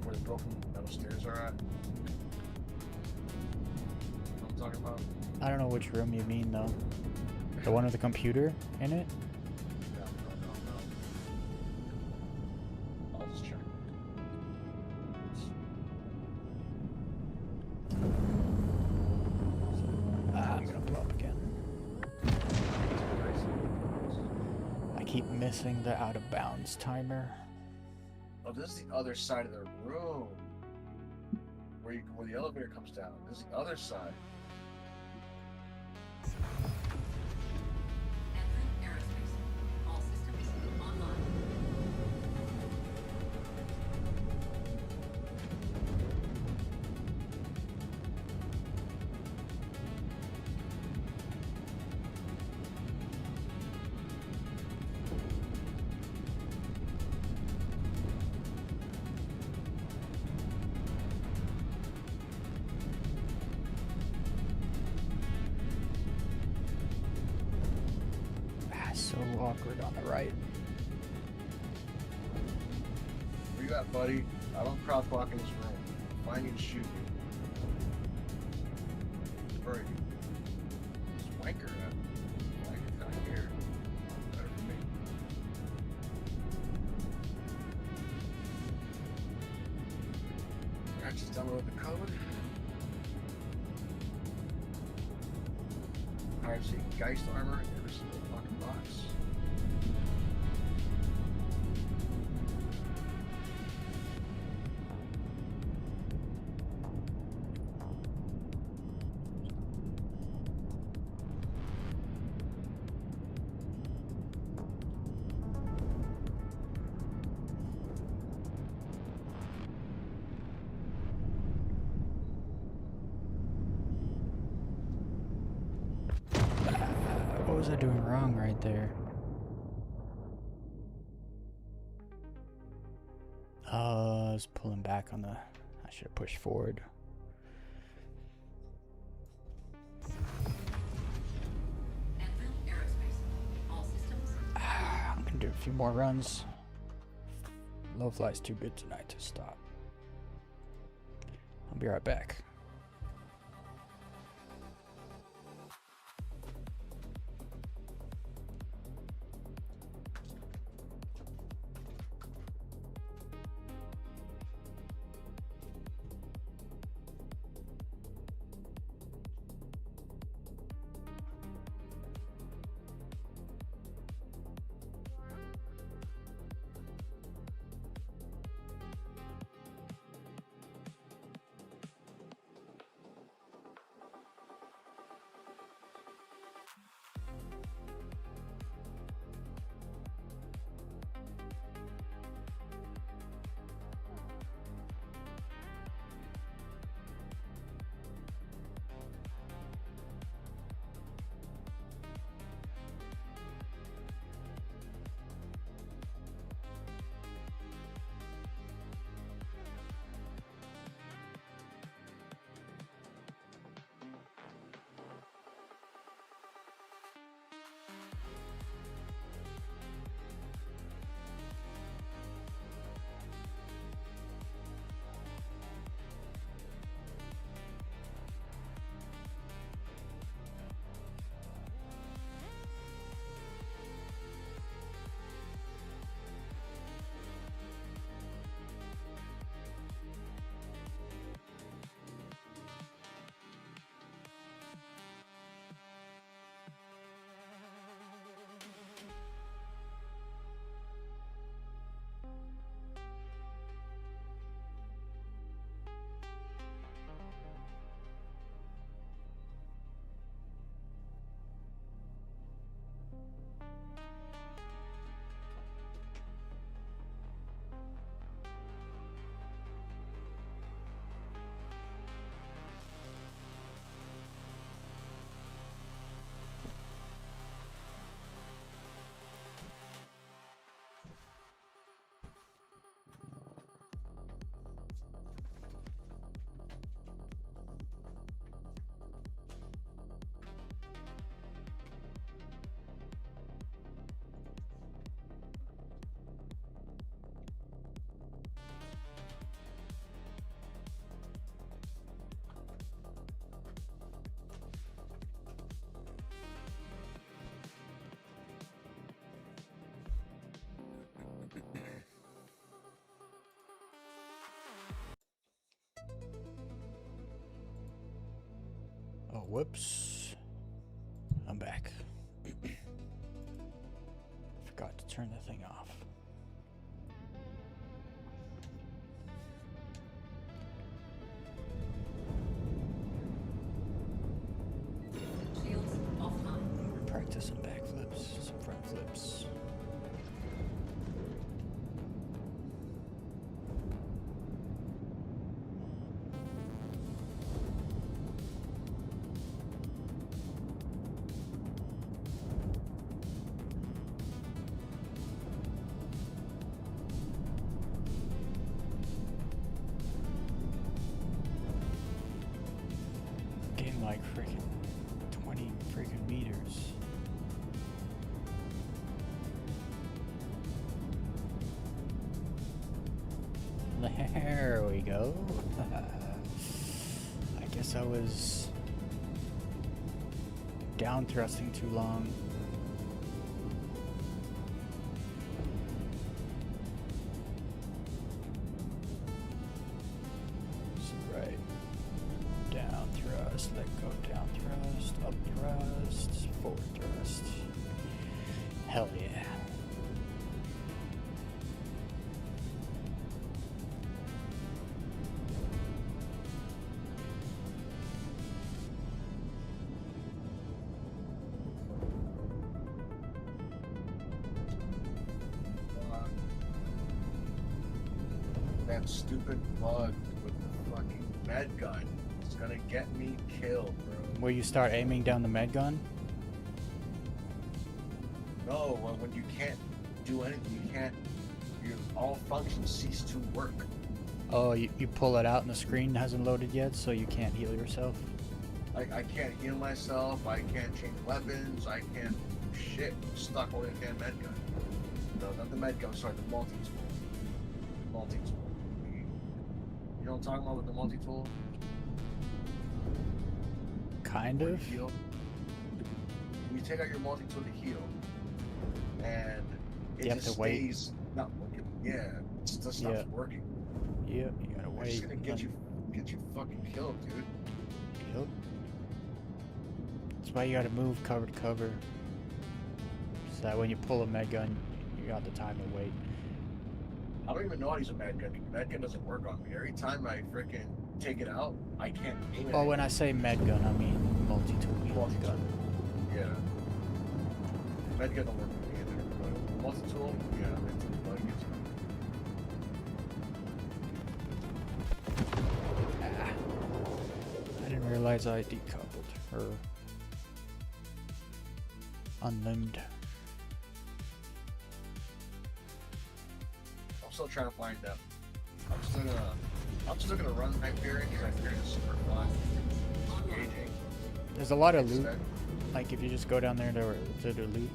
where the broken metal stairs are at. You know what I'm talking about? I don't know which room you mean though. The one with the computer in it? No. I'll just check. I'm gonna blow up again. I keep missing the out of bounds timer. Oh, this is the other side of the room. Where the elevator comes down. This is the other side. Entering aerospace. All systems online. So awkward on the right. Where you at, buddy? I don't crowd block in this room. Find you and shoot you. Where are you? This wanker at? Wanker's not here. Better than me. I just download the code. I've seen Geist armor in every single fucking box. What was I doing wrong right there? I was pulling back on the... I should have pushed forward. Entering aerospace. All systems. I'm gonna do a few more runs. Low fly's too good tonight to stop. I'll be right back. Whoops. I'm back. Forgot to turn the thing off. Shields offline. Practice some backflips, some front flips. Gain like freaking 20 freaking meters. There we go. I guess I was down thrusting too long. So right. Down thrust, let go, down thrust, up thrust, forward thrust. Hell yeah. That stupid bug with the fucking med gun. It's gonna get me killed, bro. Where you start aiming down the med gun? No, when you can't do anything, you can't. All functions cease to work. Oh, you pull it out and the screen hasn't loaded yet, so you can't heal yourself? I can't heal myself. I can't change weapons. I can't do shit. I'm stuck holding a damn med gun. No, not the med gun. Sorry, the multi-tool. Multi-tool. You know what I'm talking about with the multi-tool? Kind Where you of. heal. You take out your multi-tool to heal, and it You have just to wait. stays not working. Yeah, it just stops Yeah. working. Yep, you gotta It's wait. just gonna get and- you fucking killed, dude. Yep. That's why you gotta move cover to cover. So that when you pull a med gun, you got the time to wait. I don't even know how to use a med gun. The med gun doesn't work on me. Every time I freaking take it out, I can't aim it. Oh, when I say med gun, I mean multi-tool Multi-tool. gun. Yeah. Med gun don't work with me either. But multi-tool, yeah, med tool, but it's I didn't realize I decoupled or unlimbed. I'm still trying to find them. I'm still gonna run Hyperion because Hyperion is super fun. It's engaging. There's a lot of It's loot. that- Like if you just go down there to the loot.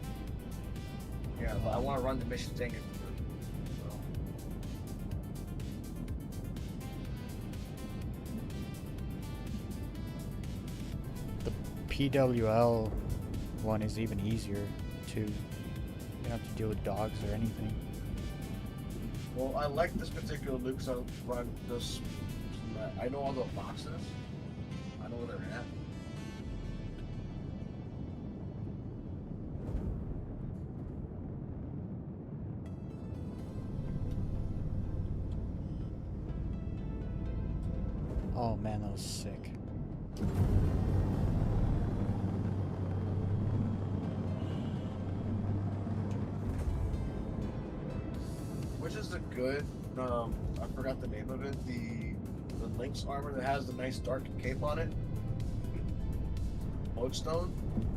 Yeah, but I want to run the missions and get the loot. So. The PWL one is even easier too. You don't have to deal with dogs or anything. Well, I like this particular loot because I run this. I know all the boxes. I know where they're at. Oh man, that was sick. Which is the good? I forgot the name of it. The Lynx armor that has the nice dark cape on it. Lodestone?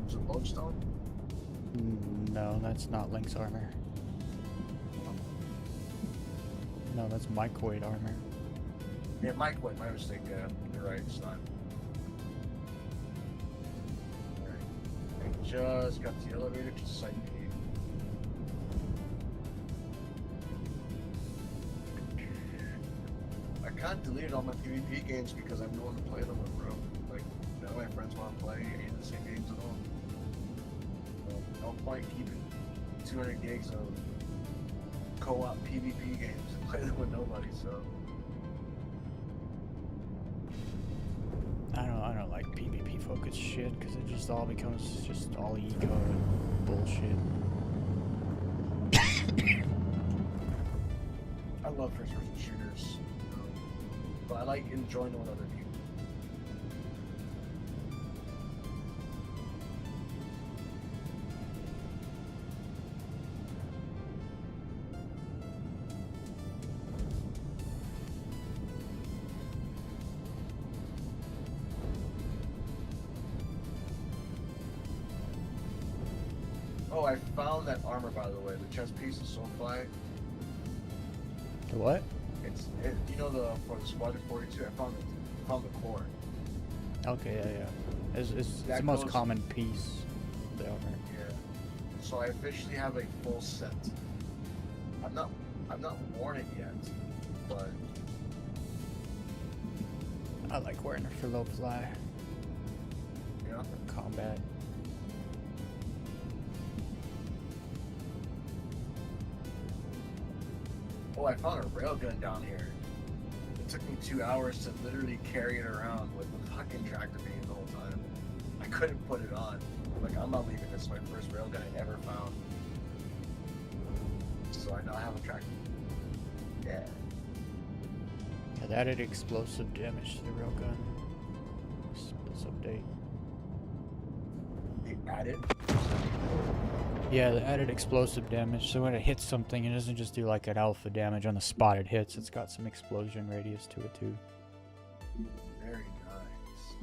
Is it Lodestone? No, that's not Link's armor. No, that's Mycoid armor. Yeah, Mike went. My mistake. Yeah, you're right. It's not. Alright. I just got the elevator to site B. I can't delete all my PvP games because I'm no one to play them with, bro. Like, none of my friends want to play any of the same games at all. So, no point keeping 200 gigs of co-op PvP games and play them with nobody, so. I don't know. I don't like PvP focused shit because it just all becomes just all ego and bullshit. I love first-person shooters, but I like enjoying them with other people. Oh, I found that armor, by the way. The chest piece is so fly. The what? You know, for the Squadron 42, I found the core. Okay, yeah. It's That the most goes- common piece of the armor. Yeah. So I officially have a full set. I've not worn it yet, but I like wearing it for low fly you know, combat. oh, I found a railgun down here. It took me 2 hours to literally carry it around with the fucking tractor beam the whole time. I couldn't put it on. Like, I'm not leaving this. My first railgun I ever found. So I now have a tractor. Yeah. It added explosive damage to the railgun. This update. They added. Yeah, they added explosive damage, so when it hits something, it doesn't just do like an alpha damage on the spot it hits, it's got some explosion radius to it too. Very nice.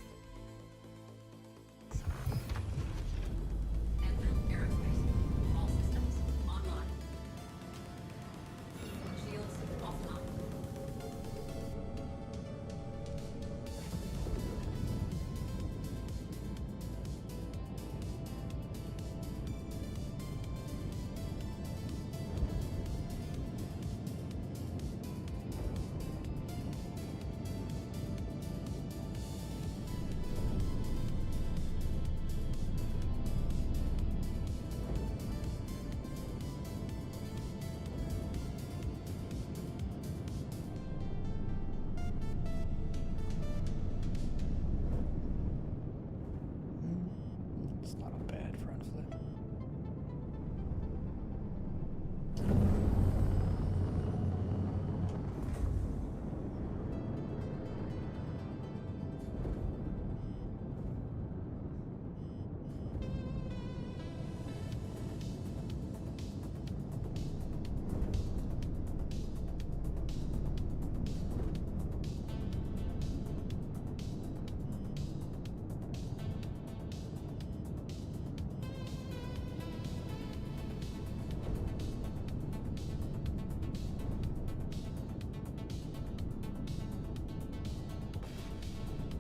Advent aerospace. All systems online. Shields offline. It's not a bad front flip.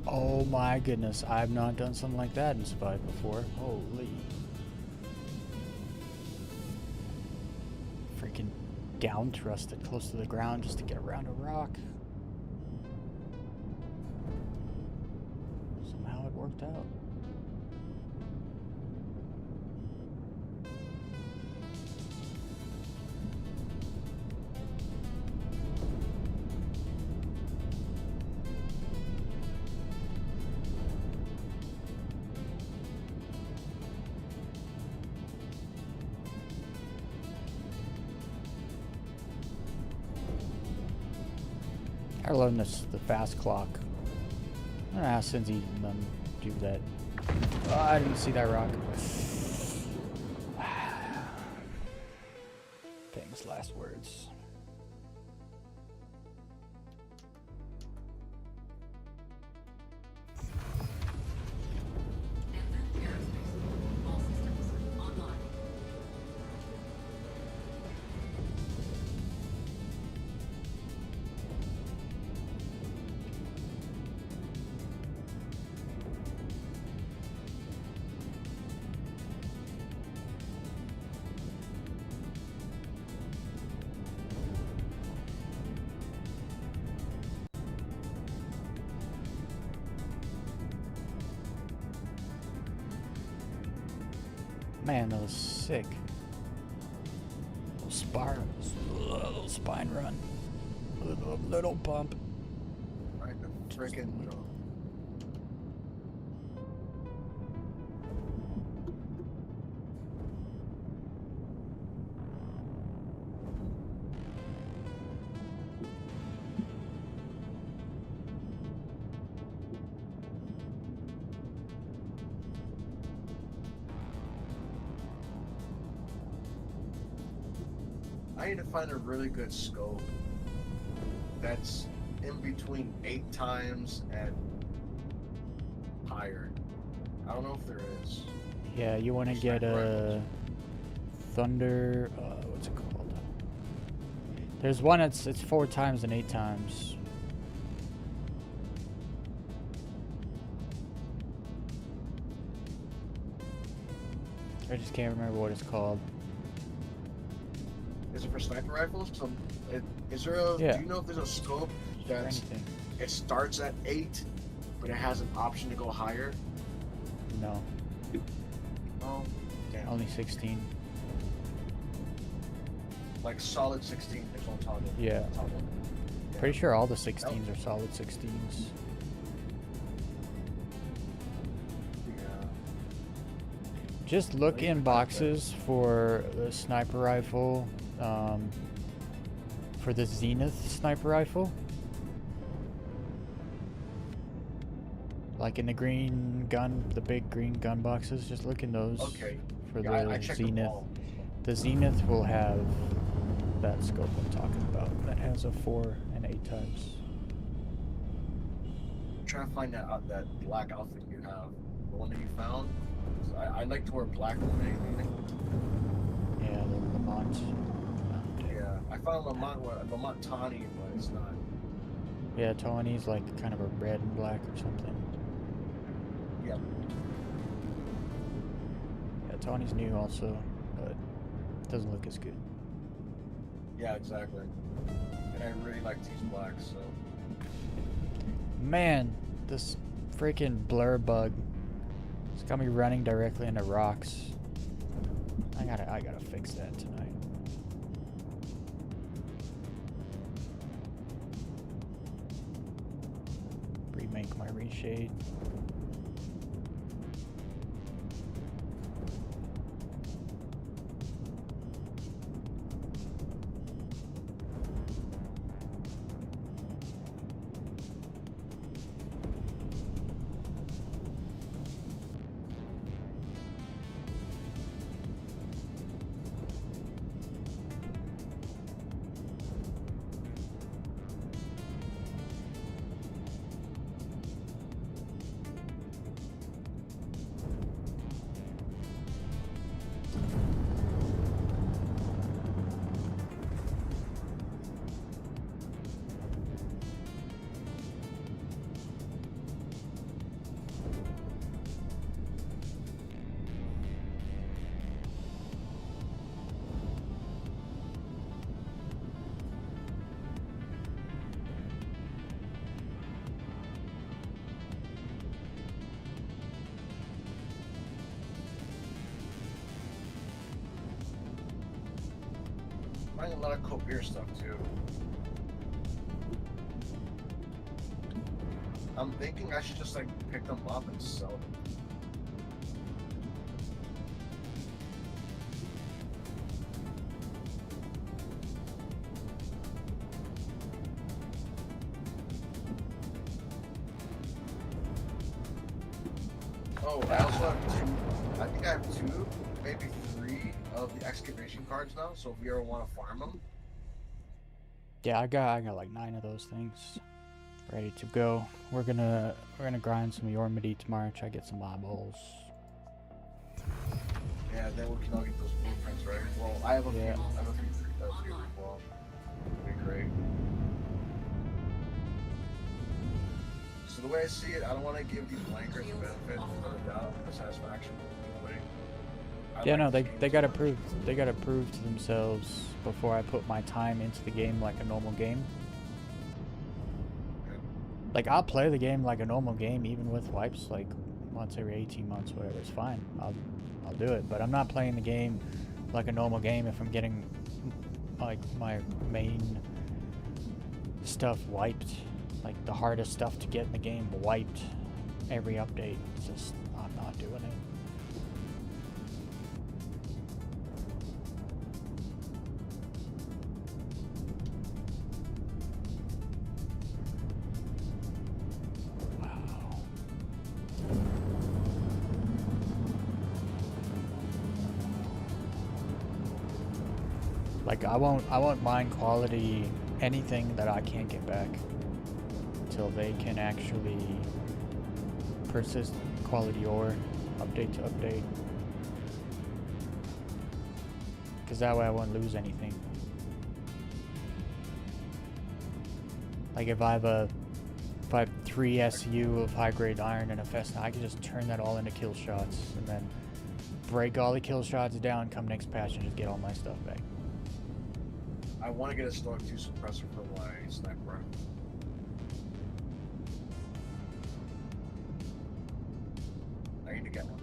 Oh my goodness, I've not done something like that in Spy before. Holy. Freaking down thrusted close to the ground just to get around a rock. Somehow it worked out. I learned this the fast clock. I'm gonna ask Cindy and do that. Oh, I didn't see that rock. Famous last words. Advent aerospace. All systems online. Man, that was sick. Little spine run. Little bump. Right, the freaking middle. I need to find a really good scope that's in between 8 times and higher. I don't know if there is. Yeah, you want to get a Thunder. What's it called? There's one that's it's 4 times and 8 times. I just can't remember what it's called. Is it for sniper rifles? Is there a? Yeah. Do you know if there's a scope For that anything. it starts at 8, but it has an option to go higher? No, Oh, damn. only 16. Like solid 16 is on top of. Yeah. Top of. Yeah. Pretty sure all the 16s are solid 16s. Yeah. Just look in boxes for the sniper rifle, for the Zenith sniper rifle. Like in the green gun, the big green gun boxes, just look in those Okay. for Yeah, the I checked them Zenith. all. The Zenith will have that scope I'm talking about. That has a 4 and 8 times. I'm trying to find that black outfit you have. The one that you found. I like to wear black more than anything. Yeah, the Lamont. Yeah. I found Lamont Tawny, but it's not. Yeah, Tawny's like kind of a red and black or something. Yep. Yeah, Tawny's new also, but it doesn't look as good. Yeah, exactly. And I really like these blacks, so. Man, this freaking blur bug. It's got me running directly into rocks. I gotta fix that tonight. Remake my reshade. Finding a lot of cold beer stuff too. I'm thinking I should just like pick them up and sell them. Oh, I also have 2. I think I have 2, maybe 3 of the excavation cards now. So if you ever want to farm them, Yeah, I got like 9 of those things ready to go. We're gonna grind some Yormity tomorrow and try to get some eyeballs. yeah, then we can all get those blueprints, right? Well, I have a Yeah. few. I have a few as well. That'd be great. So the way I see it, I don't want to give these blankers the benefit of the doubt, the satisfaction of winning. I Yeah, like no, this they game. gotta prove to themselves before I put my time into the game like a normal game. Yeah. Like I'll play the game like a normal game even with wipes like once every 18 months, whatever. It's fine. I'll do it, but I'm not playing the game like a normal game if I'm getting like my main stuff wiped, like the hardest stuff to get in the game wiped every update. It's just I'm not doing it. Wow. Like I won't mind quality anything that I can't get back until they can actually persist quality ore update to update. Because that way I won't lose anything. Like if I have 3 SU of high grade iron and a Festa, I can just turn that all into kill shots and then break all the kill shots down, come next patch and just get all my stuff back. I want to get a Stock 2 suppressor for my sniper rifle. I need to get one.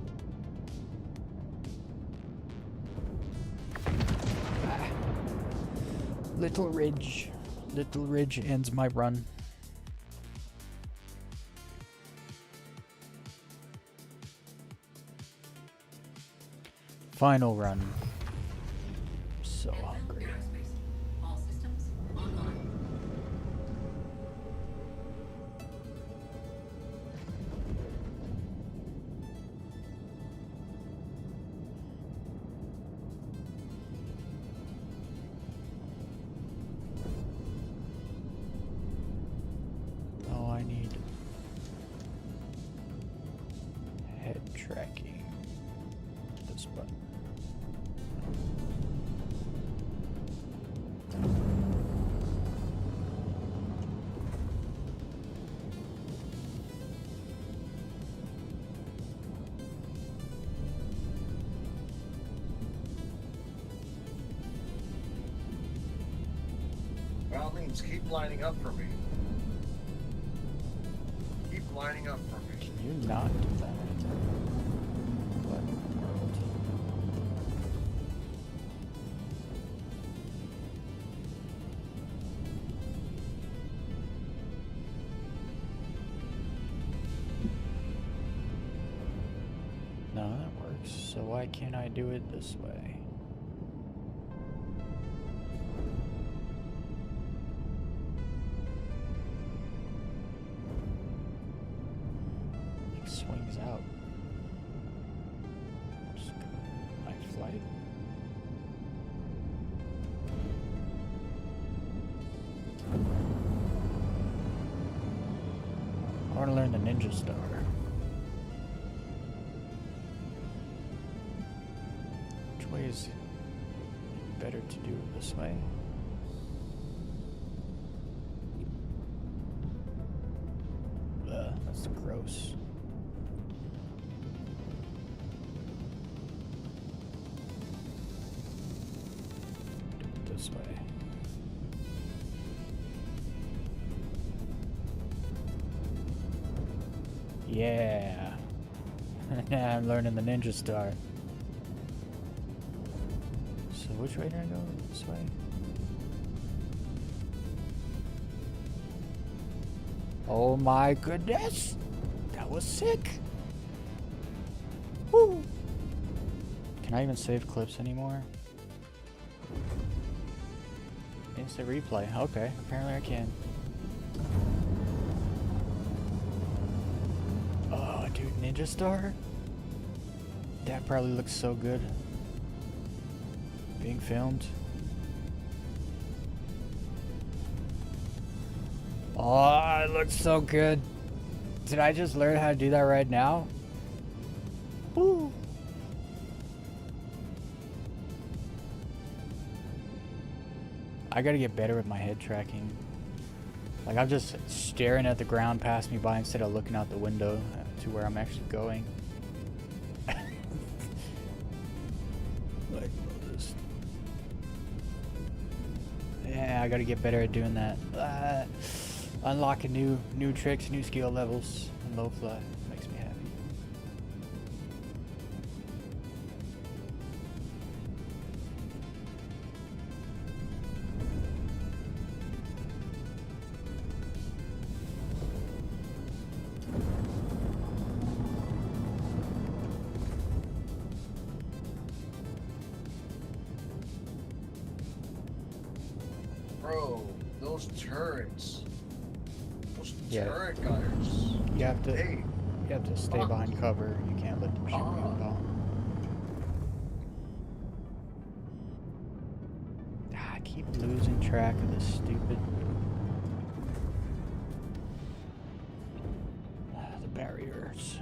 Little Ridge ends my run. Final run. So hungry. Aerospace. All systems online. Oh, I need head tracking. This button. By all means, keep lining up for me. Keep lining up for me. Can you not do that? What in the world? No, that works. So why can't I do it this way? It swings out. Just go night flight. I want to learn the ninja star. Which way is it better to do it this way? That's gross. Do it this way. Yeah. I'm learning the ninja star. So which way do I go? This way? Oh my goodness! That was sick! Woo! Can I even save clips anymore? Instant replay. Okay, apparently I can. Oh, dude, Ninja Star? That probably looks so good. Being filmed. Oh, it looks so good. Did I just learn how to do that right now? Woo! I gotta get better with my head tracking. Like, I'm just staring at the ground pass me by instead of looking out the window to where I'm actually going. Like, just... Yeah, I gotta get better at doing that. Unlocking new tricks, new skill levels, and low fly makes me happy. Bro, those turrets. Those Yeah. turret gunners. You have to Hey, stay behind cover. You can't let them shoot you at all. keep losing track of this stupid. The barriers.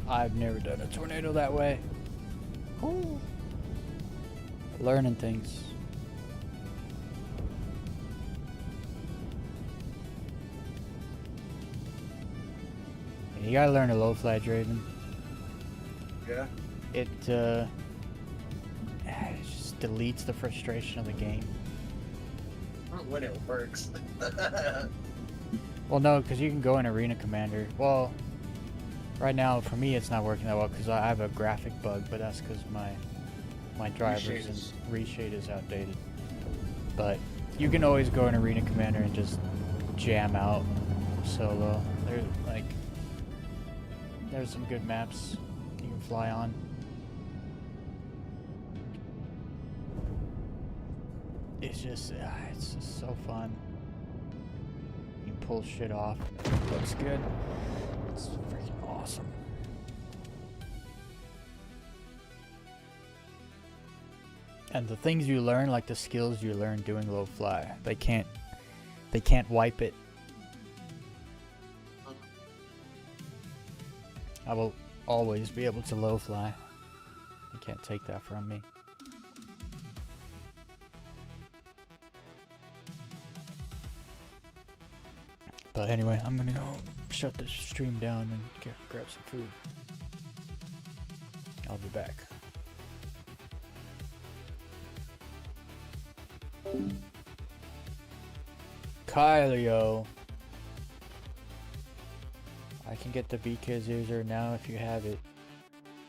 I've never done a tornado that way. Ooh. Learning things. You gotta learn a low fly, Draven. Yeah. It just deletes the frustration of the game. When it works. Well, no, because you can go in Arena Commander. Well, right now for me it's not working that well because I have a graphic bug, but that's because my drivers and reshade is outdated. But you can always go in Arena Commander and just jam out solo. There's some good maps you can fly on. It's just so fun. You can pull shit off. It looks good. It's freaking awesome. And the things you learn, like the skills you learn doing low fly, they can't wipe it. I will always be able to low fly. You can't take that from me. But anyway, I'm gonna go shut this stream down and grab some food. I'll be back. Kylio. I can get the BK00 now if you have it.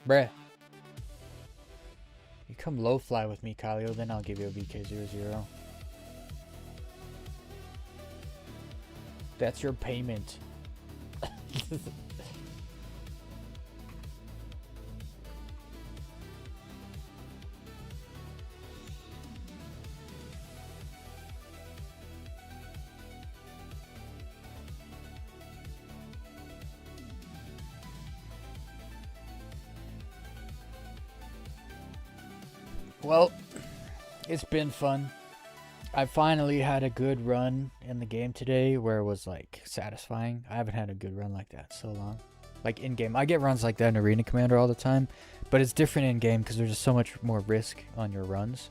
Bruh. You come low fly with me, Kylio, then I'll give you a BK00. That's your payment. Well, it's been fun. I finally had a good run in the game today where it was like satisfying. I haven't had a good run like that so long. Like in game, I get runs like that in Arena Commander all the time, but it's different in game because there's just so much more risk on your runs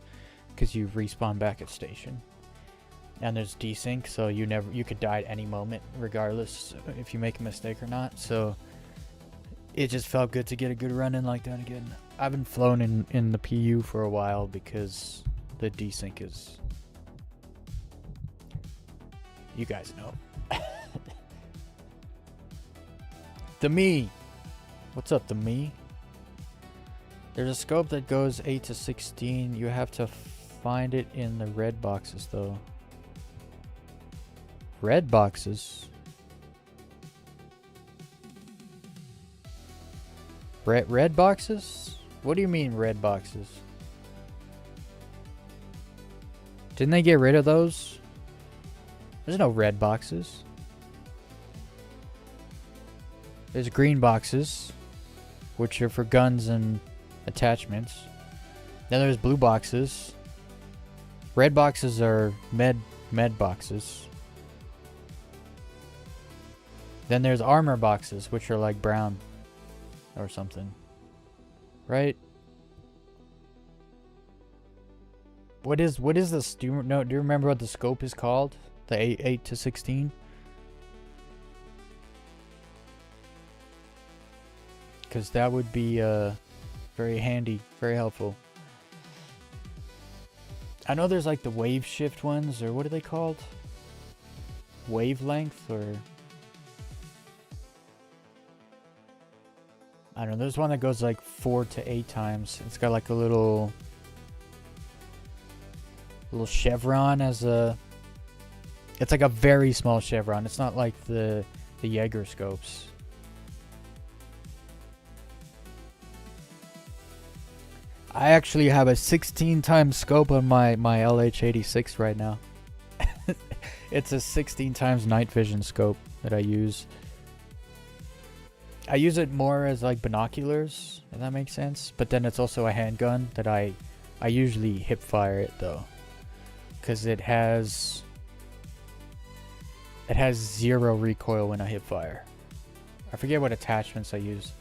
because you respawn back at station. And there's desync, so you could die at any moment regardless if you make a mistake or not. So it just felt good to get a good run in like that again. I've been flown in the PU for a while because the desync is, you guys know. The me. What's up, the me? There's a scope that goes 8 to 16. You have to find it in the red boxes though. Red boxes? Red boxes? What do you mean red boxes? Didn't they get rid of those? There's no red boxes. There's green boxes, which are for guns and attachments. Then there's blue boxes. Red boxes are med boxes. Then there's armor boxes, which are like brown or something. Right? What is this? Do you remember what the scope is called? The 8 to 16? Because that would be very handy, very helpful. I know there's like the wave shift ones, or what are they called? Wavelength, or I don't know. There's one that goes like 4 to 8 times. It's got like a little chevron as a It's like a very small chevron. It's not like the Jaeger scopes. I actually have a 16 times scope on my LH86 right now. It's a 16 times night vision scope that I use. I use it more as like binoculars, if that makes sense. But then it's also a handgun that I usually hip fire it though, because it has 0 recoil when I hip fire. I forget what attachments I use.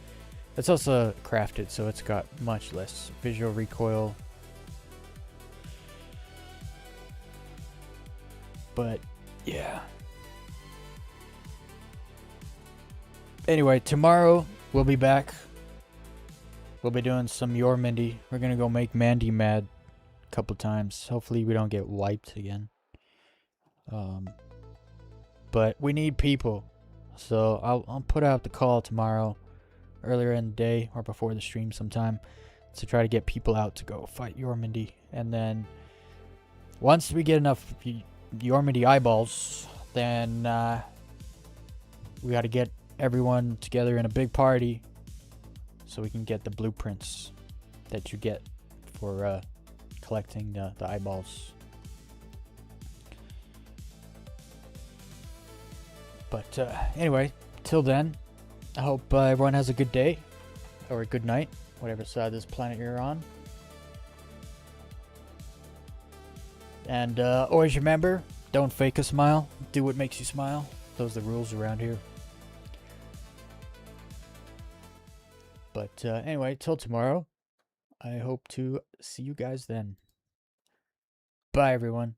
It's also crafted, so it's got much less visual recoil. But yeah. Anyway, tomorrow we'll be back. We'll be doing some Your Mindy. We're gonna go make Mandy mad a couple times. Hopefully we don't get wiped again. But we need people, so I'll put out the call tomorrow, earlier in the day or before the stream sometime, to try to get people out to go fight Your Mindy. And then once we get enough Your Mindy eyeballs, then we got to get everyone together in a big party so we can get the blueprints that you get for collecting the eyeballs. But anyway, till then, I hope everyone has a good day or a good night, whatever side of this planet you're on. And always remember, don't fake a smile, do what makes you smile. Those are the rules around here. But anyway, till tomorrow, I hope to see you guys then. Bye, everyone.